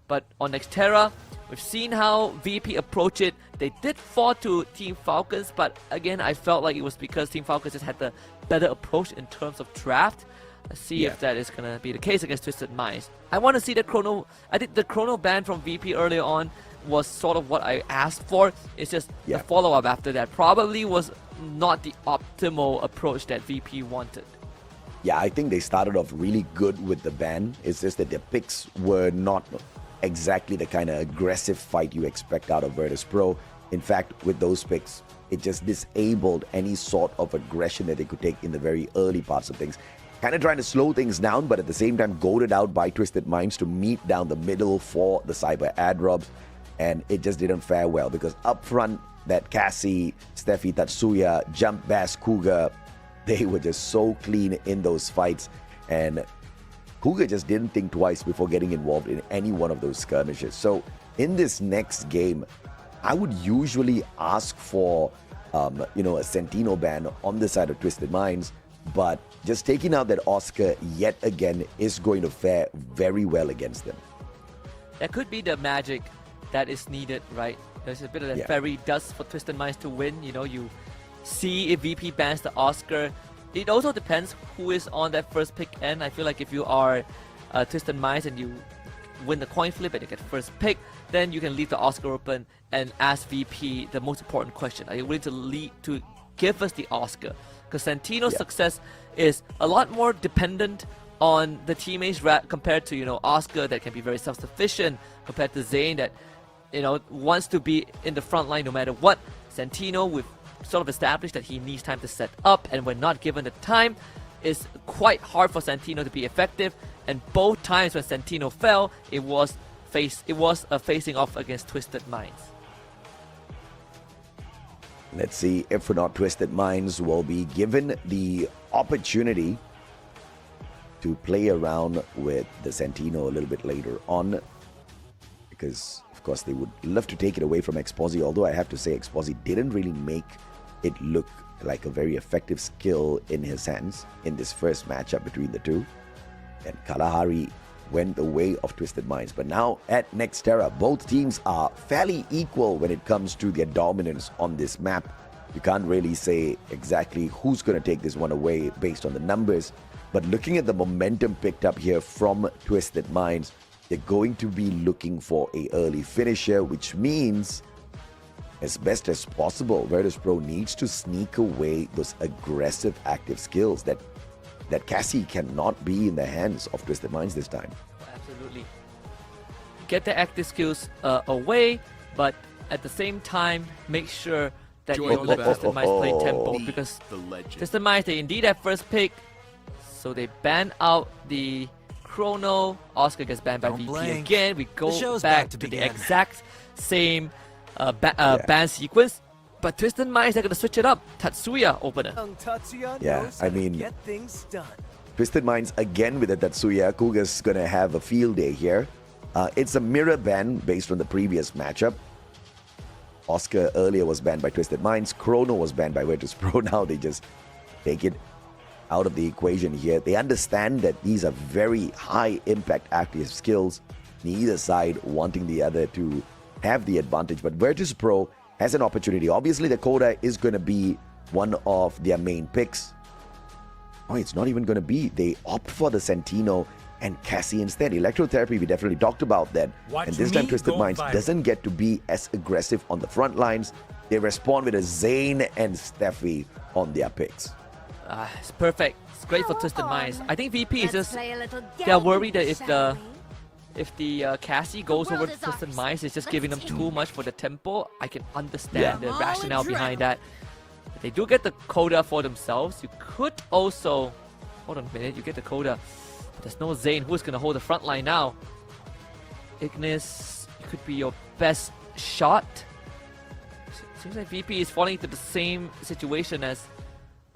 [SPEAKER 13] But on Nextera, we've seen how VP approach it. They did fall to Team Falcons, but again, I felt like it was because Team Falcons just had the better approach in terms of draft. Let's see if that is going to be the case against Twisted Minds. I want to see the Chrono. I think the Chrono ban from VP earlier on was sort of what I asked for. It's just the follow-up after that probably was not the optimal approach that VP wanted.
[SPEAKER 14] Yeah, I think they started off really good with the ban. It's just that their picks were not exactly the kind of aggressive fight you expect out of Virtus Pro. In fact, with those picks, it just disabled any sort of aggression that they could take in the very early parts of things. Kind of trying to slow things down, but at the same time goaded out by Twisted Minds to meet down the middle for the cyber airdrops. And it just didn't fare well because up front, that Cassie, Steffi, Tatsuya, Jump, Bass, Cougar, they were just so clean in those fights. And Cougar just didn't think twice before getting involved in any one of those skirmishes. So in this next game, I would usually ask for, a Sentino ban on the side of Twisted Minds. but just taking out that Oscar yet again is going to fare very well against them.
[SPEAKER 13] That could be the magic that is needed, right? There's a bit of that fairy dust for Twisted Minds to win. You know, you see if VP bans the Oscar. It also depends who is on that first pick end. I feel like if you are Twisted Minds and you win the coin flip and you get first pick, then you can leave the Oscar open and ask VP the most important question. Are you willing to give us the Oscar? Because Santino's success is a lot more dependent on the teammates compared to, you know, Oscar that can be very self-sufficient, compared to Zayn that, you know, wants to be in the front line no matter what. Santino, we've sort of established that he needs time to set up, and when not given the time, it's quite hard for Santino to be effective. And both times when Santino fell, it was a facing off against Twisted Minds.
[SPEAKER 14] Let's see if or not Twisted Minds will be given the opportunity to play around with the Santino a little bit later on, because of course they would love to take it away from Exposi, although I have to say Exposi didn't really make it look like a very effective skill in his hands in this first matchup between the two. And Kalahari went the way of Twisted Minds. But now at Nextera, both teams are fairly equal when it comes to their dominance on this map. You can't really say exactly who's going to take this one away based on the numbers. But looking at the momentum picked up here from Twisted Minds, they're going to be looking for an early finisher, which means as best as possible, Virtus.pro needs to sneak away those aggressive active skills that Cassie cannot be in the hands of Twisted Minds this time.
[SPEAKER 13] Absolutely. Get the active skills away, but at the same time, make sure that you don't let Twisted Minds play tempo, because Twisted Minds, they indeed have first pick, so they ban out the Chrono. Oscar gets banned by VP again. We go back to the exact same ban sequence. But Twisted Minds, they're going to switch it up. Tatsuya opener.
[SPEAKER 14] Yeah, I mean, Twisted Minds again with the Tatsuya. Kuga's going to have a field day here. It's a mirror ban based on the previous matchup. Oscar earlier was banned by Twisted Minds. Chrono was banned by Virtus.pro. Now they just take it out of the equation here. They understand that these are very high impact active skills, neither side wanting the other to have the advantage. But Virtus.pro has an opportunity. Obviously, the Coda is going to be one of their main picks. Oh, it's not even going to be. They opt for the Santino and Cassie instead. Electrotherapy, we definitely talked about that. And this time, Twisted Minds doesn't get to be as aggressive on the front lines. They respond with a Zayn and Steffi on their picks.
[SPEAKER 13] It's perfect. It's great for Twisted Minds. I think VP is just, they're worried that if the Cassie goes over to Twisted Minds, it's just giving them too much for the tempo. I can understand the rationale behind that. If they do get the Coda for themselves, you could also... Hold on a minute, you get the Coda. But there's no Zayn. Who's going to hold the front line now? Ignis could be your best shot. Seems like VP is falling into the same situation as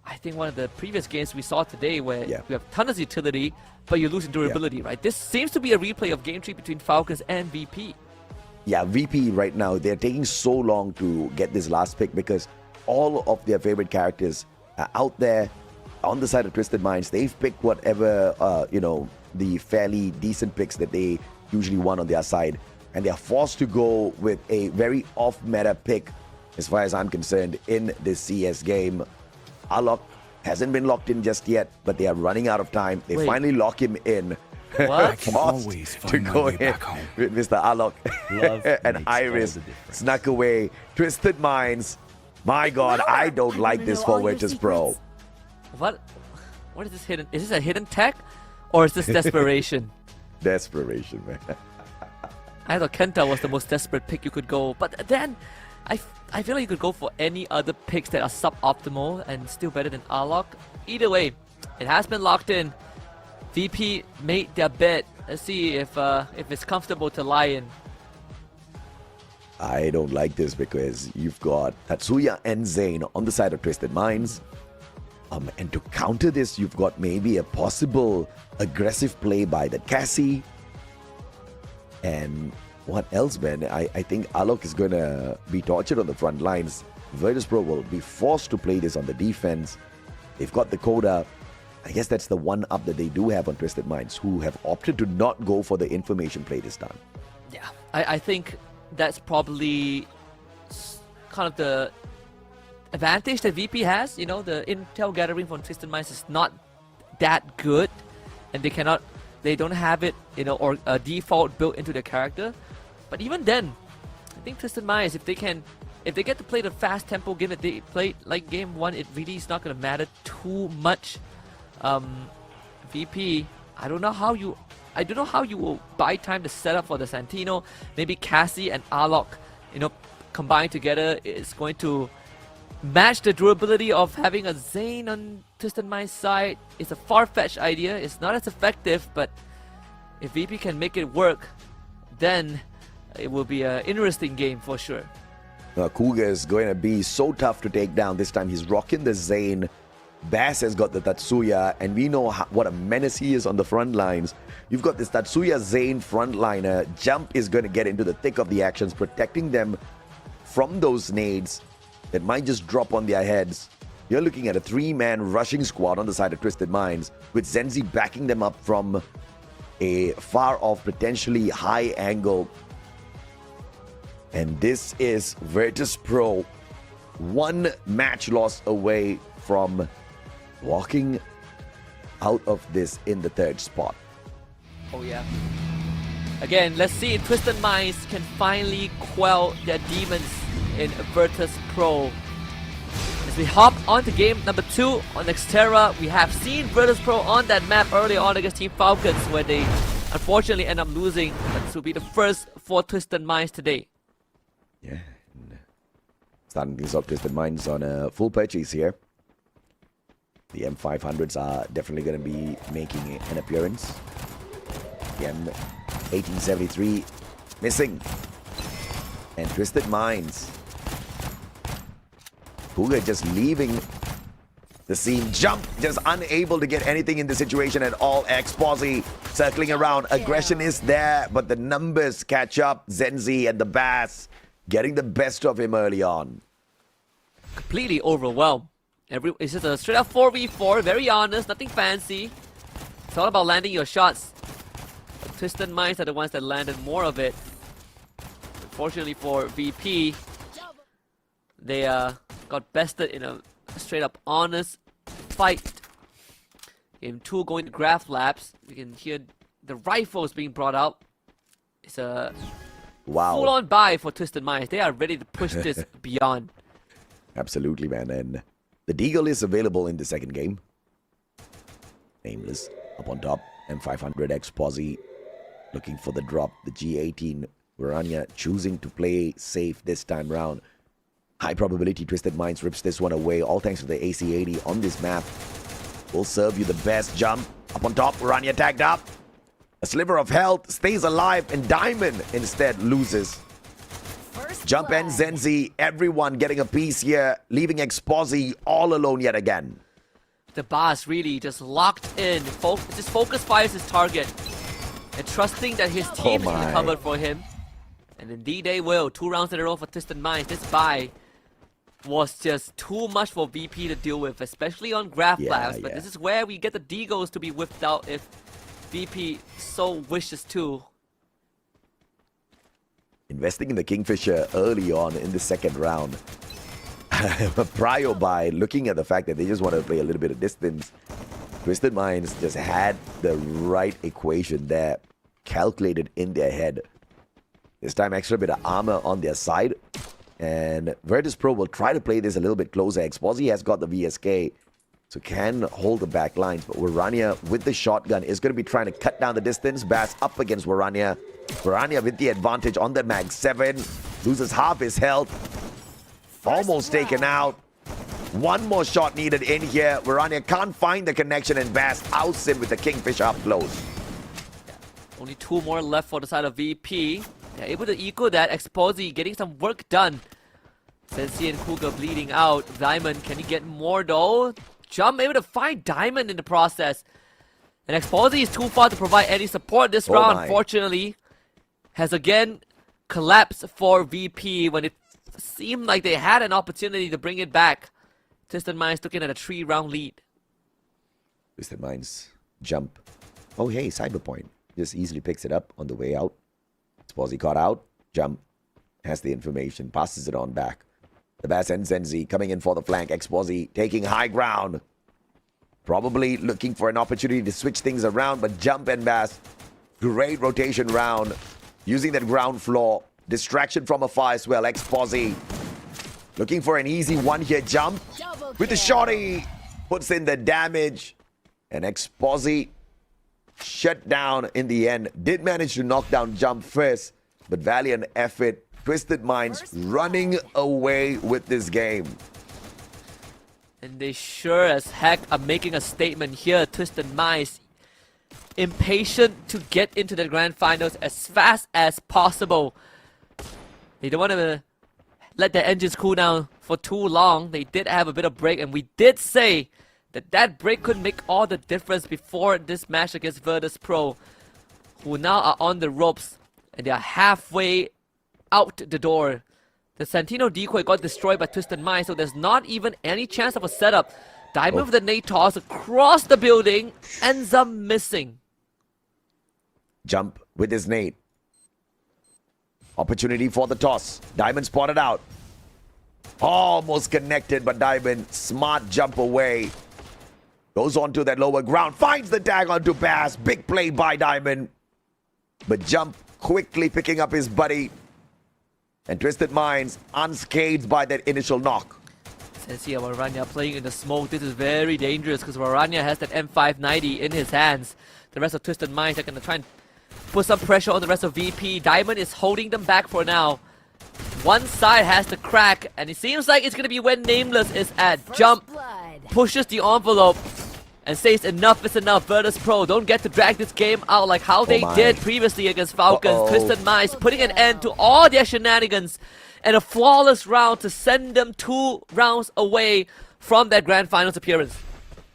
[SPEAKER 13] I think one of the previous games we saw today, where you have tons of utility, but you lose in durability, right? This seems to be a replay of game 3 between Falcons and VP.
[SPEAKER 14] Yeah, VP right now, they're taking so long to get this last pick because all of their favorite characters are out there on the side of Twisted Minds. They've picked whatever, the fairly decent picks that they usually want on their side. And they're forced to go with a very off-meta pick, as far as I'm concerned, in this CS game. Alok hasn't been locked in just yet, but they are running out of time. They finally lock him in.
[SPEAKER 13] What?
[SPEAKER 14] Forced to go in with Mr. Alok. And Iris snuck away. Twisted Minds. My God, I don't like this for Virtus.pro.
[SPEAKER 13] What is this hidden? Is this a hidden tech? Or is this desperation?
[SPEAKER 14] Desperation, man.
[SPEAKER 13] I thought Kenta was the most desperate pick you could go. But then, I feel like you could go for any other picks that are suboptimal and still better than Alok. Either way, it has been locked in. VP made their bet. Let's see if it's comfortable to lie in.
[SPEAKER 14] I don't like this because you've got Tatsuya and Zayn on the side of Twisted Minds. And to counter this, you've got maybe a possible aggressive play by the Cassie. And what else, man? I think Alok is going to be tortured on the front lines. Virtus.pro will be forced to play this on the defense. They've got the Coda. I guess that's the one up that they do have on Twisted Minds, who have opted to not go for the information play this time.
[SPEAKER 13] Yeah, I think that's probably kind of the advantage that VP has. You know, the intel gathering from Twisted Minds is not that good, and they don't have it, you know, or a default built into their character. But even then, I think Twisted Minds, if they get to play the fast tempo game that they played like game 1, it really is not going to matter too much. VP, I don't know how you will buy time to set up for the Santino. Maybe Cassie and Arlok, you know, combined together is going to match the durability of having a Zane on Twisted Mind's side. It's a far-fetched idea. It's not as effective, but if VP can make it work, then it will be an interesting game for sure.
[SPEAKER 14] Cougar is going to be so tough to take down. This time he's rocking the Zane. Bass has got the Tatsuya, and we know what a menace he is on the front lines. You've got this Tatsuya Zane frontliner. Jump is going to get into the thick of the actions, protecting them from those nades that might just drop on their heads. You're looking at a 3-man rushing squad on the side of Twisted Minds, with Zenzi backing them up from a far-off, potentially high angle. And this is Virtus Pro, one match loss away from walking out of this in the 3rd spot.
[SPEAKER 13] Oh yeah. Again, let's see if Twisted Minds can finally quell their demons in Virtus Pro. As we hop on to game number 2 on Xterra, we have seen Virtus Pro on that map earlier on against Team Falcons, where they unfortunately end up losing. But this will be the first for Twisted Minds today.
[SPEAKER 14] Yeah. Starting things off, Twisted Minds on a full purchase here. The M500s are definitely going to be making an appearance. The M1873 missing. And Twisted Minds. Cougar just leaving the scene. Jump, just unable to get anything in the situation at all. X-Posy circling around. Aggression is there, but the numbers catch up. Zenzi and the Bass getting the best of him early on.
[SPEAKER 13] Completely overwhelmed. It's just a straight up 4v4, very honest, nothing fancy. It's all about landing your shots. But Twisted Minds are the ones that landed more of it. Unfortunately for VP, they got bested in a straight up honest fight. Game 2 going to Graph Labs. You can hear the rifles being brought out. It's a full-on buy for Twisted Minds. They are ready to push this beyond.
[SPEAKER 14] Absolutely, man. And the Deagle is available in the second game. Nameless up on top. M500 X-Posy looking for the drop. The G18 Urania choosing to play safe this time round. High probability Twisted Minds rips this one away. All thanks to the AC-80 on this map. Will serve you the best. Jump up on top. Urania tagged up. A sliver of health, stays alive, and Diamond instead loses. Jump and Zenzi, everyone getting a piece here, leaving X-Posy all alone yet again.
[SPEAKER 13] The boss really just locked in, just focus fires his target, and trusting that his team will be covered for him. And indeed they will. 2 rounds in a row for Twisted Minds. This buy was just too much for VP to deal with, especially on Graph Labs. But this is where we get the Deagles to be whipped out if VP so wishes to.
[SPEAKER 14] Investing in the Kingfisher early on in the second round. Prior by looking at the fact that they just want to play a little bit of distance. Twisted Minds just had the right equation there, calculated in their head. This time extra bit of armor on their side. And Virtus Pro will try to play this a little bit closer. X-Posy has got the VSK, so can hold the back lines. But Warania with the shotgun is going to be trying to cut down the distance. Bass up against Warania. Warania with the advantage on the mag 7. Loses half his health. Almost taken out. One more shot needed in here. Warania can't find the connection, and Bass outs him with the Kingfisher up close.
[SPEAKER 13] Only 2 more left for the side of VP. They're able to equal that. X-Posy getting some work done. Sensi and Cougar bleeding out. Diamond, can he get more though? Jump able to find Diamond in the process. And X-Posy is too far to provide any support this round. Unfortunately, has again collapsed for VP when it seemed like they had an opportunity to bring it back. Twisted Minds looking at a 3-round lead.
[SPEAKER 14] Twisted Minds jump. Oh, hey, Cyberpoint. Just easily picks it up on the way out. Exposy caught out. Jump. Has the information. Passes it on back. The Bass and Zenzi coming in for the flank. Exposy taking high ground. Probably looking for an opportunity to switch things around, but Jump and Bass, great rotation round. Using that ground floor. Distraction from afar as well. Exposy looking for an easy one here. Jump with the shotty. Puts in the damage. And Exposy shut down in the end. Did manage to knock down Jump first, but valiant effort. Twisted Minds running away with this game.
[SPEAKER 13] And they sure as heck are making a statement here. Twisted Minds impatient to get into the grand finals as fast as possible. They don't want to let their engines cool down for too long. They did have a bit of break, and we did say that break could make all the difference before this match against Virtus Pro, who now are on the ropes and they are halfway out the door. The Santino decoy got destroyed by Twisted Minds, so there's not even any chance of a setup. Diamond with the nade toss across the building, ends up missing.
[SPEAKER 14] Jump with his nade. Opportunity for the toss. Diamond spotted out. Almost connected, but Diamond, smart jump away. Goes on to that lower ground. Finds the tag onto Bass. Big play by Diamond. But Jump quickly picking up his buddy. And Twisted Minds unscathed by that initial knock.
[SPEAKER 13] Sensi and Waranya playing in the smoke. This is very dangerous because Waranya has that M590 in his hands. The rest of Twisted Minds are going to try and put some pressure on the rest of VP. Diamond is holding them back for now. One side has the crack, and it seems like it's going to be where Nameless is at. Jump pushes the envelope and says enough is enough. Virtus Pro don't get to drag this game out like how they did previously against Falcons. Twisted Minds putting an end to all their shenanigans and a flawless round to send them 2 rounds away from that grand finals appearance.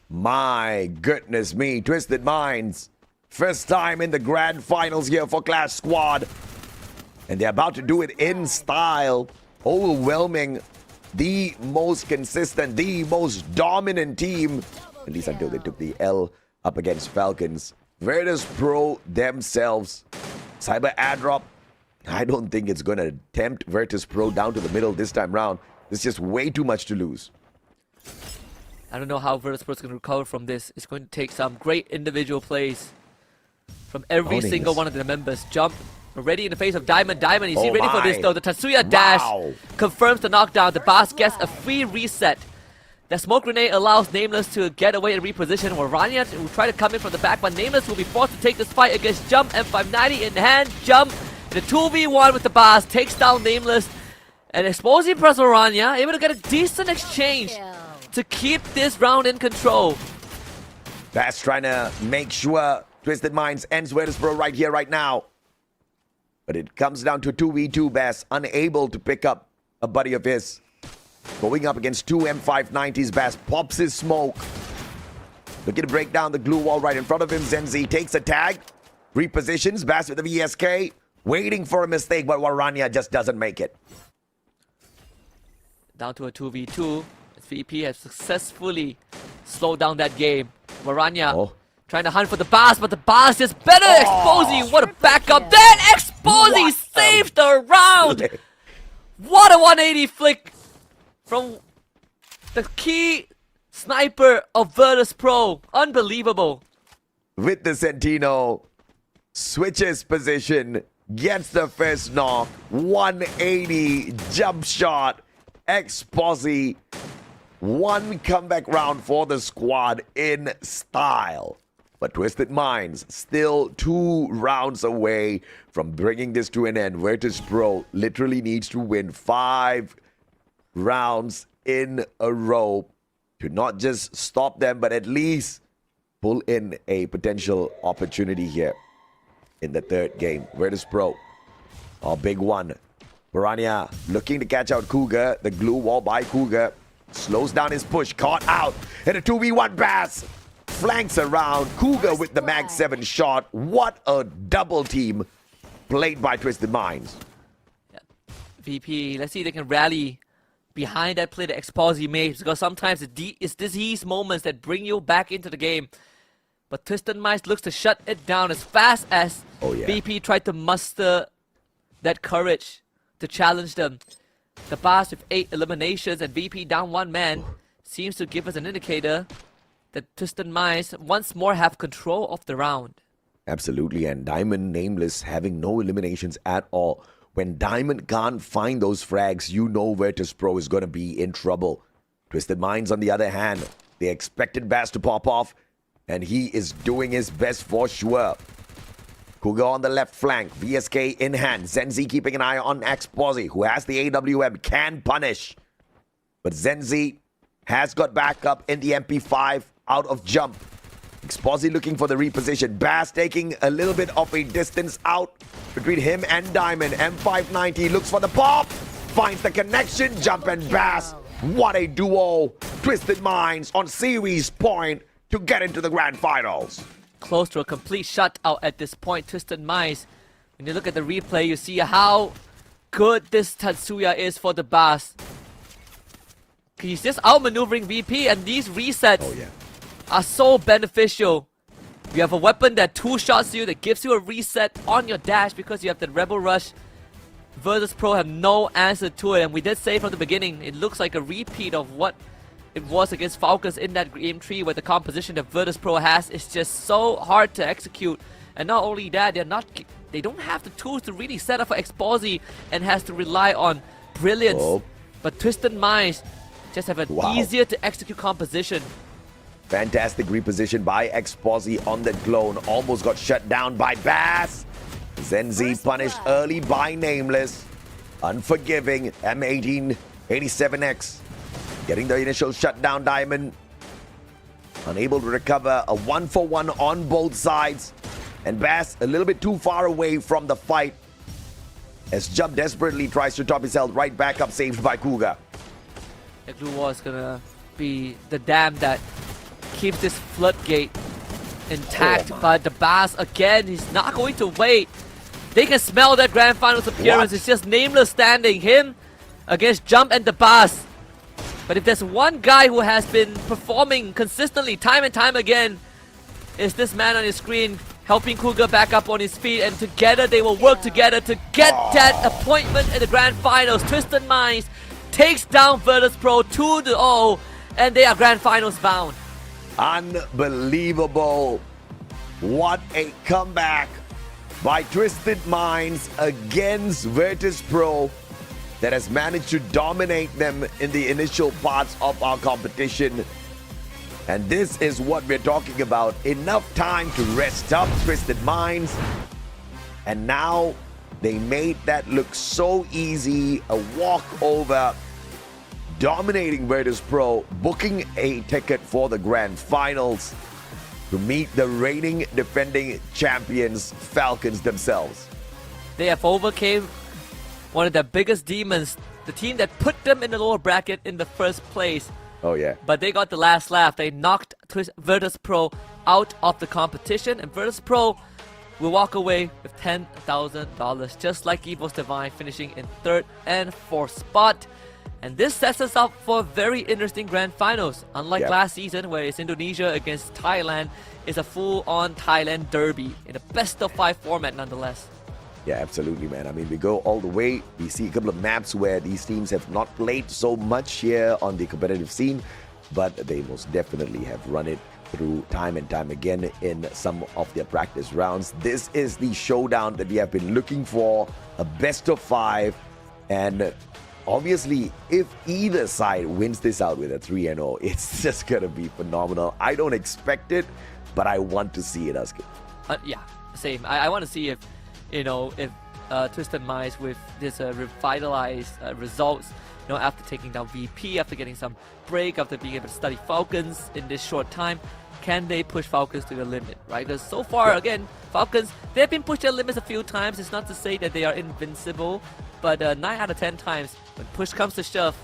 [SPEAKER 14] My goodness me, Twisted Minds. First time in the grand finals here for Clash Squad. And they're about to do it in style. Overwhelming the most consistent, the most dominant team. At least until they took the L up against Falcons. Virtus Pro themselves. Cyber airdrop. I don't think it's going to tempt Virtus Pro down to the middle this time round. There's just way too much to lose.
[SPEAKER 13] I don't know how Virtus Pro is going to recover from this. It's going to take some great individual plays from every single one of the members. Jump already in the face of Diamond. Diamond, is he ready for this though? The Tatsuya dash confirms the knockdown. The boss gets a free reset. The smoke grenade allows Nameless to get away and reposition. Waranya will try to come in from the back, but Nameless will be forced to take this fight against Jump. M590 in hand. Jump, the 2v1 with the boss, takes down Nameless. And exposing plus Waranya, able to get a decent exchange to keep this round in control.
[SPEAKER 14] Bass trying to make sure Twisted Minds ends Virtus Pro right here, right now. But it comes down to 2v2. Bass unable to pick up a buddy of his. Going up against 2 M590s. Bass pops his smoke. Looking to break down the glue wall right in front of him. Zenzi takes a tag. Repositions. Bass with the VSK. Waiting for a mistake, but Waranya just doesn't make it.
[SPEAKER 13] Down to a 2v2. VP has successfully slowed down that game. Waranya trying to hunt for the boss, but the boss is better. Exposy, what a backup. Then Exposy saved the round. What a 180 flick from the key sniper of Virtus Pro. Unbelievable.
[SPEAKER 14] With the Santino, switches position, gets the first knock, 180 jump shot. Exposy, 1 comeback round for the squad in style. But Twisted Minds still 2 rounds away from bringing this to an end. Virtus Pro literally needs to win 5 rounds in a row to not just stop them, but at least pull in a potential opportunity here in the 3rd game. Virtus Pro, a big one. Waranya looking to catch out Cougar. The glue wall by Cougar slows down his push. Caught out. And a 2v1 Bass flanks around. Cougar with the Mag 7 shot. What a double team played by Twisted Minds.
[SPEAKER 13] VP, let's see if they can rally behind that play that Exposy made, because sometimes it's these moments that bring you back into the game. But Twisted Minds looks to shut it down as fast as VP tried to muster that courage to challenge them. The Bars with 8 eliminations and VP down 1 man seems to give us an indicator that Twisted Minds once more have control of the round.
[SPEAKER 14] Absolutely, and Diamond Nameless having no eliminations at all. When Diamond can't find those frags, you know Virtus Pro is going to be in trouble. Twisted Minds, on the other hand, they expected Bass to pop off, and he is doing his best for sure. Cougar on the left flank, VSK in hand. Zenzi keeping an eye on Exposi, who has the AWM, can punish. But Zenzi has got back up in the MP5 out of jump. Exposi looking for the reposition. Bass taking a little bit of a distance out between him and Diamond. M590 looks for the pop. Finds the connection. Jump and Bass. What a duo. Twisted Minds on series point to get into the grand finals.
[SPEAKER 13] Close to a complete shutout at this point. Twisted Minds. When you look at the replay, you see how good this Tatsuya is for the Bass. He's just outmaneuvering VP, and these resets are so beneficial. You have a weapon that 2-shots you, that gives you a reset on your dash because you have the Rebel Rush. Virtus Pro have no answer to it, and we did say from the beginning, it looks like a repeat of what it was against Falcons in that game 3, where the composition that Virtus Pro has is just so hard to execute. And not only that, they don't have the tools to really set up for Exposi and has to rely on brilliance. But Twisted Minds just have an easier to execute composition.
[SPEAKER 14] Fantastic reposition by Exposi on the clone. Almost got shut down by Bass. Zenzi punished early by Nameless. Unforgiving. M18 87X getting the initial shutdown. Diamond unable to recover. A 1-for-1 on both sides. And Bass a little bit too far away from the fight as Jump desperately tries to top his health. Right back up, saved by Cougar.
[SPEAKER 13] The glue wall is gonna be the dam that keeps this floodgate intact, but the Bass again, he's not going to wait. They can smell that grand finals appearance. It's just Nameless standing, him against Jump and the Bass. But if there's one guy who has been performing consistently time and time again, it's this man on your screen, helping Cougar back up on his feet, and together they will work together to get that appointment in the grand finals. Twisted Minds takes down Virtus Pro 2-0, and they are grand finals bound.
[SPEAKER 14] Unbelievable. What a comeback by Twisted Minds against Virtus Pro that has managed to dominate them in the initial parts of our competition. And this is what we're talking about. Enough time to rest up Twisted Minds. And now they made that look so easy. A walkover. Dominating Virtus Pro, booking a ticket for the grand finals to meet the reigning defending champions, Falcons themselves.
[SPEAKER 13] They have overcame one of their biggest demons, the team that put them in the lower bracket in the first place.
[SPEAKER 14] Oh yeah.
[SPEAKER 13] But they got the last laugh. They knocked Virtus Pro out of the competition, and Virtus Pro will walk away with $10,000, just like Evos Divine finishing in 3rd and 4th spot. And this sets us up for very interesting grand finals. Unlike last season, where it's Indonesia against Thailand, it's a full-on Thailand derby in a best-of-5 format nonetheless.
[SPEAKER 14] Yeah, absolutely, man. I mean, we go all the way. We see a couple of maps where these teams have not played so much here on the competitive scene, but they most definitely have run it through time and time again in some of their practice rounds. This is the showdown that we have been looking for, a best-of-5, and obviously, if either side wins this out with a 3-0, it's just going to be phenomenal. I don't expect it, but I want to see it, Askip.
[SPEAKER 13] Yeah, same. I want to see if, if Twisted Minds with this revitalized results, after taking down VP, after getting some break, after being able to study Falcons in this short time, can they push Falcons to the limit, right? Because so far, again, Falcons, they've been pushed their limits a few times. It's not to say that they are invincible, but 9 out of 10 times, when push comes to shove,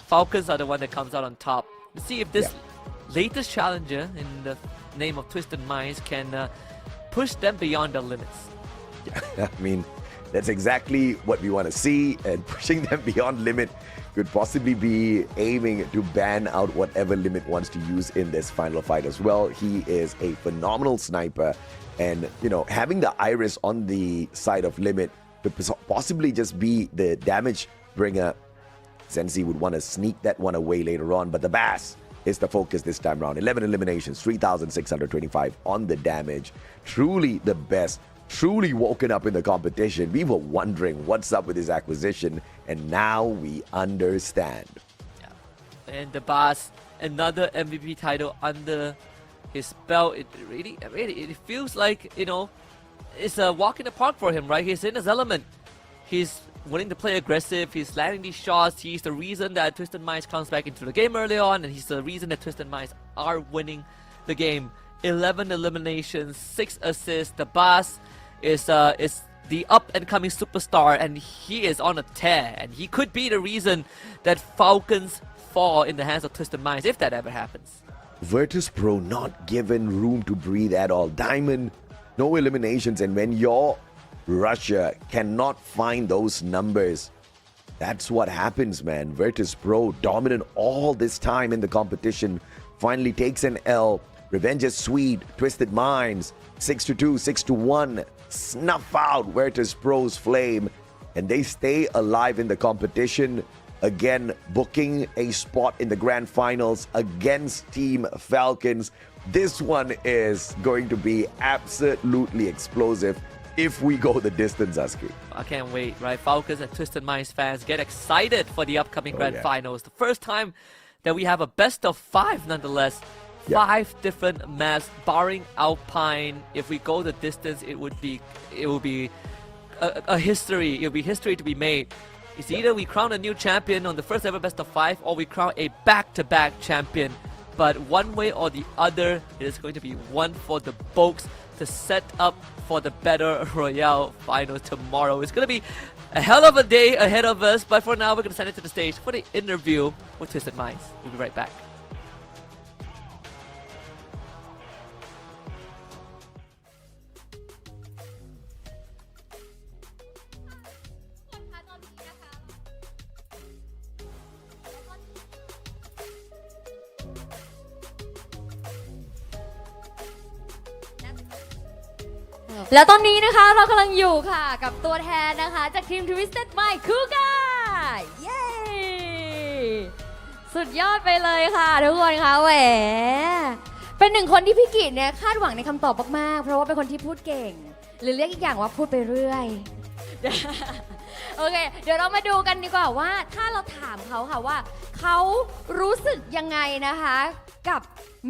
[SPEAKER 13] Falcons are the one that comes out on top. Let's see if this latest challenger in the name of Twisted Minds can push them beyond their limits.
[SPEAKER 14] I mean, That's exactly what we want to see, and pushing them beyond limit could possibly be aiming to ban out whatever limit wants to use in this final fight as well. He is a phenomenal sniper, and having the iris on the side of limit could possibly just be the damage bringer. Sensi would want to sneak that one away later on, but the Bass is the focus this time around. 11 eliminations, 3,625 on the damage. Truly the best. Truly woken up in the competition. We were wondering what's up with his acquisition, and now we understand.
[SPEAKER 13] Yeah. And the Bass, another MVP title under his belt. It really it feels like, it's a walk in the park for him, right? He's in his element. He's willing to play aggressive. He's landing these shots. He's the reason that Twisted Minds comes back into the game early on, and he's the reason that Twisted Minds are winning the game. 11 eliminations, 6 assists. The Bass is the up-and-coming superstar, and he is on a tear, and he could be the reason that Falcons fall in the hands of Twisted Minds if that ever happens.
[SPEAKER 14] Virtus.pro not given room to breathe at all. Diamond, no eliminations, and when your Russia cannot find those numbers, that's what happens, man. Virtus.pro dominant all this time in the competition, finally takes an L. Revenge is sweet. Twisted Minds 6-2, 6-1, snuff out Virtus.pro's flame, and they stay alive in the competition. Again, booking a spot in the grand finals against Team Falcons. This one is going to be absolutely explosive if we go the distance, Aski.
[SPEAKER 13] I can't wait, right? Falcons and Twisted Minds fans get excited for the upcoming grand finals. The first time that we have a best of 5 nonetheless. 5 different maps, barring Alpine. If we go the distance, it will be a history. It will be history to be made. It's either we crown a new champion on the first ever best of 5, or we crown a back-to-back champion. But one way or the other, it is going to be one for the Boaks to set up for the Battle Royale finals tomorrow. It's going to be a hell of a day ahead of us, but for now, we're going to send it to the stage for the interview with Twisted Minds. We'll be right back.
[SPEAKER 12] แล้วตอนนี้นะคะเรากำลังอยู่ค่ะกับตัวแทนนะคะจากทีม Twisted Minds คูก้าเย้สุดยอดไปเลยค่ะทุกคนค่ะแหมเป็นหนึ่งคนที่พี่กิตเนี่ยคาดหวังในคำตอบมากๆเพราะว่าเป็นคนที่พูดเก่งหรือเรียกอีกอย่างว่าพูดไปเรื่อยโอเคเดี๋ยวเรามาดูกันดีกว่าว่าถ้าเราถามเขาค่ะว่าเขารู้สึกยังไงนะคะกับ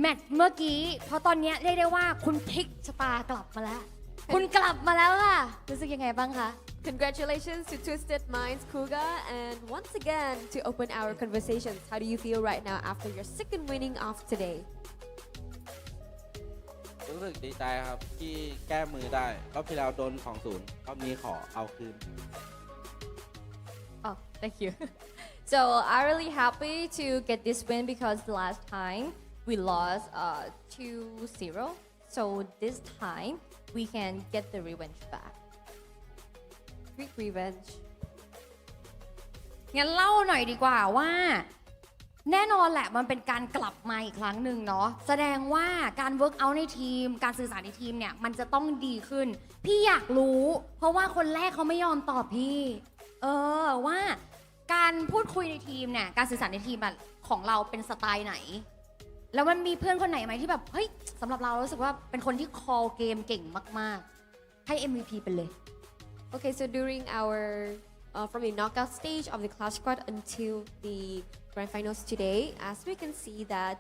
[SPEAKER 12] แมตช์เมื่อกี้เพราะตอนนี้เรียกได้ว่าคุณพลิกชะตากลับมาแล้วคุณกลับมาแล้วค่ะรู้สึกยังไงบ้างคะ
[SPEAKER 18] Congratulations to Twisted Minds, Kuga, and once again to open our conversations. How do you feel right now after your second winning of today?
[SPEAKER 15] รู้สึกดีใจครับที่แก้มือได้รอบที่แล้วโดน 2-0 รอบนี้ขอเอาคืน
[SPEAKER 19] Oh, thank you. So I'm really happy to get this win because the last time we lost 2-0. So this time we can get the revenge back.
[SPEAKER 18] Quick revenge.
[SPEAKER 11] งั้นเล่าหน่อยดีกว่าว่าแน่นอนแหละมันเป็นการกลับมาอีกครั้งหนึ่งเนาะแสดงว่าการเวิร์กเอาท์ในทีมการสื่อสารในทีมเนี่ยมันจะต้องดีขึ้นพี่อยากรู้เพราะว่าคนแรกเขาไม่ยอมตอบพี่ว่าการพูดคุยในทีมเนี่ยการสื่อสารในทีมของเราเป็นสไตล์ไหนแล้วมันมีเพื่อนคนไหนไหมที่แบบเฮ้ยสำหรับเรารู้สึกว่าเป็นคนที่คอลเกมเก่งมากๆให้ MVP ไปเลย
[SPEAKER 18] Okay, so during our from the knockout stage of the Clash Squad until the grand finals today, as we can see that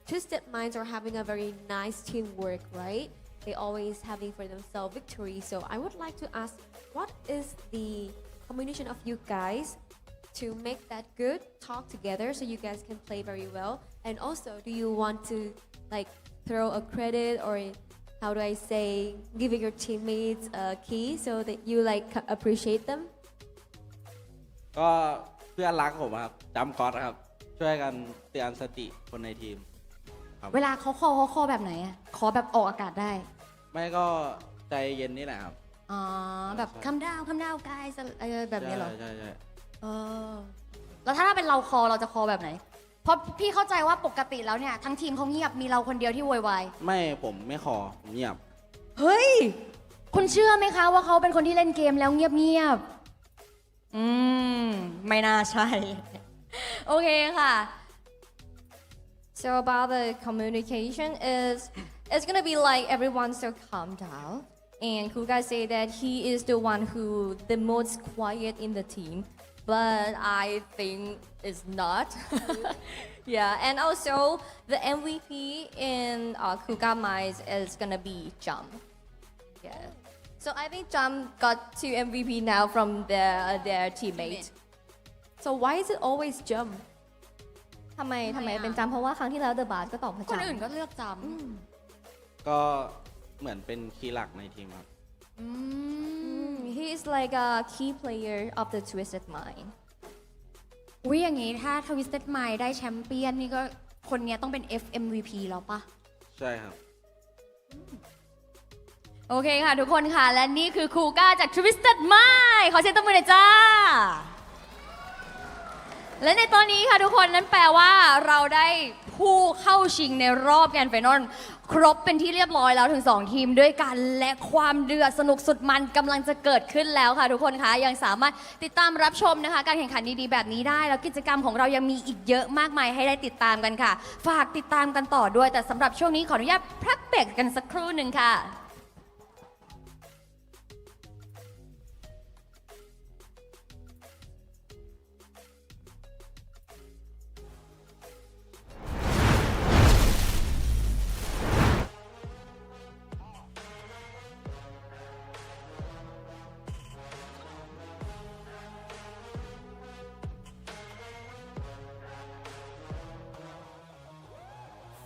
[SPEAKER 18] Twisted Minds are having a very nice teamwork, right? They always having for themselves victory. So I would like to ask, what is the combination of you guys to make that good, talk together so you guys can play very well? And also, do you want to like throw a credit or how do I say, giving your teammates a key so that you like appreciate them?
[SPEAKER 15] ก็เพื่อนรักผมครับจำก๊อตครับช่วยกันเตือนสติคนในทีม
[SPEAKER 11] เวลาเขาคอแบบไหนอะขอแบบออกอากาศได้
[SPEAKER 15] ไม่ก็ใจเย็นนี่แหละครับ
[SPEAKER 4] อ๋อแบบ come down guys แบบนี้เหรอ
[SPEAKER 15] ใช่
[SPEAKER 4] เออแล้วถ้าเป็นเราคอเราจะคอแบบไหน เพราะพี่เข้าใจว่าปกติแล้วเนี่ยทั้งทีมเขาเงียบมีเราคนเดียวที่โวยวาย
[SPEAKER 15] ไม่ผมไม่ขอผมเงียบ
[SPEAKER 4] เฮ้ย คุณเชื่อไหมคะว่าเขาเป็นคนที่เล่นเกมแล้วเงียบไม่น่าใช่ โอเคค่ะ
[SPEAKER 18] So about the communication is, it's gonna be like everyone so calm down. And Kuga say that he is the one who the most quiet in the team, but I think it's not. Yeah, and also the MVP in Kuga minds is gonna be Jump. Yeah. So I think Jump got 2 MVP now from their teammate. So why is it always Jump? ทำไมเป็นจำเพราะว่าครั้งที่แล้วเดอะบาสก็ตอบพระ
[SPEAKER 4] ค
[SPEAKER 18] จั
[SPEAKER 4] น
[SPEAKER 18] นท
[SPEAKER 4] อื่น
[SPEAKER 18] ร์
[SPEAKER 4] ก็เลือกจ
[SPEAKER 15] ก็เหมือนเป็นคีย์หลักในทีมครับ
[SPEAKER 4] ำ
[SPEAKER 18] He is like a key player of the Twisted Mind.
[SPEAKER 4] อุ้ยอย่างงี้ถ้า Twisted Mind ได้แชมเปี้ยนนี่ก็คนเนี้ยต้องเป็น FMVP แล้วปะ
[SPEAKER 15] ใช่ครับ
[SPEAKER 4] โอเคค่ะทุกคนค่ะ และนี่คือครูก้าจาก Twisted Mind ขอเสียงตบมือหน่อยจ้า และในตอนนี้ค่ะทุกคนนั้นแปลว่าเราได้ผู้เข้าชิงในรอบแกรนด์ไฟนอลครบเป็นที่เรียบร้อยแล้วถึง 2 ทีมด้วยกันและความเดือดสนุกสุดมันกำลังจะเกิดขึ้นแล้วค่ะทุกคนคะยังสามารถติดตามรับชมนะคะการแข่งขันดีๆแบบนี้ได้แล้วกิจกรรมของเรายังมีอีกเยอะมากมายให้ได้ติดตามกันค่ะฝากติดตามกันต่อด้วยแต่สำหรับช่วงนี้ขออนุญาตพักเบรกกันสักครู่หนึ่งค่ะ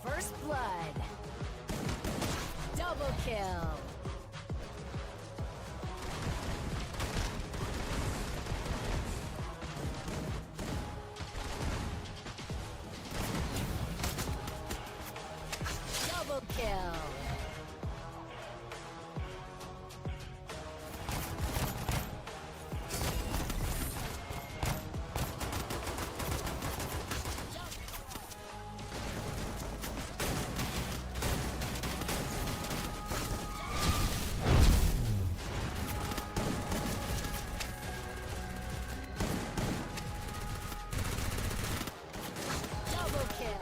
[SPEAKER 12] First blood. Double kill. Double kill. Double kill.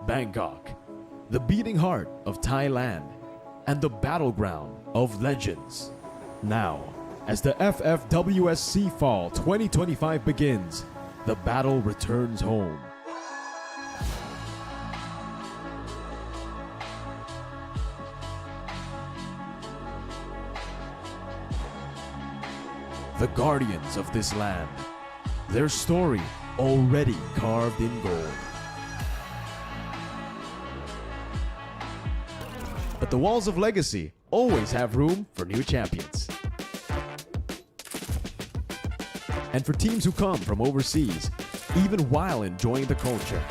[SPEAKER 2] Bangkok, the beating heart of Thailand and the battleground of legends. Now, as the FFWS SEA Fall 2025 begins, the battle returns home. The guardians of this land, their story already carved in gold. But the walls of legacy always have room for new champions. And for teams who come from overseas, even while enjoying the culture,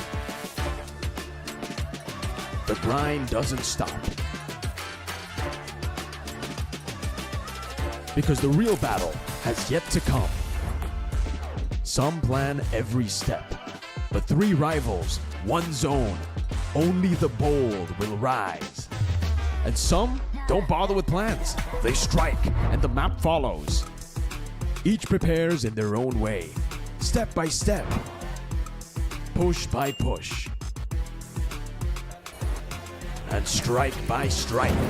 [SPEAKER 2] the grind doesn't stop. because the real battle has yet to come. Some plan every step, but 3 rivals, 1 zone. Only the bold will rise. And some don't bother with plans. They strike, and the map follows. Each prepares in their own way, step by step, push by push, and strike by strike.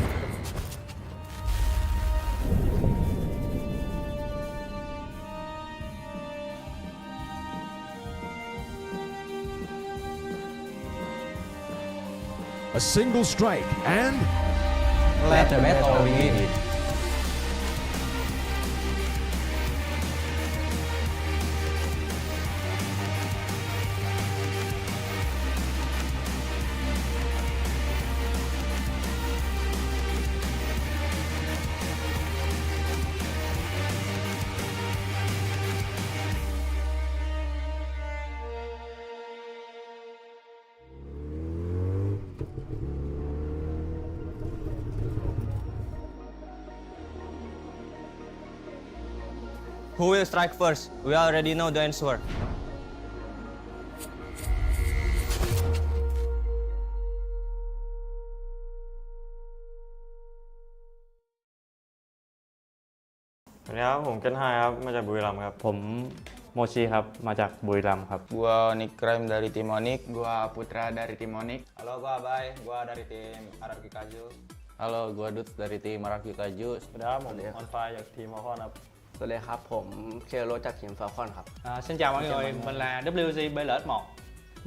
[SPEAKER 2] A single strike and
[SPEAKER 5] Let the battle begin.
[SPEAKER 7] Who will strike first? We already know the answer.
[SPEAKER 8] สวัสดีครับผมเกนไฮครับมาจากบุรีรัมย์ครับผมโมชิครับมาจากบุรีรัมย์ครับ
[SPEAKER 9] Gua Nikrem dari tim Onyx. Gua Putra dari tim Onyx.
[SPEAKER 7] Halo, gua Abai. Gua dari tim Araki Kaju.
[SPEAKER 6] Halo, gua Dut dari tim Araki Kaju.
[SPEAKER 8] สวัสดีครับผมออนไฟจากทีมมอคอนครับ
[SPEAKER 5] สวัสดีครับผมเคโรจากทีม Falcon ครับ
[SPEAKER 7] Xin chào mọi người, mình là WG BLS1.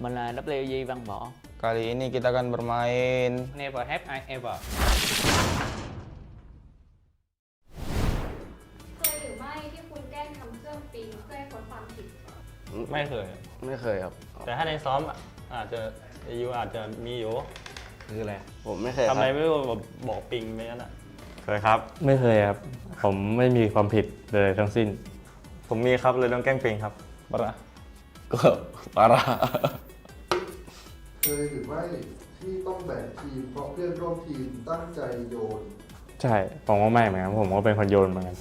[SPEAKER 17] Mình là WG Văn Võ.
[SPEAKER 9] Kali ini kita akan bermain
[SPEAKER 7] Never have I ever.
[SPEAKER 4] เคยหรือไม่ที่คุณแกล้งทำเครื่องปิงเพื่อให้พ้นความผิด
[SPEAKER 8] ไม่เคย
[SPEAKER 5] ไม่เคยครับ
[SPEAKER 8] แต่ถ้าในซ้อมอาจจะอาจจะมีอยู่
[SPEAKER 5] คืออะไร ผมไม่เคยค
[SPEAKER 8] ทำ
[SPEAKER 5] รับ
[SPEAKER 8] อะไรไม่รู้แบบบอกปิงไปนั่นอ่ะเคยครับไม่เคยครับผมไม่มีความผิดเลยทั้งสิ้น ผมมีครับเลยต้องแกล้งปิงครับปะก็ปะ
[SPEAKER 10] เคยหรือไม่ที่ต้องแบ่งทีมเพราะเพื่อนร่วมทีมตั้งใจโยน
[SPEAKER 8] ใช่ผมก็ไม่เหมือนกันผมก็เป็นคนโยนเหมือนกัน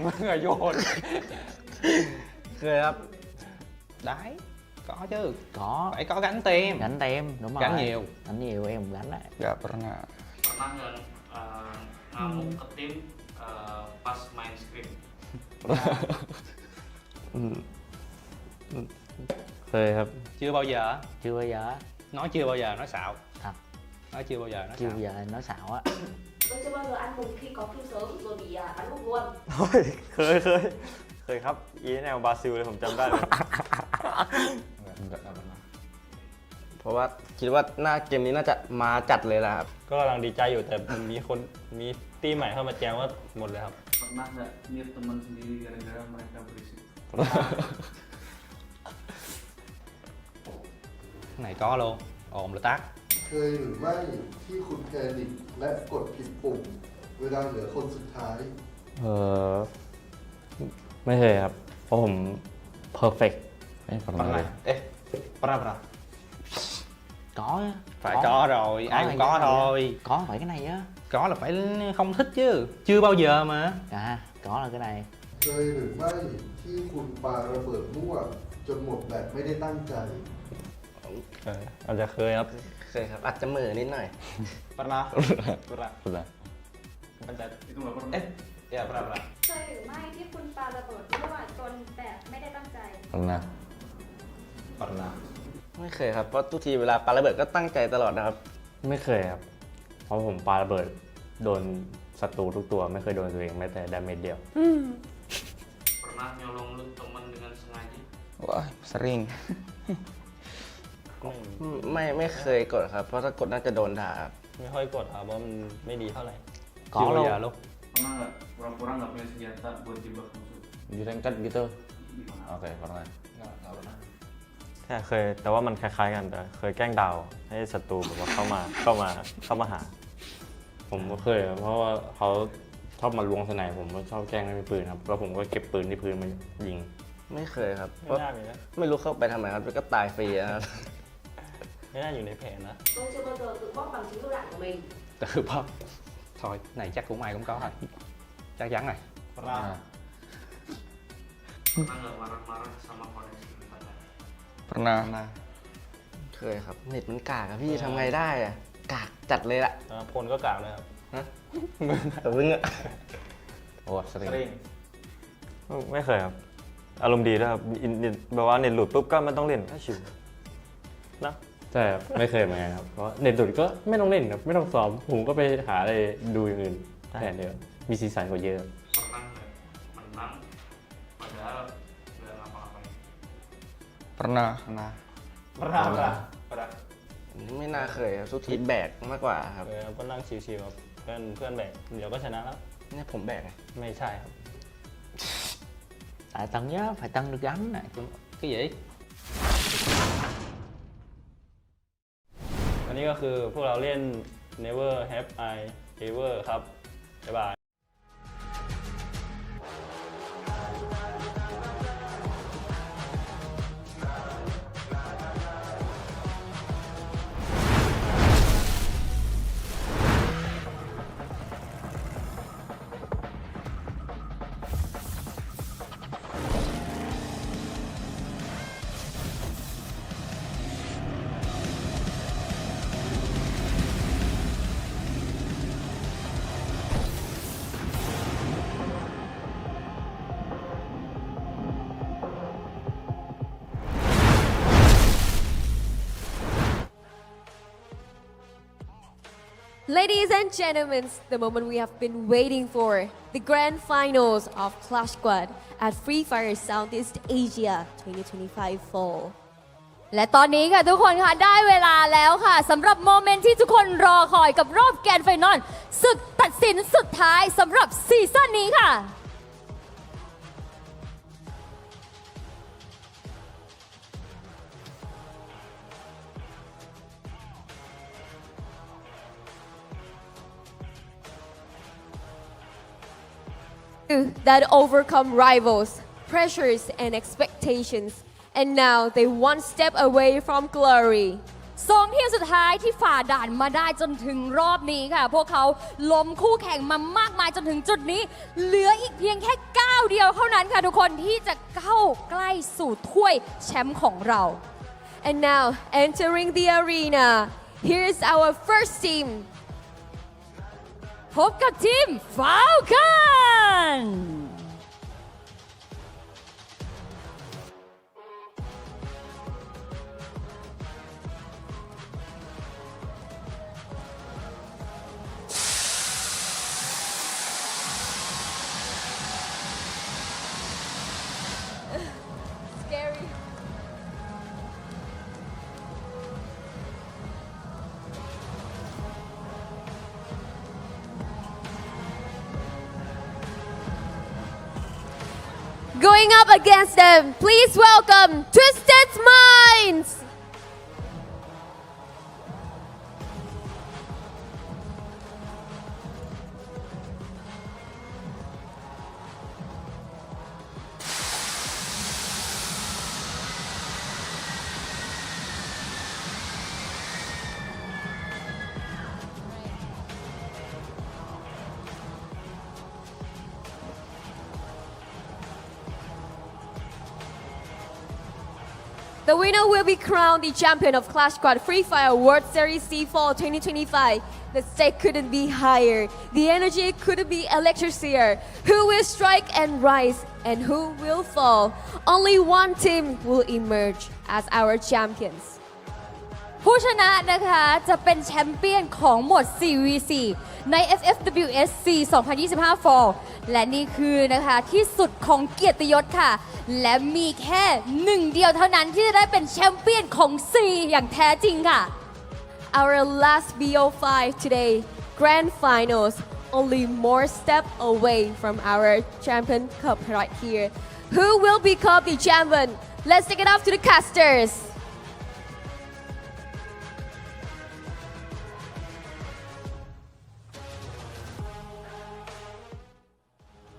[SPEAKER 7] มึงอะโยน เคยครับ Đấy, có chứ.
[SPEAKER 17] Có.
[SPEAKER 7] Phải có gánh tem.
[SPEAKER 17] Gánh tem, đúng rồi.
[SPEAKER 7] Gánh nhiều.
[SPEAKER 17] Gánh nhiều, em cũng gánh đấy.
[SPEAKER 9] Gak pernah.
[SPEAKER 23] Pernah nggak ngamuk ke tim pas main script?
[SPEAKER 8] เคยครับ
[SPEAKER 7] Chưa bao giờ.
[SPEAKER 17] Chưa bao giờ.
[SPEAKER 7] Nói chưa bao giờ, nói xạo.
[SPEAKER 17] Thật.
[SPEAKER 7] Nói chưa bao giờ, nói
[SPEAKER 17] Chưa
[SPEAKER 7] xạo.
[SPEAKER 17] bao giờ nói xạo á.
[SPEAKER 24] Tôi chưa bao giờ ăn mừng khi có cue sớm rồi bị bắn gục luôn.
[SPEAKER 8] เคยครับอีแนวบราซิลเลยผมจำได้เลย
[SPEAKER 5] เพราะว่าคิดว่าหน้าเกมนี้น่าจะมาจัดเลยนะครับ
[SPEAKER 8] ก็กำลังดีใจอยู่แต่มันมีตีใหม่เข้ามาแจงว่าหมดเลยครับ
[SPEAKER 23] Pernah nggak mute teman sendiri gara-gara mereka berisik?
[SPEAKER 7] Cái này có luôn. Ồn là tát.
[SPEAKER 10] เคยหรือไม่ที่คุณแพนิคและกดผิดปุ่มเวลาเหลือคนสุดท้าย
[SPEAKER 8] ไม่เคยครับเพราะผม perfect
[SPEAKER 7] Pernah. Ê, pernah.
[SPEAKER 17] Có á.
[SPEAKER 7] Phải có rồi, ai cũng có thôi.
[SPEAKER 17] Có phải cái này á.
[SPEAKER 7] Có là phải không thích chứ. Chưa bao giờ mà.
[SPEAKER 17] À, có là cái này.
[SPEAKER 10] เคยหรือไม่ที่คุณปาระเบิดมั่วจนหมดแบบไม่ได้ตั้งใจ
[SPEAKER 8] อาจจะเคยครับ
[SPEAKER 5] เคยครับอาจจะเหม่อนิดหน่อย
[SPEAKER 7] Pernah. Pernah.
[SPEAKER 23] Itu nggak pernah.
[SPEAKER 7] Ya pernah.
[SPEAKER 4] เคยหรือไม่ที่คุณปาระเบิดรั่วจนแบบไม่ได้ตั้งใจ
[SPEAKER 8] pernah
[SPEAKER 7] Pernah.
[SPEAKER 5] ไม่เคยครับเพราะทุกทีเวลาปาระเบิดก็ตั้งใจตลอดนะครับ
[SPEAKER 8] ไม่เคยครับเพราะผมปาระเบิดโดนศัตรูทุกตัวไม่เคยโดนตัวเองแม้แต่ดาเมจเดียว
[SPEAKER 23] Pernah nyolong loot teman dengan sengaja?
[SPEAKER 9] Wah, sering.
[SPEAKER 5] ไม่เคยกดครับ เพราะถ้ากดน่าจะโดนด่าครับ
[SPEAKER 8] ไม่ค่อยกดครับเพราะมันไม่ดีเท่าไหร่
[SPEAKER 17] Có luôn.
[SPEAKER 23] Pernah nggak pura-pura nggak punya senjata buat jebak musuh?
[SPEAKER 6] Di ranked gitu?
[SPEAKER 23] Gimana?
[SPEAKER 6] Oke, pernah.
[SPEAKER 23] Nggak pernah.
[SPEAKER 8] แค่เคยแต่ว่ามันคล้ายๆกันแต่เคยแกล้งดาวให้ศัตรูแบบว่าเข้ามาหา ผมก็เคยเพราะว่าเขาชอบมาลวงสนามผมก็ชอบแกล้งไม่มีปืนครับแล้วผมก็เก็บปืนที่พื้นมายิง
[SPEAKER 5] ไม่เคยครับ
[SPEAKER 8] ไม่น่ามีนะ
[SPEAKER 5] ไม่รู้เข้าไปทำไมครับก็ตายฟรีนะครับ
[SPEAKER 8] ไม่น่าอยู่ในแผนนะ
[SPEAKER 24] Tôi chưa bao giờ tự bóp bằng chính đôi đạn của mình.
[SPEAKER 7] Tự bóp. Thôi, này chắc cũng ai cũng có thôi. Chắc chắn rồi.
[SPEAKER 23] Pernah nggak marah-marah sama koneksi internet?
[SPEAKER 9] Pernah เคยครับเน็ตมันกากอะพี่ทำไงได้อะกากจัดเลยละ
[SPEAKER 8] คนก็กล่าวเลยครับ
[SPEAKER 9] ฮะแต่มึงอะ
[SPEAKER 7] โอ้สริง
[SPEAKER 8] ไม่เคยครับ อารมณ์ดีด้วยครับแบบว่าเน็ตหลุดปุ๊บก็ไม่ต้องเล่นก็ชิวนะ
[SPEAKER 1] แต่ไม่เคยเหมือนกันครับเพราะเน็ตหลุดก็ไม่ต้องเล่นครับไม่ต้องซ้อมผมก็ไปหาอะไรดูอย่างอื่นแทนเดียวมีสีสันกว่าเยอะ
[SPEAKER 23] Pernah nggak menang padahal nggak ngapa-ngapain?
[SPEAKER 9] pernah ไม่น่าเคยครับทุกทีแบกมากกว่าครับ
[SPEAKER 8] ก็นั่งชิวๆครับเพื่อนแบกเดี๋ยวก็ชนะแล้ว
[SPEAKER 9] เนี่ยผมแบกไง
[SPEAKER 8] ไม่ใช่ครับ
[SPEAKER 7] Tại Tân nhớ phải Tân được gắn này. Cái gì?
[SPEAKER 8] อันนี้ก็คือพวกเราเล่น never have I ever ครับ บ๊ายบาย
[SPEAKER 18] Ladies and gentlemen, the moment we have been waiting for, the grand finals of Clash Squad at Free Fire Southeast Asia 2025 Fall.
[SPEAKER 12] และตอนนี้ค่ะทุกคนค่ะได้เวลาแล้วค่ะสำหรับโมเมนต์ที่ทุกคนรอคอยกับรอบแกรนด์ไฟนอลศึกตัดสินสุดท้ายสำหรับซีซั่นนี้ค่ะ
[SPEAKER 18] That overcome rivals, pressures, and expectations, and now they one step away from glory.
[SPEAKER 12] สองทีมสุดท้ายที่ฝ่าด่านมาได้จนถึงรอบนี้ค่ะพวกเขาล้มคู่แข่งมามากมายจนถึงจุดนี้เหลืออีกเพียงแค่ก้าวเดียวเท่านั้นค่ะทุกคนที่จะเข้าใกล้สู่ถ้วยแชมป์ของเรา
[SPEAKER 18] And now entering the arena, here's our first team.
[SPEAKER 12] พบกับทีม Falcon
[SPEAKER 18] Scary. Going up against them, please welcome Twisted Minds! The winner will be crowned the champion of Clash Squad Free Fire World Series C Fall 2025. The stake couldn't be higher. The energy couldn't be electricier. Who will strike and rise and who will fall? Only one team will emerge as our champions.
[SPEAKER 12] ผู้ชนะนะคะจะเป็นแชมเปี้ยนของหมวด 4v4 ใน FFWS SEA 2025 Fall และนี่คือนะคะที่สุดของเกียรติยศค่ะและมีแค่หนึ่งเดียวเท่านั้นที่จะได้เป็นแชมเปี้ยนของ C อย่างแท้จริงค่ะ
[SPEAKER 18] Our last BO5 today, Grand Finals, only more step away from our champion cup right here. Who will become the champion? Let's take it off to the casters.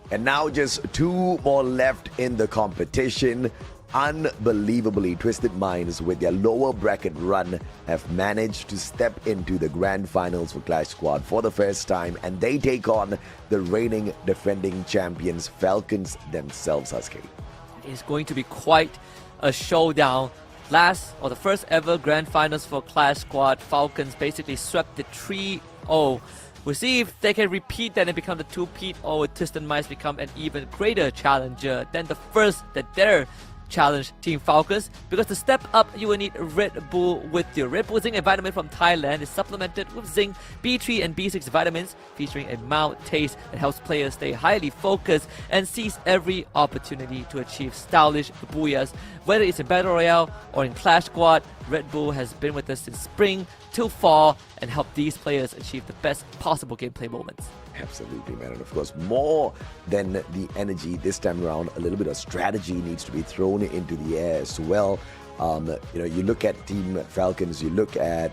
[SPEAKER 14] And now just two more left in the competition. Unbelievably, Twisted Minds with their lower bracket run have managed to step into the grand finals for Clash Squad for the first time, and they take on the reigning defending champions Falcons themselves, Husky.
[SPEAKER 13] It's going to be quite a showdown. The first ever grand finals for Clash Squad, Falcons basically swept the 3-0. We'll see if they can repeat that and become the 2-peat, or Twisted Minds become an even greater challenger than their challenge Team Falcons, because to step up you will need Red Bull with you. Red Bull Zinc and Vitamin from Thailand is supplemented with Zinc, B3 and B6 vitamins, featuring a mild taste that helps players stay highly focused and seize every opportunity to achieve stylish booyahs. Whether it's in Battle Royale or in Clash Squad, Red Bull has been with us since spring till fall and helped these players achieve the best possible gameplay moments.
[SPEAKER 14] Absolutely, man. And of course, more than the energy this time around, a little bit of strategy needs to be thrown into the air as well. You look at Team Falcons, you look at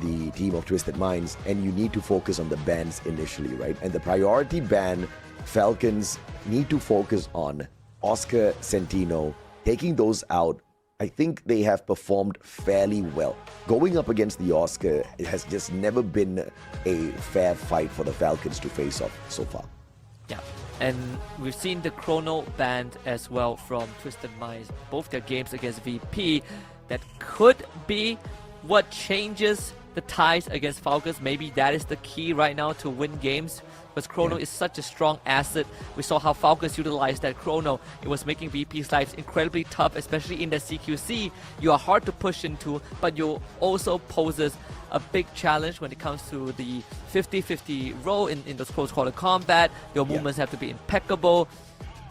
[SPEAKER 14] the team of Twisted Minds, and you need to focus on the bans initially, right? And the priority ban, Falcons need to focus on Oscar, Centino, taking those out. I think they have performed fairly well. Going up against the Oscar, it has just never been a fair fight for the Falcons to face off so far.
[SPEAKER 13] Yeah, and we've seen the Chrono banned as well from Twisted Minds, both their games against VP. That could be what changes the ties against Falcons. Maybe that is the key right now to win games, because Chrono is such a strong asset. We saw how Falcons utilized that Chrono. It was making VP's lives incredibly tough, especially in the CQC. You are hard to push into, but you also poses a big challenge when it comes to the 50-50 role in those close quarter combat. Your movements have to be impeccable.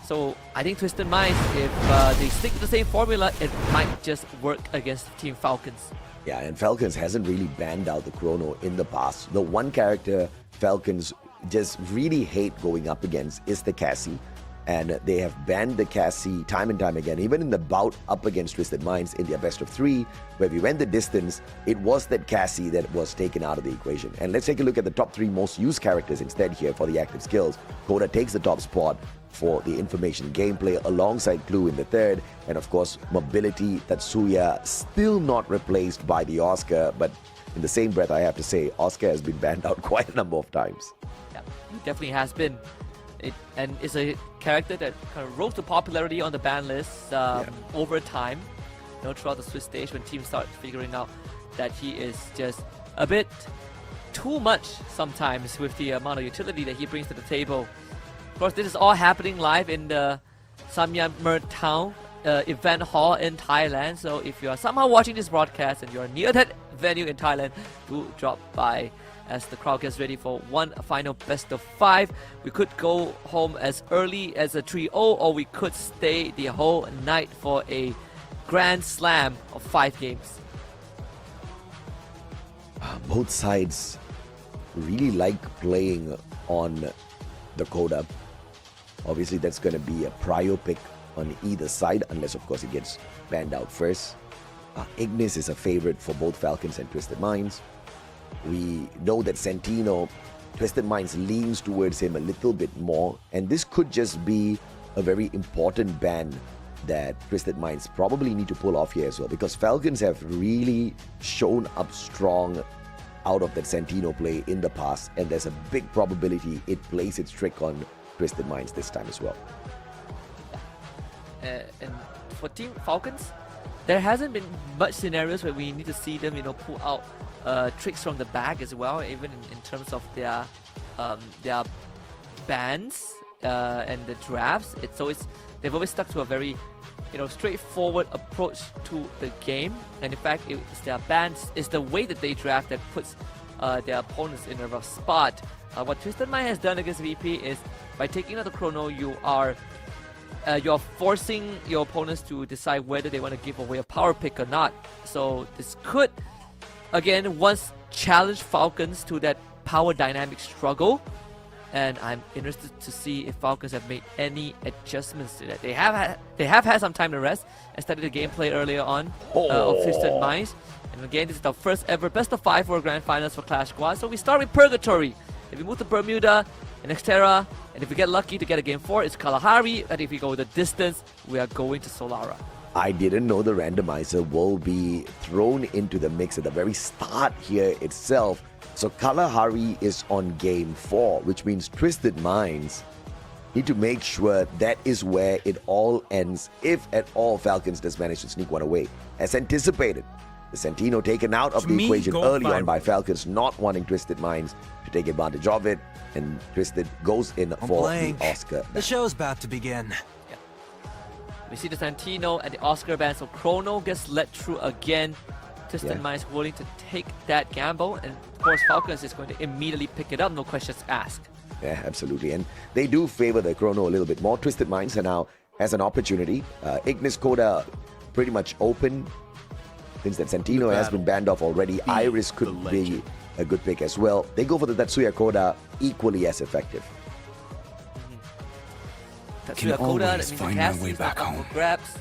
[SPEAKER 13] So I think Twisted Minds, if they stick to the same formula, it might just work against Team Falcons.
[SPEAKER 14] Yeah, and Falcons hasn't really banned out the Chrono in the past. The one character Falcons just really hate going up against is the Cassie. And they have banned the Cassie time and time again. Even in the bout up against Twisted Minds in their best of 3, where we went the distance, it was that Cassie that was taken out of the equation. And let's take a look at the top 3 most used characters instead here for the active skills. Coda takes the top spot for the information gameplay alongside Clue in the 3rd. And of course, mobility, Tatsuya, still not replaced by the Oscar. But in the same breath, I have to say, Oscar has been banned out quite a number of times.
[SPEAKER 13] Yeah, it definitely has been. And it's a character that kind of rose to popularity on the ban list over time. Throughout the Swiss stage, when teams start figuring out that he is just a bit too much sometimes with the amount of utility that he brings to the table. Of course, this is all happening live in the Samyang Mer Town event hall in Thailand. So if you are somehow watching this broadcast and you are near that venue in Thailand, do drop by as the crowd gets ready for one final best of 5. We could go home as early as a 3-0, or we could stay the whole night for a grand slam of 5 games.
[SPEAKER 14] Both sides really like playing on the Coda. Obviously, that's going to be a prio pick on either side, unless, of course, it gets banned out first. Ignis is a favorite for both Falcons and Twisted Minds. We know that Centino, Twisted Minds leans towards him a little bit more, and this could just be a very important ban that Twisted Minds probably need to pull off here as well, because Falcons have really shown up strong out of that Centino play in the past, and there's a big probability it plays its trick on Twisted Minds this time as well.
[SPEAKER 13] And for Team Falcons, there hasn't been much scenarios where we need to see them, pull out tricks from the bag as well, even in terms of their bans and the drafts. They've always stuck to a very straightforward approach to the game, and in fact, it's their bans, it's the way that they draft that puts their opponents in a rough spot. What Twisted Mind has done against VP is, by taking out the Chrono, you're forcing your opponents to decide whether they want to give away a power pick or not. So this could, again, once challenge Falcons to that power dynamic struggle, and I'm interested to see if Falcons have made any adjustments to that. They have had some time to rest and studied the gameplay earlier on of Twisted Minds. And again, this is the first ever best of 5 for Grand Finals for Clash Squad. So we start with Purgatory. If we move to Bermuda and Xterra, and if we get lucky to get a game 4, it's Kalahari. And if we go the distance, we are going to Solara.
[SPEAKER 14] I didn't know the randomizer will be thrown into the mix at the very start here itself. So Kalahari is on game 4, which means Twisted Minds need to make sure that is where it all ends, if at all Falcons does manage to sneak one away. As anticipated, the Santino taken out of the equation early on by Falcons, not wanting Twisted Minds to take advantage of it, and Twisted goes in for the Oscar.
[SPEAKER 23] The show's about to begin.
[SPEAKER 13] We see the Santino and the Oscar ban, so Chrono gets let through again. Twisted Minds willing to take that gamble, and of course Falcons is going to immediately pick it up, no questions asked.
[SPEAKER 14] Yeah, absolutely. And they do favor the Chrono a little bit more. Twisted Minds are now has an opportunity. Ignis Coda pretty much open. Since that Santino has been banned off already, Iris could be a good pick as well. They go for the Tatsuya Coda, equally as effective.
[SPEAKER 13] Tatsuya Coda, that means the cast is not up for grabs.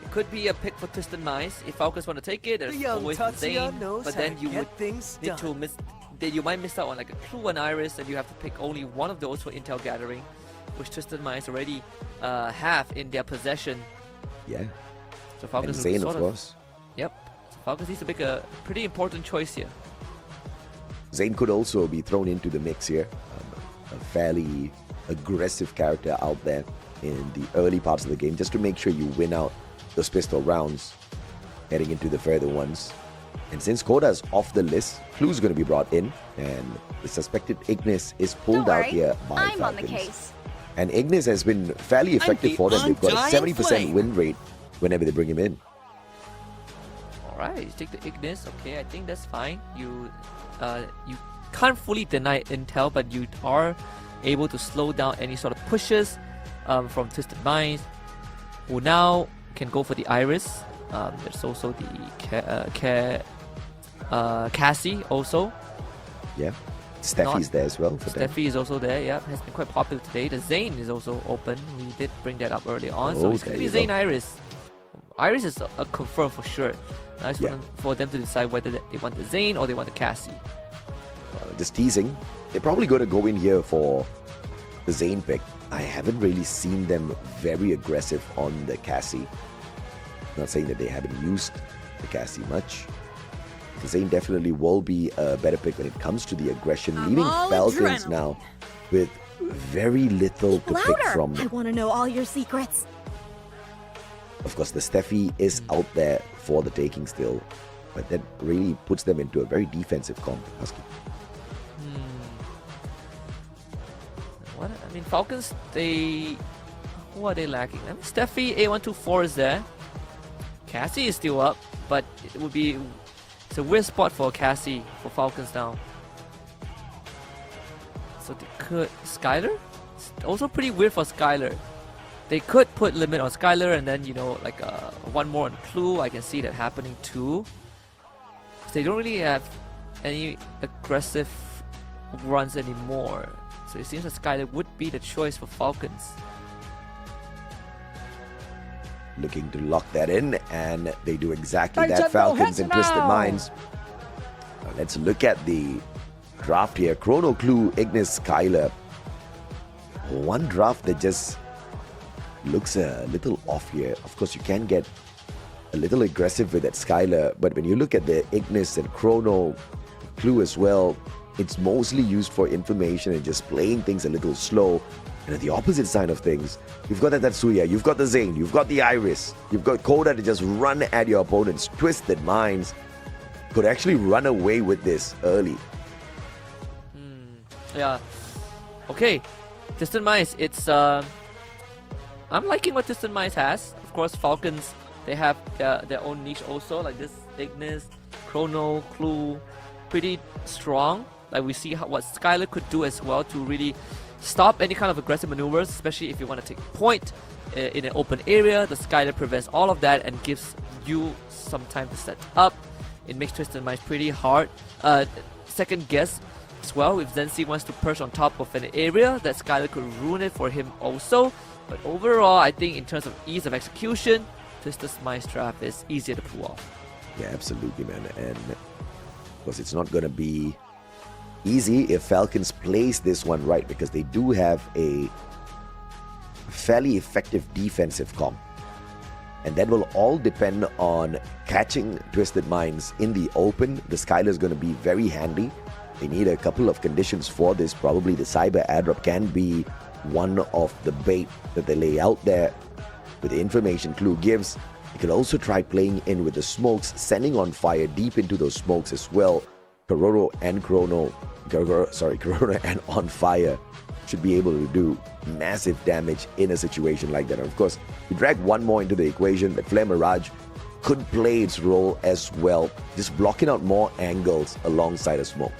[SPEAKER 13] It could be a pick for Twisted Minds. If Falcons want to take it, there's always Zane, but then you would need to miss. You might miss out on like a Clue and Iris, and you have to pick only one of those for Intel Gathering, which Twisted Minds already have in their possession.
[SPEAKER 14] Yeah.
[SPEAKER 13] So Falcons
[SPEAKER 14] and Zane, of course.
[SPEAKER 13] Yep. So Falcons needs to make a pretty important choice here.
[SPEAKER 14] Zane could also be thrown into the mix here. A fairly aggressive character out there in the early parts of the game, just to make sure you win out those pistol rounds heading into the further ones. And since Coda is off the list, Clue's going to be brought in, and the suspected Ignis is pulled out here by Falcons.
[SPEAKER 3] I'm on the case.
[SPEAKER 14] And Ignis has been fairly effective for them. They've got a 70% win rate whenever they bring him in.
[SPEAKER 13] Alright, you take the Ignis. Okay, I think that's fine. You can't fully deny Intel, but you are able to slow down any sort of pushes from Twisted Minds, who now can go for the Iris. There's also the Cassie also.
[SPEAKER 14] Yeah. Steffi's there as well for them.
[SPEAKER 13] Steffi is also there, yeah. Has been quite popular today. The Zane is also open. We did bring that up early on. So it's going to be Zane Iris. Iris is a confirm for sure. Now it's for them to decide whether they want the Zane or they want the Cassie.
[SPEAKER 14] Just teasing. They're probably going to go in here for the Zane pick. I haven't really seen them very aggressive on the Cassie. Not saying that they haven't used the Cassie much. The Zane definitely will be a better pick when it comes to the aggression, leaving Falcons now with very little to pick from.
[SPEAKER 3] I want to know all your secrets.
[SPEAKER 14] Of course, the Steffi is out there for the taking still, but that really puts them into a very defensive comp, Husky.
[SPEAKER 13] What? I mean, Falcons, who are they lacking? I mean, Steffi, A124 is there. Cassie is still up, but it's a weird spot for Cassie for Falcons now. So they could Skylar? It's also pretty weird for Skylar. They could put limit on Skylar and then, like one more on Clue. I can see that happening too. They don't really have any aggressive runs anymore. So it seems that Skylar would be the choice for Falcons.
[SPEAKER 14] Looking to lock that in, and they do exactly that. Falcons and Twisted Minds. Let's look at the draft here. Chrono, Clue, Ignis, Skylar. One draft that just looks a little off here. Of course, you can get a little aggressive with that Skylar, but when you look at the Ignis and Chrono, Clue as well, it's mostly used for information and just playing things a little slow. And at the opposite side of things, you've got that Tatsuya, you've got the Zane, you've got the Iris, you've got Coda to just run at your opponents. Twisted Minds could actually run away with this early.
[SPEAKER 13] Yeah. Okay. Twisted Minds, it's I'm liking what Twisted Minds has. Of course, Falcons, they have their own niche also, like this Ignis, Chrono, Clue, pretty strong. Like we see what Skylar could do as well to really stop any kind of aggressive maneuvers, especially if you want to take point in an open area. The Skylar prevents all of that and gives you some time to set up. It makes Twisted Minds pretty hard. Second guess as well, if Zenzi wants to perch on top of an area, that Skylar could ruin it for him also. But overall, I think in terms of ease of execution, Twisted Minds draft is easier to pull off.
[SPEAKER 14] Yeah, absolutely, man. And of course, it's not going to be easy if Falcons plays this one right, because they do have a fairly effective defensive comp. And that will all depend on catching Twisted Minds in the open. The Skylar is going to be very handy. They need a couple of conditions for this. Probably the cyber airdrop can be one of the bait that they lay out there with the information Clue gives. You could also try playing in with the smokes, sending on fire deep into those smokes as well. Corona and on fire should be able to do massive damage in a situation like that. And of course, you drag one more into the equation, but Flare Mirage could play its role as well, just blocking out more angles alongside a smoke.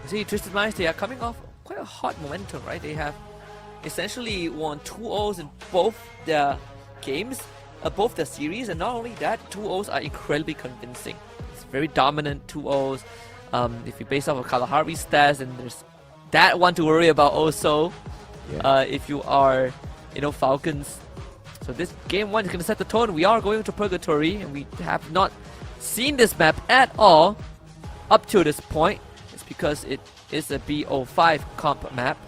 [SPEAKER 13] See, Twisted Minds, they are coming off quite a hot momentum, right? They have essentially won 2-0s in both their games, both their series, and not only that, 2-0s are incredibly convincing. It's very dominant 2-0s. If you base off of Kalahari's stats, and there's that one to worry about also. If you are, Falcons. So this game 1 is going to set the tone. We are going to Purgatory, and we have not seen this map at all up to this point. It's because it is a BO5 comp map.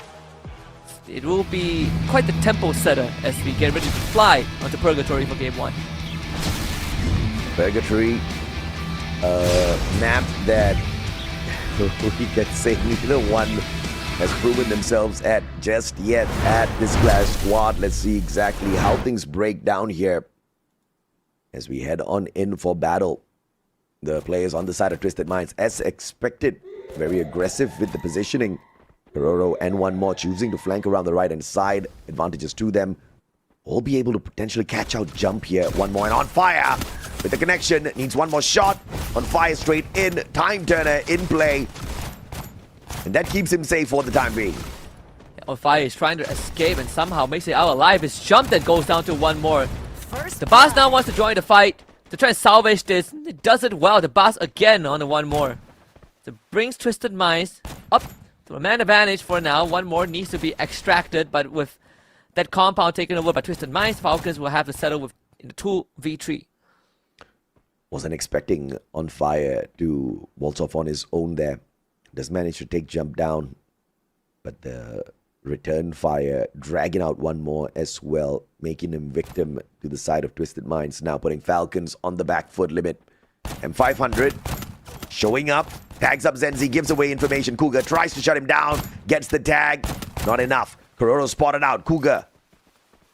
[SPEAKER 13] It will be quite the tempo setter as we get ready to fly onto Purgatory for game 1.
[SPEAKER 14] Purgatory, map that we can say neither one has proven themselves at just yet at this Clash squad. Let's see exactly how things break down here as we head on in for battle. The players on the side of Twisted Minds, as expected, very aggressive with the positioning. Peroro and one more choosing to flank around the right-hand side. Advantages to them. Will be able to potentially catch out jump here. One more and on fire with the connection. Needs one more shot. On fire straight in. Time turner in play. And that keeps him safe for the time being.
[SPEAKER 13] On fire is trying to escape and somehow makes it out alive. His jump that goes down to one more. The boss now wants to join the fight to try and salvage this. It does it well. The boss again on the one more. So brings Twisted Minds up to a man advantage for now. One more needs to be extracted, but with that compound taken over by Twisted Minds, Falcons will have to settle with in the 2v3.
[SPEAKER 14] Wasn't expecting On Fire to waltz off on his own there. Does manage to take jump down, but the return fire dragging out one more as well, making him victim to the side of Twisted Minds. Now putting Falcons on the back foot limit. M500 showing up, tags up Zenzi, gives away information. Cougar tries to shut him down, gets the tag, not enough. Cororo spotted out. Cougar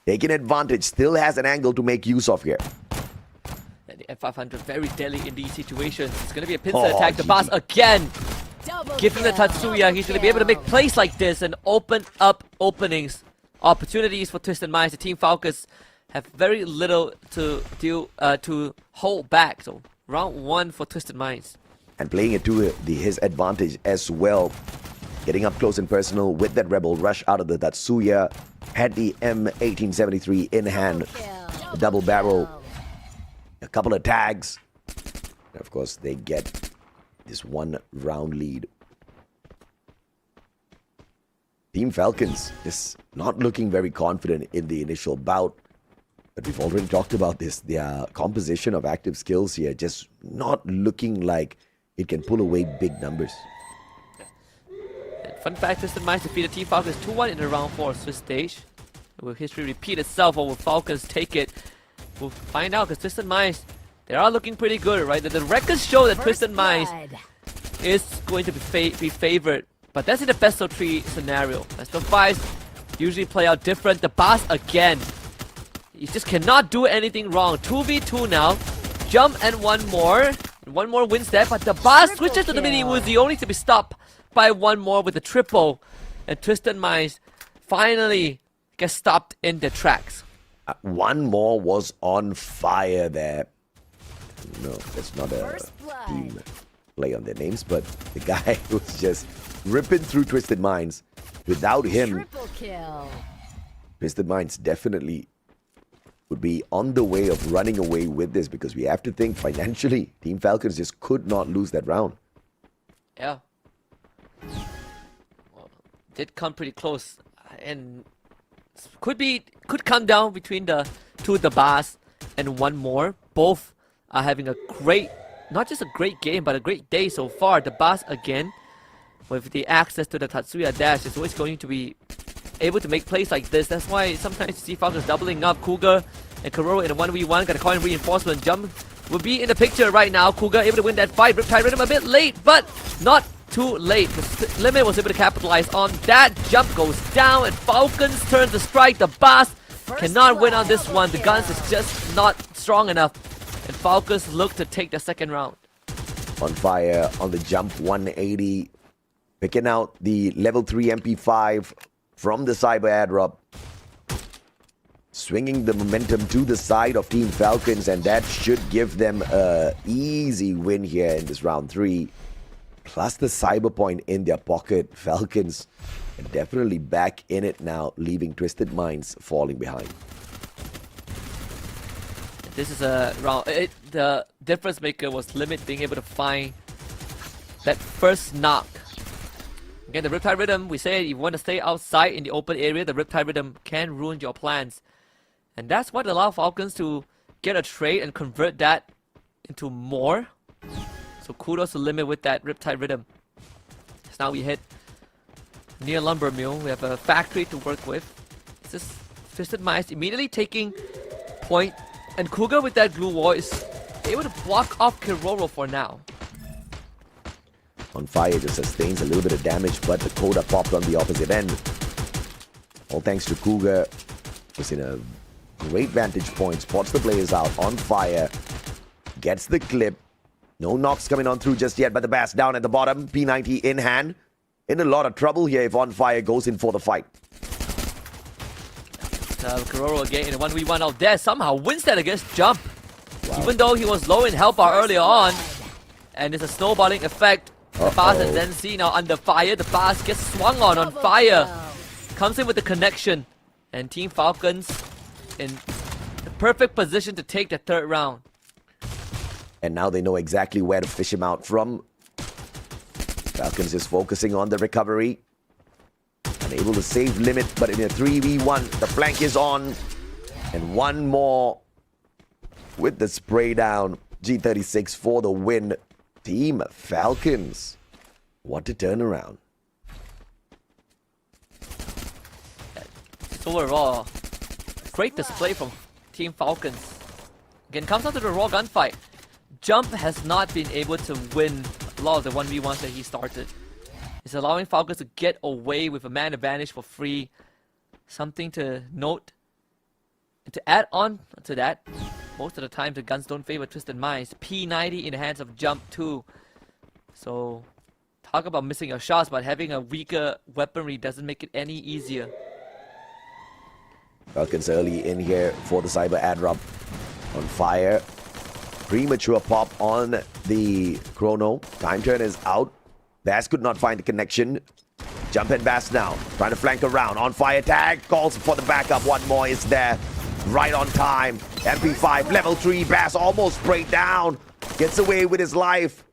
[SPEAKER 14] taking advantage, still has an angle to make use of here.
[SPEAKER 13] And the F500 very deadly in these situations. It's going to be a pincer attack. The boss again. Give him the Tatsuya. He's going to be able to make plays like this and open up openings, opportunities for Twisted Minds. The Team Falcons have very little to do to hold back. So round 1 for Twisted Minds.
[SPEAKER 14] And playing it to his advantage as well. Getting up close and personal with that Rebel rush out of the Tatsuya. Had the M1873 in hand. A double barrel. A couple of tags. And of course, they get this 1 round lead. Team Falcons is not looking very confident in the initial bout. But we've already talked about this. Their composition of active skills here just not looking like it can pull away big numbers.
[SPEAKER 13] And fun fact, Twisted Minds defeated Team Falcons 2-1 in the round 4 Swiss stage. Will history repeat itself, or will Falcons take it? We'll find out, because Twisted Minds, they are looking pretty good, right? The records show that Twisted Minds is going to be favored. But that's in the best of 3 scenario. Best of 5s usually play out different. The boss again. You just cannot do anything wrong. 2v2 now. Jump and one more. One more wins that, but the boss switches to the mini Uzi, only to be stopped by one more with a triple. And Twisted Minds finally gets stopped in the tracks.
[SPEAKER 14] One more was on fire there. No, that's not a team play on their names, but the guy was just ripping through Twisted Minds. Without him, Twisted Minds definitely would be on the way of running away with this, because we have to think financially, Team Falcons just could not lose that round.
[SPEAKER 13] Yeah. Well, did come pretty close, and could come down between the boss and one more. Both are having a great, not just a great game, but a great day so far. The boss again, with the access to the Tatsuya dash, is always going to be able to make plays like this. That's why sometimes you see Falcons doubling up. Cougar and Karoro in a 1v1. Got a coin reinforcement. Jump will be in the picture right now. Cougar able to win that fight. Riptide Rhythm a bit late, but not too late. The Limit was able to capitalize on that. Jump goes down and Falcons turn to strike. The Bass cannot win on this one. The guns is just not strong enough. And Falcons look to take the second round.
[SPEAKER 14] On fire on the jump 180. Picking out the level 3 MP5 from the cyber airdrop. Swinging the momentum to the side of Team Falcons, and that should give them an easy win here in this round 3. Plus the cyber point in their pocket. Falcons are definitely back in it now, leaving Twisted Minds falling behind.
[SPEAKER 13] This is a round. The difference maker was Limit being able to find that first knock. Again, the Riptide Rhythm, we say if you want to stay outside in the open area, the Riptide Rhythm can ruin your plans. And that's what allowed Falcons to get a trade and convert that into more. So kudos to Limit with that Riptide Rhythm. So now we hit near Lumber Mill. We have a factory to work with. This is Twisted Minds immediately taking point. And Cougar with that glue wall is able to block off Kiroro for now.
[SPEAKER 14] On fire just sustains a little bit of damage, but the Coda popped on the opposite end. All thanks to Cougar, who's in a great vantage point, spots the players out. On fire, gets the clip. No knocks coming on through just yet, but the Bass down at the bottom. P90 in hand. In a lot of trouble here if On Fire goes in for the fight.
[SPEAKER 13] Kiroro again in a 1v1 out there, somehow wins that against Jump. Wow. Even though he was low in health bar earlier on. And it's a snowballing effect. The Bass and Zenzi now under fire. The Bass gets swung on fire. Comes in with the connection. And Team Falcons in the perfect position to take the third round.
[SPEAKER 14] And now they know exactly where to fish him out from. Falcons is focusing on the recovery. Unable to save Limit, but in a 3v1, the flank is on. And one more with the spray down. G36 for the win. Team Falcons. What a turnaround.
[SPEAKER 13] Overall, great display from Team Falcons. Again, comes down to the raw gunfight. Jump has not been able to win a lot of the 1v1s that he started. It's allowing Falcons to get away with a man advantage for free. Something to note. And to add on to that, most of the time the guns don't favor Twisted Minds. P90 in the hands of Jump too. So, talk about missing your shots, but having a weaker weaponry doesn't make it any easier.
[SPEAKER 14] Falcons early in here for the cyber airdrop. On fire. Premature pop on the chrono. Time turn is out. Bass could not find the connection. Jump and Bass now. Trying to flank around. On fire tag. Calls for the backup. One more is there. Right on time. MP5 level 3. Bass almost sprayed down. Gets away with his life.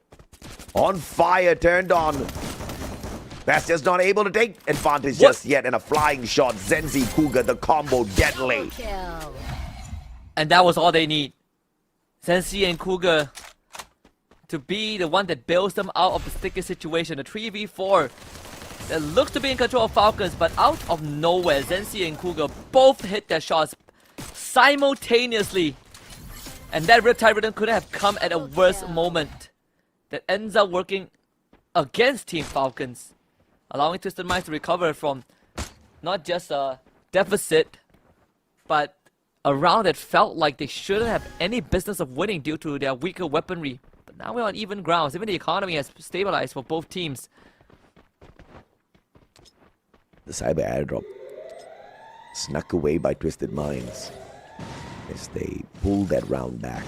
[SPEAKER 14] On fire turned on. Bass just not able to take advantage just yet. And a flying shot. Zenzi Cougar, the combo deadly.
[SPEAKER 13] And that was all they need. Zenzi and Cougar to be the one that bails them out of the sticky situation. A 3v4 that looks to be in control of Falcons, but out of nowhere, Zenzi and Cougar both hit their shots simultaneously. And that Riptide Rhythm could have come at a worse moment. That ends up working against Team Falcons, allowing Twisted Minds to recover from not just a deficit, but a round that felt like they shouldn't have any business of winning due to their weaker weaponry. But now we're on even grounds. Even the economy has stabilized for both teams.
[SPEAKER 14] The cyber airdrop snuck away by Twisted Minds as they pull that round back.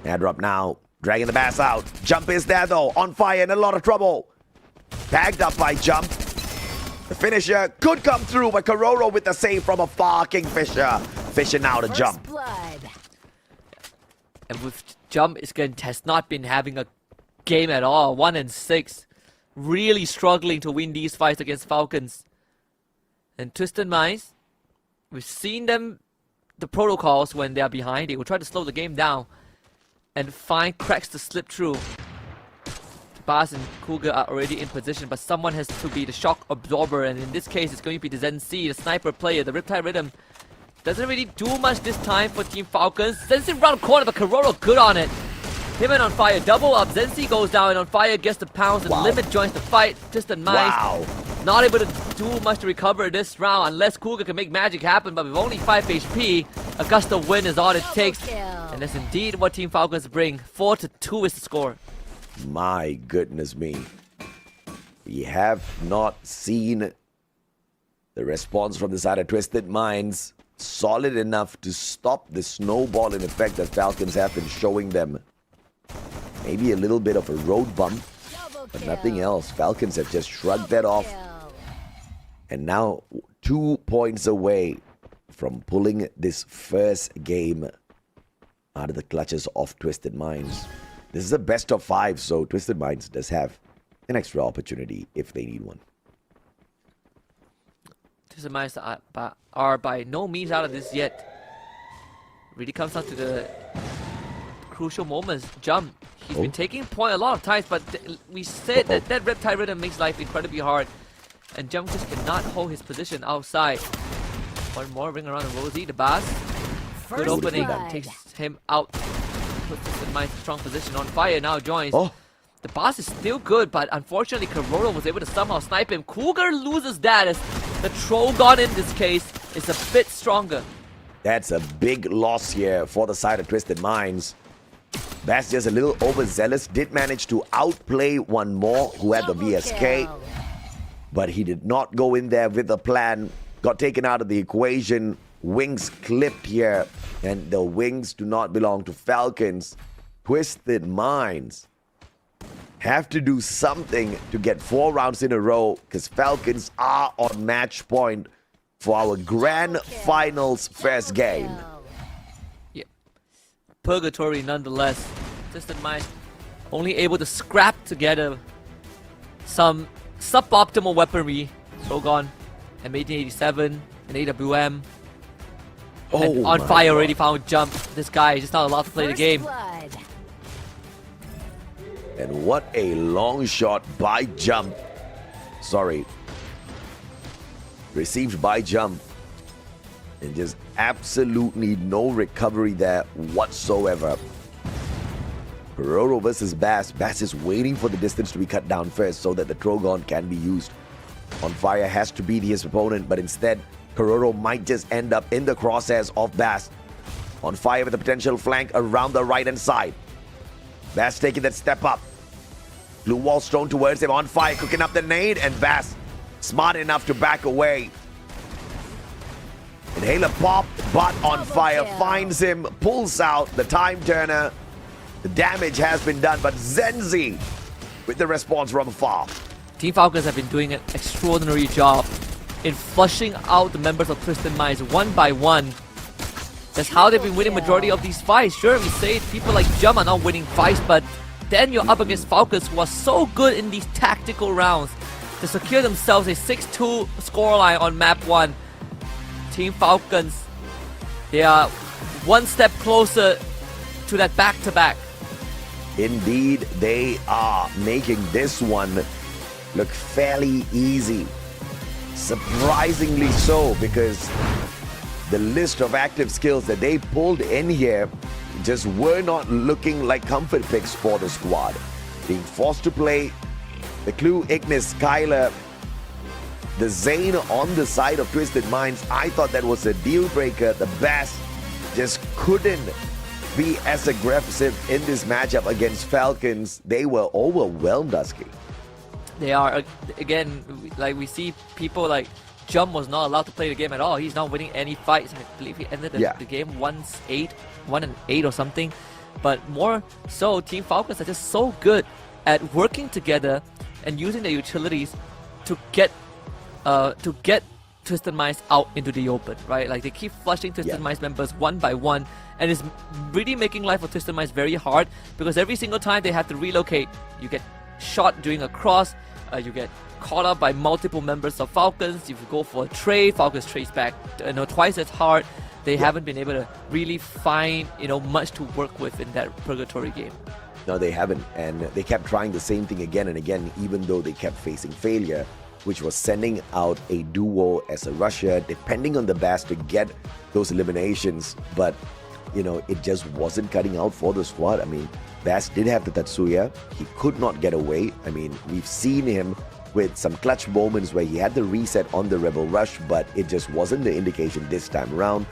[SPEAKER 14] Airdrop now, dragging the Bass out. Jump is there though, on fire and a lot of trouble. Tagged up by Jump. The finisher could come through, but Karoro with the save from afar. Kingfisher fishing out a Jump.
[SPEAKER 13] And with Jump, has not been having a game at all. 1-6. Really struggling to win these fights against Falcons. And Twisted Minds, we've seen them, the protocols when they are behind, they will try to slow the game down and find cracks to slip through. Bas and Cougar are already in position, but someone has to be the shock absorber, and in this case, it's going to be the Zen C, the sniper player. The Riptide Rhythm doesn't really do much this time for Team Falcons. Zen C round corner, but Karoro good on it. Him and On Fire double up. Zen C goes down, and On Fire gets the pounce, and Limit joins the fight. Distant Minds not able to do much to recover this round unless Cougar can make magic happen, but with only 5 HP, a gust of wind is all it takes. And that's indeed what Team Falcons bring. 4-2 is the score.
[SPEAKER 14] My goodness me. We have not seen the response from the side of Twisted Minds solid enough to stop the snowballing effect that Falcons have been showing them. Maybe a little bit of a road bump, but nothing else. Falcons have just shrugged that off. And now 2 points away from pulling this first game out of the clutches of Twisted Minds. This is a best of 5, so Twisted Minds does have an extra opportunity if they need one.
[SPEAKER 13] Twisted Minds are by no means out of this yet. Really comes down to the crucial moments. Jump. He's been taking point a lot of times, but we said that Riptide Rhythm makes life incredibly hard. And Jump just cannot hold his position outside. One more ring around the Rosie. The Bas. Good opening. Takes him out. Puts Twisted Minds in strong position. On Fire now joins. The Bas is still good, but unfortunately Karoro was able to somehow snipe him. Cougar loses that as the Trogon in this case is a bit stronger.
[SPEAKER 14] That's a big loss here for the side of Twisted Minds. Bas just a little overzealous. Did manage to outplay one more who had the VSK. But he did not go in there with a plan. Got taken out of the equation. Wings clipped here. And the wings do not belong to Falcons. Twisted Minds have to do something to get 4 rounds in a row, because Falcons are on match point for our grand finals first game.
[SPEAKER 13] Yep. Purgatory nonetheless. Twisted Minds only able to scrap together some suboptimal weaponry. Trogon, M1887, and AWM. And On Fire already found Jump. This guy is just not allowed to play the game.
[SPEAKER 14] And what a long shot by Jump. Sorry. Received by Jump. And just absolutely no recovery there whatsoever. Karoro versus Bas. Bas is waiting for the distance to be cut down first so that the Trogon can be used. On Fire has to beat his opponent, but instead, Karoro might just end up in the crosshairs of Bas. On Fire with a potential flank around the right-hand side. Bas taking that step up. Blue wall thrown towards him. On Fire cooking up the nade, and Bas smart enough to back away. Inhaler pop, but On Fire finds him, pulls out the time turner. The damage has been done, but Zenzi with the response from afar.
[SPEAKER 13] Team Falcons have been doing an extraordinary job in flushing out the members of Twisted Minds one by one. That's how they've been winning majority of these fights. Sure, we say people like Jum are not winning fights, but then you're up against Falcons who are so good in these tactical rounds to secure themselves a 6-2 scoreline on map 1. Team Falcons, they are one step closer to that back-to-back.
[SPEAKER 14] Indeed, they are making this one look fairly easy. Surprisingly so, because the list of active skills that they pulled in here just were not looking like comfort picks for the squad. Being forced to play the Clue, Ignis, Kyler, the Zane on the side of Twisted Minds. I thought that was a deal breaker. The Bas just couldn't be as aggressive in this matchup against Falcons. They were overwhelmed, Husky.
[SPEAKER 13] They are, again, like we see people like Jum was not allowed to play the game at all. He's not winning any fights. I believe he ended the game 1-8 or something. But more so, Team Falcons are just so good at working together and using their utilities to get Twisted Minds out into the open, right? Like they keep flushing Twisted Minds members one by one, and it's really making life for Twisted Minds very hard, because every single time they have to relocate, you get shot during a cross, you get caught up by multiple members of Falcons. If you go for a trade, Falcons trades back twice as hard. They haven't been able to really find much to work with in that purgatory game.
[SPEAKER 14] No, they haven't. And they kept trying the same thing again and again, even though they kept facing failure, which was sending out a duo as a rusher, depending on the Bass to get those eliminations. But, you know, it just wasn't cutting out for the squad. I mean, Bass did have the Tatsuya. He could not get away. I mean, we've seen him with some clutch moments where he had the reset on the Rebel Rush, but it just wasn't the indication this time around.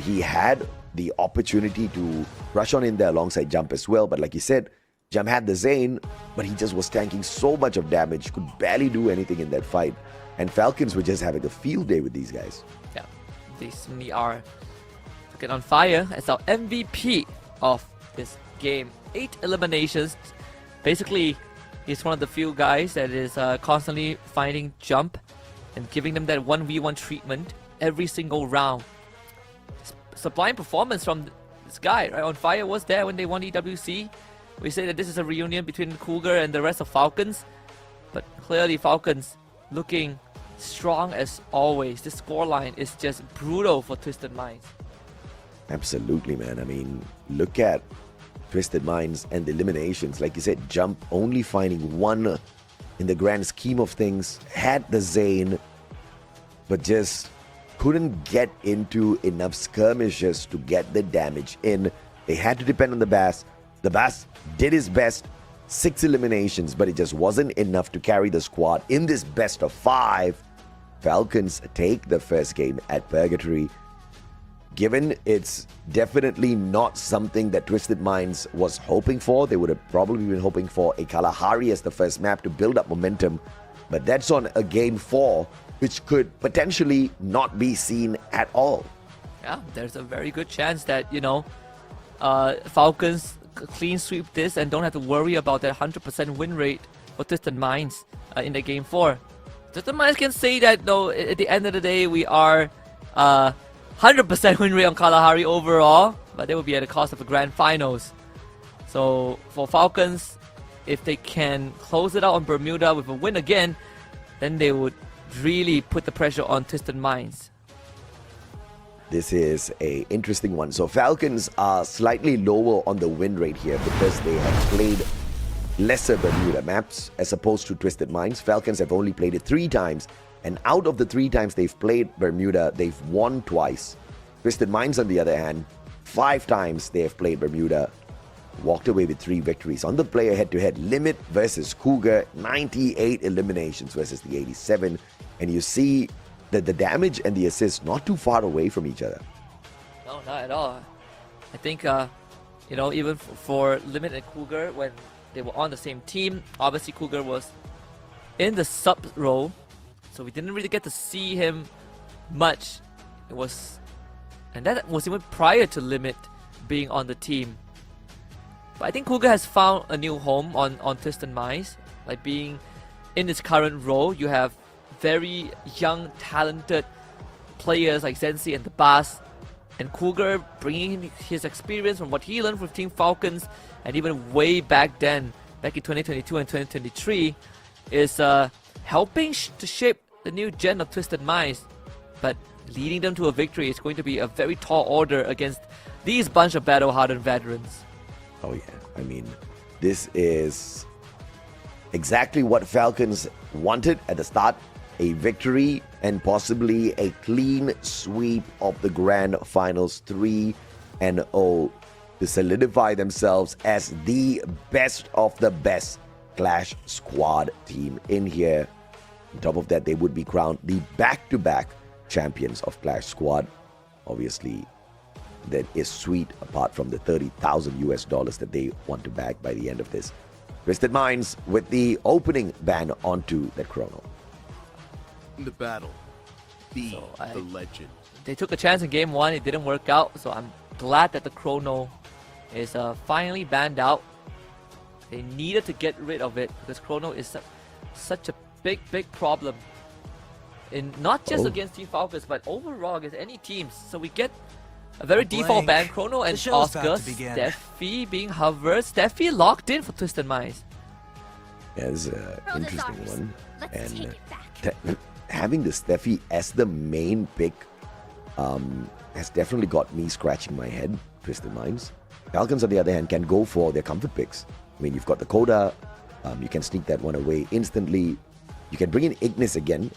[SPEAKER 14] He had the opportunity to rush on in there alongside Jump as well, but like you said, Jump had the Zane, but he just was tanking so much of damage, could barely do anything in that fight. And Falcons were just having a field day with these guys.
[SPEAKER 13] Yeah, they certainly are looking on fire as our MVP of this game. 8 eliminations. Basically, he's one of the few guys that is constantly finding Jump and giving them that 1v1 treatment every single round. Sublime performance from this guy, right? On Fire was there when they won EWC. We say that this is a reunion between Cougar and the rest of Falcons, but clearly Falcons looking strong as always. This scoreline is just brutal for Twisted Minds.
[SPEAKER 14] Absolutely, man. I mean, look at Twisted Minds and the eliminations. Like you said, Jump only finding 1 in the grand scheme of things, had the Zane, but just couldn't get into enough skirmishes to get the damage in. They had to depend on the Bass. The Bass did his best, 6 eliminations, but it just wasn't enough to carry the squad in this best of 5. Falcons take the first game at Purgatory. Given it's definitely not something that Twisted Minds was hoping for, they would have probably been hoping for a Kalahari as the first map to build up momentum. But that's on a game 4, which could potentially not be seen at all.
[SPEAKER 13] Yeah, there's a very good chance that, you know, Falcons clean sweep this and don't have to worry about that 100% win rate for Twisted Minds in the game 4. Twisted Minds can say that, no, at the end of the day, we are 100% win rate on Kalahari overall, but they will be at the cost of the grand finals. So for Falcons, if they can close it out on Bermuda with a win again, then they would really put the pressure on Twisted Minds.
[SPEAKER 14] This is a interesting one. So Falcons are slightly lower on the win rate here because they have played lesser Bermuda maps as opposed to Twisted Minds. Falcons have only played it 3 times, and out of the 3 times they've played Bermuda, they've won twice. Twisted Minds, on the other hand, 5 times they have played Bermuda, walked away with 3 victories. On the player head-to-head, Limit versus Cougar, 98 eliminations versus the 87. And you see that the damage and the assists not too far away from each other.
[SPEAKER 13] No, not at all. I think, you know, even for Limit and Cougar, when they were on the same team, obviously Cougar was in the sub role, so we didn't really get to see him much. And that was even prior to Limit being on the team. But I think Cougar has found a new home on Twisted Minds. Like being in his current role, you have very young, talented players like Zensi and the Bass, and Cougar bringing his experience from what he learned from Team Falcons, and even way back then, back in 2022 and 2023, is helping to shape the new gen of Twisted Minds. But leading them to a victory is going to be a very tall order against these bunch of battle-hardened veterans.
[SPEAKER 14] Oh yeah, I mean, this is exactly what Falcons wanted at the start. A victory and possibly a clean sweep of the grand finals 3-0 to solidify themselves as the best of the best Clash squad team in here. On top of that, they would be crowned the back-to-back champions of Clash squad. Obviously, that is sweet apart from the $30,000 that they want to bag by the end of this. Twisted Minds with the opening ban onto that chrono.
[SPEAKER 2] In the battle, be the legend.
[SPEAKER 13] They took a chance in game 1, it didn't work out, so I'm glad that the chrono is finally banned out. They needed to get rid of it because chrono is such a big problem. In not just against Team Falcons, but overall against any teams. So we get a very default ban. Chrono and Oscar, Steffi being hovered. Steffi locked in for Twisted Minds.
[SPEAKER 14] Yeah, this is an interesting one. And having the Steffi as the main pick has definitely got me scratching my head. Twisted Minds. Falcons, on the other hand, can go for their comfort picks. I mean, you've got the Coda. You can sneak that one away instantly. You can bring in Ignis again.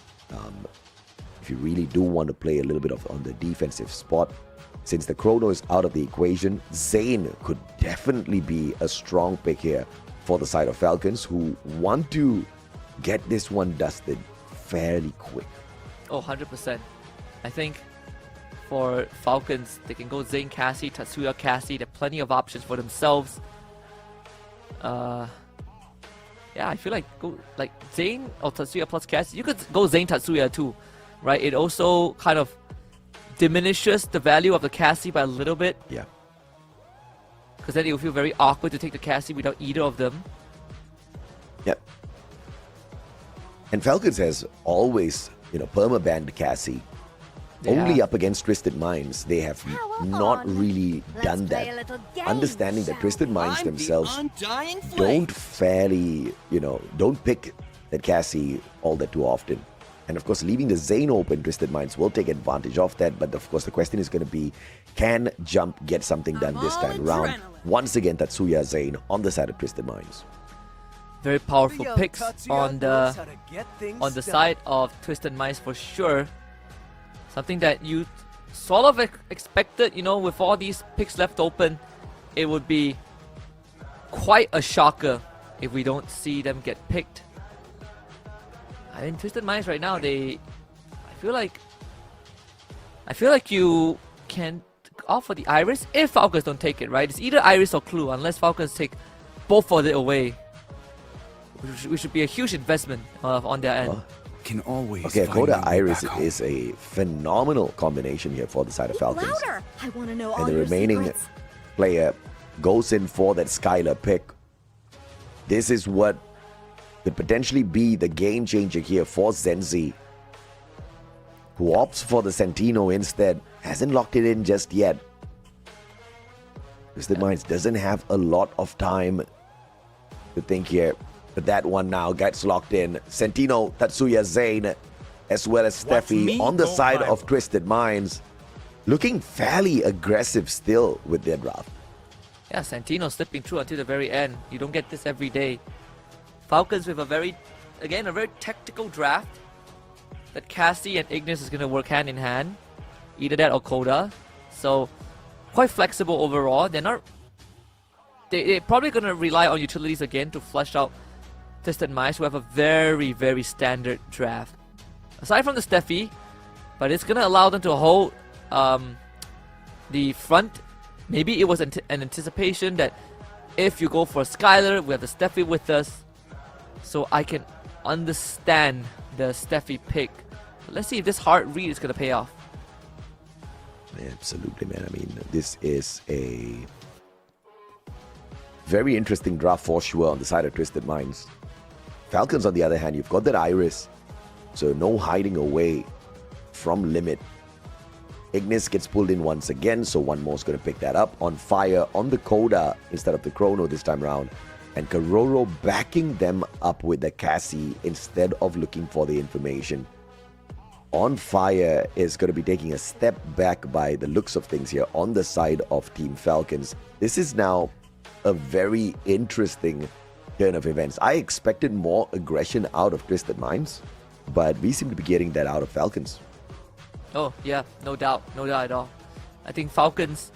[SPEAKER 14] If you really do want to play a little bit on the defensive spot. Since the Chrono is out of the equation, Zane could definitely be a strong pick here for the side of Falcons, who want to get this one dusted fairly quick.
[SPEAKER 13] Oh, 100%. I think for Falcons, they can go Zane Cassie, Tatsuya Cassie. There are plenty of options for themselves. Yeah, I feel like go like Zane or Tatsuya plus Cassie. You could go Zane Tatsuya too, right? It also kind of diminishes the value of the Cassie by a little bit.
[SPEAKER 14] Yeah.
[SPEAKER 13] Because then it will feel very awkward to take the Cassie without either of them.
[SPEAKER 14] Yep. And Falcons has always, perma-banned Cassie. Only up against Twisted Minds, they have not really done that. Understanding that Twisted Minds themselves don't fairly, don't pick that Cassie all that too often. And of course, leaving the Zane open, Twisted Minds will take advantage of that. But of course, the question is going to be, can Jump get something done this time around? Once again, Tatsuya Zane on the side of Twisted Minds.
[SPEAKER 13] Very powerful picks on the side of Twisted Minds for sure. Something that you sort of expected, with all these picks left open, it would be quite a shocker if we don't see them get picked. I mean, Twisted Minds right now, I feel like you can opt for the Iris if Falcons don't take it, right? It's either Iris or Clue, unless Falcons take both of it away, which should be a huge investment on their end.
[SPEAKER 2] Can always
[SPEAKER 14] okay, Coda Iris is a phenomenal combination here for the side of Falcons.
[SPEAKER 3] Louder! I want to know all
[SPEAKER 14] And the
[SPEAKER 3] your
[SPEAKER 14] remaining
[SPEAKER 3] secrets.
[SPEAKER 14] player goes in for that Skylar pick. This is what could potentially be the game changer here for Zenzi, who opts for the Sentino instead. Hasn't locked it in just yet. Twisted Minds doesn't have a lot of time to think here. But that one now gets locked in. Sentino, Tatsuya Zane, as well as Steffi on the side of Twisted Minds. Looking fairly aggressive still with their draft.
[SPEAKER 13] Yeah, Santino slipping through until the very end. You don't get this every day. Falcons with a very tactical draft. That Cassie and Ignis is going to work hand in hand. Either that or Coda. So, quite flexible overall. They're probably going to rely on utilities again to flush out Twisted Minds, who have a very, very standard draft. Aside from the Steffi, but it's going to allow them to hold the front. Maybe it was an anticipation that if you go for Skylar, we have the Steffi with us. So I can understand the Steffi pick. But let's see if this hard read is going to pay off.
[SPEAKER 14] Absolutely, man. I mean, this is a very interesting draft for sure on the side of Twisted Minds. Falcons, on the other hand, you've got that Iris. So no hiding away from Limit. Ignis gets pulled in once again, so one more is going to pick that up. On Fire, on the Coda instead of the Chrono this time around. And Karoro backing them up with the Cassie instead of looking for the information. On Fire is going to be taking a step back by the looks of things here on the side of Team Falcons. This is now a very interesting turn of events. I expected more aggression out of Twisted Minds, but we seem to be getting that out of Falcons.
[SPEAKER 13] Oh, yeah, no doubt at all. I think Falcons,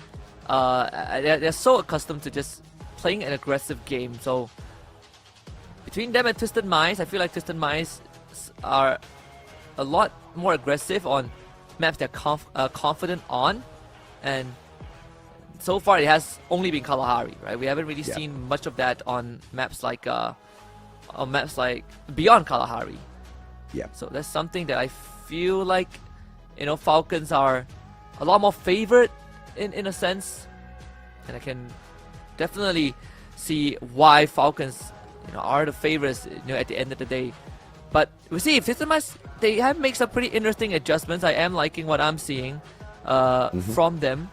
[SPEAKER 13] they're so accustomed to just playing an aggressive game. So between them and Twisted Minds, I feel like Twisted Minds are a lot more aggressive on maps they're confident on, and so far it has only been Kalahari, right? We haven't really seen much of that on maps like beyond Kalahari.
[SPEAKER 14] Yeah.
[SPEAKER 13] So that's something that I feel like, Falcons are a lot more favored in a sense, and I can definitely see why Falcons, are the favorites, at the end of the day. But we'll see if Twisted Minds, they have made some pretty interesting adjustments. I am liking what I'm seeing from them.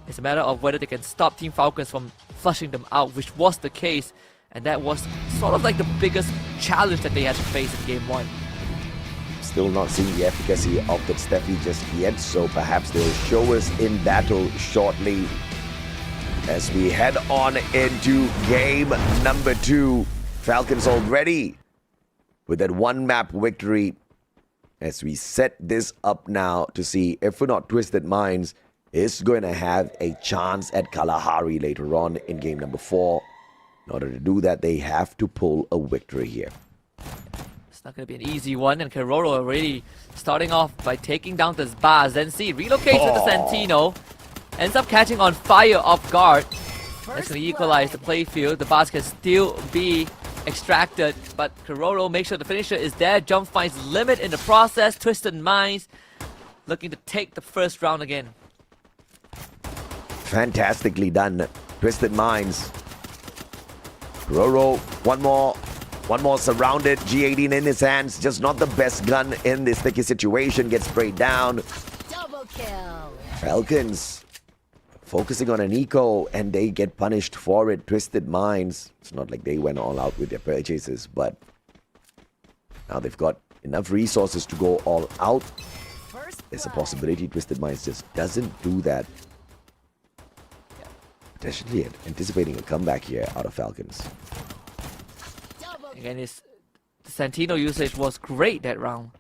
[SPEAKER 13] It's a matter of whether they can stop Team Falcons from flushing them out, which was the case, and that was sort of like the biggest challenge that they had to face in Game 1.
[SPEAKER 14] Still not seeing the efficacy of that Steffi just yet, so perhaps they'll show us in battle shortly. as we head on into game number 2. Falcons already with that one map victory, as we set this up now to see if or not Twisted Minds is going to have a chance at Kalahari later on in game number 4. In order to do that, they have to pull a victory here.
[SPEAKER 13] It's not going to be an easy one, and Keroro already starting off by taking down this Baz. Then see, relocates with the Santino, ends up catching on fire off guard. That's going to equalize the playfield. The Baz can still be extracted, but Keroro makes sure the finisher is there. Jump finds limit in the process. Twisted Minds looking to take the first round again.
[SPEAKER 14] Fantastically done, Twisted Minds. Keroro, one more surrounded, G18 in his hands, just not the best gun in this sticky situation, gets sprayed down.
[SPEAKER 12] Double kill.
[SPEAKER 14] Falcons focusing on an eco, and they get punished for it. Twisted Minds, it's not like they went all out with their purchases, but now they've got enough resources to go all out. There's a possibility Twisted Minds just doesn't do that. Potentially anticipating a comeback here out of Falcons.
[SPEAKER 13] Again, the Santino usage was great that round.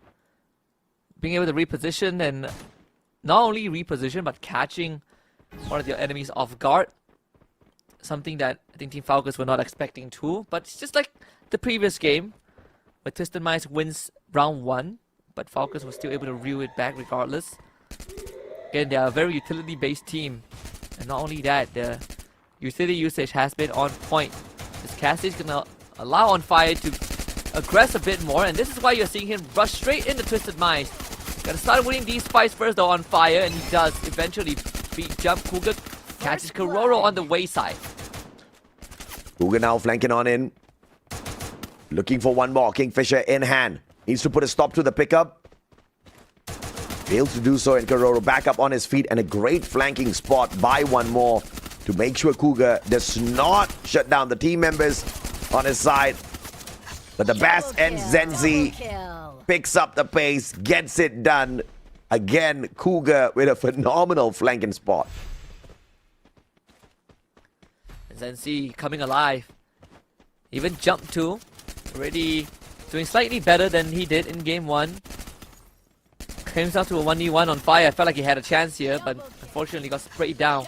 [SPEAKER 13] Being able to reposition, and not only reposition, but catching one of your enemies off guard. Something that I think Team Falcons were not expecting too. But it's just like the previous game, where Twisted Minds wins round 1, but Falcons was still able to reel it back regardless. Again, they are a very utility-based team. And not only that, the utility usage has been on point. This Cassie is going to allow On Fire to aggress a bit more, and this is why you're seeing him rush straight into Twisted Minds. Gotta start winning these fights first though On Fire, and he does eventually beat Jump. Cougar catches Keroro on the wayside.
[SPEAKER 14] Cougar now flanking on in. Looking for one more. Kingfisher in hand. Needs to put a stop to the pickup. Fails to do so, and Keroro back up on his feet, and a great flanking spot by one more to make sure Cougar does not shut down the team members on his side. But the Bass and Zenzi picks up the pace, gets it done. Again, Cougar with a phenomenal flanking spot.
[SPEAKER 13] Zenzi coming alive. Even Jump 2 already doing slightly better than he did in game 1. Came down to a 1v1 On Fire. I felt like he had a chance here, but unfortunately got sprayed down.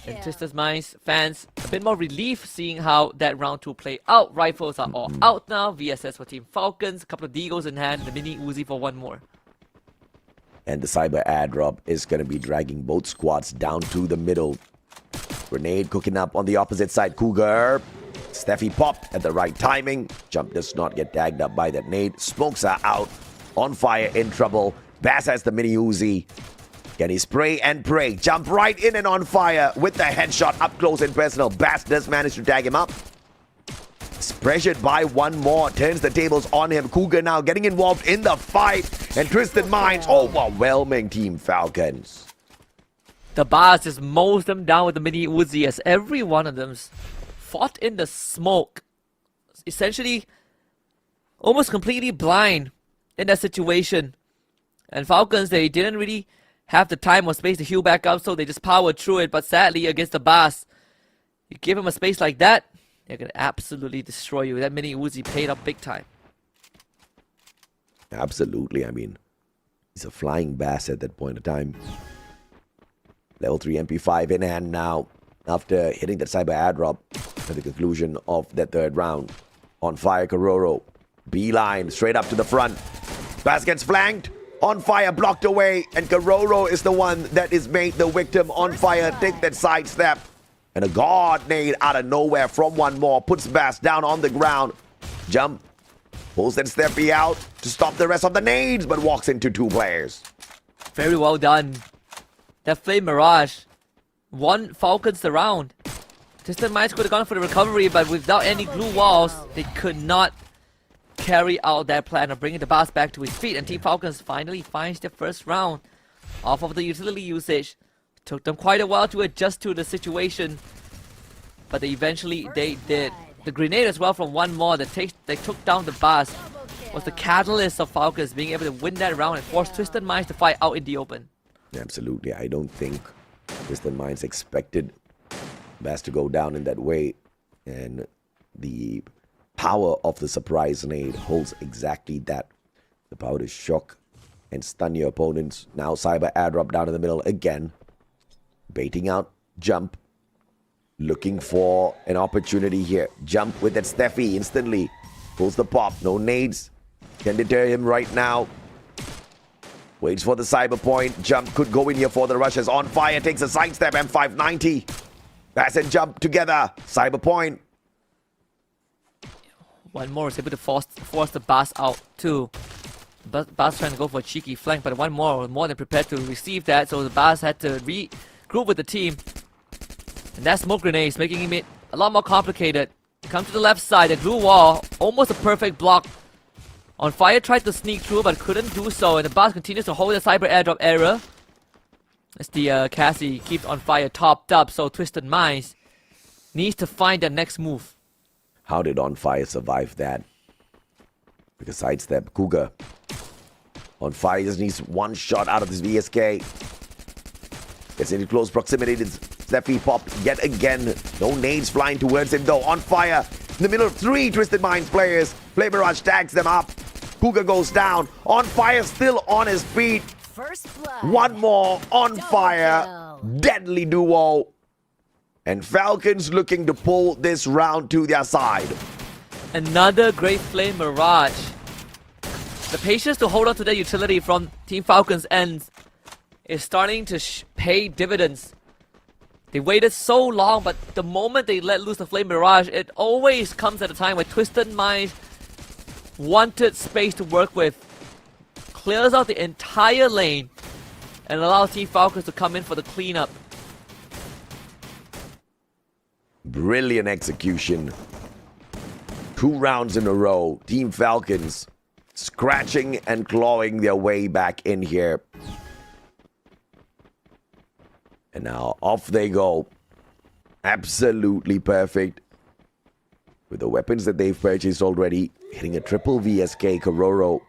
[SPEAKER 13] And Twisted Minds fans a bit more relief seeing how that round 2 played out. Rifles are all out now. VSS for Team Falcons. A couple of Deagles in hand. The mini Uzi for one more.
[SPEAKER 14] And the cyber airdrop is going to be dragging both squads down to the middle. Grenade cooking up on the opposite side. Cougar. Steffi popped at the right timing. Jump does not get tagged up by that nade. Smokes are out. On Fire in trouble. Bass has the mini Uzi. Can he spray and pray? Jump right in and On Fire with the headshot up close and personal. Bass does manage to tag him up. It's pressured by one more. Turns the tables on him. Cougar now getting involved in the fight. And Twisted Minds overwhelming Team Falcons.
[SPEAKER 13] The Bars just mows them down with the mini Uzi as every one of them fought in the smoke. Essentially, almost completely blind in that situation. And Falcons, they didn't really have the time or space to heal back up, so they just powered through it. But sadly, against the Bass, you give him a space like that, they're going to absolutely destroy you. That mini Uzi paid up big time.
[SPEAKER 14] Absolutely. I mean, he's a flying Bass at that point of time. Level 3 MP5 in hand now after hitting that cyber airdrop at the conclusion of that third round. On Fire, Keroro. Beeline straight up to the front. Bass gets flanked. On Fire blocked away, and Keroro is the one that is made the victim. On Fire take that sidestep, and a guard nade out of nowhere from one more puts Bass down on the ground. Jump pulls that Steffi out to stop the rest of the nades, but walks into 2 players.
[SPEAKER 13] Very well done. That Flame Mirage won Falcons the round. Twisted Minds could have gone for the recovery, but without any glue walls, they could not carry out their plan of bringing the Bass back to his feet, and Team Falcons finally finds their first round off of the utility usage. Took them quite a while to adjust to the situation, but they eventually did. The grenade as well from one more that they took down the Bass was the catalyst of Falcons being able to win that round and force Twisted Minds to fight out in the open.
[SPEAKER 14] Absolutely. I don't think Twisted Minds expected Best to go down in that way. And the power of the surprise nade holds exactly that. The power to shock and stun your opponents. Now Cyber airdrop down in the middle again. Baiting out Jump. Looking for an opportunity here. Jump with that Steffi instantly. Pulls the pop. No nades. Can deter him right now. Waits for the Cyber point. Jump could go in here for the rushes. On fire. Takes a sidestep. M590. Bass and Jump together. Cyber point.
[SPEAKER 13] One more is able to force the Bass out too. Bass trying to go for a cheeky flank, but one more was more than prepared to receive that, so the Bass had to regroup with the team. And that smoke grenades making it a lot more complicated. Come to the left side, the glue wall, almost a perfect block. On Fire tried to sneak through but couldn't do so, and the Bass continues to hold the Cyber airdrop area. As the Cassie keeps On Fire topped up, so Twisted Minds needs to find the next move.
[SPEAKER 14] How did On Fire survive that? With a sidestep, Cougar. On Fire just needs one shot out of this VSK. Gets into close proximity. Steffi pop yet again. No nades flying towards him though. On Fire in the middle of 3 Twisted Minds players. Flame Mirage tags them up. Cougar goes down. On Fire still on his feet.
[SPEAKER 3] First blood.
[SPEAKER 14] One more. On Fire. Deadly duo. And Falcons looking to pull this round to their side.
[SPEAKER 13] Another great Flame Mirage. The patience to hold on to their utility from Team Falcons' ends is starting to pay dividends. They waited so long, but the moment they let loose the Flame Mirage, it always comes at a time where Twisted Minds wanted space to work with. Clears out the entire lane and allows Team Falcons to come in for the cleanup.
[SPEAKER 14] Brilliant execution. 2 rounds in a row. Team Falcons scratching and clawing their way back in here. And now off they go. Absolutely perfect. With the weapons that they've purchased already. Hitting a triple VSK Kororo.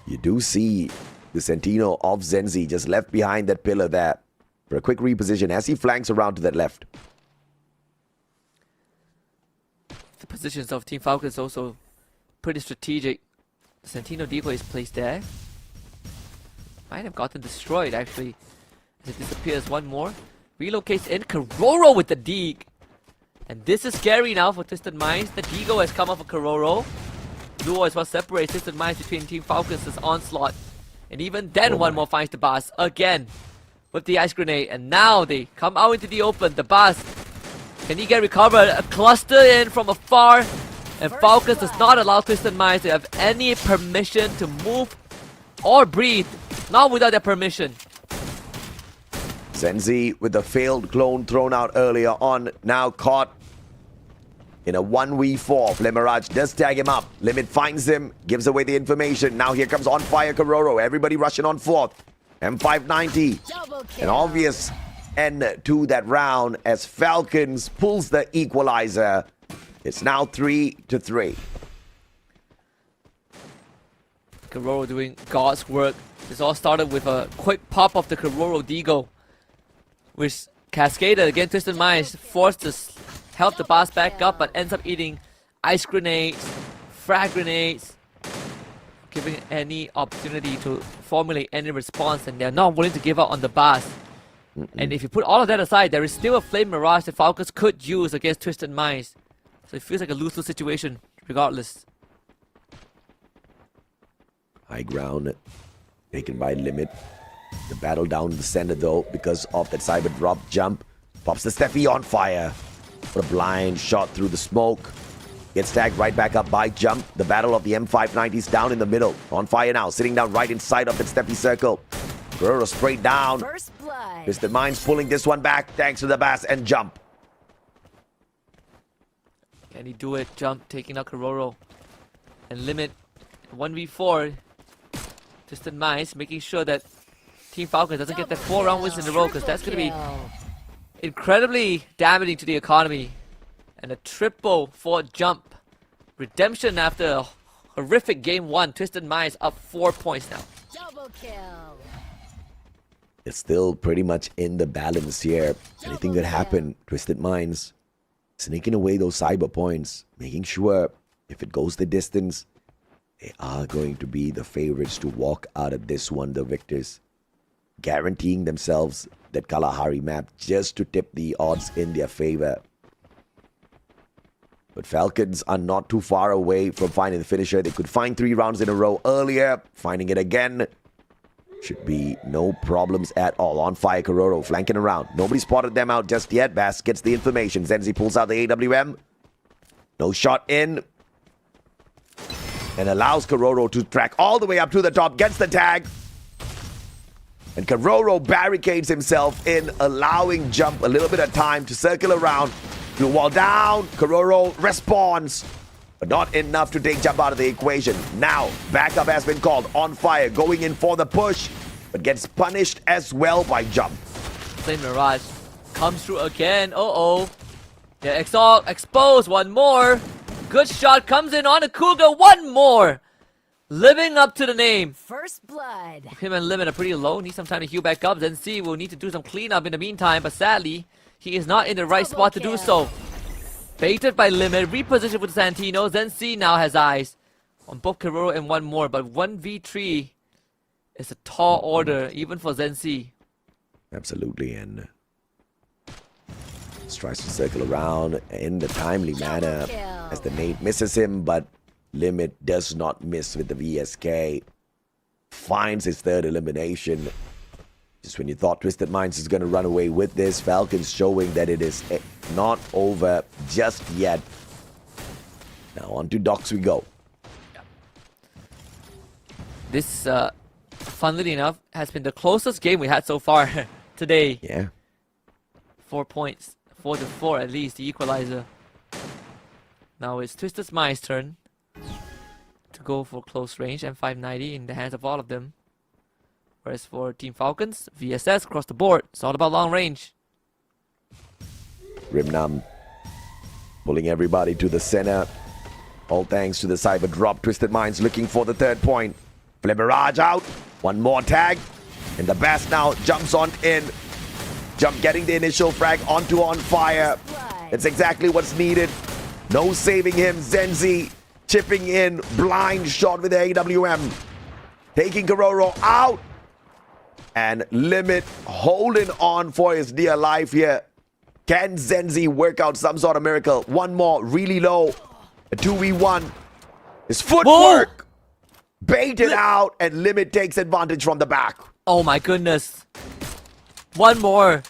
[SPEAKER 14] You do see the Sentinel of Zenzi just left behind that pillar there. For a quick reposition as he flanks around to that left.
[SPEAKER 13] The positions of Team Falcons also pretty strategic. The Sentinel decoy is placed there. Might have gotten destroyed actually. As it disappears one more. Relocates in. Kororo with the Deke. And this is scary now for Twisted Minds. The Deagle has come off of Kororo. Duo is what separates Twisted Minds between Team Falcons' onslaught. And even then one more finds the Bass again. With the ice grenade. And now they come out into the open. The Bass. Can he get recovered? A cluster in from afar. And Falcons does not allow Twisted Minds to have any permission to move or breathe. Not without their permission.
[SPEAKER 14] Zenzi with the failed clone thrown out earlier on. Now caught in a 1v4. Flame Mirage does tag him up. Limit finds him. Gives away the information. Now here comes On Fire Kororo. Everybody rushing on 4th. M590. An obvious end to that round as Falcons pulls the equalizer. It's now 3-3.
[SPEAKER 13] Kororo doing God's work. This all started with a quick pop of the Kororo Deagle, which cascaded again. Twisted Minds forced to help the Bass back up, but ends up eating ice grenades, frag grenades, giving any opportunity to formulate any response, and they're not willing to give up on the Bass. And if you put all of that aside, there is still a Flame Mirage that Falcons could use against Twisted Minds. So it feels like a lose-lose situation regardless.
[SPEAKER 14] High ground taken by Limit. The battle down the center though because of that cyber drop jump. Pops the Steffi On Fire. What a blind shot through the smoke. Gets tagged right back up by Jump. The battle of the M590s down in the middle. On Fire now, sitting down right inside of that Steffi circle. Guerrero straight down.
[SPEAKER 3] First blood.
[SPEAKER 14] Twisted Minds pulling this one back thanks to the Bass and Jump.
[SPEAKER 13] Can he do it? Jump, taking out Kororo. And Limit 1v4. Twisted Minds making sure that Team Falcons doesn't get that 4 round wins in a row, because that's going to be incredibly damaging to the economy. And a triple for Jump. Redemption after a horrific game 1. Twisted Minds up 4 points now.
[SPEAKER 3] Double kill.
[SPEAKER 14] It's still pretty much in the balance here. Anything could happen. Twisted Minds sneaking away those cyber points, making sure if it goes the distance, they are going to be the favorites to walk out of this one, the victors, guaranteeing themselves that Kalahari map just to tip the odds in their favor. But Falcons are not too far away from finding the finisher. They could find 3 rounds in a row earlier. Finding it again should be no problems at all. On fire, Kororo flanking around. Nobody spotted them out just yet. Bass gets the information. Zenzi pulls out the AWM. No shot in. And allows Kororo to track all the way up to the top. Gets the tag. And Kororo barricades himself in, allowing Jump a little bit of time to circle around. Blue wall down. Kororo responds. But not enough to take Jump out of the equation. Now, backup has been called. On fire, going in for the push. But gets punished as well by Jump.
[SPEAKER 13] Flame Mirage comes through again. Uh-oh. Yeah, Exalt exposed. One more. Good shot comes in on a Cougar. One more. Living up to the name.
[SPEAKER 3] First blood.
[SPEAKER 13] Him and Limit are pretty low. Need some time to heal back up. Then C will need to do some cleanup in the meantime. But sadly, he is not in the right spot to do so. Baited by Limit. Repositioned with Santino. Then C now has eyes on both Kororo and one more. But 1v3 is a tall order, even for Zenzi.
[SPEAKER 14] Absolutely, and tries to circle around in the timely manner as the nade misses him, but Limit does not miss with the VSK. Finds his 3rd elimination. Just when you thought Twisted Minds is going to run away with this, Falcons showing that it is not over just yet. Now on to Docs we go.
[SPEAKER 13] This, funnily enough, has been the closest game we had so far today.
[SPEAKER 14] Yeah.
[SPEAKER 13] 4 points. 4-4 at least, the equalizer. Now it's Twisted Minds' turn to go for close range and 590 in the hands of all of them. Whereas for Team Falcons, VSS across the board. It's all about long range.
[SPEAKER 14] Rimnam pulling everybody to the center. All thanks to the cyber drop. Twisted Minds looking for the 3rd point. Flame Mirage out. One more tag. And the Bass now jumps on in. Jump getting the initial frag onto On Fire. It's exactly what's needed. No saving him. Zenzi chipping in. Blind shot with the AWM. Taking Kororo out. And Limit holding on for his dear life here. Can Zenzi work out some sort of miracle? One more, really low. A 2v1. His footwork. Baited out, and Limit takes advantage from the back.
[SPEAKER 13] Oh my goodness. One more.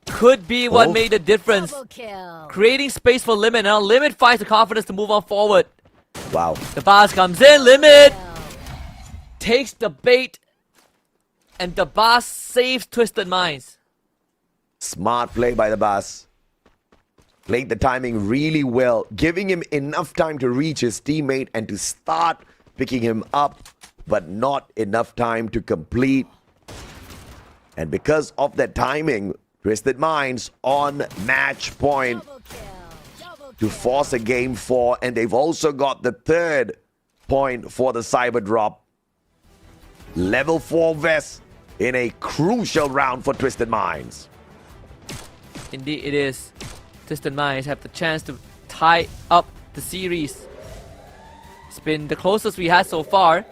[SPEAKER 13] Could be what made the difference. Creating space for Limit. Now Limit finds the confidence to move on forward.
[SPEAKER 14] Wow.
[SPEAKER 13] The boss comes in. Limit takes the bait. And the boss saves Twisted Minds.
[SPEAKER 14] Smart play by the boss. Played the timing really well, giving him enough time to reach his teammate and to start picking him up, but not enough time to complete. And because of that timing, Twisted Minds on match point to force a game 4, and they've also got the 3rd point for the cyber drop. Level 4 vest in a crucial round for Twisted Minds.
[SPEAKER 13] Indeed it is. Twisted Minds have the chance to tie up the series. It's been the closest we had so far.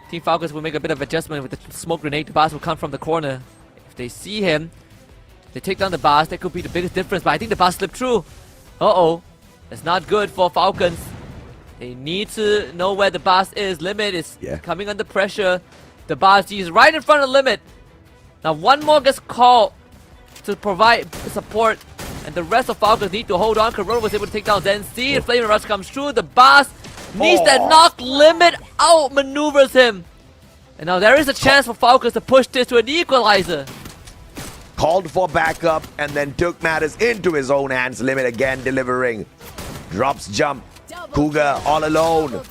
[SPEAKER 13] Team Falcons will make a bit of adjustment with the smoke grenade. The boss will come from the corner. If they see him, they take down the boss. That could be the biggest difference, but I think the boss slipped through. Uh-oh. That's not good for Falcons. They need to know where the boss is. Limit is coming under pressure. The boss is right in front of Limit. Now one more gets called to provide support, and the rest of Falcons need to hold on. Kororo was able to take down Zenzi, and Flame Rush comes through. The boss needs that knock. Limit out maneuvers him. And now there is a chance for Falcons to push this to an equalizer.
[SPEAKER 14] Called for backup and then took matters into his own hands. Limit again delivering. Drops Jump. Cougar all alone.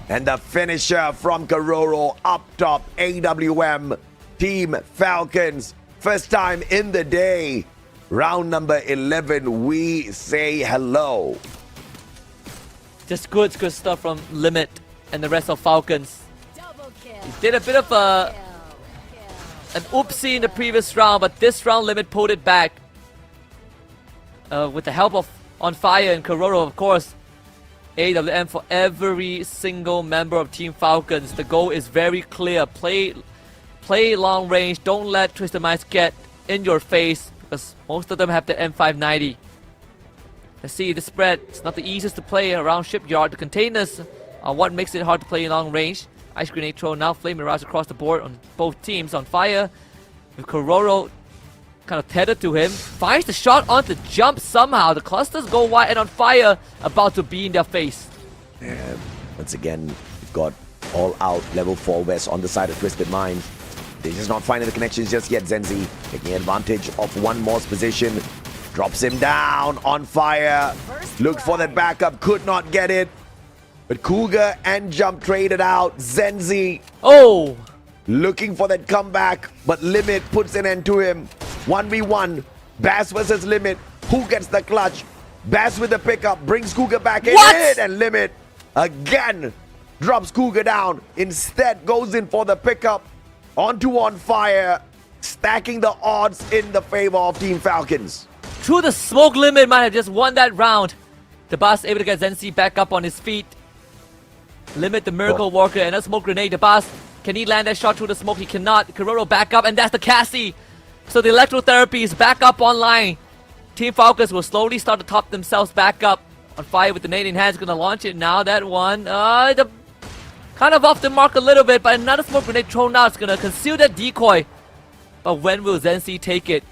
[SPEAKER 14] And the finisher from Kororo up top. AWM. Team Falcons. First time in the day. Round number 11. We say hello.
[SPEAKER 13] Just good stuff from Limit and the rest of Falcons. He did a bit of a an oopsie in the previous round, but this round Limit pulled it back. With the help of On Fire and Kororo, of course. AWM for every single member of Team Falcons. The goal is very clear. Play long range. Don't let Twisted Minds get in your face, because most of them have the M590. Let's see the spread. It's not the easiest to play around Shipyard. The containers are what makes it hard to play in long range. Ice Grenade throw now. Flame Mirage across the board on both teams. On Fire with Kororo kind of tethered to him. Finds the shot on the jump somehow. The clusters go wide, and On Fire about to be in their face.
[SPEAKER 14] And once again, we've got all out level 4 West on the side of Twisted Minds. They're just not finding the connections just yet. Zenzi taking advantage of one more position. Drops him down. On Fire. Looked for that backup. Could not get it. But Cougar and Jump traded out. Zenzi.
[SPEAKER 13] Oh!
[SPEAKER 14] Looking for that comeback. But Limit puts an end to him. 1v1. Bass versus Limit. Who gets the clutch? Bass with the pickup. Brings Cougar back in. And Limit again drops Cougar down. Instead goes in for the pickup. Onto On Fire. Stacking the odds in the favor of Team Falcons.
[SPEAKER 13] Through the smoke, Limit might have just won that round. The boss able to get Zenzi back up on his feet. Limit the Miracle Walker and a smoke grenade. The boss, can he land that shot through the smoke? He cannot. Kororo back up, and that's the Cassie. So the electrotherapy is back up online. Team Falcons will slowly start to top themselves back up. On Fire with the nade in hand, is gonna launch it now. That one, kind of off the mark a little bit, but another smoke grenade thrown out is gonna conceal that decoy. But when will Zenzi take it?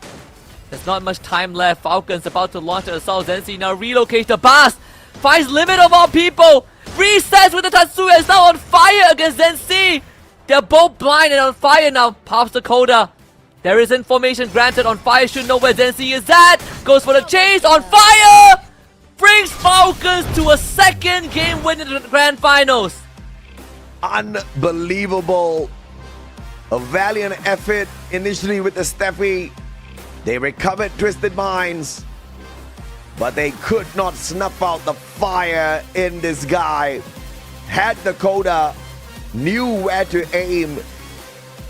[SPEAKER 13] There's not much time left. Falcons about to launch an assault. Zenzi now relocates the boss. Finds Limit of all people. Resets with the Tatsuya. Is now On Fire against Zenzi. They're both blind, and On Fire now pops the Coda. There is information granted. On Fire should know where Zenzi is at. Goes for the chase. On Fire brings Falcons to a second game win in the Grand Finals.
[SPEAKER 14] Unbelievable. A valiant effort initially with the Steffi. They recovered Twisted Minds, but they could not snuff out the fire in this guy. Had the coda, knew where to aim,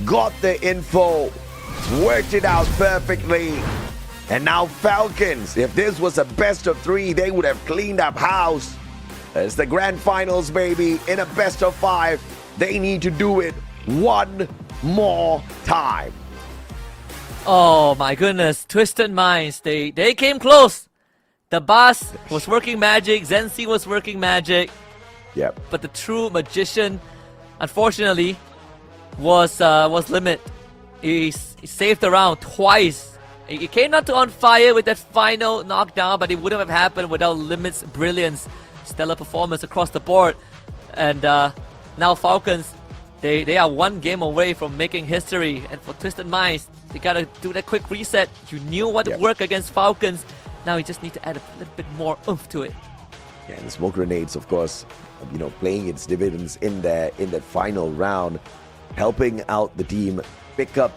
[SPEAKER 14] got the info, worked it out perfectly. And now Falcons, if this was a best of 3, they would have cleaned up house. It's the Grand Finals, baby. In a best of 5, they need to do it one more time.
[SPEAKER 13] Oh my goodness, Twisted Minds, they came close. The boss was working magic, Zenzi was working magic.
[SPEAKER 14] Yep.
[SPEAKER 13] But the true magician, unfortunately, was Limit. He saved the round twice. He came out to On Fire with that final knockdown, but it wouldn't have happened without Limit's brilliance. Stellar performance across the board. And now Falcons, they are one game away from making history. And for Twisted Minds, they gotta do that quick reset. You knew what to work against Falcons. Now you just need to add a little bit more oomph to it.
[SPEAKER 14] Yeah, and the smoke grenades, of course, playing its dividends in that final round, helping out the team pick up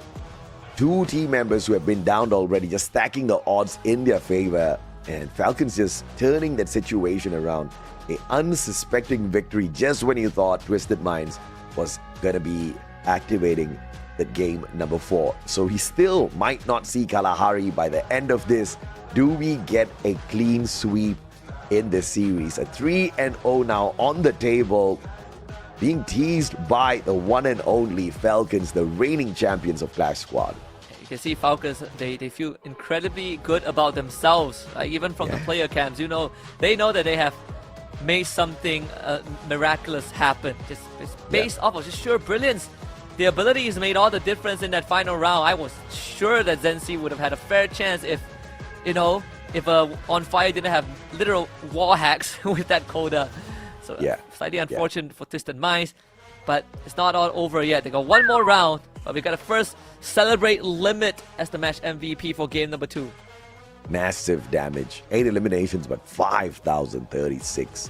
[SPEAKER 14] 2 team members who have been downed already, just stacking the odds in their favor. And Falcons just turning that situation around. A unsuspecting victory just when you thought Twisted Minds was gonna be activating that game number 4. So he still might not see Kalahari by the end of this. Do we get a clean sweep in this series? A 3-0 now on the table, being teased by the one and only Falcons, the reigning champions of Clash Squad.
[SPEAKER 13] You can see Falcons, they feel incredibly good about themselves, even from the player camps. They know that they have made something miraculous happen. Just based off of just sheer brilliance. The abilities made all the difference in that final round. I was sure that Zenzi would have had a fair chance if On Fire didn't have literal wall hacks with that coda. So slightly unfortunate for Twisted Minds, but it's not all over yet. They got one more round, but we gotta first celebrate Limit as the match MVP for game number 2.
[SPEAKER 14] Massive damage. 8 eliminations, but 5,036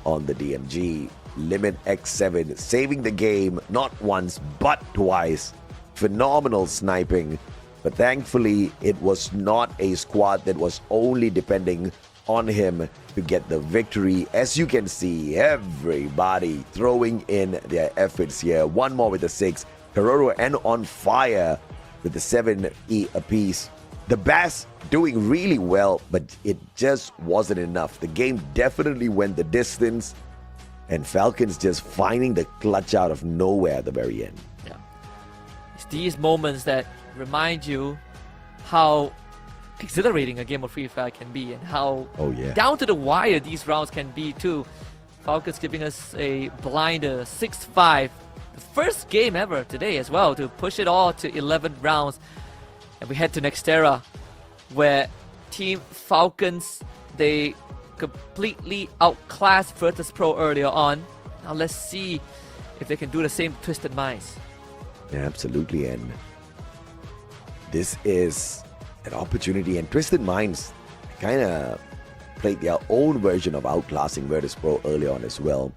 [SPEAKER 14] on the DMG. Limit X7 saving the game not once but twice. Phenomenal sniping. But thankfully, it was not a squad that was only depending on him to get the victory. As you can see, everybody throwing in their efforts here. One more with the 6. Kororo and On Fire with the 7E apiece. The Bass doing really well, but it just wasn't enough. The game definitely went the distance, and Falcons just finding the clutch out of nowhere at the very end.
[SPEAKER 13] Yeah. It's these moments that remind you how exhilarating a game of Free Fire can be and how down to the wire these rounds can be too. Falcons giving us a blinder 6-5. The first game ever today as well to push it all to 11 rounds. And we head to Nextera, where Team Falcons, they completely outclassed Virtus Pro earlier on. Now let's see if they can do the same to Twisted Minds.
[SPEAKER 14] Yeah, absolutely, and this is an opportunity, and Twisted Minds kind of played their own version of outclassing Virtus Pro early on as well.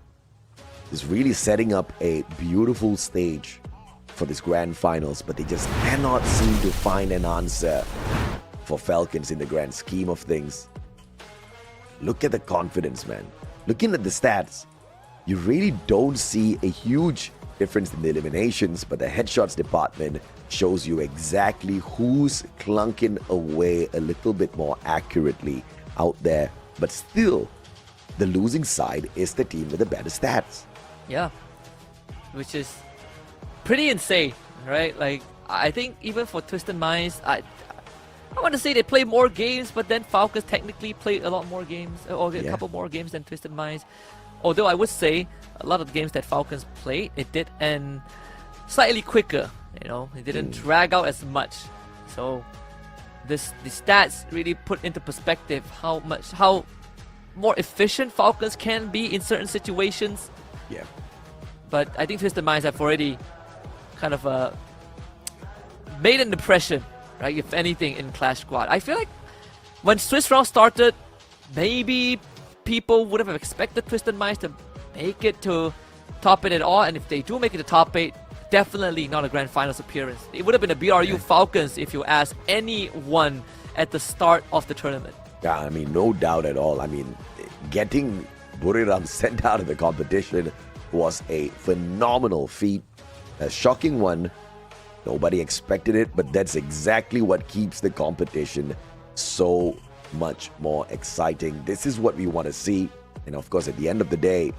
[SPEAKER 14] It's really setting up a beautiful stage for this grand finals, but they just cannot seem to find an answer for Falcons in the grand scheme of things. Look at the confidence, man. Looking at the stats, you really don't see a huge difference in the eliminations, but the headshots department shows you exactly who's clunking away a little bit more accurately out there. But still, the losing side is the team with the better stats.
[SPEAKER 13] Yeah, which is pretty insane, right? Like, I think even for Twisted Minds, I want to say they play more games, but then Falcons technically played a lot more games, or a couple more games than Twisted Minds. Although I would say a lot of the games that Falcons played, it did end slightly quicker. You know, it didn't drag out as much. So the stats really put into perspective how more efficient Falcons can be in certain situations.
[SPEAKER 14] Yeah.
[SPEAKER 13] But I think Twisted Minds have already kind of made an impression, right? If anything, in Clash Squad. I feel like when Swiss round started, maybe people would have expected Twisted Minds to make it to top 8 at all, and if they do make it to top 8, definitely not a grand finals appearance. It would have been a BRU Falcons if you ask anyone at the start of the tournament.
[SPEAKER 14] Yeah, I mean, no doubt at all. I mean, getting Buriram sent out of the competition was a phenomenal feat, a shocking one. Nobody expected it, but that's exactly what keeps the competition so much more exciting. This is what we want to see. And of course, at the end of the day,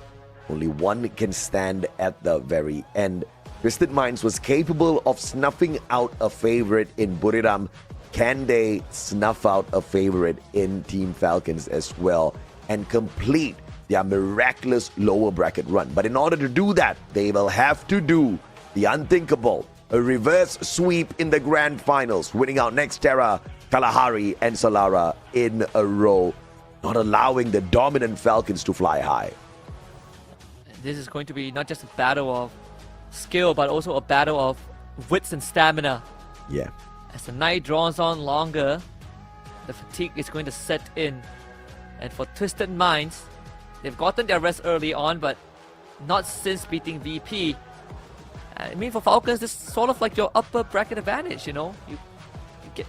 [SPEAKER 14] only one can stand at the very end. Twisted Minds was capable of snuffing out a favorite in Buriram. Can they snuff out a favorite in Team Falcons as well and complete their miraculous lower bracket run? But in order to do that, they will have to do the unthinkable. A reverse sweep in the grand finals, winning out Nextera, Kalahari, and Solara in a row, not allowing the dominant Falcons to fly high.
[SPEAKER 13] This is going to be not just a battle of skill, but also a battle of wits and stamina.
[SPEAKER 14] Yeah.
[SPEAKER 13] As the night draws on longer, the fatigue is going to set in. And for Twisted Minds, they've gotten their rest early on, but not since beating VP. I mean, for Falcons, this is sort of like your upper bracket advantage, you know? You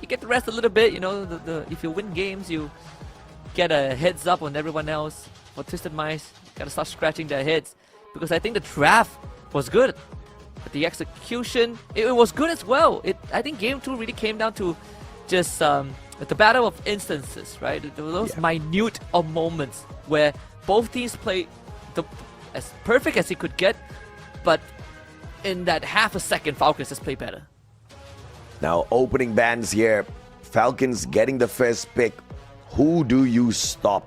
[SPEAKER 13] get the rest a little bit, you know? If you win games, you get a heads up on everyone else. For Twisted Minds, you gotta start scratching their heads. Because I think the draft was good. But the execution, it was good as well. I think Game 2 really came down to just the battle of instances, right? There were those minute of moments where both teams played as perfect as they could get, but in that half a second, Falcons just play better.
[SPEAKER 14] Now, opening bands here. Falcons getting the first pick. Who do you stop?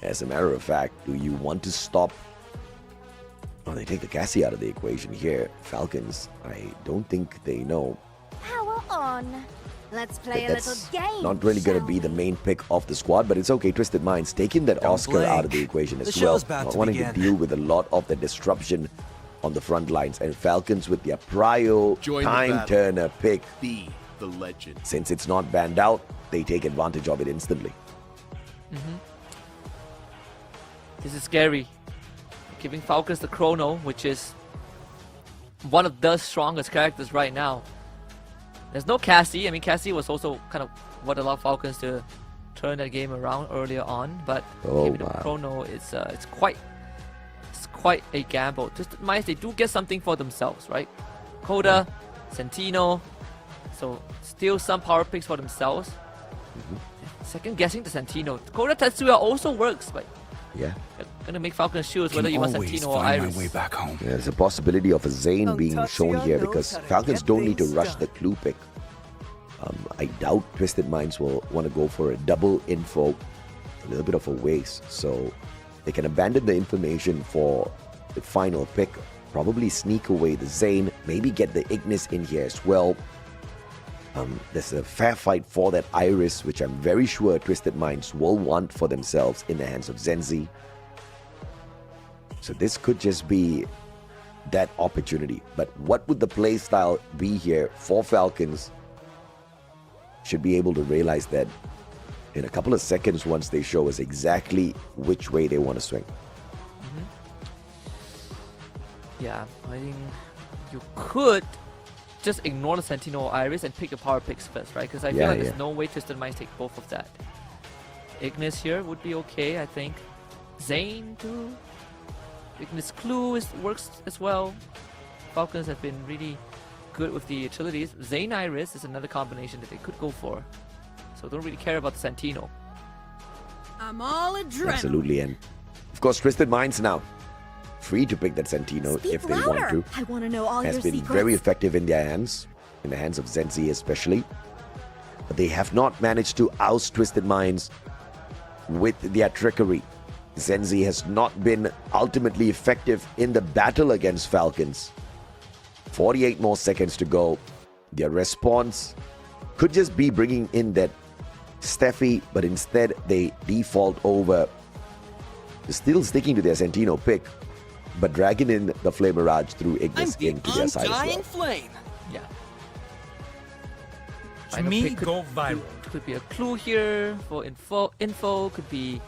[SPEAKER 14] As a matter of fact, do you want to stop? Oh, they take the Cassie out of the equation here. Falcons, I don't think they know.
[SPEAKER 3] Power on. Let's play a little game.
[SPEAKER 14] Not really going to be the main pick of the squad, but it's okay. Twisted Minds taking that Oscar out of the equation as well. Not wanting to deal with a lot of the disruption on the front lines. And Falcons with their prio time turner pick.
[SPEAKER 2] Be the legend.
[SPEAKER 14] Since it's not banned out, they take advantage of it instantly.
[SPEAKER 13] This is scary. Giving Falcons the Chrono, which is one of the strongest characters right now. There's no Cassie. I mean, Cassie was also kind of what allowed Falcons to turn that game around earlier on, but giving the Chrono, it's quite a gamble. Twisted Minds, they do get something for themselves, right? Coda, Sentino, So still some power picks for themselves. Second guessing the Santino. Koda Tetsuya also works, but
[SPEAKER 14] Yeah.
[SPEAKER 13] gonna make Falcons choose whether you want Santino or Iris.
[SPEAKER 14] There's a possibility of a Zane being shown here because Falcons don't need to rush the clue pick. I doubt Twisted Minds will want to go for a double info, a little bit of a waste. So they can abandon the information for the final pick, probably sneak away the Zane, maybe get the Ignis in here as well. There's a fair fight for that Iris, which I'm very sure Twisted Minds will want for themselves in the hands of Zenzi. So this could just be that opportunity. But what would the play style be here for Falcons? Should be able to realize that in a couple of seconds once they show us exactly which way they want to swing.
[SPEAKER 13] Yeah, I think you could just ignore the Sentinel or Iris and pick your power picks first, right? Because I feel like there's no way Twisted Minds take both of that. Ignis here would be okay, I think. Zane too. Ignis Clue works as well. Falcons have been really good with the utilities. Zane Iris is another combination that they could go for. So don't really care about the Santino.
[SPEAKER 12] I'm all adrenaline.
[SPEAKER 14] Absolutely. And of course, Twisted Minds now free to pick that Santino if they want to.
[SPEAKER 3] I want to know all
[SPEAKER 14] Has
[SPEAKER 3] your
[SPEAKER 14] been
[SPEAKER 3] secrets.
[SPEAKER 14] very effective in their hands, in the hands of Zenzi especially. But they have not managed to oust Twisted Minds with their trickery. Zenzi has not been ultimately effective in the battle against Falcons. 48 more seconds to go. Their response could just be bringing in that Steffi, but instead they default over, still sticking to their Santino pick, but dragging in the Flame Mirage through Ignis into their side as well.
[SPEAKER 12] flame.
[SPEAKER 13] Yeah.
[SPEAKER 12] To
[SPEAKER 13] Final
[SPEAKER 12] me,
[SPEAKER 13] pick
[SPEAKER 12] go viral.
[SPEAKER 13] Could be a clue here for info. Could be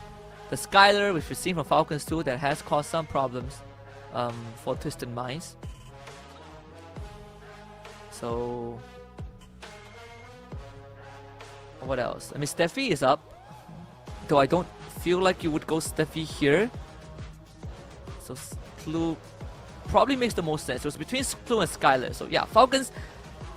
[SPEAKER 13] the Skylar, which we've seen from Falcons too, that has caused some problems for Twisted Minds. So what else? I mean, Steffi is up, though I don't feel like you would go Steffi here. So Clue probably makes the most sense. So it's between Clue and Skylar. So yeah, Falcons,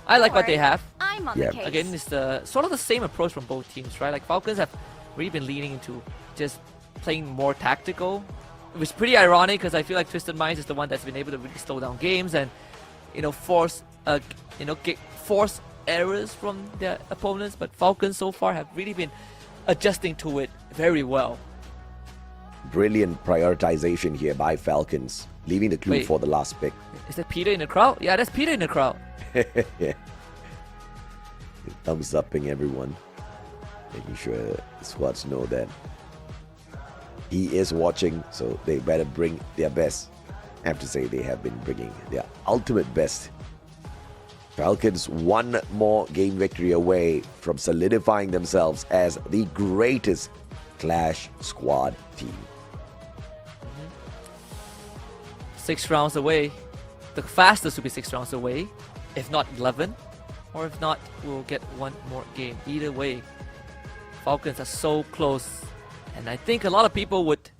[SPEAKER 13] I like what they have.
[SPEAKER 3] I'm on the case.
[SPEAKER 13] Again, it's the sort of the same approach from both teams, right? Like Falcons have really been leaning into just playing more tactical, which is pretty ironic because I feel like Twisted Minds is the one that's been able to really slow down games and force force errors from their opponents. But Falcons so far have really been adjusting to it very well.
[SPEAKER 14] Brilliant prioritization here by Falcons, leaving the clue for the last pick.
[SPEAKER 13] Is that Peter in the crowd? Yeah, that's Peter in the crowd.
[SPEAKER 14] Yeah. Thumbs upping everyone, making sure the squads know that he is watching, so they better bring their best. I have to say they have been bringing their ultimate best. Falcons one more game victory away from solidifying themselves as the greatest Clash squad team.
[SPEAKER 13] 6 rounds away. The fastest will be 6 rounds away, if not 11, or if not, we'll get one more game. Either way, Falcons are so close, and I think a lot of people would,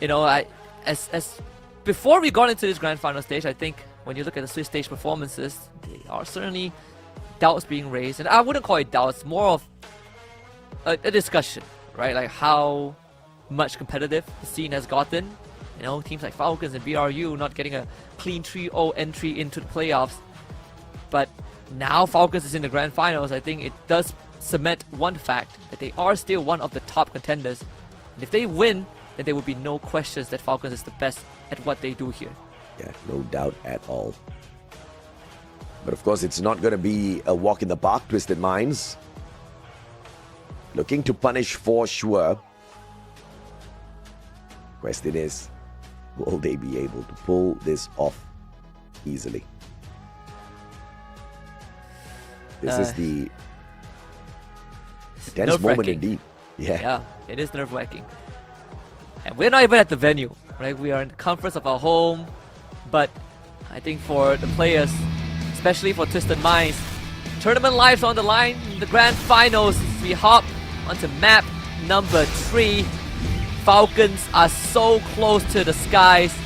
[SPEAKER 13] as before we got into this grand final stage, I think when you look at the Swiss stage performances, there are certainly doubts being raised, and I wouldn't call it doubts, more of a discussion, right? Like how much competitive the scene has gotten. Teams like Falcons and BRU not getting a clean 3-0 entry into the playoffs. But now Falcons is in the grand finals. I think it does cement one fact, that they are still one of the top contenders. And if they win, then there will be no questions that Falcons is the best at what they do here.
[SPEAKER 14] Yeah, no doubt at all. But of course, it's not going to be a walk in the park, Twisted Minds. Looking to punish for sure. Question is, will they be able to pull this off easily? This is the tense moment indeed.
[SPEAKER 13] Yeah, it is nerve-wracking. And we're not even at the venue, right? We are in the comforts of our home. But I think for the players, especially for Twisted Minds, tournament lives on the line in the grand finals. We hop onto map number 3. Falcons are so close to the skies,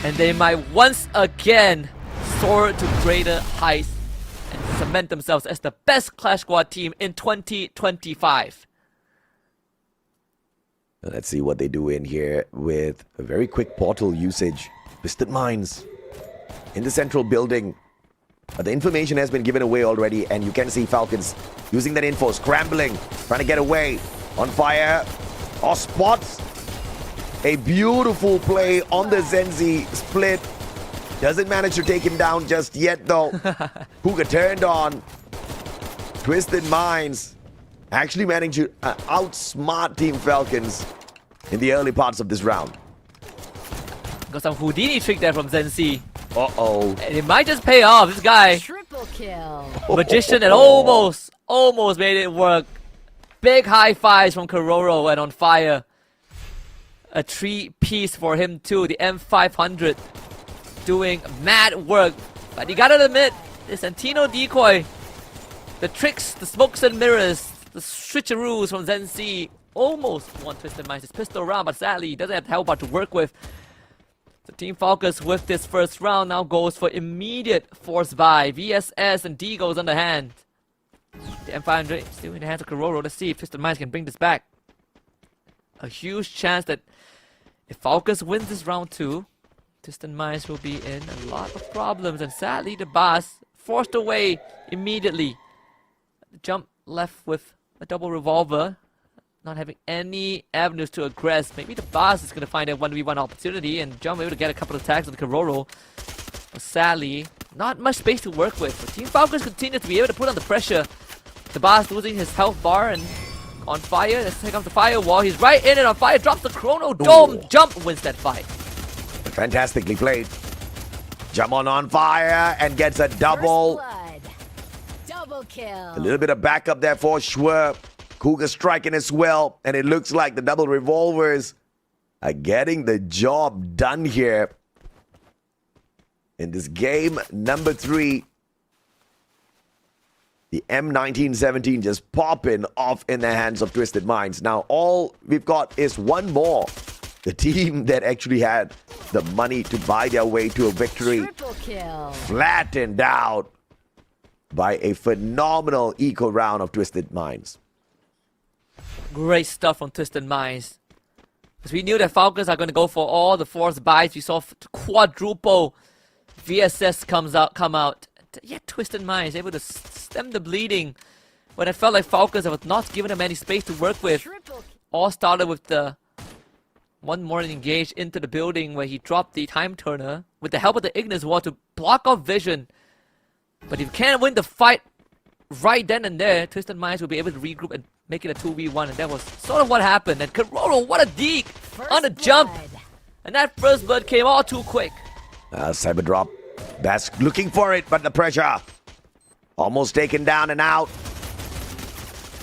[SPEAKER 13] and they might once again soar to greater heights and cement themselves as the best Clash Squad team in 2025.
[SPEAKER 14] Let's see what they do in here with a very quick portal usage. Twisted Minds in the central building. But the information has been given away already, and you can see Falcons using that info, scrambling, trying to get away. On fire, or spots a beautiful play on the Zenzi split. Doesn't manage to take him down just yet though. Puka turned on. Twisted Minds actually managed to outsmart Team Falcons in the early parts of this round.
[SPEAKER 13] Got some Houdini trick there from Zenzi.
[SPEAKER 14] Uh-oh.
[SPEAKER 13] And it might just pay off. This guy,
[SPEAKER 12] Triple kill.
[SPEAKER 13] magician, and almost made it work. Big high fives from Kororo and On Fire. A 3-piece for him too. The M500 doing mad work. But you gotta admit, the Santino decoy, the tricks, the smokes and mirrors, the switcheroos from Zenzi almost won Twisted Minds' his pistol round, but sadly he doesn't have Hellbar to work with. The Team Falcons with this first round now goes for immediate force buy. VSS and D goes on the hand. The M500 still in the hands of Kororo. Let's see if Twisted Minds can bring this back. A huge chance that if Falcons wins this round 2, Twisted Minds will be in a lot of problems. And sadly, the boss forced away immediately. Jump left with a double revolver, not having any avenues to aggress. Maybe the boss is going to find a 1v1 opportunity, and Jump able to get a couple of attacks on Kororo. But sadly, not much space to work with. But Team Falcons continue to be able to put on the pressure. The boss losing his health bar and On Fire. Let's take off the firewall. He's right in it. On Fire drops the Chrono Dome.
[SPEAKER 14] Ooh.
[SPEAKER 13] Jump wins that fight.
[SPEAKER 14] Fantastically played. Jump on Fire and gets a double.
[SPEAKER 12] Double kill.
[SPEAKER 14] A little bit of backup there for sure. Cougar striking as well. And it looks like the double revolvers are getting the job done here. In this game number 3. The M1917 just popping off in the hands of Twisted Minds. Now all we've got is one more. The team that actually had the money to buy their way to a victory.
[SPEAKER 12] Triple kill.
[SPEAKER 14] Flattened out by a phenomenal eco round of Twisted Minds.
[SPEAKER 13] Great stuff from Twisted Minds. Because we knew that Falcons are going to go for all the force buys. We saw quadruple VSS come out. Yet Twisted Minds able to stem the bleeding. When I felt like Falcons was not giving them any space to work with. All started with the one more engaged into the building where he dropped the time turner with the help of the Ignis Wall to block off vision. But if you can't win the fight right then and there, Twisted Minds will be able to regroup and make it a 2v1, and that was sort of what happened. And Kororo, what a deke on the jump! And that first blood came all too quick.
[SPEAKER 14] Cyber drop. Bask looking for it, but the pressure almost taken down and out.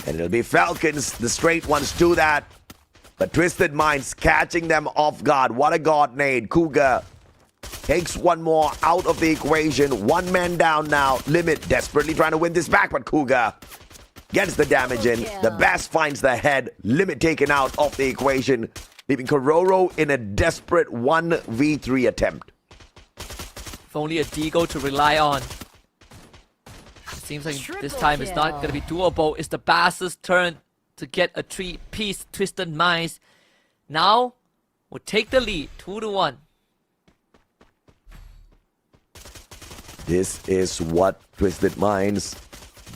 [SPEAKER 14] And it'll be Falcons, the straight ones, do that. But Twisted Minds catching them off guard. What a god nade. Cougar takes one more out of the equation. One man down now. Limit desperately trying to win this back, but Cougar gets the damage in. The Bass finds the head. Limit taken out of the equation, leaving Kororo in a desperate 1v3 attempt.
[SPEAKER 13] If only a Deagle to rely on. It seems like this time it's not going to be doable. It's the Bass's turn to get a 3-piece Twisted Minds. Now, we'll take the lead, 2-1.
[SPEAKER 14] This is what Twisted Minds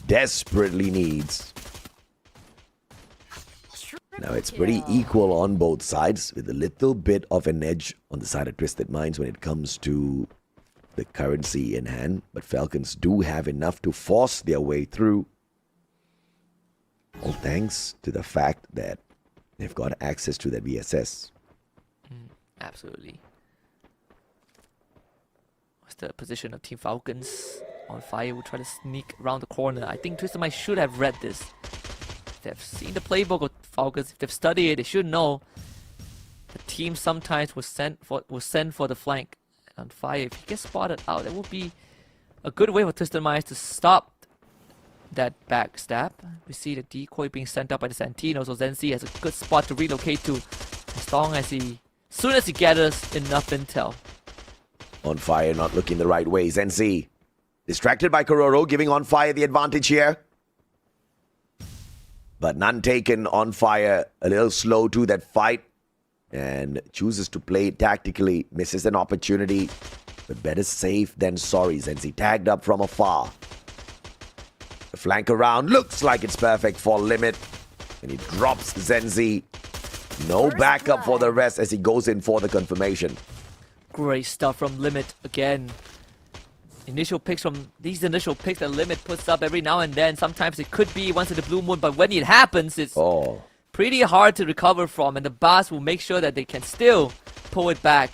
[SPEAKER 14] desperately needs. Now it's pretty equal on both sides, with a little bit of an edge on the side of Twisted Minds when it comes to the currency in hand. But Falcons do have enough to force their way through. All thanks to the fact that they've got access to that VSS.
[SPEAKER 13] Absolutely. What's the position of Team Falcons? On Fire will try to sneak around the corner. I think Twisted Minds should have read this. If they've seen the playbook of Falcons, if they've studied it, they should know the team sometimes will send for the flank. On Fire, if he gets spotted out, it will be a good way for Twisted Minds to stop that backstab. We see the decoy being sent up by the Santino, so Zenzi has a good spot to relocate to soon as he gathers enough intel.
[SPEAKER 14] On Fire not looking the right way. Zenzi Distracted by Kororo, giving On Fire the advantage here. But none taken. On Fire a little slow to that fight and chooses to play tactically. Misses an opportunity, but better safe than sorry. Zenzi tagged up from afar. The flank around looks like it's perfect for Limit, and he drops Zenzi. No backup for the rest as he goes in for the confirmation.
[SPEAKER 13] Great stuff from Limit again. Initial picks that Limit puts up every now and then. Sometimes it could be once in the blue moon, but when it happens, it's pretty hard to recover from, and the Boss will make sure that they can still pull it back.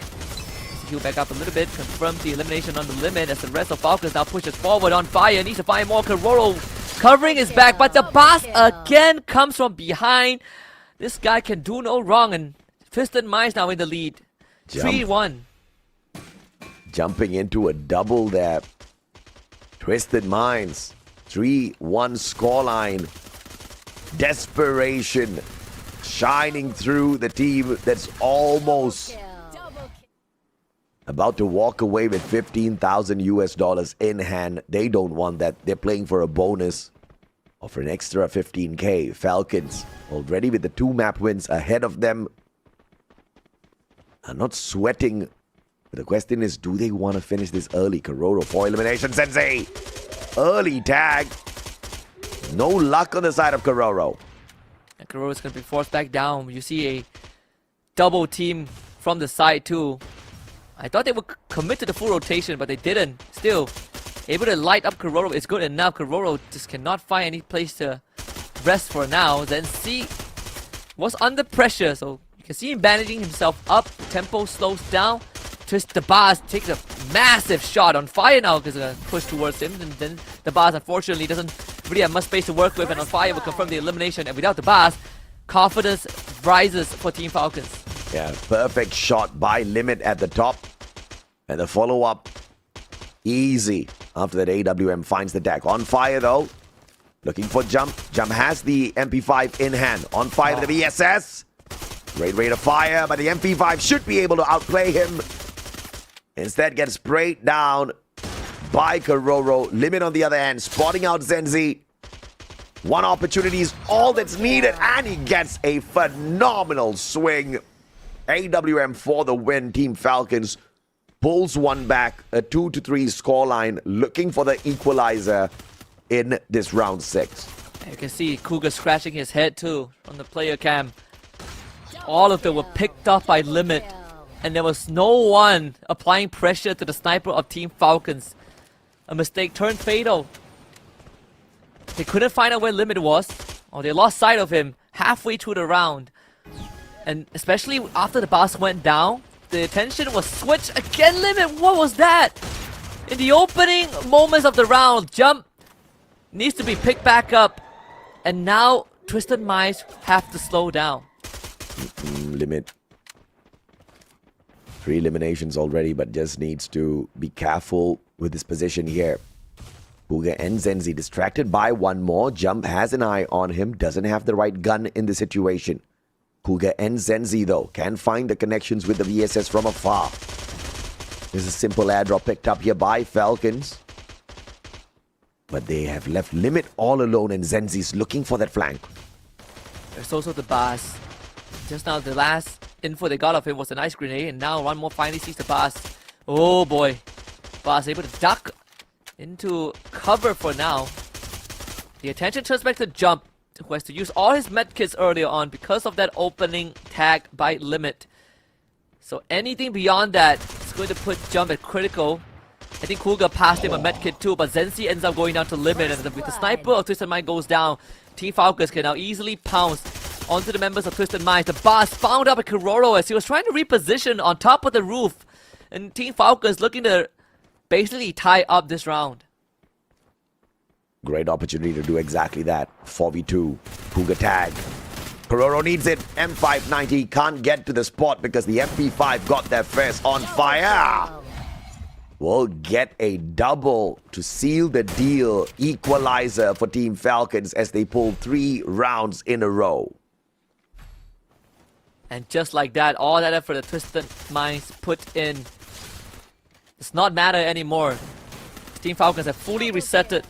[SPEAKER 13] Heal back up a little bit, confirm the elimination on the Limit as the rest of Falcons now pushes forward. On Fire needs to find more. Kororo covering his back, but the Boss again comes from behind. This guy can do no wrong, and Twisted Minds now in the lead. 3-1.
[SPEAKER 14] Jumping into a double there. Twisted Minds. 3-1 scoreline. Desperation shining through the team that's almost about to walk away with $15,000 in hand. They don't want that. They're playing for a bonus or for an extra 15K. Falcons already with the 2 map wins ahead of them. Are not sweating. But the question is, do they want to finish this early? Kororo for elimination. Sensei! Early tag. No luck on the side of Kororo.
[SPEAKER 13] And Kororo's going to be forced back down. You see a double team from the side too. I thought they would commit to the full rotation, but they didn't. Still, able to light up Kororo is good enough. Kororo just cannot find any place to rest for now. Then C was under pressure, so you can see him bandaging himself up. Tempo slows down. Twist the Boss takes a massive shot. On Fire now because going to push towards him, and then the Boss unfortunately doesn't really have much space to work with, and On Fire will confirm the elimination. And without the Boss, confidence rises for Team Falcons.
[SPEAKER 14] Yeah, perfect shot by Limit at the top, and the follow-up easy after that. AWM finds the tag. On Fire though, looking for Jump. Jump has the MP5 in hand. On Fire to the VSS. Great rate of fire, but the MP5 should be able to outplay him. Instead gets sprayed down by Kororo. Limit on the other hand, spotting out Zenzi. One opportunity is all that's needed, and he gets a phenomenal swing. AWM for the win. Team Falcons pulls one back, a 2-3 scoreline, looking for the equalizer in this round 6.
[SPEAKER 13] You can see Cougar scratching his head too on the player cam. All of them were picked up by Limit, and there was no one applying pressure to the sniper of Team Falcons. A mistake turned fatal. They couldn't find out where Limit was, or they lost sight of him halfway through the round. And especially after the Boss went down, the attention was switched again. Limit, what was that? In the opening moments of the round, Jump needs to be picked back up, and now Twisted Minds have to slow down.
[SPEAKER 14] Limit. 3 eliminations already, but just needs to be careful with his position here. Cougar and Zenzi distracted by one more. Jump has an eye on him, doesn't have the right gun in the situation. Cougar and Zenzi though can find the connections with the VSS from afar. There's a simple airdrop picked up here by Falcons. But they have left Limit all alone, and Zenzi's looking for that flank.
[SPEAKER 13] There's also the Boss. Just now the last info they got of him was an ice grenade, and now one more finally sees the Boss. Oh boy. Boss able to duck into cover for now. The attention turns back to Jump, who has to use all his medkits earlier on because of that opening tag by Limit. So anything beyond that is going to put Jump at critical. I think Cougar passed him a medkit too, but Zenzi ends up going down to Limit, and with the sniper of Twisted Mind goes down, Team Falcons can now easily pounce onto the members of Twisted Minds. The Boss found up a Kororo as he was trying to reposition on top of the roof, and Team Falcons looking to basically tie up this round.
[SPEAKER 14] Great opportunity to do exactly that. 4v2. Cougar tag. Kororo needs it. M590 can't get to the spot because the MP5 got there first. On Fire will get a double to seal the deal. Equalizer for Team Falcons as they pull 3 rounds in a row.
[SPEAKER 13] And just like that, all that effort that Twisted Minds put in does not matter anymore. Team Falcons have fully resetted.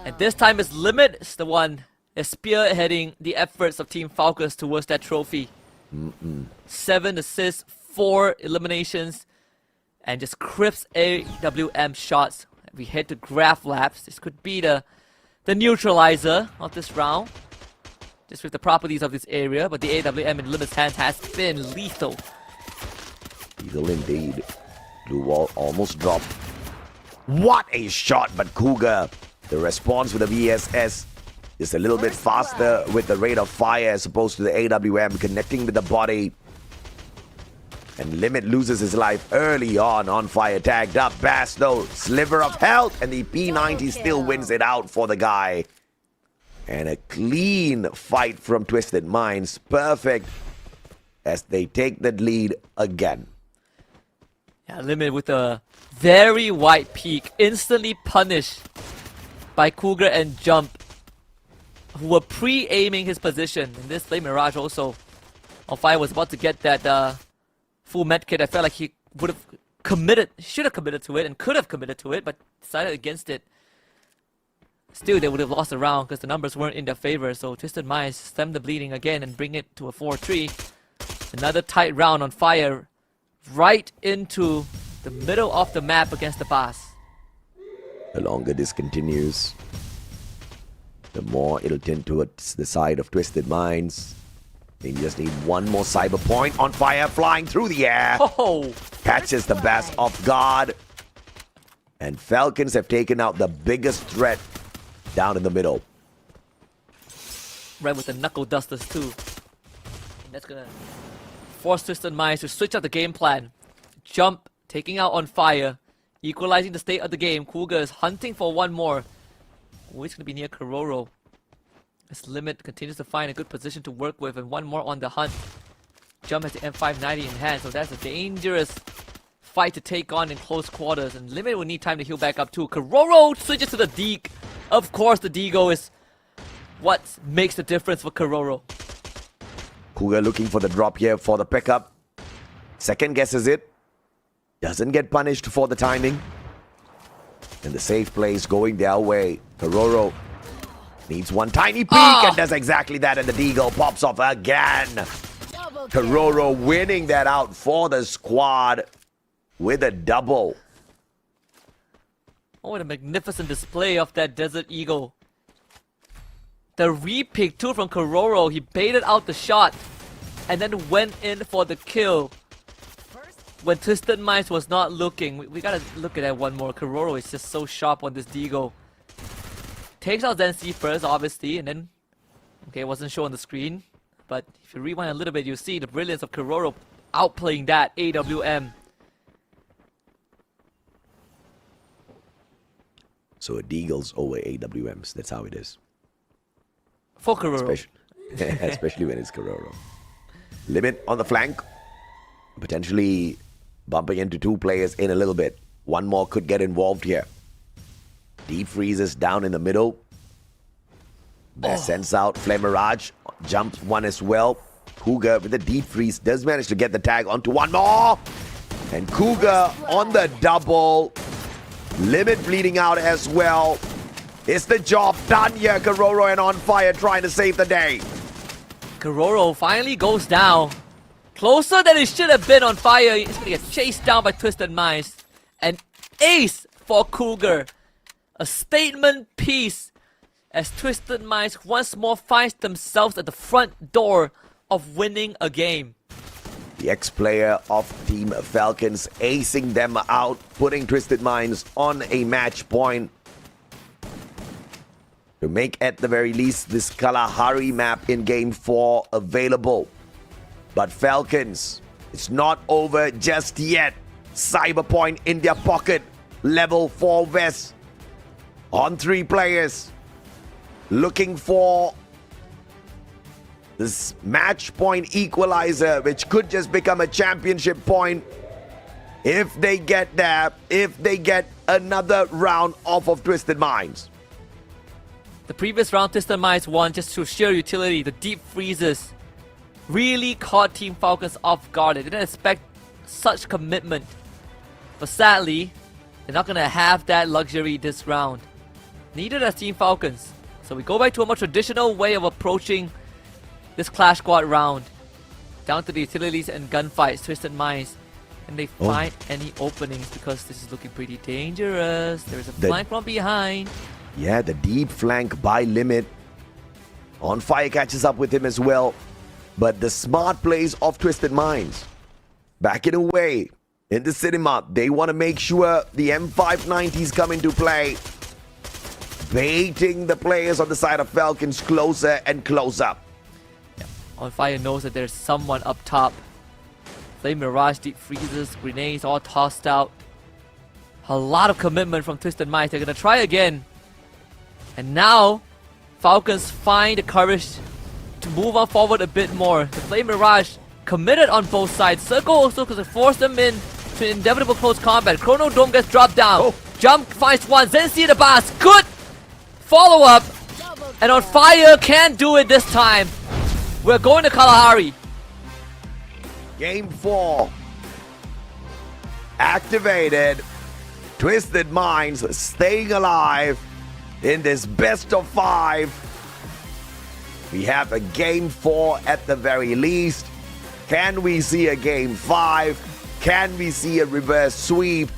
[SPEAKER 13] And this time is Limit is the one is spearheading the efforts of Team Falcons towards that trophy. 7 assists, 4 eliminations, and just crisp AWM shots. We head to Graph Labs. This could be the neutralizer of this round. Just with the properties of this area, but the AWM in Limit's hands has been lethal.
[SPEAKER 14] Lethal indeed. Blue wall almost dropped. What a shot, but Cougar, the response with the VSS is a little bit faster with the rate of fire as opposed to the AWM connecting with the body. And Limit loses his life early on fire, tagged up. Bass though, sliver of health, and the P90 still wins it out for the guy. And a clean fight from Twisted Minds, perfect as they take the lead again.
[SPEAKER 13] Yeah, Limit with a very wide peak, instantly punished by Cougar and Jump, who were pre-aiming his position. In this play, Mirage also on fire was about to get that full medkit. I felt like he would have committed, should have committed to it, and could have committed to it, but decided against it. Still, they would have lost the round because the numbers weren't in their favor. So Twisted Minds stem the bleeding again and bring it to a 4-3. Another tight round on fire, right into the middle of the map against the boss.
[SPEAKER 14] The longer this continues, the more it'll tend towards the side of Twisted Minds. They just need one more cyber point. On fire, flying through the air.
[SPEAKER 13] Oh.
[SPEAKER 14] Catches the Bass off guard. And Falcons have taken out the biggest threat down in the middle.
[SPEAKER 13] Right with the knuckle dusters too. And that's gonna force Twisted Minds to switch up the game plan. Jump, taking out on fire, equalizing the state of the game. Cougar is hunting for one more. Oh, he's gonna be near Kororo. This Limit continues to find a good position to work with, and one more on the hunt. Jump has the M590 in hand, so that's a dangerous fight to take on in close quarters, and Limit will need time to heal back up too. Kororo switches to the Deke. Of course, the Deagle is what makes the difference for Kororo.
[SPEAKER 14] Cougar looking for the drop here for the pickup. Second guesses it. Doesn't get punished for the timing. And the safe plays going their way. Kororo needs one tiny peek and does exactly that, and the Deagle pops off again. Kororo winning that out for the squad with a double.
[SPEAKER 13] Oh, what a magnificent display of that Desert Eagle. The repick too from Kororo. He baited out the shot and then went in for the kill when Twisted Minds was not looking. We gotta look at that one more. Kororo is just so sharp on this Deagle. Takes out Zenzi first, obviously, and then... Okay, it wasn't shown on the screen. But if you rewind a little bit, you see the brilliance of Kororo outplaying that AWM.
[SPEAKER 14] So a Deagles over AWMs, that's how it is.
[SPEAKER 13] For Kororo.
[SPEAKER 14] Especially when it's Kororo. Limit on the flank. Potentially bumping into two players in a little bit. One more could get involved here. Deep freezes down in the middle. Best sends out Flame Mirage. Jumps one as well. Cougar with the deep freeze does manage to get the tag onto one more. And Cougar on the double. Limit bleeding out as well. Is the job done here? Kororo and On Fire trying to save the day.
[SPEAKER 13] Kororo finally goes down. Closer than it should have been. On Fire. He's gonna get chased down by Twisted Minds. An ace for Cougar. A statement piece as Twisted Minds once more finds themselves at the front door of winning a game.
[SPEAKER 14] The ex-player of Team Falcons acing them out, putting Twisted Minds on a match point to make at the very least this Kalahari map in Game 4 available. But Falcons, it's not over just yet. Cyberpoint in their pocket, level 4 vest on 3 players, looking for this match point equalizer, which could just become a championship point if they get there, if they get another round off of Twisted Minds.
[SPEAKER 13] The previous round, Twisted Minds won just through sheer utility. The deep freezes really caught Team Falcons off guard. They didn't expect such commitment. But sadly, They're not gonna have that luxury this round. Neither does Team Falcons. So we go back to a more traditional way of approaching this Clash Squad round. Down to the utilities and gunfights, Twisted Minds. And they find any openings because this is looking pretty dangerous. There's a flank from behind.
[SPEAKER 14] Yeah, the deep flank by Limit. On Fire catches up with him as well. But the smart plays of Twisted Minds. Backing away in the cinema. They want to make sure the M590s come into play. Baiting the players on the side of Falcons closer and closer.
[SPEAKER 13] On Fire knows that there's someone up top. Flame Mirage, deep freezes, grenades all tossed out. A lot of commitment from Twisted Minds. They're gonna try again. And now, Falcons find the courage to move on forward a bit more. The Flame Mirage committed on both sides. Circle also because it forced them in to inevitable close combat. Chrono Dome gets dropped down. Jump finds one. Zensi the boss. Good follow up. And On Fire can't do it this time. We're going to Kalahari.
[SPEAKER 14] Game 4. Activated. Twisted Minds staying alive in this best of 5. We have a game 4 at the very least. Can we see a game 5? Can we see a reverse sweep?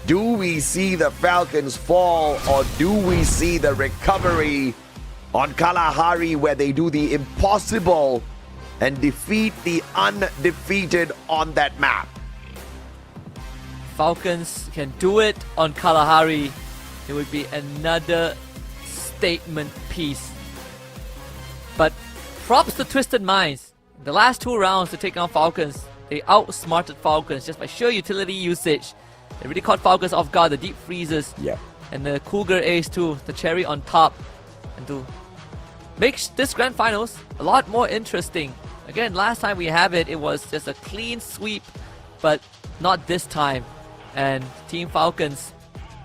[SPEAKER 14] Do we see the Falcons fall, or do we see the recovery on Kalahari where they do the impossible and defeat the undefeated on that map?
[SPEAKER 13] Falcons can do it on Kalahari. It would be another statement piece. But props to Twisted Minds. The last 2 rounds to take on Falcons, they outsmarted Falcons just by sheer utility usage. They really caught Falcons off guard, the deep freezes. And the Cougar ace too, the cherry on top. And to make this grand finals a lot more interesting. Again, last time we have it, it was just a clean sweep, but not this time. And Team Falcons,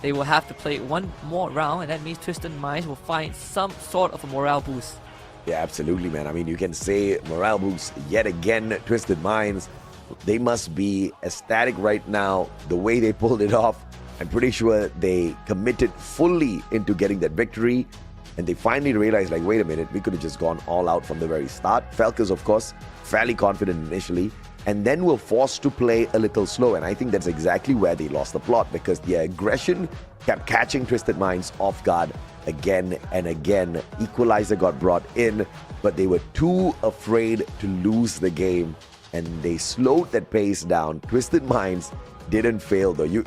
[SPEAKER 13] they will have to play one more round, and that means Twisted Minds will find some sort of a morale boost.
[SPEAKER 14] Yeah, absolutely, man. I mean, you can say morale boost yet again. Twisted Minds, they must be ecstatic right now. The way they pulled it off, I'm pretty sure they committed fully into getting that victory. And they finally realized, like, wait a minute, we could have just gone all out from the very start. Falcons, of course, fairly confident initially, and then were forced to play a little slow. And I think that's exactly where they lost the plot, because their aggression kept catching Twisted Minds off guard again and again. Equalizer got brought in, but they were too afraid to lose the game, and they slowed that pace down. Twisted Minds didn't fail, though.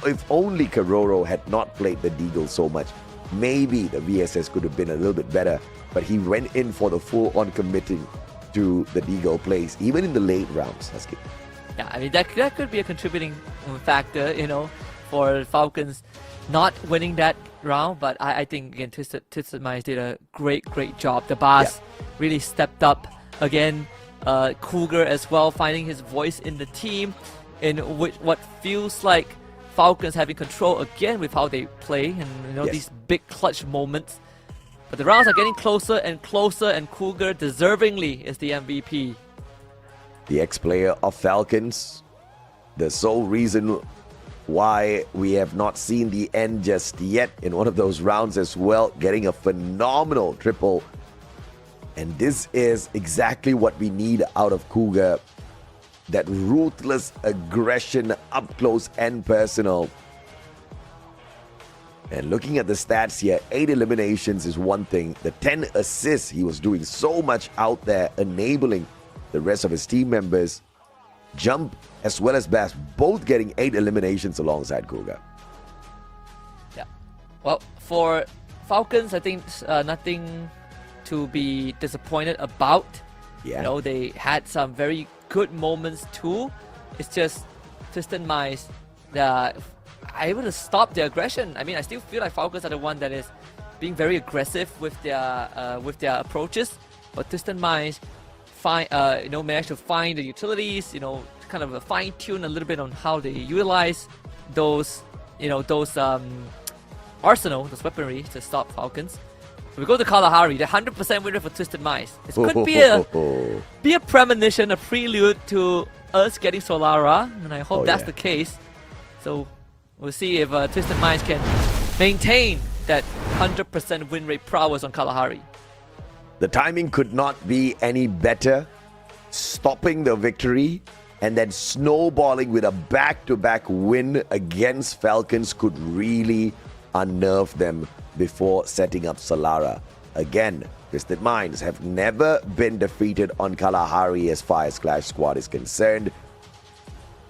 [SPEAKER 14] If only Karoro had not played the Deagle so much, maybe the VSS could have been a little bit better, but he went in for the full-on committing to the Deagle plays, even in the late rounds, Husky.
[SPEAKER 13] Yeah, I mean, that could be a contributing factor, you know, for Falcons not winning that round, but I think, again, Twisted Minds did a great job. The boss really stepped up. Again, Cougar as well, finding his voice in the team, in which what feels like Falcons having control again with how they play, and you know, these big clutch moments. But the rounds are getting closer and closer, and Cougar deservingly is the MVP.
[SPEAKER 14] The ex-player of Falcons, the sole reason why we have not seen the end just yet in one of those rounds as well, getting a phenomenal triple. And this is exactly what we need out of Cougar. That ruthless aggression up close and personal. And looking at the stats here, 8 eliminations is one thing. The 10 assists, he was doing so much out there, enabling the rest of his team members. Jump as well as Bass, both getting 8 eliminations alongside Cougar.
[SPEAKER 13] Yeah. Well, for Falcons, I think nothing to be disappointed about. You know, they had some very good moments too. It's just Twisted Minds that are able to stop their aggression. I mean, I still feel like Falcons are the one that is being very aggressive with their approaches, but Twisted Minds managed to find the utilities, you know, kind of fine tune a little bit on how they utilize those, arsenal, those weaponry to stop Falcons. We go to Kalahari, the 100% winner for Twisted Minds. This could be a premonition, a prelude to us getting Solara, and I hope that's the case. So We'll see if Twisted Minds can maintain that 100% win rate prowess on Kalahari.
[SPEAKER 14] The timing could not be any better. Stopping the victory and then snowballing with a back-to-back win against Falcons could really unnerve them before setting up Solara. Again, Twisted Minds have never been defeated on Kalahari as far as Clash Squad is concerned.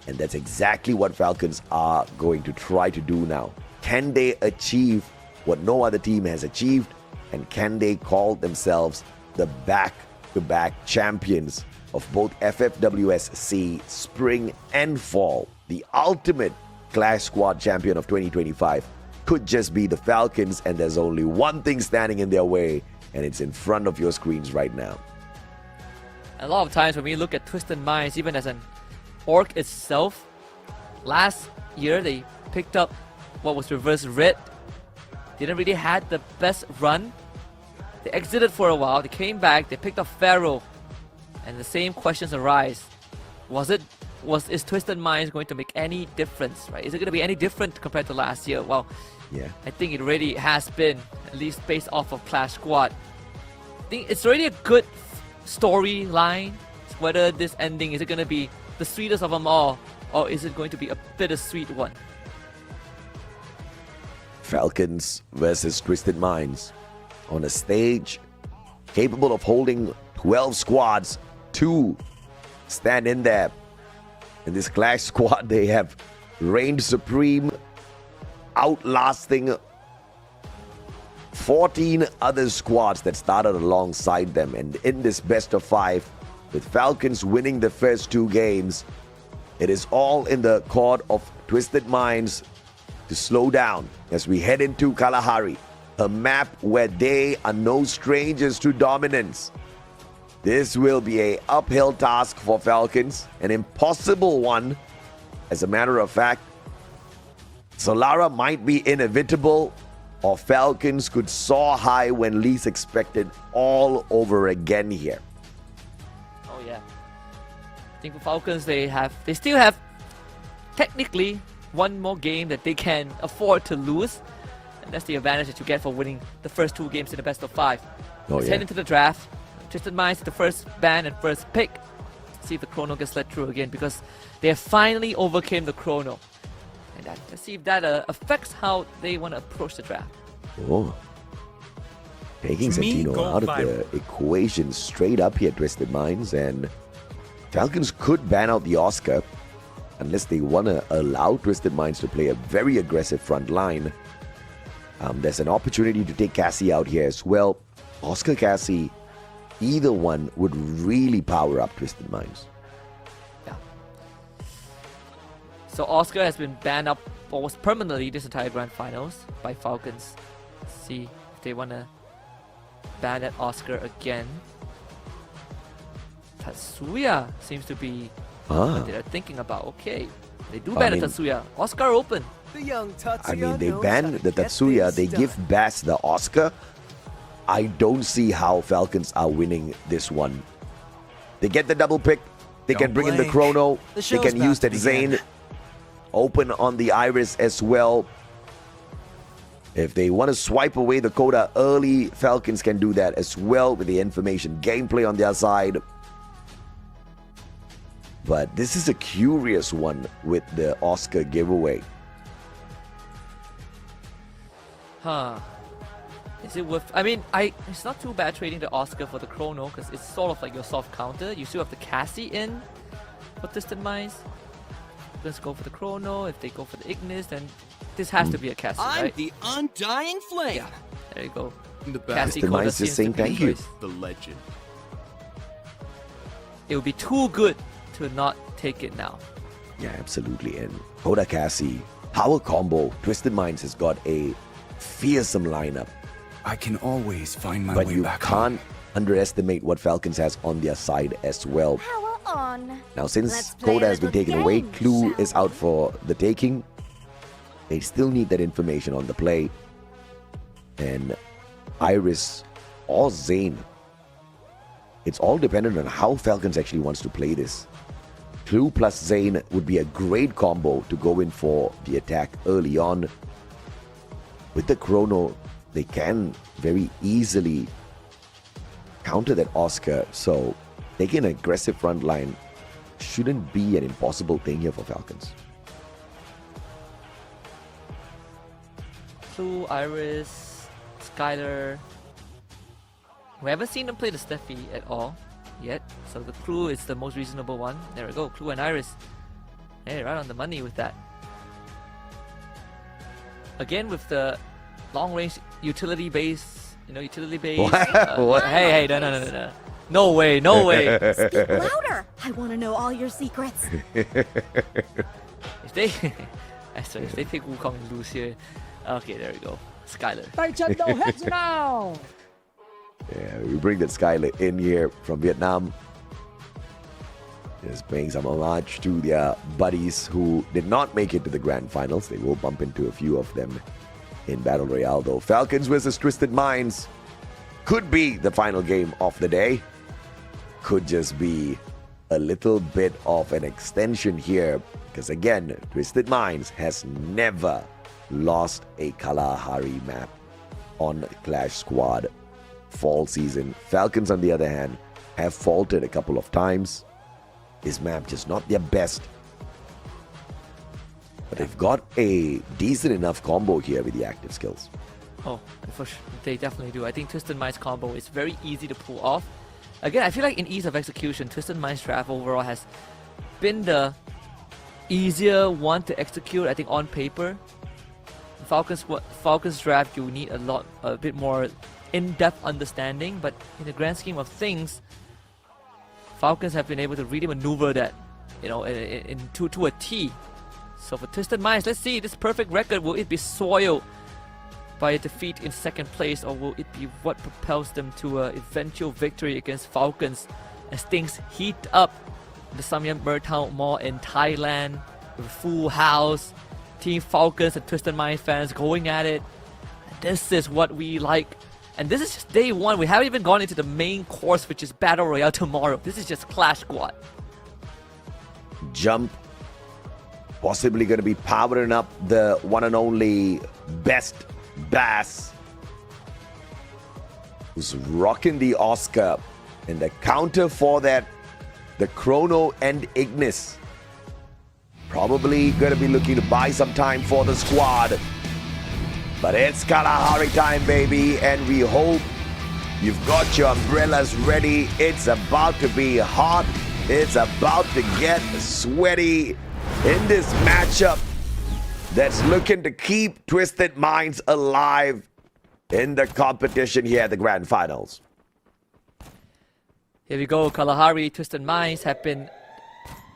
[SPEAKER 14] And that's exactly what Falcons are going to try to do now. Can they achieve what no other team has achieved? And can they call themselves the back-to-back champions of both FFWS SEA spring and fall? The ultimate Clash Squad champion of 2025 could just be the Falcons, and there's only one thing standing in their way, and it's in front of your screens right now.
[SPEAKER 13] A lot of times when we look at Twisted Minds, even as an org itself, last year they picked up what was reverse red. Didn't really had the best run. They exited for a while, they came back, they picked up Pharaoh, and the same questions arise. Is Twisted Minds going to make any difference, right? Is it going to be any different compared to last year? Well,
[SPEAKER 14] yeah,
[SPEAKER 13] I think it already has been, at least based off of Clash Squad. I think it's already a good storyline. Whether this ending, is it going to be the sweetest of them all, or is it going to be a bittersweet one?
[SPEAKER 14] Falcons versus Twisted Minds on a stage capable of holding 12 squads to stand in there. In this Clash Squad, they have reigned supreme, outlasting 14 other squads that started alongside them. And in this best of 5, with Falcons winning the first 2 games, it is all in the court of Twisted Minds to slow down as we head into Kalahari, a map where they are no strangers to dominance. This will be an uphill task for Falcons, an impossible one. As a matter of fact, Solara might be inevitable, or Falcons could soar high when least expected all over again here.
[SPEAKER 13] Oh yeah. I think for Falcons, they still have technically one more game that they can afford to lose. And that's the advantage that you get for winning the first 2 games in the best of 5. Let's head into the draft. Twisted Minds, the first ban and first pick. See if the chrono gets let through again, because they have finally overcame the chrono. And let's see if that affects how they want to approach the draft.
[SPEAKER 14] Oh. Taking Santino out of the equation straight up here, Twisted Minds. And Falcons could ban out the Oscar unless they want to allow Twisted Minds to play a very aggressive front line. There's an opportunity to take Cassie out here as well. Oscar, Cassie, either one would really power up Twisted Minds.
[SPEAKER 13] Yeah. So Oscar has been banned up almost permanently this entire Grand Finals by Falcons. Let's see if they want to ban that Oscar again. Tatsuya seems to be what they're thinking about. Okay, they do ban the Tatsuya. Oscar open.
[SPEAKER 2] The young Tatsuya,
[SPEAKER 14] I mean, they ban the Tatsuya, they give Bass the Oscar. I don't see how Falcons are winning this one. They get the double pick. They can bring in the chrono. They can use that Zane. Open on the Iris as well. If they want to swipe away the Coda early, Falcons can do that as well with the information gameplay on their side. But this is a curious one with the Oscar giveaway.
[SPEAKER 13] Huh. Is it worth... I mean, it's not too bad trading the Oscar for the chrono, because it's sort of like your soft counter. You still have the Cassie in for Twisted Minds. Let's go for the chrono. If they go for the Ignis, then this has to be a Cassie, right?
[SPEAKER 2] I'm the undying flame.
[SPEAKER 13] Yeah, there you go.
[SPEAKER 2] The
[SPEAKER 13] Cassie
[SPEAKER 14] Twisted Minds is saying thank you.
[SPEAKER 2] The legend.
[SPEAKER 13] It would be too good to not take it now.
[SPEAKER 14] Yeah, absolutely. And Coda Cassie, power combo. Twisted Minds has got a fearsome lineup.
[SPEAKER 2] I can always find my
[SPEAKER 14] but
[SPEAKER 2] way
[SPEAKER 14] you
[SPEAKER 2] back
[SPEAKER 14] can't underestimate what Falcons has on their side as well.
[SPEAKER 3] Power on.
[SPEAKER 14] Now, since Coda has been taken away, Clue is out for the taking. They still need that information on the play. And Iris or Zane, it's all dependent on how Falcons actually wants to play this. Clue plus Zane would be a great combo to go in for the attack early on. With the Chrono, they can very easily counter that Oscar, so taking an aggressive front line shouldn't be an impossible thing here for Falcons.
[SPEAKER 13] Clue, Iris, Skylar. We haven't seen them play the Steffi at all yet, so the Clue is the most reasonable one. There we go, Clue and Iris. Hey, right on the money with that. Again with the long range utility base, utility base.
[SPEAKER 14] What?
[SPEAKER 13] Hey, no. No way.
[SPEAKER 3] Speak louder. I want to know all your secrets.
[SPEAKER 13] If they pick Wukong and lose here, okay, there we go. Skylar.
[SPEAKER 14] Yeah, we bring that Skylar in here from Vietnam. Just paying some homage to their buddies who did not make it to the grand finals. They will bump into a few of them in Battle Royale though. Falcons versus Twisted Minds could be the final game of the day. Could just be a little bit of an extension here, because again, Twisted Minds has never lost a Kalahari map on Clash Squad fall season. Falcons, on the other hand, have faltered a couple of times. This map just not their best. But they've got a decent enough combo here with the active skills.
[SPEAKER 13] Oh, for sure. They definitely do. I think Twisted Minds combo is very easy to pull off. Again, I feel like in ease of execution, Twisted Minds draft overall has been the easier one to execute, I think, on paper. Falcons draft, you need a bit more in-depth understanding, but in the grand scheme of things, Falcons have been able to really maneuver that, to a T. So for Twisted Minds, let's see this perfect record. Will it be soiled by a defeat in second place, or will it be what propels them to an eventual victory against Falcons as things heat up the Samyang Mertown Mall in Thailand with a full house, Team Falcons and Twisted Minds fans going at it? This is what we like. And this is just day one. We haven't even gone into the main course, which is Battle Royale tomorrow. This is just Clash Squad.
[SPEAKER 14] Jump. Possibly going to be powering up the one and only best Bass, who's rocking the Oscar. And the counter for that, the Chrono and Ignis. Probably going to be looking to buy some time for the squad. But it's Kalahari time, baby, and we hope you've got your umbrellas ready. It's about to be hot. It's about to get sweaty in this matchup that's looking to keep Twisted Minds alive in the competition here at the Grand Finals.
[SPEAKER 13] Here we go. Kalahari, Twisted Minds have been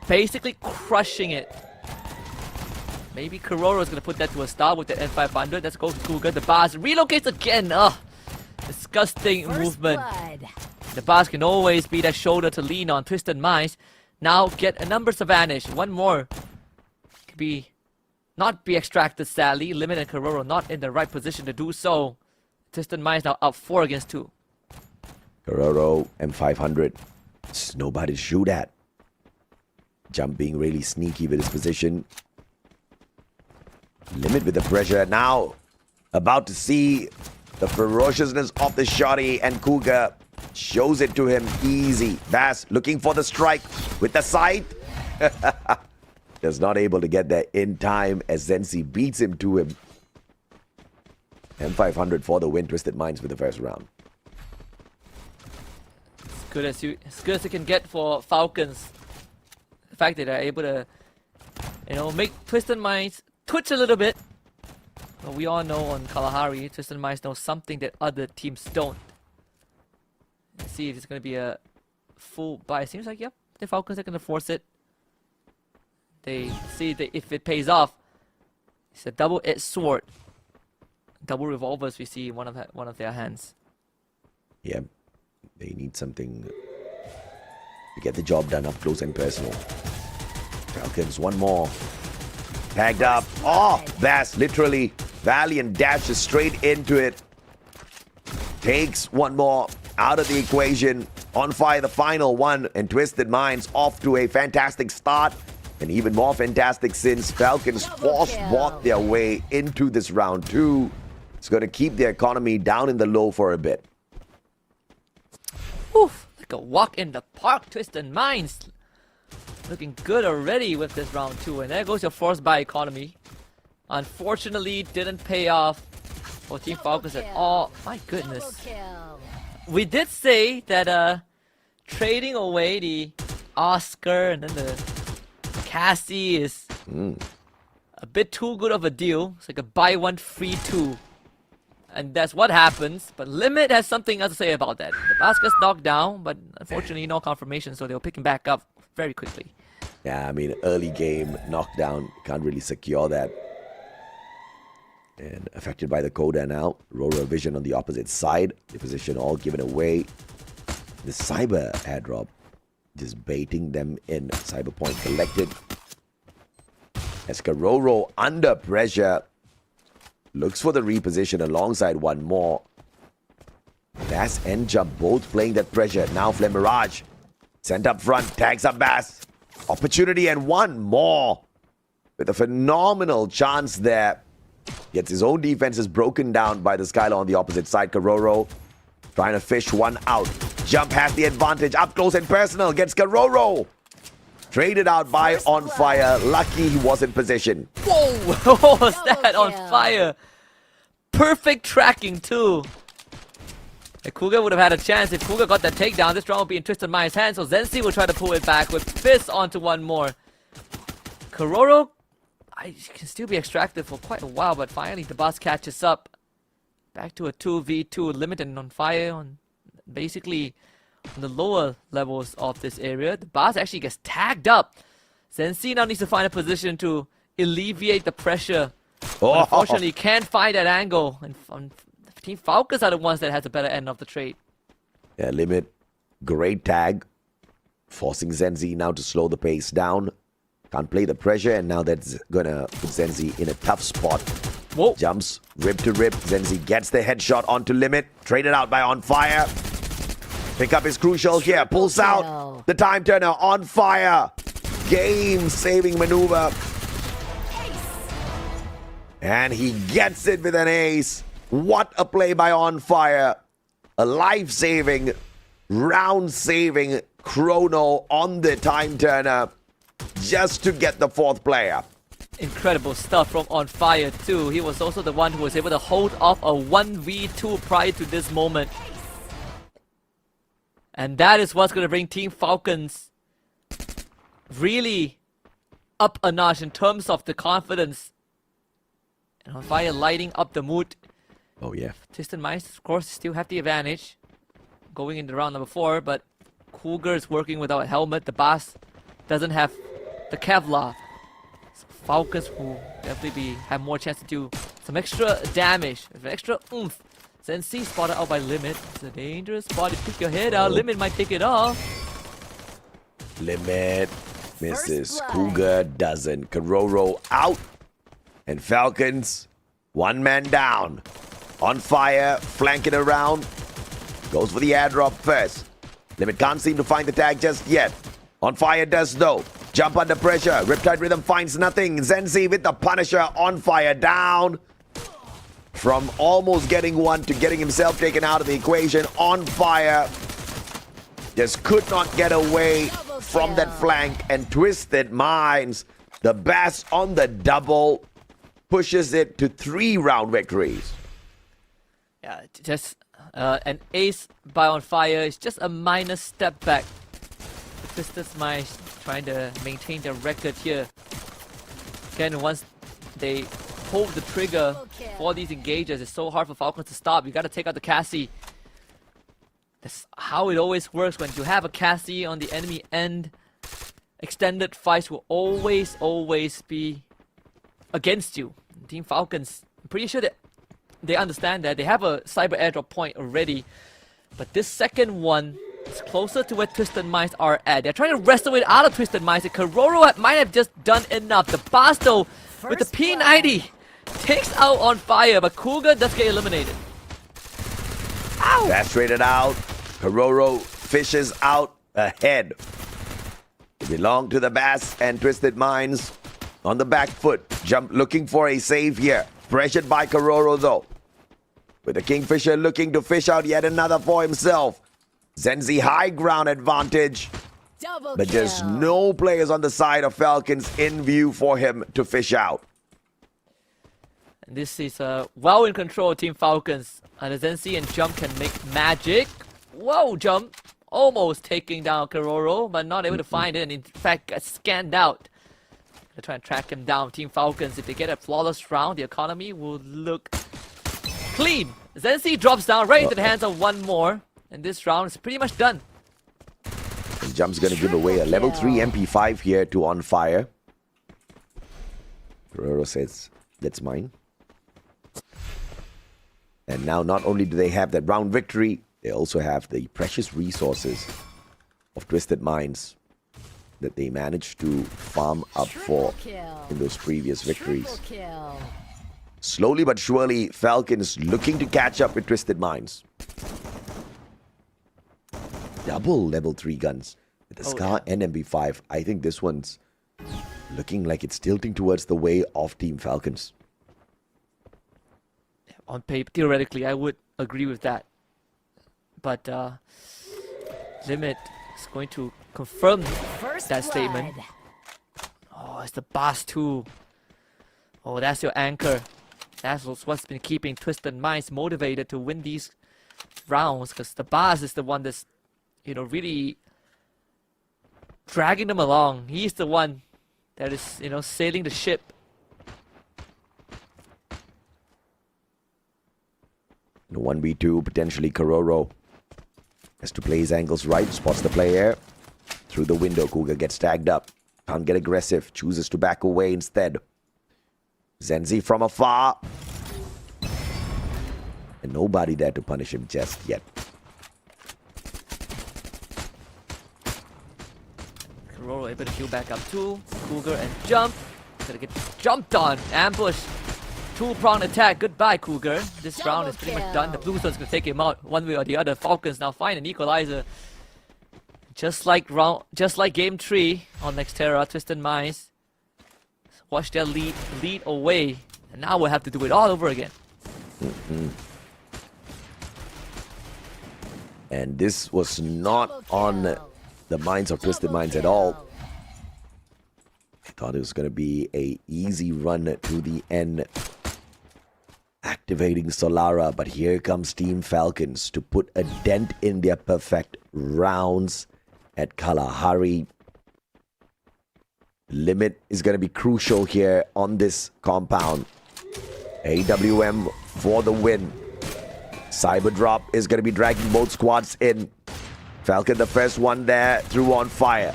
[SPEAKER 13] basically crushing it. Maybe Kororo is going to put that to a start with the N500. Let's go to Cougar. The Bars relocates again. Ugh. Disgusting movement. The Bars can always be that shoulder to lean on. Twisted Minds now get a numbers advantage. One more. Could not be extracted, sadly. Limit and Kororo not in the right position to do so. Twisted Minds now up 4 against 2.
[SPEAKER 14] Kororo, M500. It's nobody to shoot at. Jump being really sneaky with his position. Limit with the pressure. Now, about to see the ferociousness of the shotty, and Cougar shows it to him easy. Bass looking for the strike with the sight. Just not able to get there in time as Zensi beats him to him. M500 for the win. Twisted Minds with the first round.
[SPEAKER 13] As good as you can get for Falcons. The fact that they're able to, make Twisted Minds twitch a little bit. But we all know on Kalahari, Twisted Minds know something that other teams don't. Let's see if it's going to be a full buy. It seems like, yep, the Falcons are going to force it. They see that if it pays off, it's a double-edged sword. Double revolvers we see in one of their hands.
[SPEAKER 14] Yeah, they need something to get the job done up close and personal. Falcons, one more. Tagged up. Oh, Bass literally valiant dashes straight into it. Takes one more out of the equation. On Fire, the final one, and Twisted Minds off to a fantastic start. And even more fantastic since Falcons force-bought their way into this round 2. It's going to keep the economy down in the low for a bit.
[SPEAKER 13] Oof, like a walk in the park, Twisted Minds. Looking good already with this round 2. And there goes your force buy economy. Unfortunately, didn't pay off for Team Falcons at all. My goodness. We did say that trading away the Oscar and then the Cassie is a bit too good of a deal. It's like a buy one free two. And that's what happens. But Limit has something else to say about that. The basket's knocked down, but unfortunately no confirmation, so they'll pick him back up very quickly.
[SPEAKER 14] Yeah, I mean, early game knockdown, can't really secure that. And affected by the Coda now. Roro Vision on the opposite side. The position all given away. The Cyber airdrop just baiting them in. Cyber point collected. As Karoro under pressure. Looks for the reposition alongside one more. Bass and Jump both playing that pressure. Now Flame Mirage. Sent up front. Tags up Bass. Opportunity and one more. With a phenomenal chance there. Gets his own defenses broken down by the Skylar on the opposite side. Karoro trying to fish one out. Jump has the advantage. Up close and personal. Gets Karoro. Traded out by On Fire. Lucky he was in position.
[SPEAKER 13] Whoa! What was that? On Fire. Perfect tracking too. Kuga would have had a chance if Kuga got that takedown. This round will be in Twisted Mind's hands, so Zenzi will try to pull it back with Fist onto one more. Karoro can still be extracted for quite a while, but finally the boss catches up. Back to a 2v2, limited and On Fire on basically on the lower levels of this area. The boss actually gets tagged up. Zenzi now needs to find a position to alleviate the pressure. But unfortunately, can't find that angle. And Team Falcons are the ones that has the better end of the trade.
[SPEAKER 14] Yeah, Limit, great tag. Forcing Zenzi now to slow the pace down. Can't play the pressure, and now that's gonna put Zenzi in a tough spot.
[SPEAKER 13] Whoa.
[SPEAKER 14] Jumps, rib to rib. Zenzi gets the headshot onto Limit. Traded out by On Fire. Pick up is crucial here. Pulls out the time turner. On Fire. Game-saving maneuver. And he gets it with an ace. What a play by On Fire. A life-saving, round-saving chrono on the time turner just to get the fourth player.
[SPEAKER 13] Incredible stuff from On Fire too. He was also the one who was able to hold off a 1v2 prior to this moment. And that is what's going to bring Team Falcons really up a notch in terms of the confidence. And On Fire lighting up the mood.
[SPEAKER 14] Oh yeah.
[SPEAKER 13] Twisted Minds, of course, still have the advantage going into round number 4, but Cougar is working without a helmet. The boss doesn't have the Kevlar. So Falcons will definitely have more chance to do some extra damage, an extra oomph. Zenzi spotted out by Limit. It's a dangerous spot. You pick your head out, Limit might take it off.
[SPEAKER 14] Limit misses. Cougar doesn't. Karoro out. And Falcons, one man down. On Fire, flanking around. Goes for the airdrop first. Limit can't seem to find the tag just yet. On Fire does though. Jump under pressure. Riptide Rhythm finds nothing. Zenzi with the Punisher. On Fire down. From almost getting one to getting himself taken out of the equation. On Fire just could not get away from that flank. And Twisted Minds, the Bass on the double, pushes it to 3-round victories.
[SPEAKER 13] Yeah, just an ace by On Fire is just a minor step back. Twisted Minds trying to maintain their record here. Again, once they pull the trigger for these engages, it's so hard for Falcons to stop. You got to take out the Cassie. That's how it always works when you have a Cassie on the enemy end. Extended fights will always be against you. Team Falcons, I'm pretty sure that they understand that. They have a cyber airdrop point already. But this second one is closer to where Twisted Minds are at. They're trying to wrestle it out of Twisted Minds. Karoro might have just done enough. The Basto with the P90 takes out On Fire, but Cougar does get eliminated.
[SPEAKER 14] Ow! That's traded out. Karoro fishes out ahead. They belong to the Bass and Twisted Minds on the back foot. Jump looking for a save here. Pressured by Kororo though. With the Kingfisher looking to fish out yet another for himself. Zenzi high ground advantage. But there's no players on the side of Falcons in view for him to fish out.
[SPEAKER 13] And this is well in control Team Falcons. And Zenzi and Jump can make magic. Whoa, Jump almost taking down Kororo, but not able to find it, and in fact got scanned out. They're trying to track him down. Team Falcons, if they get a flawless round, the economy will look clean. Zenzi drops down right into the hands of one more, and this round is pretty much done.
[SPEAKER 14] And Jump's gonna give away a level 3 MP5 here to On Fire. Kororo says, that's mine. And now not only do they have that round victory, they also have the precious resources of Twisted Minds that they managed to farm up for in those previous victories. Slowly but surely, Falcons looking to catch up with Twisted Minds. Double level 3 guns with the Scar and MP5. I think this one's looking like it's tilting towards the way of Team Falcons.
[SPEAKER 13] On paper, theoretically, I would agree with that. But Limit is going to confirm that statement. Oh, it's the Bass 2. Oh, that's your anchor. That's what's been keeping Twisted Minds motivated to win these rounds, because the Bass is the one that's, you know, really dragging them along. He's the one that is, you know, sailing the ship.
[SPEAKER 14] The 1v2, potentially Kororo has to play his angles right, spots the player. Through the window, Cougar gets tagged up. Can't get aggressive, chooses to back away instead. Zenzi from afar. And nobody there to punish him just yet.
[SPEAKER 13] Kororo able to heal back up too. Cougar and Jump. Gonna get jumped on. Ambush. Two-pronged attack. Goodbye, Cougar. This round is pretty much done. The Blue Stone's gonna take him out one way or the other. Falcons now find an equalizer. Just like game 3 on Nextera, Twisted Minds watch their lead away, and now we'll have to do it all over again.
[SPEAKER 14] And this was not on the minds of Twisted Minds at all. I thought it was going to be a easy run to the end, activating Solara, but here comes Team Falcons to put a dent in their perfect rounds at Kalahari. Limit is going to be crucial here on this compound. AWM for the win. Cyber Drop is going to be dragging both squads in. Falcon the first one there through On Fire.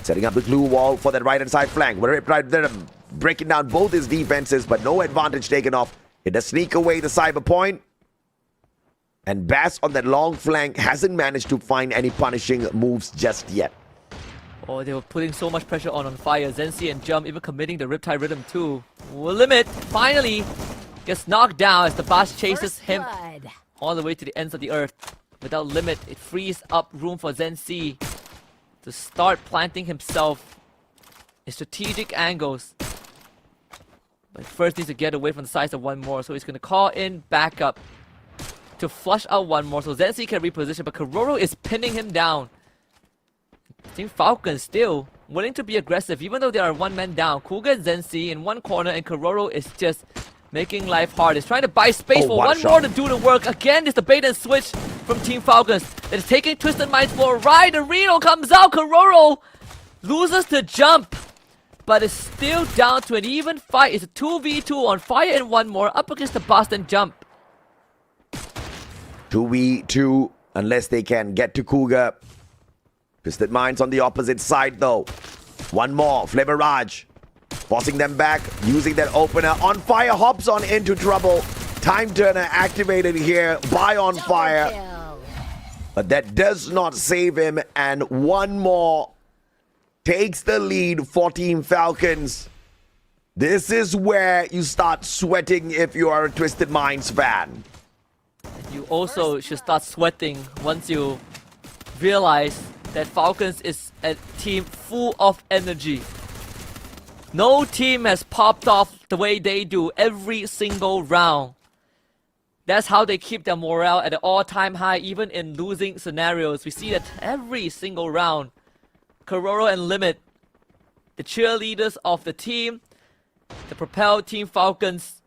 [SPEAKER 14] Setting up the glue wall for that right-hand side flank. We're right there breaking down both his defenses, but no advantage taken off. It does sneak away the cyber point. And Bass on that long flank hasn't managed to find any punishing moves just yet.
[SPEAKER 13] Oh, they were putting so much pressure on Fire. Zenzi and Jump even committing the Riptide Rhythm too. Well, Limit finally gets knocked down as the Bass chases him all the way to the ends of the earth. Without Limit, it frees up room for Zenzi to start planting himself in strategic angles. But first needs to get away from the size of one more, so he's going to call in backup to flush out one more so Zenzi can reposition, but Kororo is pinning him down. Team Falcons still willing to be aggressive even though they are one man down. Cougar and Zenzi in one corner, and Kororo is just making life hard. He's trying to buy space for one more to do the work. Again, it's the bait and switch from Team Falcons that is taking Twisted Minds for a ride. The Reno comes out. Kororo loses the Jump, but it's still down to an even fight. It's a 2v2 On Fire and one more up against the Boston Jump.
[SPEAKER 14] 2v2 unless they can get to Cougar. Twisted Minds on the opposite side though. One more, Flavorage. Forcing them back, using that opener. On Fire hops on into trouble. Time Turner activated here by On Fire. But that does not save him, and one more takes the lead for Team Falcons. This is where you start sweating if you are a Twisted Minds fan.
[SPEAKER 13] You also should start sweating once you realize that Falcons is a team full of energy. No team has popped off the way they do every single round. That's how they keep their morale at an all-time high, even in losing scenarios. We see that every single round. Kororo and Limit, the cheerleaders of the team, the propel Team Falcons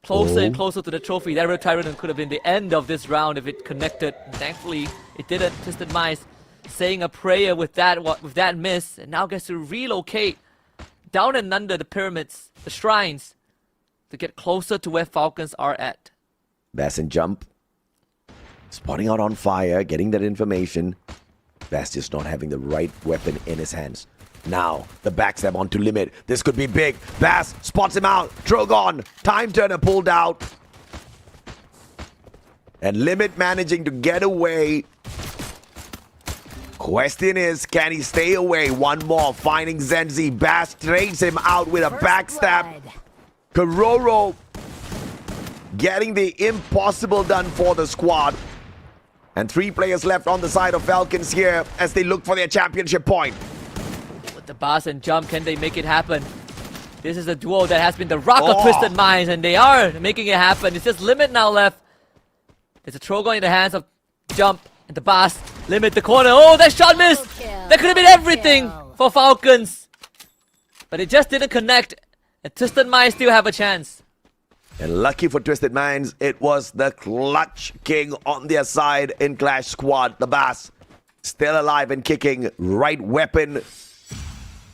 [SPEAKER 13] closer and closer to the trophy. That Red Tyrant could have been the end of this round if it connected. Thankfully, it didn't. Twisted Minds saying a prayer with that miss, and now gets to relocate down and under the pyramids, the shrines, to get closer to where Falcons are at.
[SPEAKER 14] Bass and Jump. Spotting out on fire, getting that information. Bass just not having the right weapon in his hands. Now, the backstab onto Limit. This could be big. Bass spots him out. Drogon. Time Turner pulled out. And Limit managing to get away. Question is, can he stay away? One more, finding Zenzi. Bass trades him out with a backstab. Kororo getting the impossible done for the squad. And 3 players left on the side of Falcons here as they look for their championship point.
[SPEAKER 13] With the Bass and Jump, can they make it happen? This is a duo that has been the rock of Twisted Minds, and they are making it happen. It's just Limit now left. There's a Trogon in the hands of Jump and the Bass. Limit the corner. Oh, that shot missed! That could have been everything for Falcons. But it just didn't connect, and Twisted Minds still have a chance.
[SPEAKER 14] And lucky for Twisted Minds, it was the Clutch King on their side in Clash Squad. The Bass still alive and kicking. Right weapon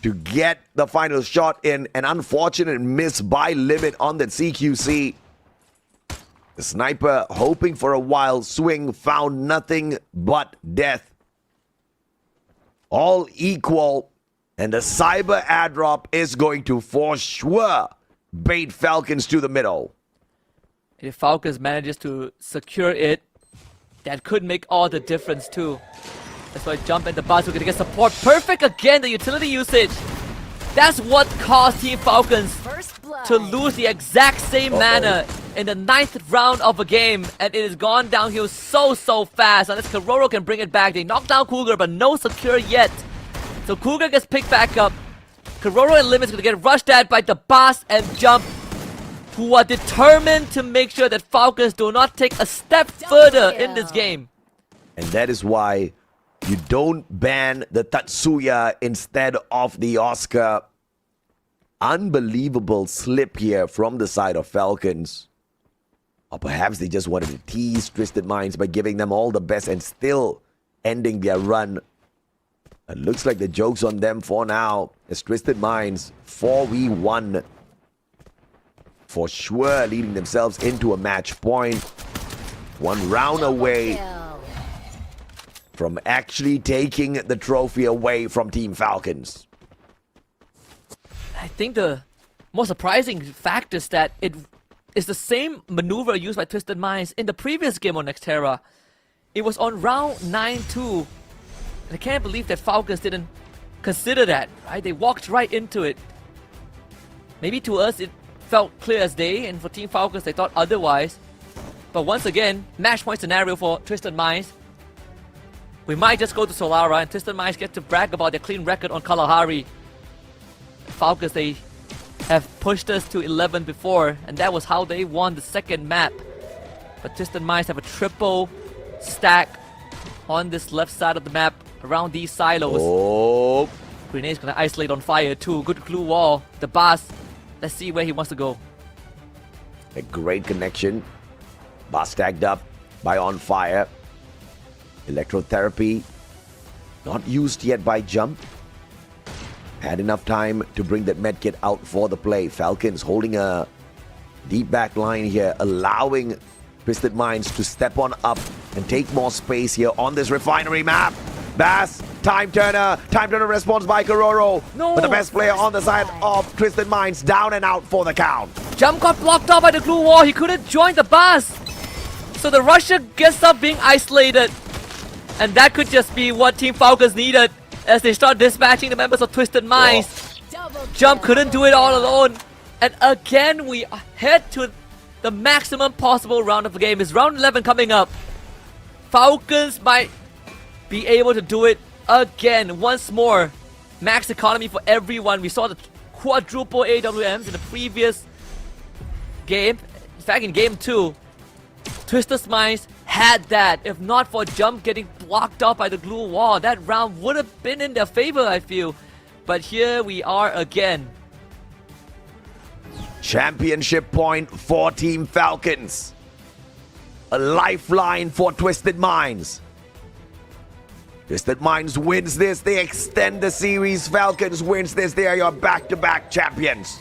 [SPEAKER 14] to get the final shot in. An unfortunate miss by Limit on that CQC. The sniper hoping for a wild swing, found nothing but death. All equal. And the cyber airdrop is going to for sure bait Falcons to the middle.
[SPEAKER 13] If Falcons manages to secure it, that could make all the difference too. That's why Jump and the Bass are going to get support. Perfect again, the utility usage. That's what caused Team Falcons to lose the exact same manner in the 9th round of a game. And it has gone downhill so fast. Unless Kororo can bring it back. They knocked down Cougar, but no secure yet. So Cougar gets picked back up. Kororo and Limit's going to get rushed at by the Bass and Jump, who are determined to make sure that Falcons do not take a step further in this game.
[SPEAKER 14] And that is why you don't ban the Tatsuya instead of the Oscar. Unbelievable slip here from the side of Falcons. Or perhaps they just wanted to tease Twisted Minds by giving them all the best and still ending their run. It looks like the joke's on them for now. As Twisted Minds 4v1 for sure, leading themselves into a match point. 1 round away from actually taking the trophy away from Team Falcons.
[SPEAKER 13] I think the most surprising fact is that it is the same maneuver used by Twisted Minds in the previous game on Nextera. It was on round 9-2. I can't believe that Falcons didn't consider that, right? They walked right into it. Maybe to us it felt clear as day, and for Team Falcons they thought otherwise. But once again, match point scenario for Twisted Minds. We might just go to Solara and Twisted Minds get to brag about their clean record on Kalahari. Falcons, they have pushed us to 11 before, and that was how they won the second map. But Twisted Minds have a triple stack on this left side of the map around these silos. Grenade's gonna isolate on fire too. Good glue wall. The Bass, let's see where he wants to go.
[SPEAKER 14] A great connection. Bass tagged up by On Fire. Electrotherapy not used yet by Jump. Had enough time to bring that medkit out for the play. Falcons holding a deep back line here, allowing Twisted Minds to step on up and take more space here on this refinery map. Bass, Time Turner responds by Kororo.
[SPEAKER 13] No.
[SPEAKER 14] But the best player on the side of Twisted Minds down and out for the count.
[SPEAKER 13] Jump got blocked off by the glue wall. He couldn't join the Bass. So the Russia gets up being isolated. And that could just be what Team Falcons needed as they start dispatching the members of Twisted Minds. Jump couldn't do it all alone. And again, we head to the maximum possible round of the game. Is round 11 coming up. Falcons might be able to do it again once more. Max economy for everyone. We saw the quadruple AWMs in the previous game. In fact, in game 2, Twisted Minds had that. If not for Jump getting blocked off by the glue wall, that round would have been in their favor, I feel. But here we are again.
[SPEAKER 14] Championship point for Team Falcons. A lifeline for Twisted Minds. Twisted Minds wins this, they extend the series. Falcons wins this, they are your back-to-back champions.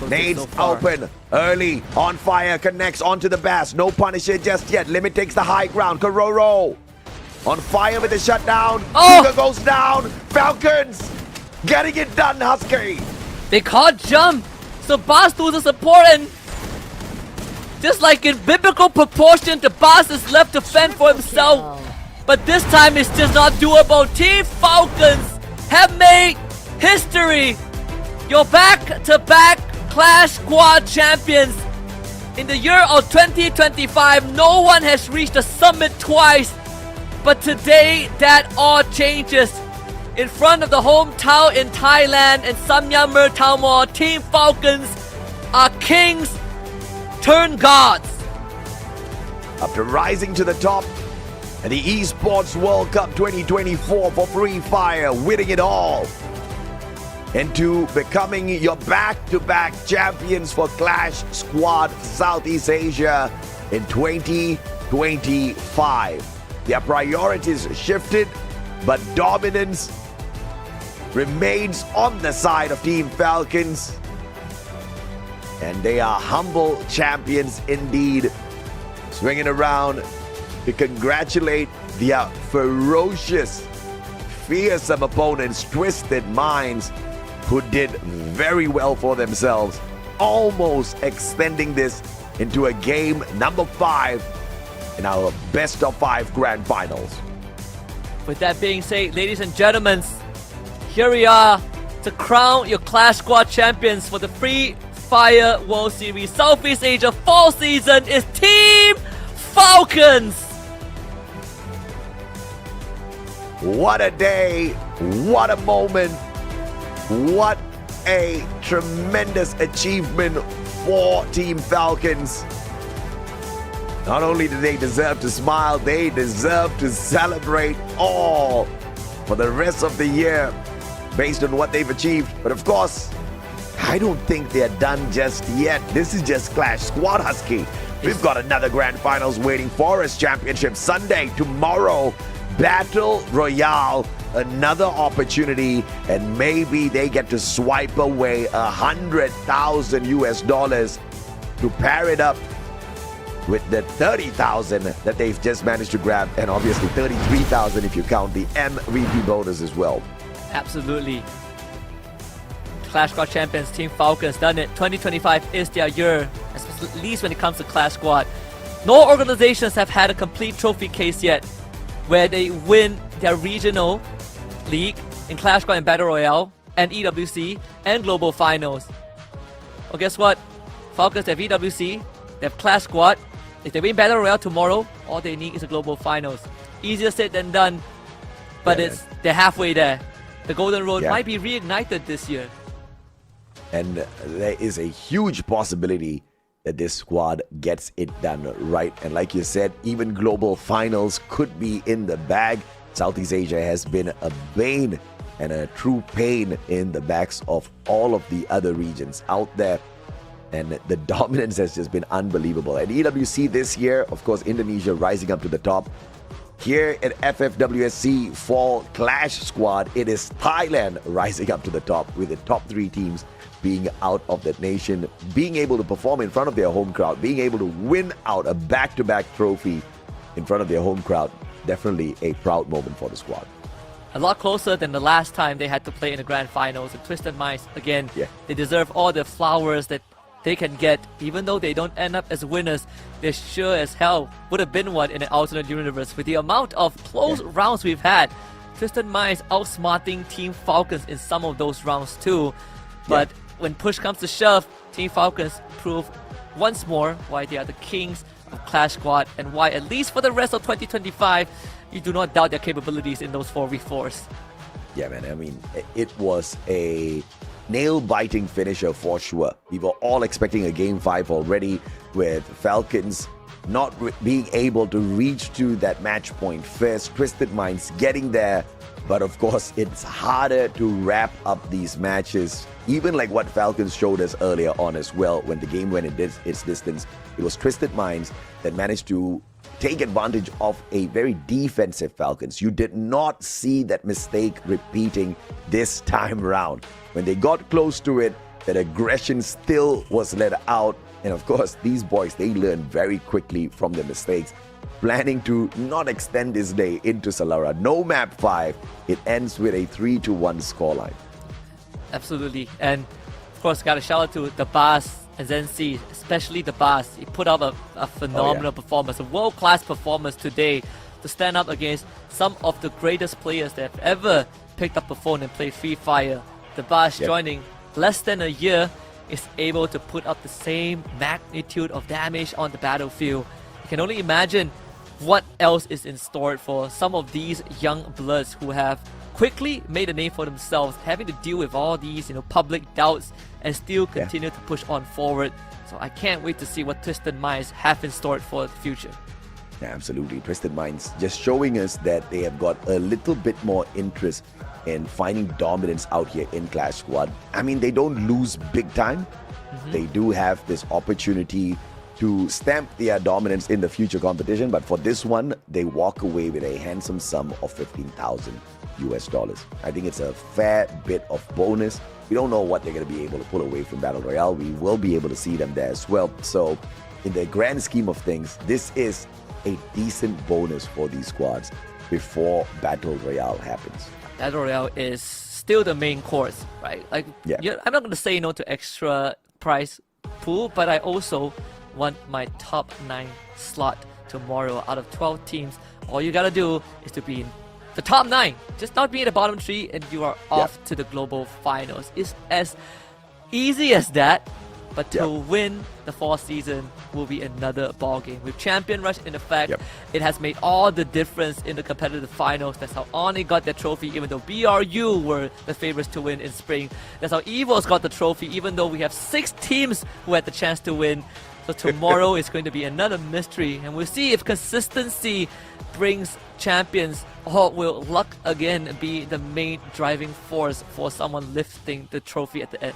[SPEAKER 14] Nades open, early, on fire, connects onto the Bass. No Punisher just yet. Limit takes the high ground. Kororo on fire with the shutdown. Cougar goes down. Falcons getting it done, Husky.
[SPEAKER 13] They caught Jump, so Bass loses support, and just like in biblical proportion, the Bass is left to fend for himself. But this time it's just not doable. Team Falcons have made history. Your back-to-back Clash Squad champions. In the year of 2025, no one has reached the summit twice. But today, that all changes. In front of the hometown in Thailand and Samyang Taumo, Team Falcons are kings turned gods.
[SPEAKER 14] After rising to the top at the Esports World Cup 2024 for Free Fire, winning it all, into becoming your back-to-back champions for Clash Squad Southeast Asia in 2025. Their priorities shifted, but dominance remains on the side of Team Falcons. And they are humble champions indeed. Swinging around to congratulate their ferocious, fearsome opponents, Twisted Minds, who did very well for themselves, almost extending this into a game number 5 in our best of 5 grand finals.
[SPEAKER 13] With that being said, ladies and gentlemen, here we are to crown your Clash Squad champions for the Free Fire World Series Southeast Asia fall season is Team Falcons.
[SPEAKER 14] What a day, what a moment. What a tremendous achievement for Team Falcons. Not only do they deserve to smile, they deserve to celebrate all for the rest of the year based on what they've achieved. But of course, I don't think they're done just yet. This is just Clash Squad, Husky. We've got another grand finals waiting for us. Championship Sunday, tomorrow, Battle Royale. Another opportunity, and maybe they get to swipe away $100,000 to pair it up with the 30,000 that they've just managed to grab, and obviously 33,000 if you count the MVP bonus as well.
[SPEAKER 13] Absolutely. Clash Squad champions, Team Falcons, done it. 2025 is their year, at least when it comes to Clash Squad. No organizations have had a complete trophy case yet, where they win their regional league in Clash Squad and Battle Royale and EWC and Global Finals. Well, guess what? Falcons have EWC, they have Clash Squad. If they win Battle Royale tomorrow, all they need is a Global Finals. Easier said than done, but they're halfway there. The Golden Road might be reignited this year.
[SPEAKER 14] And there is a huge possibility that this squad gets it done right. And like you said, even Global Finals could be in the bag. Southeast Asia has been a bane and a true pain in the backs of all of the other regions out there. And the dominance has just been unbelievable. At EWC this year, of course, Indonesia rising up to the top. Here at FFWS SEA Fall Clash Squad, it is Thailand rising up to the top, with the top 3 teams being out of that nation, being able to perform in front of their home crowd, being able to win out a back-to-back trophy in front of their home crowd. Definitely a proud moment for the squad.
[SPEAKER 13] A lot closer than the last time they had to play in the grand finals. And Twisted Minds, again, they deserve all the flowers that they can get. Even though they don't end up as winners, they sure as hell would have been one in an alternate universe. With the amount of close rounds we've had, Twisted Minds outsmarting Team Falcons in some of those rounds too. But when push comes to shove, Team Falcons prove once more why they are the kings of Clash Squad and why, at least for the rest of 2025, you do not doubt their capabilities in those 4v4s.
[SPEAKER 14] Yeah, man. I mean, it was a nail-biting finisher for sure. We were all expecting a Game 5 already, with Falcons not being able to reach to that match point first. Twisted Minds getting there. But of course, it's harder to wrap up these matches. Even like what Falcons showed us earlier on as well, when the game went its distance, it was Twisted Minds that managed to take advantage of a very defensive Falcons. You did not see that mistake repeating this time around. When they got close to it, that aggression still was let out. And of course, these boys, they learned very quickly from their mistakes, planning to not extend this day into Salara. No map 5. It ends with a 3-1 scoreline.
[SPEAKER 13] Absolutely. And of course, got a shout out to the Bas and Zenzi, especially the Bas. He put up a phenomenal performance, a world-class performance today to stand up against some of the greatest players that have ever picked up a phone and played Free Fire. The Bas joining less than a year is able to put up the same magnitude of damage on the battlefield. You can only imagine what else is in store for some of these young bloods who have quickly made a name for themselves, having to deal with all these public doubts and still continue to push on forward. So I can't wait to see what Twisted Minds have in store for the future.
[SPEAKER 14] Yeah, absolutely. Twisted Minds just showing us that they have got a little bit more interest in finding dominance out here in Clash Squad. I mean, they don't lose big time. They do have this opportunity to stamp their dominance in the future competition, but for this one, they walk away with a handsome sum of $15,000. I think it's a fair bit of bonus. We don't know what they're going to be able to pull away from Battle Royale. We will be able to see them there as well. So in the grand scheme of things, this is a decent bonus for these squads before Battle Royale happens.
[SPEAKER 13] Battle Royale is still the main course, right? Like, I'm not going to say no to extra prize pool, but I also want my top 9 slot tomorrow. Out of 12 teams, all you gotta do is to be in the top 9, just not be in the bottom 3, and you are off to the global finals. It's as easy as that. But to win the fall season will be another ball game. With Champion Rush in effect, it has made all the difference in the competitive finals. That's how Oni got their trophy, even though BRU were the favorites to win in spring. That's how Evos got the trophy, even though we have 6 teams who had the chance to win. So tomorrow is going to be another mystery, and we'll see if consistency brings champions, or will luck again be the main driving force for someone lifting the trophy at the end.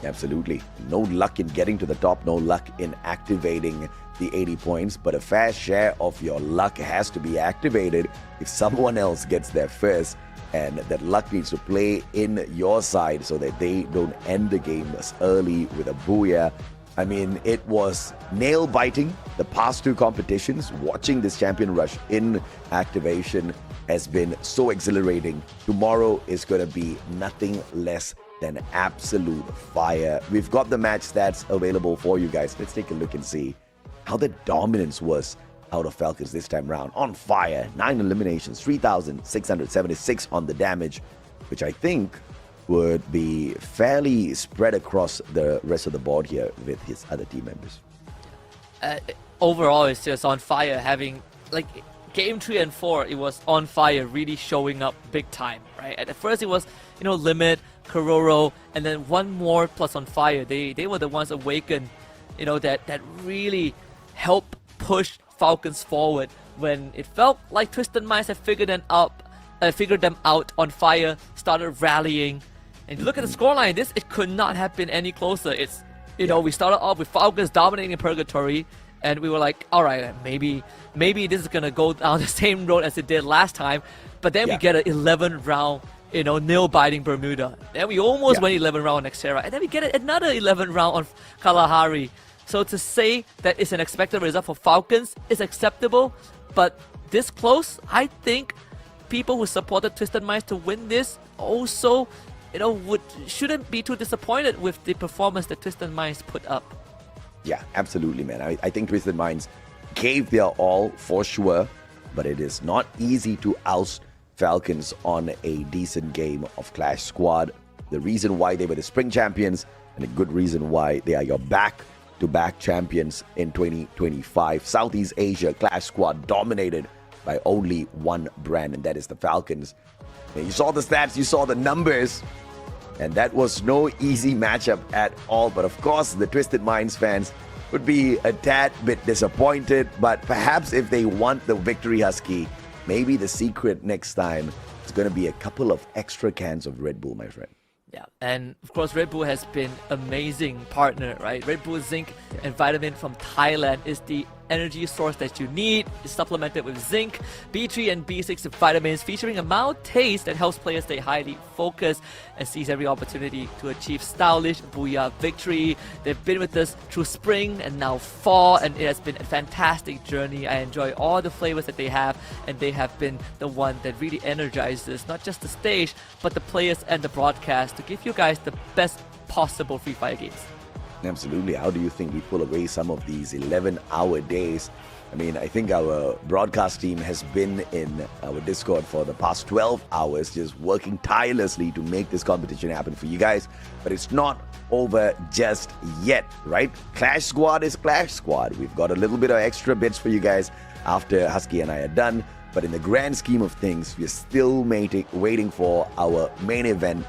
[SPEAKER 14] Absolutely. No luck in getting to the top, no luck in activating the 80 points, but a fair share of your luck has to be activated if someone else gets there first, and that luck needs to play in your side so that they don't end the game as early with a booyah. I mean, it was nail-biting the past 2 competitions. Watching this Champion Rush in activation has been so exhilarating. Tomorrow is going to be nothing less than absolute fire. We've got the match stats available for you guys. Let's take a look and see how the dominance was out of Falcons this time round. On fire, 9 eliminations, 3,676 on the damage, which I think would be fairly spread across the rest of the board here with his other team members.
[SPEAKER 13] Overall, it's just on fire. Having like game 3 and 4, it was on fire, really showing up big time, right? At first, it was Limit, Kororo, and then one more plus on fire. They were the ones awakened, that really helped push Falcons forward when it felt like Twisted Minds had figured them out on fire, started rallying. And you look at the scoreline, it could not have been any closer. It's, we started off with Falcons dominating Purgatory, and we were like, all right, maybe this is gonna go down the same road as it did last time. But then we get an 11 round, nail-biting Bermuda. Then we almost went 11 round on Xterra, and then we get another 11 round on Kalahari. So to say that it's an expected result for Falcons is acceptable, but this close, I think people who supported Twisted Minds to win this also shouldn't be too disappointed with the performance that Twisted Minds put up.
[SPEAKER 14] Yeah, absolutely, man. I think Twisted Minds gave their all for sure, but it is not easy to oust Falcons on a decent game of Clash Squad. The reason why they were the spring champions, and a good reason why they are your back back-to-back champions in 2025. Southeast Asia Clash Squad dominated by only one brand, and that is the Falcons. And you saw the stats, you saw the numbers, and that was no easy matchup at all. But of course, the Twisted Minds fans would be a tad bit disappointed, but perhaps if they want the victory, Husky, maybe the secret next time is going to be a couple of extra cans of Red Bull, my friend.
[SPEAKER 13] Yeah, and of course Red Bull has been amazing partner, right? Red Bull Zinc and Vitamin from Thailand is the energy source that you need. It's supplemented with zinc, B3 and B6 vitamins featuring a mild taste that helps players stay highly focused and seize every opportunity to achieve stylish booyah victory. They've been with us through spring and now fall, and it has been a fantastic journey. I enjoy all the flavors that they have, and they have been the one that really energizes not just the stage but the players and the broadcast to give you guys the best possible Free Fire games.
[SPEAKER 14] Absolutely. How do you think we pull away some of these 11-hour days? I mean, I think our broadcast team has been in our Discord for the past 12 hours, just working tirelessly to make this competition happen for you guys. But it's not over just yet, right? Clash Squad is Clash Squad. We've got a little bit of extra bits for you guys after Husky and I are done. But in the grand scheme of things, we're still waiting for our main event.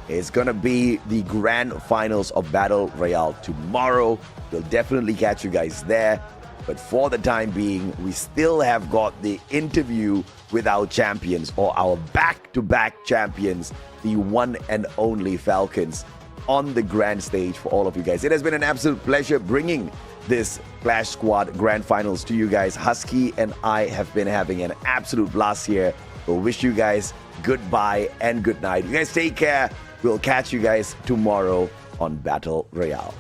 [SPEAKER 14] It's going to be the grand finals of Battle Royale tomorrow. We'll definitely catch you guys there. But for the time being, we still have got the interview with our champions, or our back-to-back champions, the one and only Falcons, on the grand stage for all of you guys. It has been an absolute pleasure bringing this Clash Squad grand finals to you guys. Husky and I have been having an absolute blast here. We'll wish you guys goodbye and good night. You guys take care. We'll catch you guys tomorrow on Battle Royale.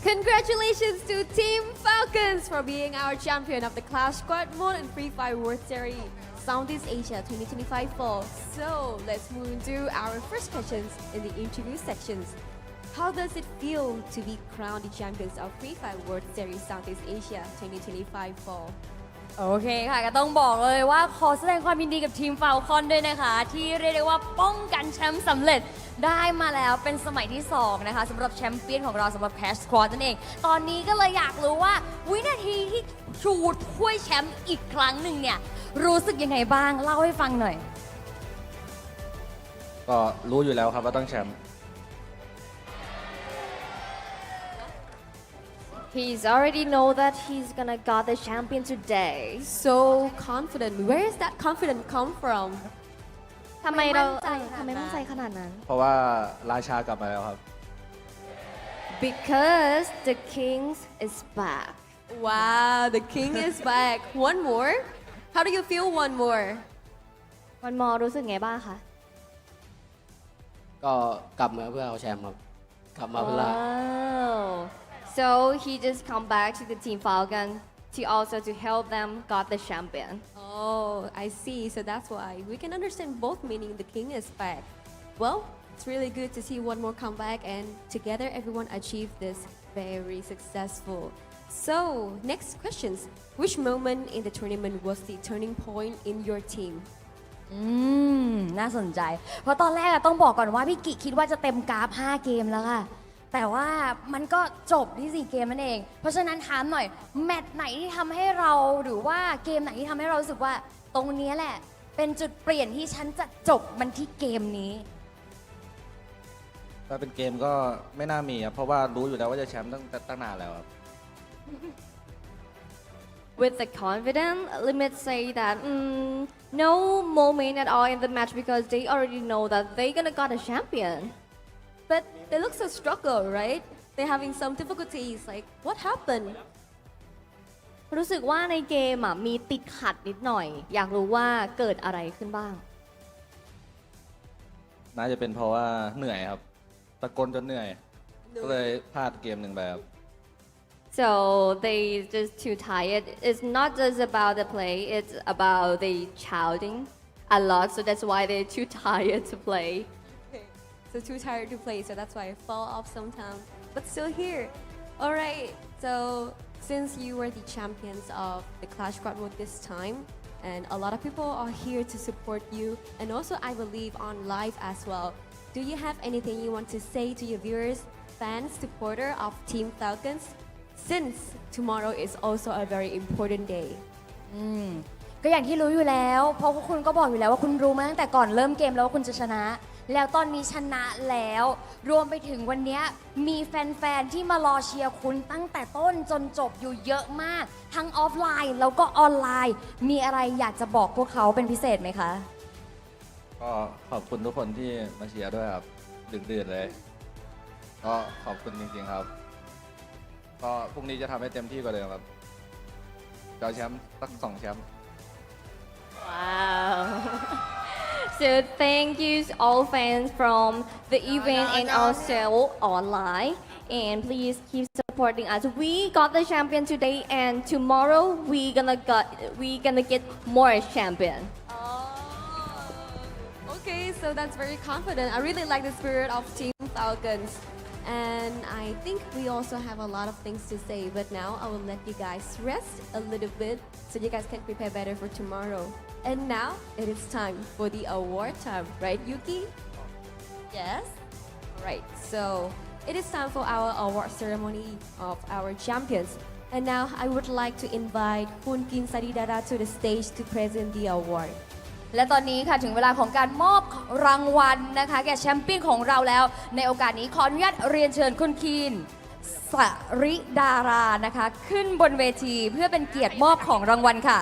[SPEAKER 18] Congratulations to Team Falcons for being our champion of the Clash Squad mode and Free Fire World Series Southeast Asia 2025 fall. So let's move into our first questions in the interview sections. How does it feel to be crowned the champions of Free Fire World Series Southeast Asia 2025 fall?
[SPEAKER 4] โอเคค่ะก็ต้องบอกเลยว่าขอแสดงความยินดีกับทีม Falcon ด้วยนะคะที่เรียกได้ว่าป้องกันแชมป์สำเร็จได้มาแล้วเป็นสมัยที่2นะคะสำหรับแชมเปี้ยนของเราสำหรับ Clash Squad นั่นเองตอนนี้ก็เลยอยากรู้ว่าวินาทีที่ชูถ้วยแชมป์อีกครั้งหนึ่งเนี่ยรู้สึกยังไงบ้างเล่าให้ฟังหน่อย
[SPEAKER 15] ก็รู้อยู่แล้วครับว่าต้องแชมป์
[SPEAKER 18] He's already know that he's gonna got the champion today. So confident. Where is that confidence come from?
[SPEAKER 4] ทำไมมั่นใจขนาดนั้น
[SPEAKER 15] เพราะว่าราชากลับมาแล้วครับ
[SPEAKER 18] Because the king is back. Wow, the king is back. One more? How do you feel one more?
[SPEAKER 4] One more รู้สึกไงบ้างคะ
[SPEAKER 6] ก็กลับมาเพื่อเอาแชมป์ครับกลับมาเพื่อ
[SPEAKER 4] So he just come back to the Team Falcon to also to help them got the champion.
[SPEAKER 18] Oh, I see. So that's why we can understand both meaning the king is back. Well, it's really good to see one more comeback and together everyone achieved this very successful. So next questions. Which moment in the tournament was the turning point in your team?
[SPEAKER 4] น่าสนใจเพราะตอนแรกต้องบอกก่อนว่าพี่กิคิดว่าจะเต็มกราฟ5เกมแล้วค่ะแต่ว่ามันก็จบที่4เกมนั่นเองเพราะฉะนั้นถามหน่อยแมตช์ไหนที่ทำให้เราหรือว่าเกมไหนที่ทำให้เรารู้สึกว่าตรงนี้แหละเป็นจุดเปลี่ยนที่ฉันจะจบมันที่เกมนี้
[SPEAKER 15] ถ้าเป็นเกมก็ไม่น่ามีครับเพราะว่ารู้อยู่แล้วว่าจะแชมป์ตั้งนานแล้วครับ
[SPEAKER 18] With the confidence, let me say that no moment at all in the match because they already know that they're gonna got a champion. But they look so struggle, right? They're having some difficulties. Like, what happened?
[SPEAKER 4] รู้สึกว่าในเกมมีติดขัดนิดหน่อยอยากรู้ว่าเกิดอะไรขึ้นบ้าง
[SPEAKER 15] น่าจะเป็นเพราะว่าเหนื่อยครับตะโกนจนเหนื่อยก็เลยพลาดเกมหนึ่งไปครับ
[SPEAKER 18] So they just too tired. It's not just about the play. It's about the shouting a lot. So that's why they're too tired to play. So too tired to play. So that's why I fall off sometimes. But still here. All right. So since you were the champions of the Clash Squad mode this time, and a lot of people are here to support you, and also I believe on live as well. Do you have anything you want to say to your viewers, fans, supporter of Team Falcons, since tomorrow is also a very important day?
[SPEAKER 4] ก็อย่างที่รู้อยู่แล้วเพราะคุณก็บอกอยู่แล้วว่าคุณรู้มาตั้งแต่ก่อนเริ่มเกมแล้วว่าคุณจะชนะแล้วตอนนี้ชนะแล้วรวมไปถึงวันนี้มีแฟนๆที่มารอเชียร์คุณตั้งแต่ต้นจนจบอยู่เยอะมากทั้งออฟไลน์แล้วก็ออนไลน์มีอะไรอยากจะบอกพวกเขาเป็นพิเศษไหมคะ
[SPEAKER 16] ก็ขอบคุณทุกคนที่มาเชียร์ด้วยครับดึกดื่นเลยก็ขอบคุณจริงๆครับก็พรุ่งนี้จะทำให้เต็มที่กว่าเดิมครับจะเอาแชมป์สัก2 แชมป์
[SPEAKER 19] Wow. So thank you all fans from the event and also online, and please keep supporting us. We got the champion today, and tomorrow we gonna get more champion.
[SPEAKER 18] Okay, so that's very confident. I really like the spirit of Team Falcons. And I think we also have a lot of things to say, but now I will let you guys rest a little bit so you guys can prepare better for tomorrow. And now it is time for the award time, right, Yuki? Yes? Right, so it is time for our award ceremony of our champions. And now I would like to invite Kun Kin Saridara to the stage to present the award.
[SPEAKER 4] และตอนนี้ค่ะถึงเวลาของการมอบรางวัลนะคะแก่แชมเปี้ยนของเราแล้วในโอกาสนี้ขออนุญาตเรียนเชิญคุณคีนสริดารานะคะขึ้นบนเวทีเพื่อเป็นเกียรติมอบของรางวัลค่ะ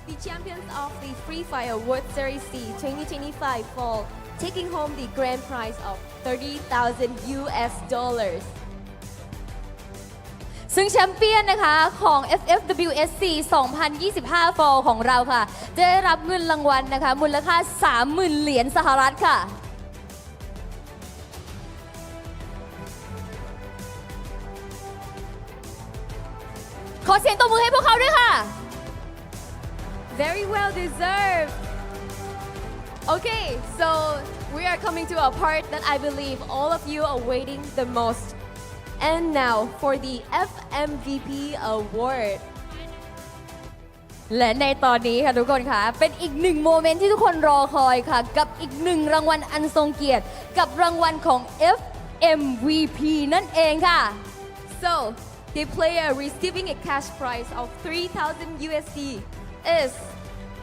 [SPEAKER 18] The champions of the Free Fire World Series C 2025 Fall, taking home the grand prize of $30,000.
[SPEAKER 4] ซึ่งแชมเปี้ยนนะคะของ FFWS SEA 2025 Fall ของเราค่ะจะได้รับเงินรางวัลนะคะมูลค่า 30,000 เหรียญสหรัฐค่ะขอเสียงตบมือให้พวกเขาด้วยค่ะ
[SPEAKER 18] Very well deserved. Okay, so we are coming to a part that I believe all of you are waiting the most. And now for the FMVP Award.
[SPEAKER 4] และในตอนนี้ค่ะทุกคนค่ะเป็นอีกหนึ่งโมเมนต์ที่ทุกคนรอคอยค่ะกับอีกหนึ่งรางวัลอันทรงเกียรติกับรางวัลของ FMVP นั่นเองค่ะ
[SPEAKER 18] So the player receiving a cash prize of $3,000 USD is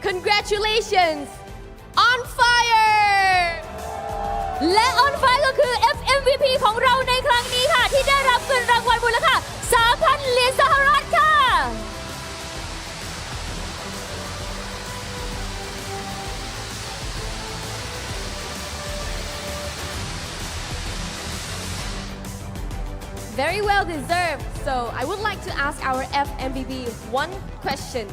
[SPEAKER 18] congratulations On Fire
[SPEAKER 4] และ On Fire ก็คือ FMVP ของเราในครั้งนี้ค่ะที่ได้รับเงินรางวัลมูลค่า 3,000 เหรียญสหรัฐค่ะ
[SPEAKER 18] Very well deserved. So I would like to ask our FMVP one question.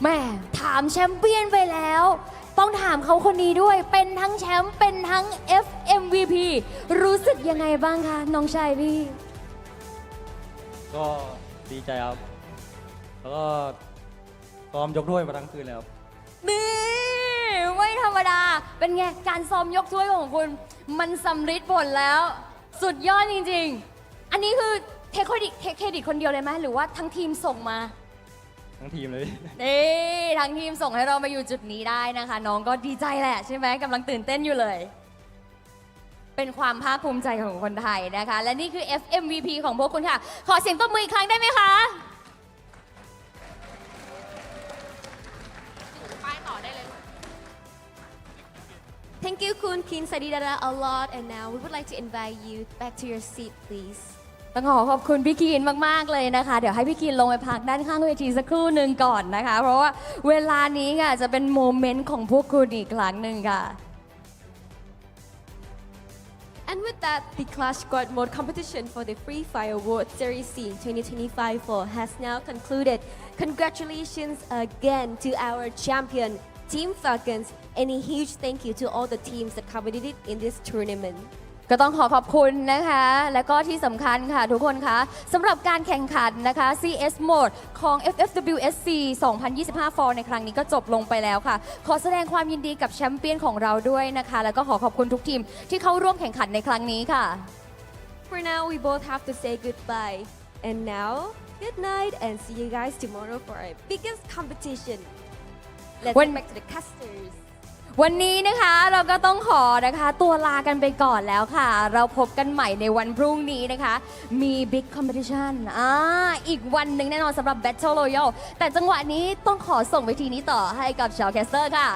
[SPEAKER 4] แม่ถามแชมเปี้ยนไปแล้วต้องถามเขาคนนี้ด้วยเป็นทั้งแชมป์เป็นทั้ง FMVP รู้สึกยังไงบ้างคะน้องชายพี่
[SPEAKER 20] ก็ดีใจครับ
[SPEAKER 15] แล้วก็ซ้อมยกถ้วยมาทั้งคืนเลยครับ
[SPEAKER 4] นี่ไม่ธรรมดา เป็นไง การซ้อมยกถ้วยของคุณ มันสำฤทธิ์ผลแล้ว สุดยอดจริงๆ อันนี้คือเทคเครดิตคนเดียวเลยไหมหรือว่าทั้งทีมส่งมา
[SPEAKER 15] ทั้งทีมเลย
[SPEAKER 4] นี่ทั้งทีมส่งให้เรามาอยู่จุดนี้ได้นะคะ น้องก็ดีใจแหละใช่ไหมกำลังตื่นเต้นอยู่เลย เป็นความภาคภูมิใจของคนไทยนะคะ และนี่คือ FMVP ของพวกคุณค่ะ ขอเสียงตบมืออีกครั้งได้ไหมคะ
[SPEAKER 18] Thank you, Kun Kin Sadidara, a lot, and now we would like to invite you back to your seat, please.
[SPEAKER 4] ต้องขอบคุณพี่กีนมากๆเลยนะคะ เดี๋ยวให้พี่กีนลงไปพักด้านข้างเวทีสักครู่หนึ่งก่อนนะคะ เพราะว่าเวลานี้ค่ะจะเป็นโมเมนต์ของพวกคุณอีกครั้งหนึ่งค่ะ
[SPEAKER 18] And with that, the Clash Squad Mode competition for the Free Fire World Series C 2025 fall has now concluded. Congratulations again to our champion, Team Falcons, and a huge thank you to all the teams that competed in this tournament.
[SPEAKER 4] ก็ต้องขอบคุณนะคะ และก็ที่สำคัญค่ะทุกคนคะสำหรับการแข่งขันนะคะ CS Mode ของ FFWS SEA 2025 Fall ในครั้งนี้ก็จบลงไปแล้วค่ะ ขอแสดงความยินดีกับแชมเปี้ยนของเราด้วยนะคะ แล้วก็ขอบคุณทุกทีมที่เข้าร่วมแข่งขันในครั้งนี้ค่ะ
[SPEAKER 18] For now, we both have to say goodbye. And now, good night and see you guys tomorrow for our biggest competition. Let's get back to the casters.
[SPEAKER 4] วันนี้นะคะเราก็ต้องขอนะคะตัวลากันไปก่อนแล้วค่ะ เราพบกันใหม่ในวันพรุ่งนี้นะคะ มี Big Competition อีกวันหนึ่งแน่นอนสำหรับ Battle Royale แต่จังหวะนี้ต้องขอส่งเวทีนี้ต่อให้กับชาวแคสเตอร์ค่ะ